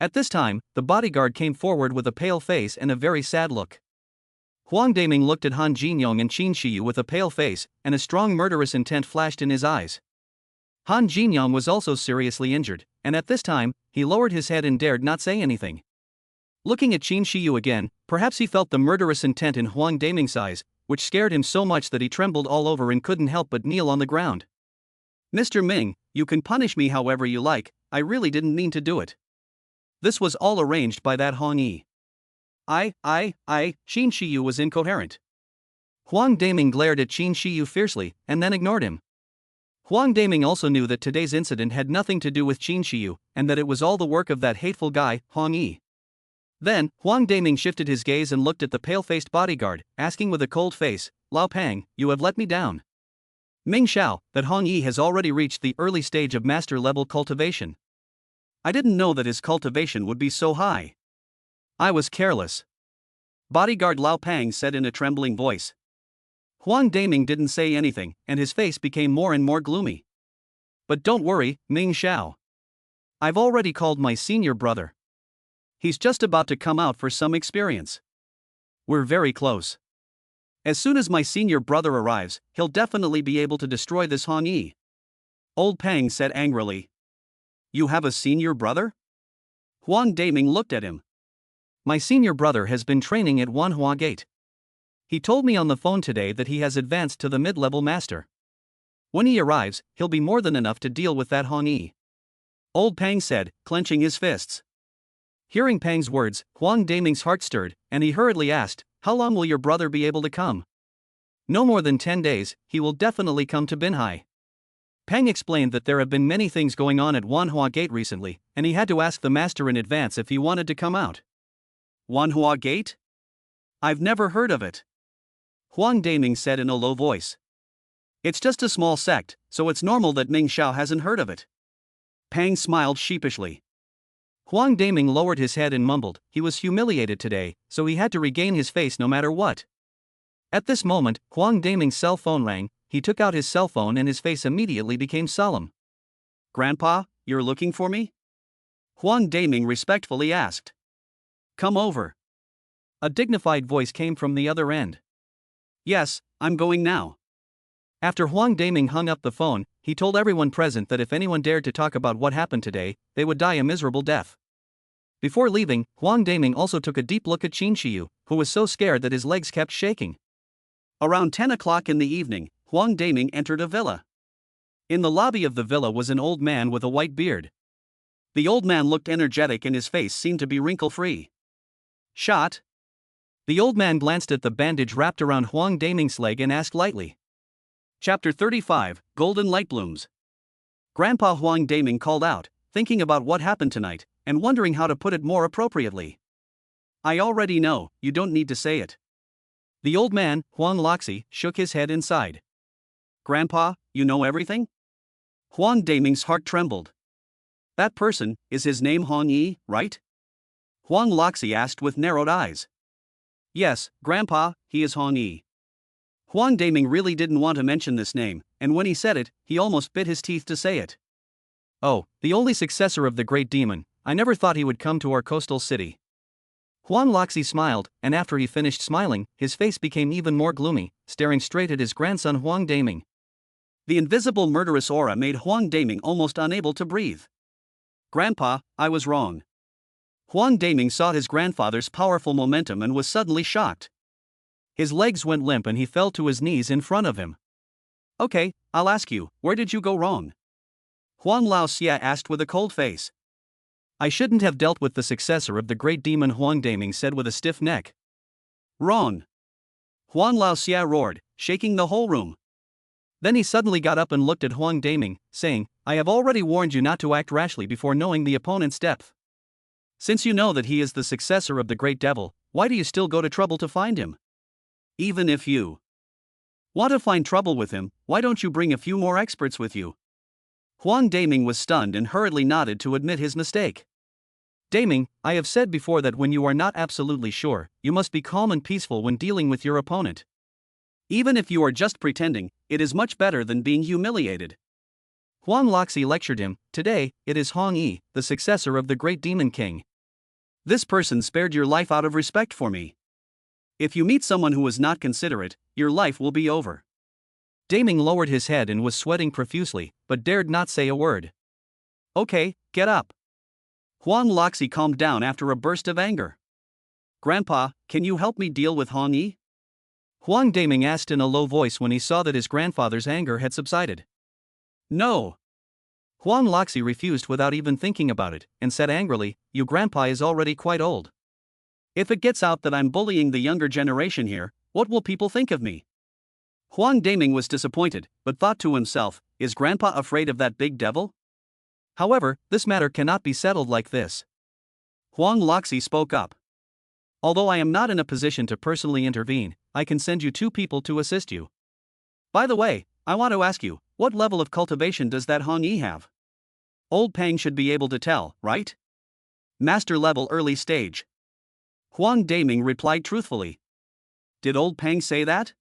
Speaker 1: At this time, the bodyguard came forward with a pale face and a very sad look. Huang Daming looked at Han Jinyong and Qin Shiyu with a pale face, and a strong murderous intent flashed in his eyes. Han Jinyong was also seriously injured, and at this time, he lowered his head and dared not say anything. Looking at Qin Shiyu again, perhaps he felt the murderous intent in Huang Daming's eyes, which scared him so much that he trembled all over and couldn't help but kneel on the ground. Mr. Ming, you can punish me however you like, I really didn't mean to do it. This was all arranged by that Hong Yi. Qin Shiyu was incoherent. Huang Daming glared at Qin Shiyu fiercely, and then ignored him. Huang Daming also knew that today's incident had nothing to do with Qin Shiyu, and that it was all the work of that hateful guy, Hong Yi. Then, Huang Daming shifted his gaze and looked at the pale-faced bodyguard, asking with a cold face, Lao Pang, you have let me down. Ming Xiao, that Hong Yi has already reached the early stage of master-level cultivation. I didn't know that his cultivation would be so high. I was careless. Bodyguard Lao Pang said in a trembling voice. Huang Daming didn't say anything, and his face became more and more gloomy. But don't worry, Ming Xiao. I've already called my senior brother. He's just about to come out for some experience. We're very close. As soon as my senior brother arrives, he'll definitely be able to destroy this Hong Yi. Old Pang said angrily. You have a senior brother? Huang Daming looked at him. My senior brother has been training at Wanhua Gate. He told me on the phone today that he has advanced to the mid-level master. When he arrives, he'll be more than enough to deal with that Hong Yi. Old Pang said, clenching his fists. Hearing Pang's words, Huang Daming's heart stirred, and he hurriedly asked, How long will your brother be able to come? No more than 10 days, he will definitely come to Binhai. Pang explained that there have been many things going on at Wanhua Gate recently, and he had to ask the master in advance if he wanted to come out. Wanhua Gate? I've never heard of it. Huang Daming said in a low voice. It's just a small sect, so it's normal that Ming Xiao hasn't heard of it. Pang smiled sheepishly. Huang Daming lowered his head and mumbled, he was humiliated today, so he had to regain his face no matter what. At this moment, Huang Daming's cell phone rang, he took out his cell phone and his face immediately became solemn. Grandpa, you're looking for me? Huang Daming respectfully asked. Come over. A dignified voice came from the other end. Yes, I'm going now. After Huang Daming hung up the phone, he told everyone present that if anyone dared to talk about what happened today, they would die a miserable death. Before leaving, Huang Daming also took a deep look at Qin Shiyu, who was so scared that his legs kept shaking. Around 10 o'clock in the evening, Huang Daming entered a villa. In the lobby of the villa was an old man with a white beard. The old man looked energetic and his face seemed to be wrinkle-free. Shot? The old man glanced at the bandage wrapped around Huang Daming's leg and asked lightly. Chapter 35, Golden Light Blooms. Grandpa Huang Daming called out, thinking about what happened tonight, and wondering how to put it more appropriately. I already know, you don't need to say it. The old man, Huang Loxi, shook his head inside. Grandpa, you know everything? Huang Daming's heart trembled. That person, is his name Hong Yi, right? Huang Loxi asked with narrowed eyes. Yes, Grandpa, he is Hong Yi. Huang Daming really didn't want to mention this name, and when he said it, he almost bit his teeth to say it. Oh, the only successor of the great demon, I never thought he would come to our coastal city. Huang Loxi smiled, and after he finished smiling, his face became even more gloomy, staring straight at his grandson Huang Daming. The invisible murderous aura made Huang Daming almost unable to breathe. Grandpa, I was wrong. Huang Daming saw his grandfather's powerful momentum and was suddenly shocked. His legs went limp and he fell to his knees in front of him. Okay, I'll ask you, where did you go wrong? Huang Lao Xia asked with a cold face. I shouldn't have dealt with the successor of the great demon, Huang Daming said with a stiff neck. Wrong. Huang Laoxia roared, shaking the whole room. Then he suddenly got up and looked at Huang Daming, saying, I have already warned you not to act rashly before knowing the opponent's depth. Since you know that he is the successor of the great devil, why do you still go to trouble to find him? Even if you want to find trouble with him, why don't you bring a few more experts with you? Huang Daming was stunned and hurriedly nodded to admit his mistake. Daming, I have said before that when you are not absolutely sure, you must be calm and peaceful when dealing with your opponent. Even if you are just pretending, it is much better than being humiliated. Huang Laoxi lectured him, today, it is Hong Yi, the successor of the great demon king. This person spared your life out of respect for me. If you meet someone who is not considerate, your life will be over. Daming lowered his head and was sweating profusely, but dared not say a word. Okay, get up. Huang Laoxi calmed down after a burst of anger. Grandpa, can you help me deal with Hong Yi? Huang Daming asked in a low voice when he saw that his grandfather's anger had subsided. No. Huang Laoxi refused without even thinking about it, and said angrily, Your grandpa is already quite old. If it gets out that I'm bullying the younger generation here, what will people think of me? Huang Daming was disappointed, but thought to himself, is grandpa afraid of that big devil? However, this matter cannot be settled like this. Huang Laoxi spoke up. Although I am not in a position to personally intervene, I can send you 2 people to assist you. By the way, I want to ask you, what level of cultivation does that Hong Yi have? Old Pang should be able to tell, right? Master level early stage. Huang Daming replied truthfully. Did Old Pang say that?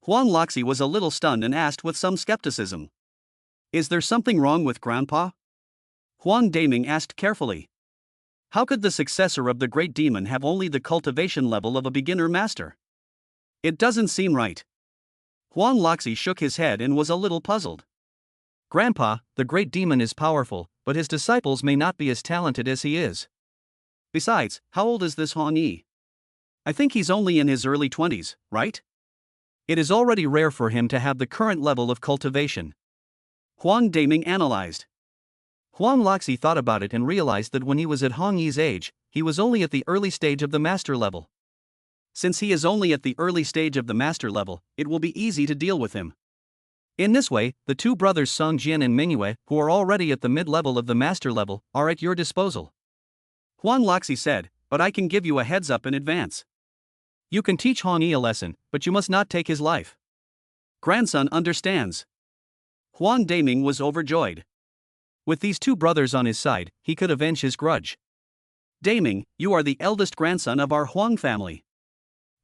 Speaker 1: Huang Laoxi was a little stunned and asked with some skepticism. Is there something wrong with Grandpa? Huang Daming asked carefully. How could the successor of the great demon have only the cultivation level of a beginner master? It doesn't seem right. Huang Laoxi shook his head and was a little puzzled. Grandpa, the great demon is powerful, but his disciples may not be as talented as he is. Besides, how old is this Hong Yi? I think he's only in his early 20s, right? It is already rare for him to have the current level of cultivation. Huang Daming analyzed. Huang Laoxi thought about it and realized that when he was at Hong Yi's age, he was only at the early stage of the master level. Since he is only at the early stage of the master level, it will be easy to deal with him. In this way, the 2 brothers Song Jian and Mingyue, who are already at the mid-level of the master level, are at your disposal. Huang Laoxi said, but I can give you a heads up in advance. You can teach Hong Yi a lesson, but you must not take his life. Grandson understands. Huang Daming was overjoyed. With these 2 brothers on his side, he could avenge his grudge. Daming, you are the eldest grandson of our Huang family.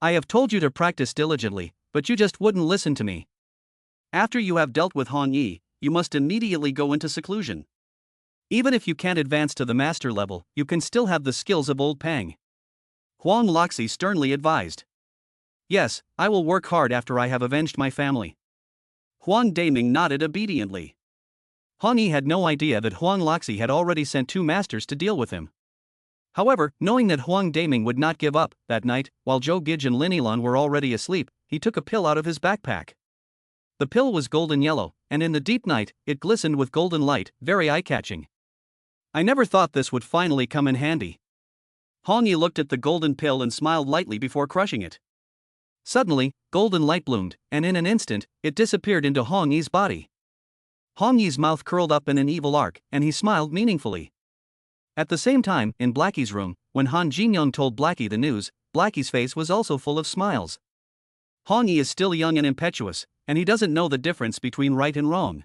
Speaker 1: I have told you to practice diligently, but you just wouldn't listen to me. After you have dealt with Hong Yi, you must immediately go into seclusion. Even if you can't advance to the master level, you can still have the skills of Old Pang. Huang Laoxi sternly advised. Yes, I will work hard after I have avenged my family. Huang Daming nodded obediently. Hong Yi had no idea that Huang Laoxi had already sent 2 masters to deal with him. However, knowing that Huang Daming would not give up, that night, while Zhou Gege and Lin Yilan were already asleep, he took a pill out of his backpack. The pill was golden yellow, and in the deep night, it glistened with golden light, very eye-catching. I never thought this would finally come in handy. Hong Yi looked at the golden pill and smiled lightly before crushing it. Suddenly, golden light bloomed, and in an instant, it disappeared into Hong Yi's body. Hong Yi's mouth curled up in an evil arc, and he smiled meaningfully. At the same time, in Blackie's room, when Han Jinyoung told Blackie the news, Blackie's face was also full of smiles. Hong Yi is still young and impetuous, and he doesn't know the difference between right and wrong.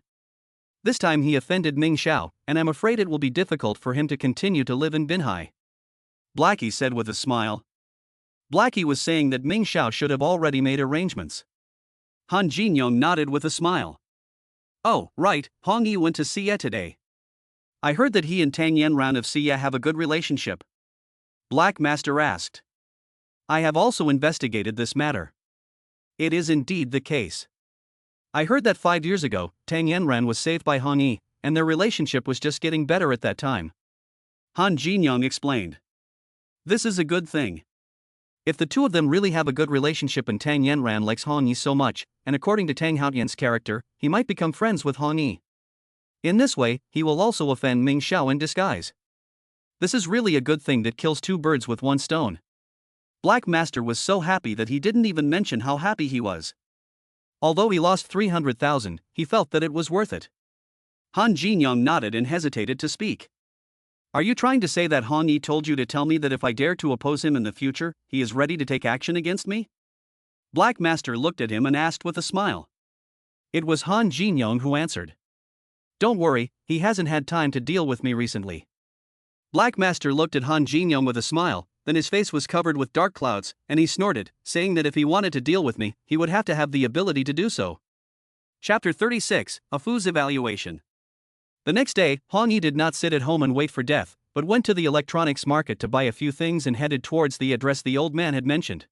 Speaker 1: This time he offended Ming Xiao, and I'm afraid it will be difficult for him to continue to live in Binhai. Blackie said with a smile. Blackie was saying that Ming Xiao should have already made arrangements. Han Jinyoung nodded with a smile. Oh, right, Hong Yi went to Xie today. I heard that he and Tang Yanran of Xie have a good relationship. Black Master asked. I have also investigated this matter. It is indeed the case. I heard that 5 years ago, Tang Yanran was saved by Hong Yi, and their relationship was just getting better at that time. Han Jinyoung explained. This is a good thing. If the 2 of them really have a good relationship and Tang Yanran likes Hong Yi so much, and according to Tang Haotian's character, he might become friends with Hong Yi. In this way, he will also offend Ming Xiao in disguise. This is really a good thing that kills 2 birds with 1 stone. Black Master was so happy that he didn't even mention how happy he was. Although he lost 300,000, he felt that it was worth it. Han Jinyoung nodded and hesitated to speak. Are you trying to say that Han Yi told you to tell me that if I dare to oppose him in the future, he is ready to take action against me? Black Master looked at him and asked with a smile. It was Han Jinyoung who answered. Don't worry, he hasn't had time to deal with me recently. Black Master looked at Han Jinyoung with a smile, then his face was covered with dark clouds, and he snorted, saying that if he wanted to deal with me, he would have to have the ability to do so. Chapter 36, A Fu's Evaluation. The next day, Han Yi did not sit at home and wait for death, but went to the electronics market to buy a few things and headed towards the address the old man had mentioned.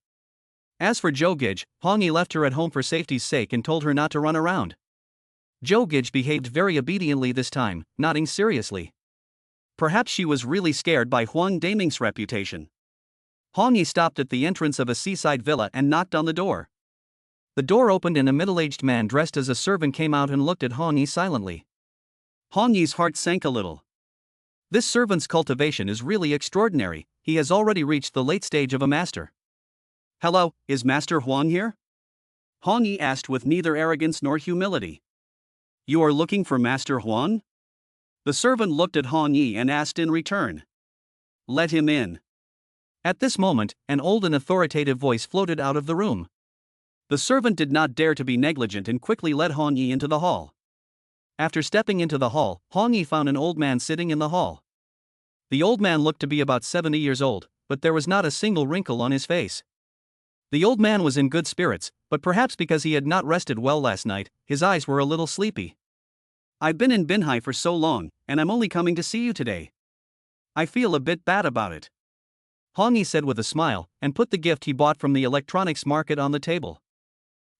Speaker 1: As for Zhou Gege, Han Yi left her at home for safety's sake and told her not to run around. Zhou Gege behaved very obediently this time, nodding seriously. Perhaps she was really scared by Huang Daming's reputation. Han Yi stopped at the entrance of a seaside villa and knocked on the door. The door opened and a middle-aged man dressed as a servant came out and looked at Han Yi silently. Han Yi's heart sank a little. This servant's cultivation is really extraordinary, he has already reached the late stage of a master. Hello, is Master Huang here? Han Yi asked with neither arrogance nor humility. You are looking for Master Huang? The servant looked at Han Yi and asked in return. Let him in. At this moment, an old and authoritative voice floated out of the room. The servant did not dare to be negligent and quickly led Han Yi into the hall. After stepping into the hall, Han Yi found an old man sitting in the hall. The old man looked to be about 70 years old, but there was not a single wrinkle on his face. The old man was in good spirits, but perhaps because he had not rested well last night, his eyes were a little sleepy. I've been in Binhai for so long, and I'm only coming to see you today. I feel a bit bad about it. Han Yi said with a smile, and put the gift he bought from the electronics market on the table.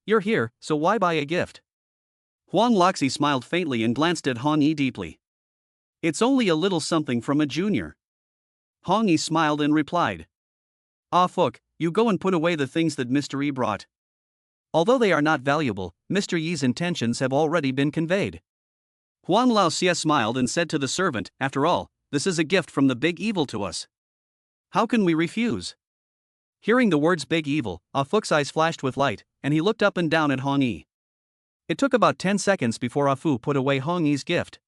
Speaker 1: You're here, so why buy a gift? Huang Loxi smiled faintly and glanced at Han Yi deeply. It's only a little something from a junior. Han Yi smiled and replied. Ah Fook, you go and put away the things that Mr. Yi brought. Although they are not valuable, Mr. Yi's intentions have already been conveyed. Huang Laoxia smiled and said to the servant, after all, this is a gift from the big evil to us. How can we refuse? Hearing the words big evil, Ah Fook's eyes flashed with light, and he looked up and down at Han Yi. It took about 10 seconds before Ah Fu put away Han Yi's gift.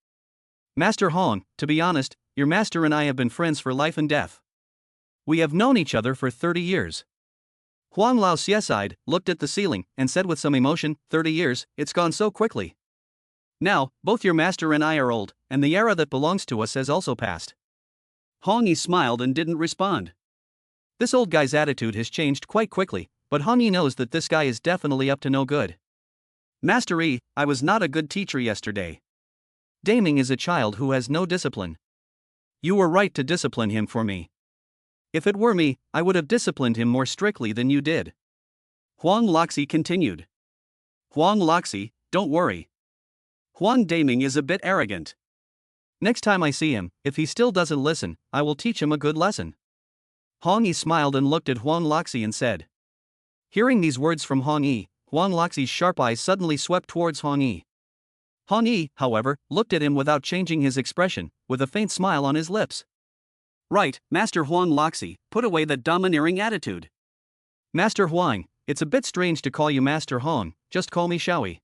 Speaker 1: Master Hong, to be honest, your master and I have been friends for life and death. We have known each other for 30 years. Huang Laoxia sighed, looked at the ceiling, and said with some emotion, 30 years, it's gone so quickly. Now, both your master and I are old, and the era that belongs to us has also passed. Han Yi smiled and didn't respond. This old guy's attitude has changed quite quickly, but Han Yi knows that this guy is definitely up to no good. Master Yi, I was not a good teacher yesterday. Daming is a child who has no discipline. You were right to discipline him for me. If it were me, I would have disciplined him more strictly than you did. Huang Loxi continued. Huang Loxi, don't worry. Huang Daming is a bit arrogant. Next time I see him, if he still doesn't listen, I will teach him a good lesson. Han Yi smiled and looked at Huang Loxi and said. Hearing these words from Han Yi, Huang Loxi's sharp eyes suddenly swept towards Han Yi. Han Yi, however, looked at him without changing his expression, with a faint smile on his lips. Right, Master Huang Loxi, put away that domineering attitude. Master Huang, it's a bit strange to call you Master Hong, just call me Shaoyi.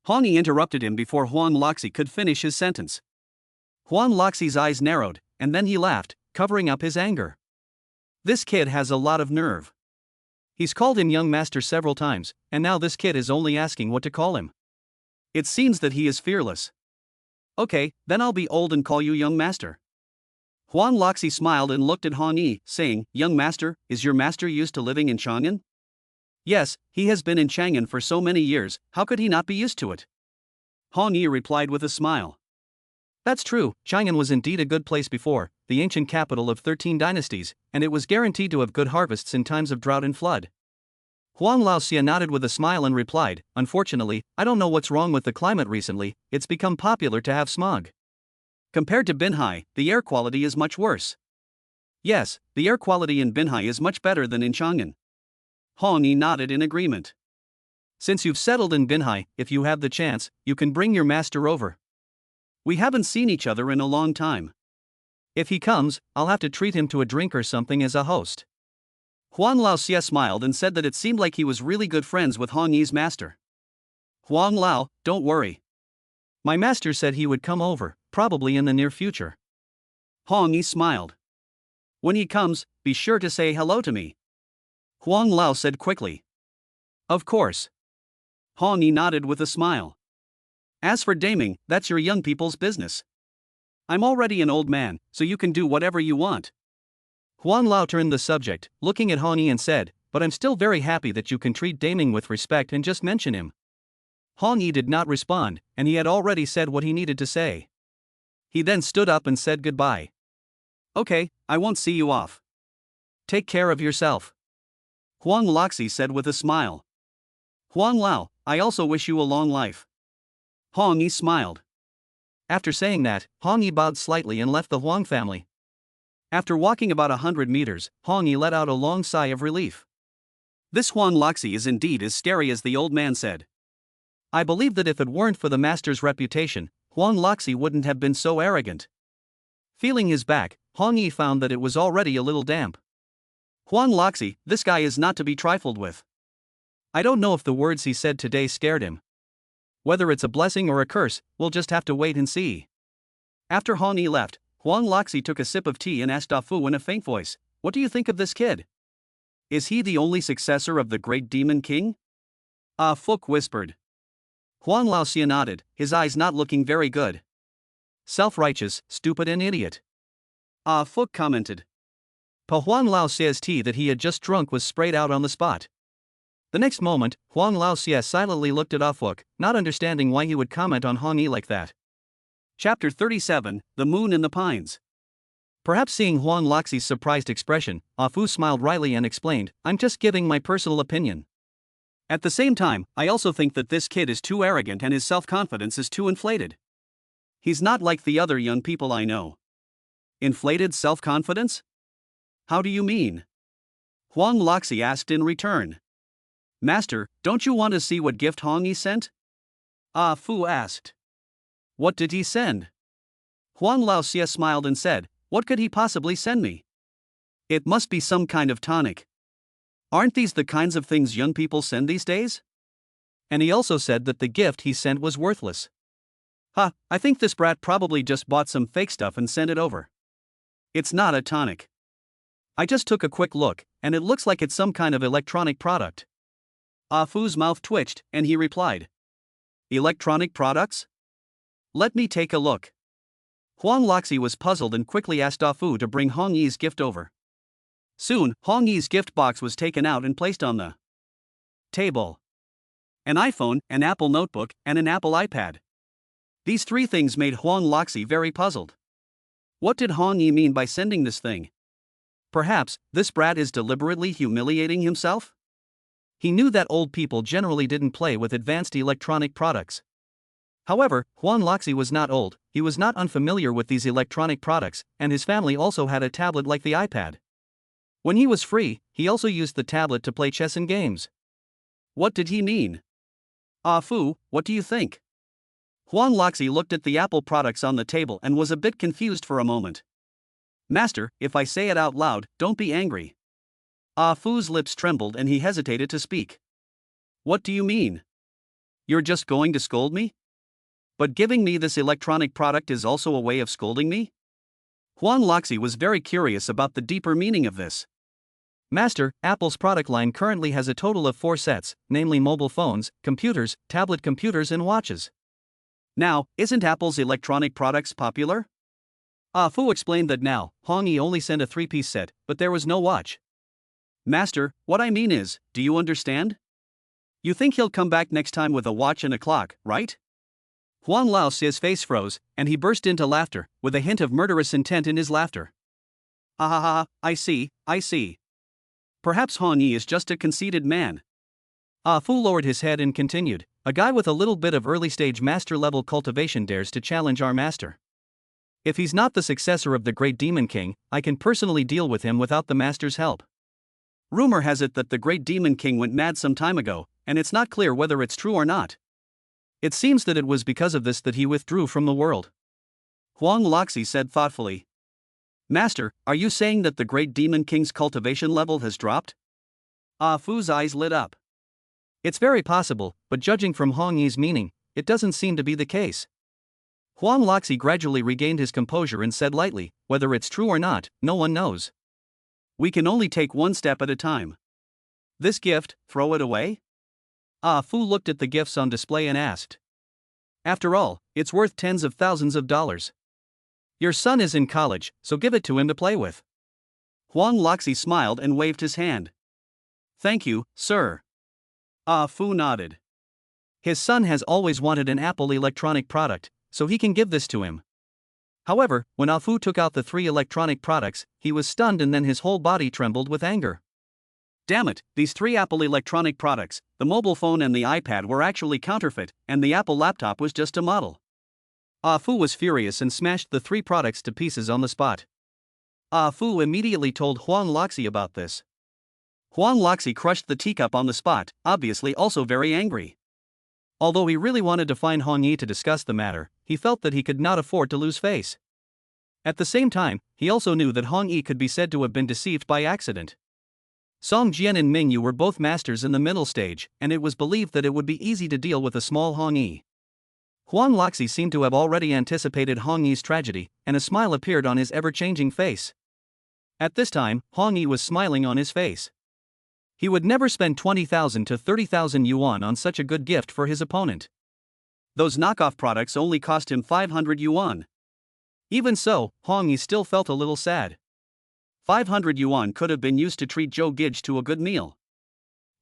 Speaker 1: Han Yi interrupted him before Huang Loxi could finish his sentence. Huang Loxi's eyes narrowed, and then he laughed, covering up his anger. This kid has a lot of nerve. He's called him young master several times, and now this kid is only asking what to call him. It seems that he is fearless. Okay, then I'll be old and call you young master. Huang Loxi smiled and looked at Han Yi, saying, Young master, is your master used to living in Chang'an? Yes, he has been in Chang'an for so many years, how could he not be used to it? Han Yi replied with a smile. That's true, Chang'an was indeed a good place before, the ancient capital of 13 dynasties, and it was guaranteed to have good harvests in times of drought and flood. Huang Laoxia nodded with a smile and replied, Unfortunately, I don't know what's wrong with the climate recently, it's become popular to have smog. Compared to Binhai, the air quality is much worse. Yes, the air quality in Binhai is much better than in Chang'an. Han Yi nodded in agreement. Since you've settled in Binhai, if you have the chance, you can bring your master over. We haven't seen each other in a long time. If he comes, I'll have to treat him to a drink or something as a host. Huang Laoxia smiled and said that it seemed like he was really good friends with Hong Yi's master. Huang Lao, don't worry. My master said he would come over, probably in the near future. Hong Yi smiled. When he comes, be sure to say hello to me. Huang Lao said quickly. Of course. Hong Yi nodded with a smile. As for daming, that's your young people's business. I'm already an old man, so you can do whatever you want. Huang Lao turned the subject, looking at Hong Yi and said, but I'm still very happy that you can treat daming with respect and just mention him. Hong Yi did not respond, and he had already said what he needed to say. He then stood up and said goodbye. Okay, I won't see you off. Take care of yourself. Huang Laoxi said with a smile. Huang Lao, I also wish you a long life. Hong Yi smiled. After saying that, Hong Yi bowed slightly and left the Huang family. After walking about 100 meters, Hong Yi let out a long sigh of relief. This Huang Laoxi is indeed as scary as the old man said. I believe that if it weren't for the master's reputation, Huang Laoxi wouldn't have been so arrogant. Feeling his back, Hong Yi found that it was already a little damp. Huang Laoxi, this guy is not to be trifled with. I don't know if the words he said today scared him. Whether it's a blessing or a curse, we'll just have to wait and see. After Hong Yi left, Huang Laoxi took a sip of tea and asked Da Fu in a faint voice, what do you think of this kid? Is he the only successor of the great demon king? Ah Fuc whispered. Huang Laoxia nodded, his eyes not looking very good. Self-righteous, stupid and idiot. Ah Fuc commented. Pa Huang Laoxia's tea that he had just drunk was sprayed out on the spot. The next moment, Huang Laoxia silently looked at Ah Fuc, not understanding why he would comment on Hong Yi like that. Chapter 37, The Moon in the Pines. Perhaps seeing Huang Laoxi's surprised expression, Ah Fu smiled wryly and explained, I'm just giving my personal opinion. At the same time, I also think that this kid is too arrogant and his self-confidence is too inflated. He's not like the other young people I know. Inflated self-confidence? How do you mean? Huang Laoxi asked in return. Master, don't you want to see what gift Hong Yi sent? Ah Fu asked. What did he send? Huang Laoxia smiled and said, what could he possibly send me? It must be some kind of tonic. Aren't these the kinds of things young people send these days? And he also said that the gift he sent was worthless. Ha, I think this brat probably just bought some fake stuff and sent it over. It's not a tonic. I just took a quick look, and it looks like it's some kind of electronic product. Ah Fu's mouth twitched, and he replied. Electronic products? Let me take a look. Huang Laoxi was puzzled and quickly asked Ah Fu to bring Hong Yi's gift over. Soon, Hong Yi's gift box was taken out and placed on the table. An iPhone, an Apple notebook, and an Apple iPad. These three things made Huang Laoxi very puzzled. What did Hong Yi mean by sending this thing? Perhaps, this brat is deliberately humiliating himself? He knew that old people generally didn't play with advanced electronic products. However, Huang Laoxi was not old, he was not unfamiliar with these electronic products, and his family also had a tablet like the iPad. When he was free, he also used the tablet to play chess and games. What did he mean? Ah Fu, what do you think? Huang Laoxi looked at the Apple products on the table and was a bit confused for a moment. Master, if I say it out loud, don't be angry. Ah Fu's lips trembled and he hesitated to speak. What do you mean? You're just going to scold me? But giving me this electronic product is also a way of scolding me? Huang Laoxi was very curious about the deeper meaning of this. Master, Apple's product line currently has a total of 4 sets, namely mobile phones, computers, tablet computers and watches. Now, isn't Apple's electronic products popular? Ah Fu explained that now, Hong Yi only sent a 3-piece set, but there was no watch. Master, what I mean is, do you understand? You think he'll come back next time with a watch and a clock, right? Huang Laoxi's face froze, and he burst into laughter, with a hint of murderous intent in his laughter. Ah ha ha, I see. Perhaps Hong Yi is just a conceited man. Ah Fu lowered his head and continued, a guy with a little bit of early-stage master-level cultivation dares to challenge our master. If he's not the successor of the great demon king, I can personally deal with him without the master's help. Rumor has it that the great demon king went mad some time ago, and it's not clear whether it's true or not. It seems that it was because of this that he withdrew from the world. Huang Laoxi said thoughtfully. Master, are you saying that the great demon king's cultivation level has dropped? Ah Fu's eyes lit up. It's very possible, but judging from Hong Yi's meaning, it doesn't seem to be the case. Huang Luoxi gradually regained his composure and said lightly, whether it's true or not, no one knows. We can only take one step at a time. This gift, throw it away? Ah Fu looked at the gifts on display and asked. After all, it's worth tens of thousands of dollars. Your son is in college, so give it to him to play with. Huang Luoxi smiled and waved his hand. Thank you, sir. Ah Fu nodded. His son has always wanted an Apple electronic product, so he can give this to him. However, when Ah Fu took out the 3 electronic products, he was stunned and then his whole body trembled with anger. Damn it, these 3 Apple electronic products, the mobile phone and the iPad were actually counterfeit, and the Apple laptop was just a model. Ah Fu was furious and smashed the 3 products to pieces on the spot. Ah Fu immediately told Huang Luoxi about this. Huang Luoxi crushed the teacup on the spot, obviously also very angry. Although he really wanted to find Hong Yi to discuss the matter, he felt that he could not afford to lose face. At the same time, he also knew that Hong Yi could be said to have been deceived by accident. Song Jian and Ming Yu were both masters in the middle stage, and it was believed that it would be easy to deal with a small Hong Yi. Huang Luoxi seemed to have already anticipated Hong Yi's tragedy, and a smile appeared on his ever-changing face. At this time, Hong Yi was smiling on his face. He would never spend 20,000 to 30,000 yuan on such a good gift for his opponent. Those knockoff products only cost him 500 yuan. Even so, Hong Yi still felt a little sad. 500 yuan could have been used to treat Zhou Gege to a good meal.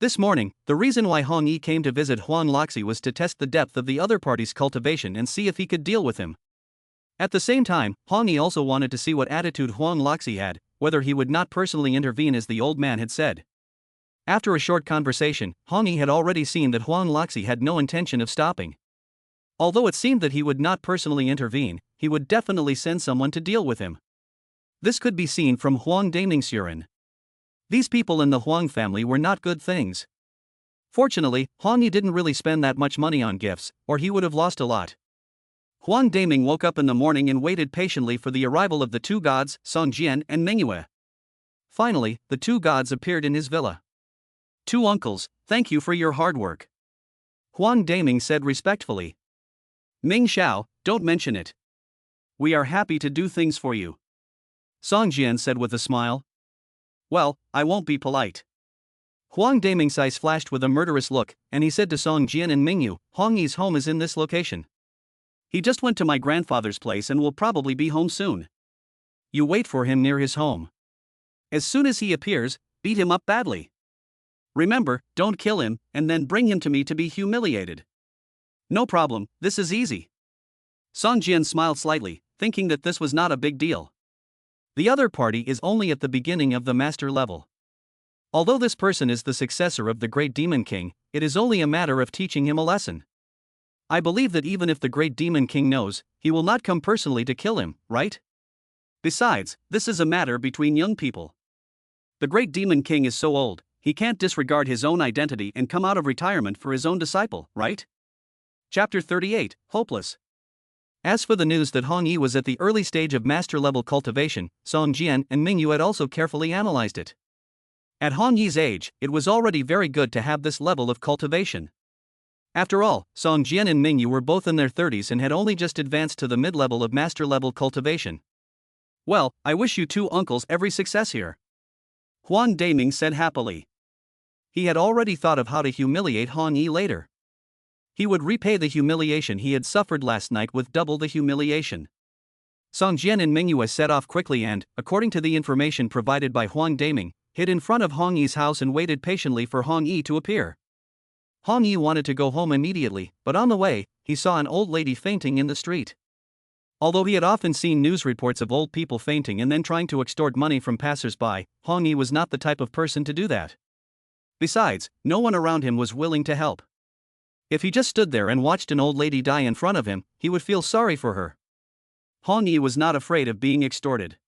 Speaker 1: This morning, the reason why Hong Yi came to visit Huang Luoxi was to test the depth of the other party's cultivation and see if he could deal with him. At the same time, Hong Yi also wanted to see what attitude Huang Luoxi had, whether he would not personally intervene as the old man had said. After a short conversation, Hong Yi had already seen that Huang Luoxi had no intention of stopping. Although it seemed that he would not personally intervene, he would definitely send someone to deal with him. This could be seen from Huang Daming's urine. These people in the Huang family were not good things. Fortunately, Hong Yi didn't really spend that much money on gifts, or he would have lost a lot. Huang Daming woke up in the morning and waited patiently for the arrival of the 2 gods, Song Jian and Ming Yu. Finally, the 2 gods appeared in his villa. 2 uncles, thank you for your hard work. Huang Daming said respectfully. Ming Xiao, don't mention it. We are happy to do things for you. Song Jian said with a smile. Well, I won't be polite. Huang Daming's eyes flashed with a murderous look, and he said to Song Jian and Ming Yu, Hong Yi's home is in this location. He just went to my grandfather's place and will probably be home soon. You wait for him near his home. As soon as he appears, beat him up badly. Remember, don't kill him, and then bring him to me to be humiliated. No problem, this is easy. Song Jian smiled slightly, thinking that this was not a big deal. The other party is only at the beginning of the master level. Although this person is the successor of the Great Demon King, it is only a matter of teaching him a lesson. I believe that even if the Great Demon King knows, he will not come personally to kill him, right? Besides, this is a matter between young people. The Great Demon King is so old, he can't disregard his own identity and come out of retirement for his own disciple, right? Chapter 38, Hopeless. As for the news that Hong Yi was at the early stage of master-level cultivation, Song Jian and Ming Yu had also carefully analyzed it. At Hong Yi's age, it was already very good to have this level of cultivation. After all, Song Jian and Ming Yu were both in their 30s and had only just advanced to the mid-level of master-level cultivation. Well, I wish you 2 uncles every success here. Huang Daming said happily. He had already thought of how to humiliate Hong Yi later. He would repay the humiliation he had suffered last night with double the humiliation. Song Jian and Ming Yu set off quickly and, according to the information provided by Huang Daming, hid in front of Hong Yi's house and waited patiently for Hong Yi to appear. Hong Yi wanted to go home immediately, but on the way, he saw an old lady fainting in the street. Although he had often seen news reports of old people fainting and then trying to extort money from passers-by, Hong Yi was not the type of person to do that. Besides, no one around him was willing to help. If he just stood there and watched an old lady die in front of him, he would feel sorry for her. Hong Yi was not afraid of being extorted.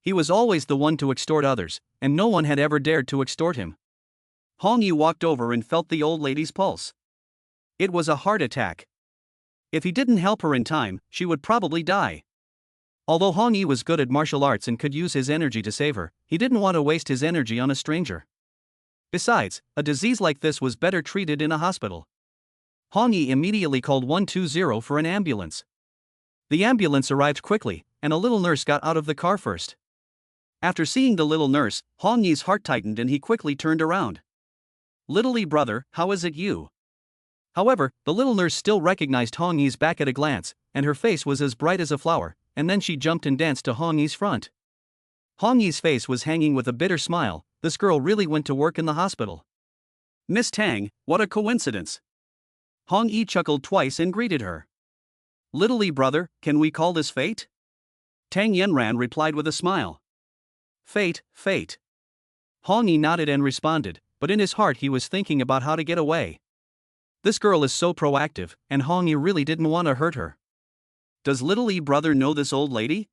Speaker 1: He was always the one to extort others, and no one had ever dared to extort him. Hong Yi walked over and felt the old lady's pulse. It was a heart attack. If he didn't help her in time, she would probably die. Although Hong Yi was good at martial arts and could use his energy to save her, he didn't want to waste his energy on a stranger. Besides, a disease like this was better treated in a hospital. Hong Yi immediately called 120 for an ambulance. The ambulance arrived quickly, and a little nurse got out of the car first. After seeing the little nurse, Hong Yi's heart tightened and he quickly turned around. "Little Yi brother, how is it you?" However, the little nurse still recognized Hong Yi's back at a glance, and her face was as bright as a flower, and then she jumped and danced to Hong Yi's front. Hong Yi's face was hanging with a bitter smile. This girl really went to work in the hospital. "Miss Tang, what a coincidence." Hong Yi chuckled twice and greeted her. "Little Yi brother, can we call this fate?" Tang Yanran replied with a smile. "Fate, fate." Hong Yi nodded and responded, but in his heart he was thinking about how to get away. This girl is so proactive, and Hong Yi really didn't want to hurt her. "Does little Yi brother know this old lady?"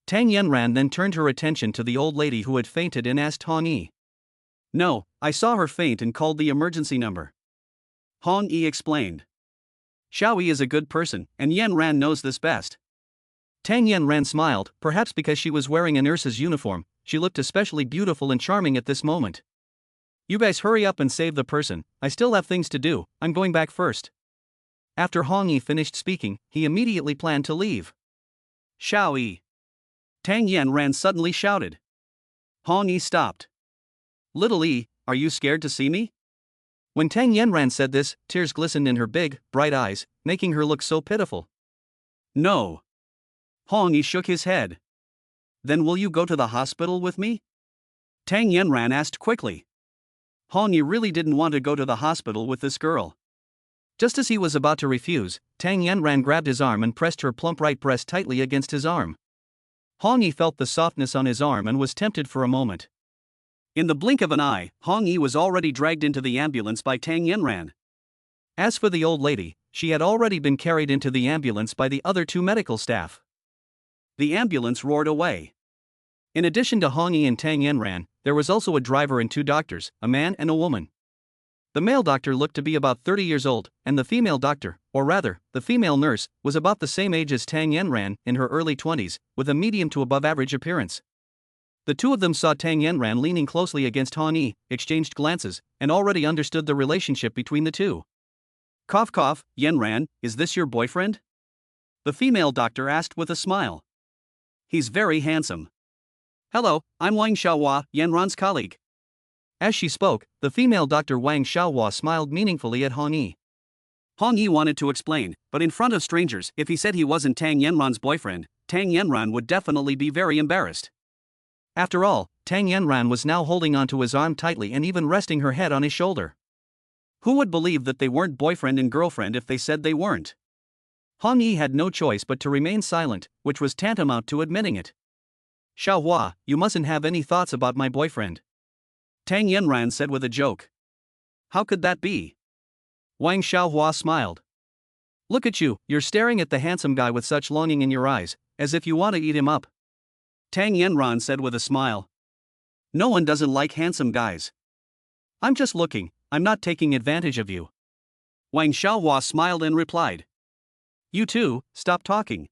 Speaker 1: Tang Yanran then turned her attention to the old lady who had fainted and asked Hong Yi. "No, I saw her faint and called the emergency number." Hong Yi explained. "Xiao Yi is a good person, and Yanran knows this best." Tang Yanran smiled, perhaps because she was wearing a nurse's uniform. She looked especially beautiful and charming at this moment. "You guys hurry up and save the person, I still have things to do, I'm going back first." After Hong Yi finished speaking, he immediately planned to leave. "Xiao Yi!" Tang Yanran suddenly shouted. Hong Yi stopped. "Little Yi, are you scared to see me?" When Tang Yanran said this, tears glistened in her big, bright eyes, making her look so pitiful. "No." Hong Yi shook his head. "Then will you go to the hospital with me?" Tang Yanran asked quickly. Hong Yi really didn't want to go to the hospital with this girl. Just as he was about to refuse, Tang Yanran grabbed his arm and pressed her plump right breast tightly against his arm. Hong Yi felt the softness on his arm and was tempted for a moment. In the blink of an eye, Hong Yi was already dragged into the ambulance by Tang Yanran. As for the old lady, she had already been carried into the ambulance by the other two medical staff. The ambulance roared away. In addition to Hong Yi and Tang Yanran, there was also a driver and two doctors, a man and a woman. The male doctor looked to be about 30 years old, and the female doctor, or rather, the female nurse, was about the same age as Tang Yanran, in her early 20s, with a medium to above average appearance. The two of them saw Tang Yanran leaning closely against Hong Yi, exchanged glances, and already understood the relationship between the two. "Cough cough, Yanran, is this your boyfriend?" The female doctor asked with a smile. "He's very handsome." "Hello, I'm Wang Xiaohua, Yanran's colleague." As she spoke, the female doctor Wang Xiaohua smiled meaningfully at Hong Yi. Hong Yi wanted to explain, but in front of strangers, if he said he wasn't Tang Yanran's boyfriend, Tang Yanran would definitely be very embarrassed. After all, Tang Yanran was now holding onto his arm tightly and even resting her head on his shoulder. Who would believe that they weren't boyfriend and girlfriend if they said they weren't? Hong Yi had no choice but to remain silent, which was tantamount to admitting it. "Xiaohua, you mustn't have any thoughts about my boyfriend," Tang Yanran said with a joke. "How could that be?" Wang Xiaohua smiled. "Look at you, you're staring at the handsome guy with such longing in your eyes, as if you want to eat him up," Tang Yanran said with a smile. "No one doesn't like handsome guys." "I'm just looking, I'm not taking advantage of you," Wang Xiaohua smiled and replied. "You two, stop talking."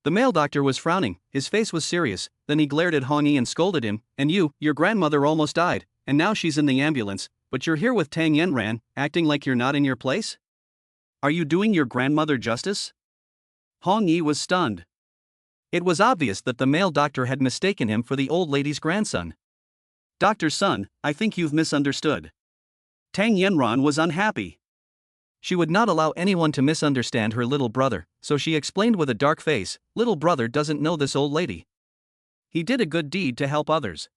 Speaker 1: The male doctor was frowning, his face was serious, then he glared at Hong Yi and scolded him, "And you, your grandmother almost died, and now she's in the ambulance, but you're here with Tang Yanran, acting like you're not in your place? Are you doing your grandmother justice?" Hong Yi was stunned. It was obvious that the male doctor had mistaken him for the old lady's grandson. "Dr. Sun, I think you've misunderstood." Tang Yanran was unhappy. She would not allow anyone to misunderstand her little brother, so she explained with a dark face, "Little brother doesn't know this old lady. He did a good deed to help others.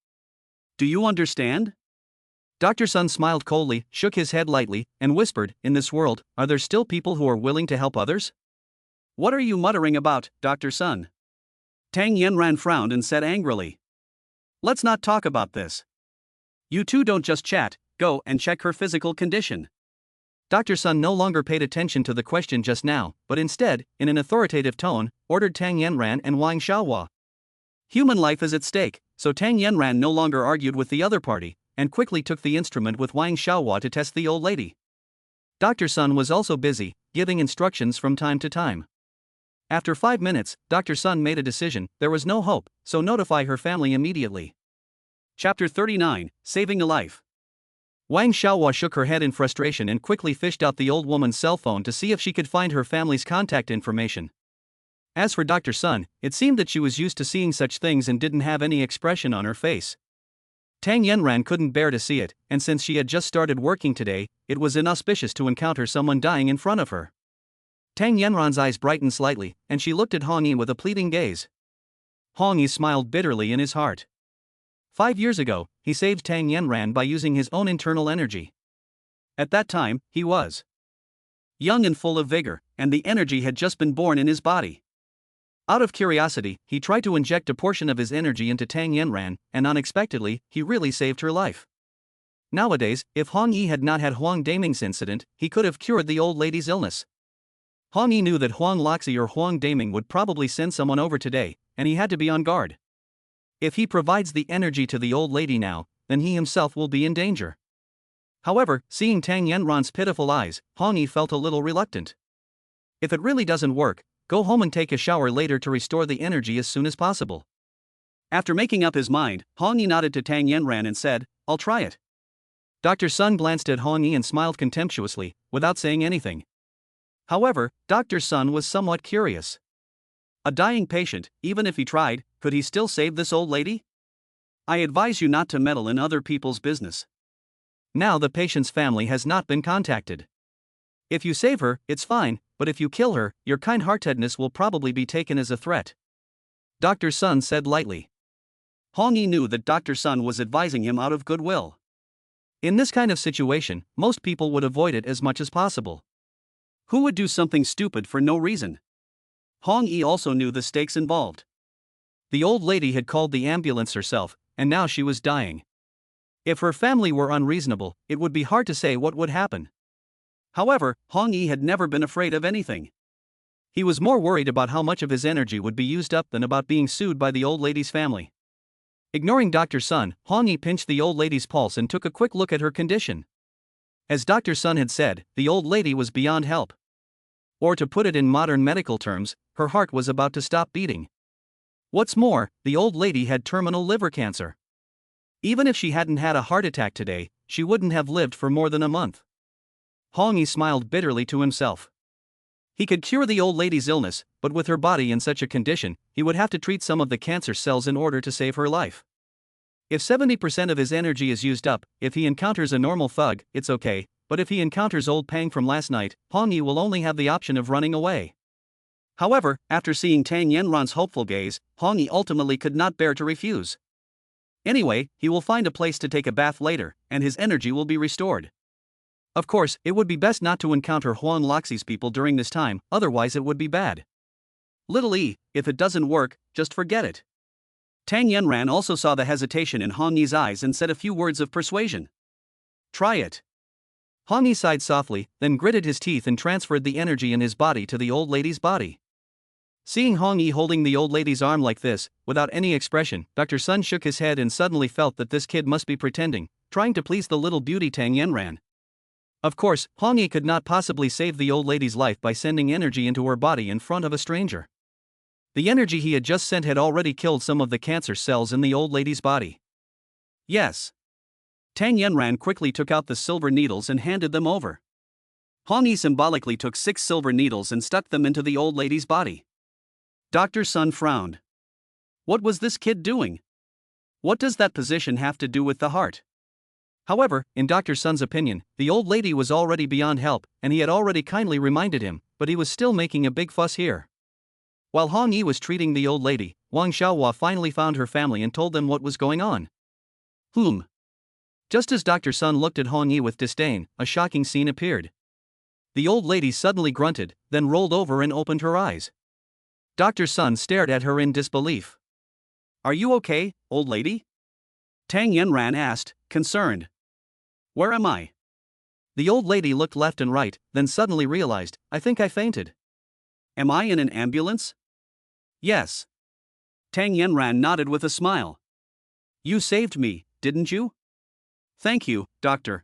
Speaker 1: Do you understand?" Dr. Sun smiled coldly, shook his head lightly, and whispered, "In this world, are there still people who are willing to help others?" "What are you muttering about, Dr. Sun?" Tang Yanran frowned and said angrily. "Let's not talk about this. You two don't just chat, go and check her physical condition." Dr. Sun no longer paid attention to the question just now, but instead, in an authoritative tone, ordered Tang Yanran and Wang Xiaohua. Human life is at stake, so Tang Yanran no longer argued with the other party, and quickly took the instrument with Wang Xiaohua to test the old lady. Dr. Sun was also busy, giving instructions from time to time. After 5 minutes, Dr. Sun made a decision, there was no hope, so notify her family immediately. Chapter 39, Saving a Life. Wang Xiaohua shook her head in frustration and quickly fished out the old woman's cell phone to see if she could find her family's contact information. As for Dr. Sun, it seemed that she was used to seeing such things and didn't have any expression on her face. Tang Yanran couldn't bear to see it, and since she had just started working today, it was inauspicious to encounter someone dying in front of her. Tang Yanran's eyes brightened slightly, and she looked at Hong Yi with a pleading gaze. Hong Yi smiled bitterly in his heart. 5 years ago, he saved Tang Yanran by using his own internal energy. At that time, he was young and full of vigor, and the energy had just been born in his body. Out of curiosity, he tried to inject a portion of his energy into Tang Yanran, and unexpectedly, he really saved her life. Nowadays, if Hong Yi had not had Huang Daming's incident, he could have cured the old lady's illness. Hong Yi knew that Huang Loxi or Huang Daming would probably send someone over today, and he had to be on guard. If he provides the energy to the old lady now, then he himself will be in danger. However, seeing Tang Yanran's pitiful eyes, Hong Yi felt a little reluctant. If it really doesn't work, go home and take a shower later to restore the energy as soon as possible. After making up his mind, Hong Yi nodded to Tang Yanran and said, "I'll try it." Dr. Sun glanced at Hong Yi and smiled contemptuously, without saying anything. However, Dr. Sun was somewhat curious. A dying patient, even if he tried, could he still save this old lady? I advise you not to meddle in other people's business. Now the patient's family has not been contacted. If you save her, it's fine, but if you kill her, your kind-heartedness will probably be taken as a threat. Dr. Sun said lightly. Hong Yi knew that Dr. Sun was advising him out of goodwill. In this kind of situation, most people would avoid it as much as possible. Who would do something stupid for no reason? Hong Yi also knew the stakes involved. The old lady had called the ambulance herself, and now she was dying. If her family were unreasonable, it would be hard to say what would happen. However, Hong Yi had never been afraid of anything. He was more worried about how much of his energy would be used up than about being sued by the old lady's family. Ignoring Dr. Sun, Hong Yi pinched the old lady's pulse and took a quick look at her condition. As Dr. Sun had said, the old lady was beyond help. Or to put it in modern medical terms, her heart was about to stop beating. What's more, the old lady had terminal liver cancer. Even if she hadn't had a heart attack today, she wouldn't have lived for more than a month. Hong Yi smiled bitterly to himself. He could cure the old lady's illness, but with her body in such a condition, he would have to treat some of the cancer cells in order to save her life. If 70% of his energy is used up, if he encounters a normal thug, it's okay, but if he encounters old Pang from last night, Hong Yi will only have the option of running away. However, after seeing Tang Yanran's hopeful gaze, Hong Yi ultimately could not bear to refuse. Anyway, he will find a place to take a bath later, and his energy will be restored. Of course, it would be best not to encounter Huang Loxi's people during this time, otherwise it would be bad. Little E, if it doesn't work, just forget it. Tang Yanran also saw the hesitation in Hong Yi's eyes and said a few words of persuasion. Try it. Hong Yi sighed softly, then gritted his teeth and transferred the energy in his body to the old lady's body. Seeing Hong Yi holding the old lady's arm like this, without any expression, Dr. Sun shook his head and suddenly felt that this kid must be pretending, trying to please the little beauty Tang Yanran. Of course, Hong Yi could not possibly save the old lady's life by sending energy into her body in front of a stranger. The energy he had just sent had already killed some of the cancer cells in the old lady's body. Yes. Tang Yanran quickly took out the silver needles and handed them over. Hong Yi symbolically took 6 silver needles and stuck them into the old lady's body. Dr. Sun frowned. What was this kid doing? What does that position have to do with the heart? However, in Dr. Sun's opinion, the old lady was already beyond help, and he had already kindly reminded him, but he was still making a big fuss here. While Hong Yi was treating the old lady, Wang Xiaohua finally found her family and told them what was going on. Just as Dr. Sun looked at Hong Yi with disdain, a shocking scene appeared. The old lady suddenly grunted, then rolled over and opened her eyes. Dr. Sun stared at her in disbelief. Are you okay, old lady? Tang Yanran asked, concerned. Where am I? The old lady looked left and right, then suddenly realized, I think I fainted. Am I in an ambulance? Yes. Tang Yanran nodded with a smile. You saved me, didn't you? Thank you, doctor.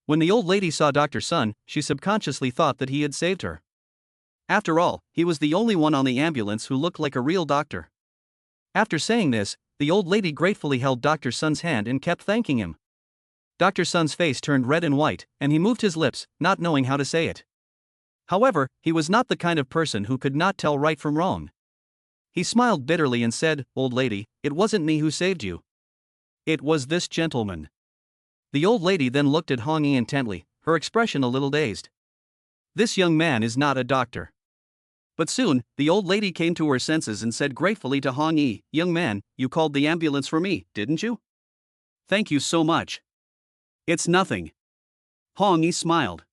Speaker 1: When the old lady saw Dr. Sun, she subconsciously thought that he had saved her. After all, he was the only one on the ambulance who looked like a real doctor. After saying this, the old lady gratefully held Dr. Sun's hand and kept thanking him. Dr. Sun's face turned red and white, and he moved his lips, not knowing how to say it. However, he was not the kind of person who could not tell right from wrong. He smiled bitterly and said, "Old lady, it wasn't me who saved you. It was this gentleman." The old lady then looked at Hong Yi intently, her expression a little dazed. "This young man is not a doctor." But soon, the old lady came to her senses and said gratefully to Hong Yi, "Young man, you called the ambulance for me, didn't you? Thank you so much." "It's nothing." Hong Yi smiled.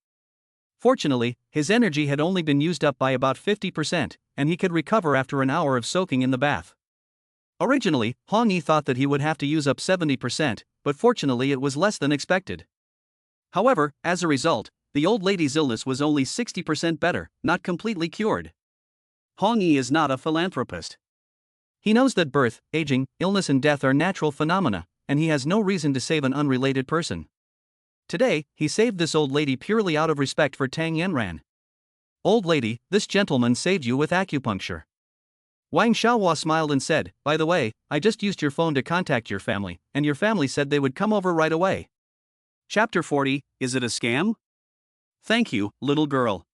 Speaker 1: Fortunately, his energy had only been used up by about 50%, and he could recover after an hour of soaking in the bath. Originally, Hong Yi thought that he would have to use up 70%, but fortunately it was less than expected. However, as a result, the old lady's illness was only 60% better, not completely cured. Hong Yi is not a philanthropist. He knows that birth, aging, illness and death are natural phenomena, and he has no reason to save an unrelated person. Today, he saved this old lady purely out of respect for Tang Yanran. "Old lady, this gentleman saved you with acupuncture." Wang Xiaohua smiled and said, "By the way, I just used your phone to contact your family, and your family said they would come over right away." Chapter 40, Is it a scam? "Thank you, little girl."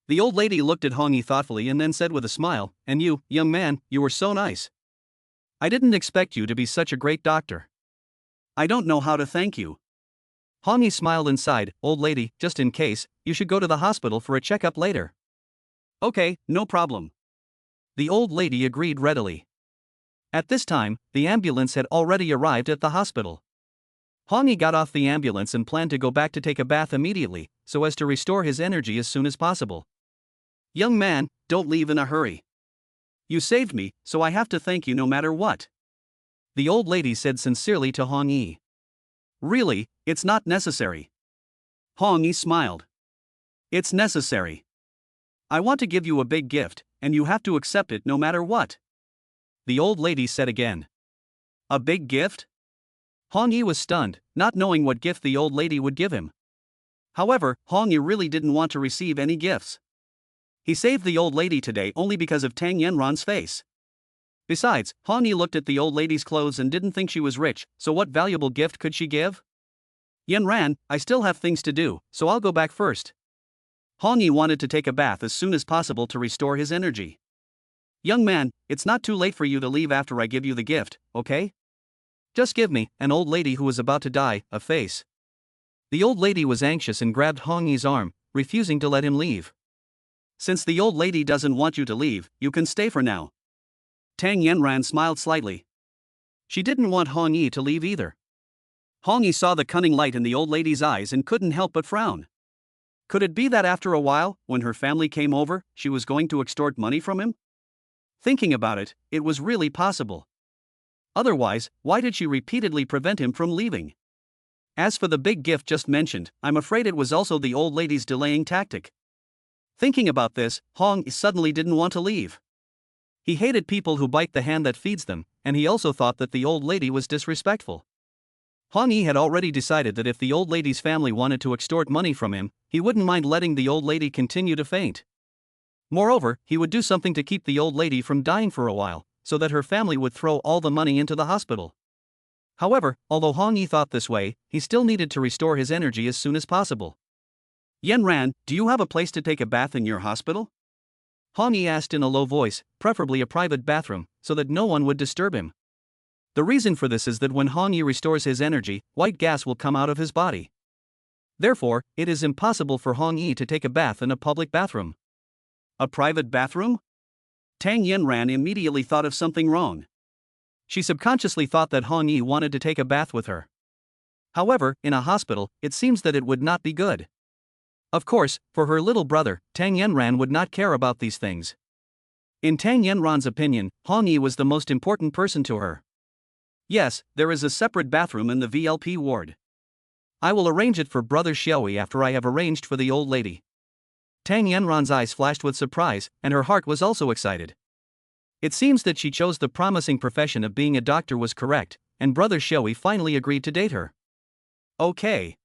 Speaker 1: The old lady looked at Hong Yi thoughtfully and then said with a smile, "And you, young man, you were so nice. I didn't expect you to be such a great doctor." "I don't know how to thank you." Hong Yi smiled and sighed, "Old lady, just in case, you should go to the hospital for a checkup later." "Okay, no problem." The old lady agreed readily. At this time, the ambulance had already arrived at the hospital. Hong Yi got off the ambulance and planned to go back to take a bath immediately, so as to restore his energy as soon as possible. "Young man, don't leave in a hurry. You saved me, so I have to thank you no matter what," the old lady said sincerely to Hong Yi. "Really, it's not necessary." Hong Yi smiled. "It's necessary. I want to give you a big gift, and you have to accept it no matter what," the old lady said again. "A big gift?" Hong Yi was stunned, not knowing what gift the old lady would give him. However, Hong Yi really didn't want to receive any gifts. He saved the old lady today only because of Tang Yanran's face. Besides, Hong Yi looked at the old lady's clothes and didn't think she was rich, so what valuable gift could she give? "Yanran, I still have things to do, so I'll go back first." Hong Yi wanted to take a bath as soon as possible to restore his energy. "Young man, it's not too late for you to leave after I give you the gift, okay? Just give me, an old lady who was about to die, a face." The old lady was anxious and grabbed Hong Yi's arm, refusing to let him leave. "Since the old lady doesn't want you to leave, you can stay for now." Tang Yanran smiled slightly. She didn't want Hong Yi to leave either. Hong Yi saw the cunning light in the old lady's eyes and couldn't help but frown. Could it be that after a while, when her family came over, she was going to extort money from him? Thinking about it, it was really possible. Otherwise, why did she repeatedly prevent him from leaving? As for the big gift just mentioned, I'm afraid it was also the old lady's delaying tactic. Thinking about this, Hong Yi suddenly didn't want to leave. He hated people who bite the hand that feeds them, and he also thought that the old lady was disrespectful. Hong Yi had already decided that if the old lady's family wanted to extort money from him, he wouldn't mind letting the old lady continue to faint. Moreover, he would do something to keep the old lady from dying for a while, so that her family would throw all the money into the hospital. However, although Hong Yi thought this way, he still needed to restore his energy as soon as possible. "Yanran, do you have a place to take a bath in your hospital?" Hong Yi asked in a low voice, preferably a private bathroom, so that no one would disturb him. The reason for this is that when Hong Yi restores his energy, white gas will come out of his body. Therefore, it is impossible for Hong Yi to take a bath in a public bathroom. A private bathroom? Tang Yanran immediately thought of something wrong. She subconsciously thought that Hong Yi wanted to take a bath with her. However, in a hospital, it seems that it would not be good. Of course, for her little brother, Tang Yanran would not care about these things. In Tang Yanran's opinion, Hong Yi was the most important person to her. "Yes, there is a separate bathroom in the VLP ward. I will arrange it for Brother Xiaoyi after I have arranged for the old lady." Tang Yanran's eyes flashed with surprise, and her heart was also excited. It seems that she chose the promising profession of being a doctor was correct, and Brother Xiaoyi finally agreed to date her. Okay.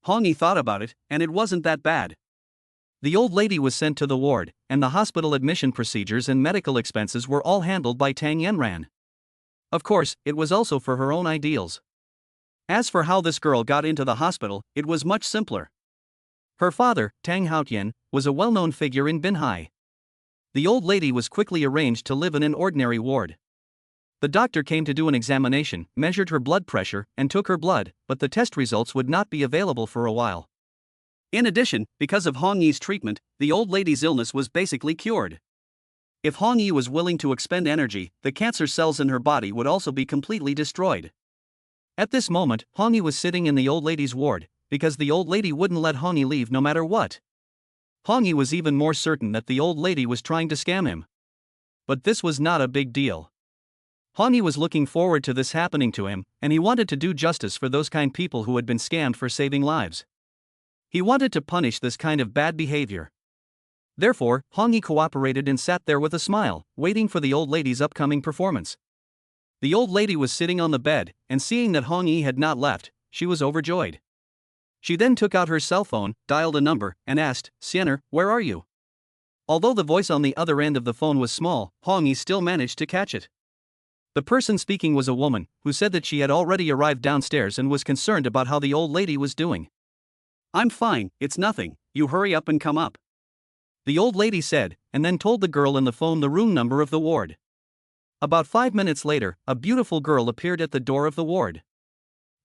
Speaker 1: Hong Yi thought about it, and it wasn't that bad. The old lady was sent to the ward, and the hospital admission procedures and medical expenses were all handled by Tang Yanran. Of course, it was also for her own ideals. As for how this girl got into the hospital, it was much simpler. Her father, Tang Haotian, was a well-known figure in Binhai. The old lady was quickly arranged to live in an ordinary ward. The doctor came to do an examination, measured her blood pressure, and took her blood, but the test results would not be available for a while. In addition, because of Hong Yi's treatment, the old lady's illness was basically cured. If Hong Yi was willing to expend energy, the cancer cells in her body would also be completely destroyed. At this moment, Hong Yi was sitting in the old lady's ward, because the old lady wouldn't let Hong Yi leave no matter what. Hong Yi was even more certain that the old lady was trying to scam him. But this was not a big deal. Hong Yi was looking forward to this happening to him, and he wanted to do justice for those kind people who had been scammed for saving lives. He wanted to punish this kind of bad behavior. Therefore, Hong Yi cooperated and sat there with a smile, waiting for the old lady's upcoming performance. The old lady was sitting on the bed, and seeing that Hong Yi had not left, she was overjoyed. She then took out her cell phone, dialed a number, and asked, "Xianer, where are you?" Although the voice on the other end of the phone was small, Hong Yi still managed to catch it. The person speaking was a woman, who said that she had already arrived downstairs and was concerned about how the old lady was doing. "I'm fine, it's nothing, you hurry up and come up," the old lady said, and then told the girl in the phone the room number of the ward. About 5 minutes later, a beautiful girl appeared at the door of the ward.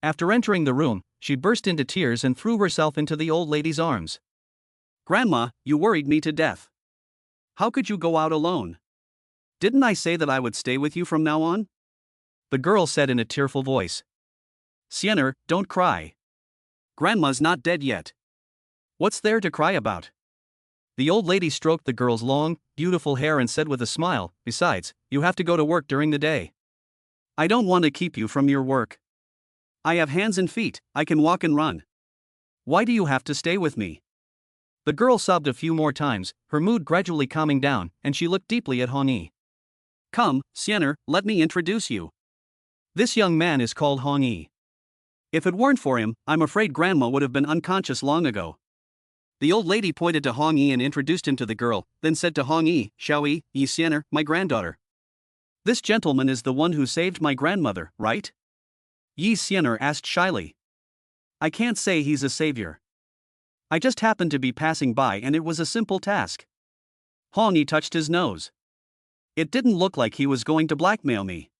Speaker 1: After entering the room, she burst into tears and threw herself into the old lady's arms. "Grandma, you worried me to death. How could you go out alone? Didn't I say that I would stay with you from now on?" the girl said in a tearful voice. "Xianer, don't cry. Grandma's not dead yet. What's there to cry about?" The old lady stroked the girl's long, beautiful hair and said with a smile, "Besides, you have to go to work during the day. I don't want to keep you from your work. I have hands and feet, I can walk and run. Why do you have to stay with me?" The girl sobbed a few more times, her mood gradually calming down, and she looked deeply at Hong Yi. "Come, Xianer, let me introduce you. This young man is called Hong Yi. If it weren't for him, I'm afraid Grandma would have been unconscious long ago." The old lady pointed to Hong Yi and introduced him to the girl, then said to Hong Yi, "Xiao Yi Xianer, my granddaughter. This gentleman is the one who saved my grandmother, right?" Yi Xianer asked shyly. "I can't say he's a savior. I just happened to be passing by and it was a simple task." Hong Yi touched his nose. "It didn't look like he was going to blackmail me.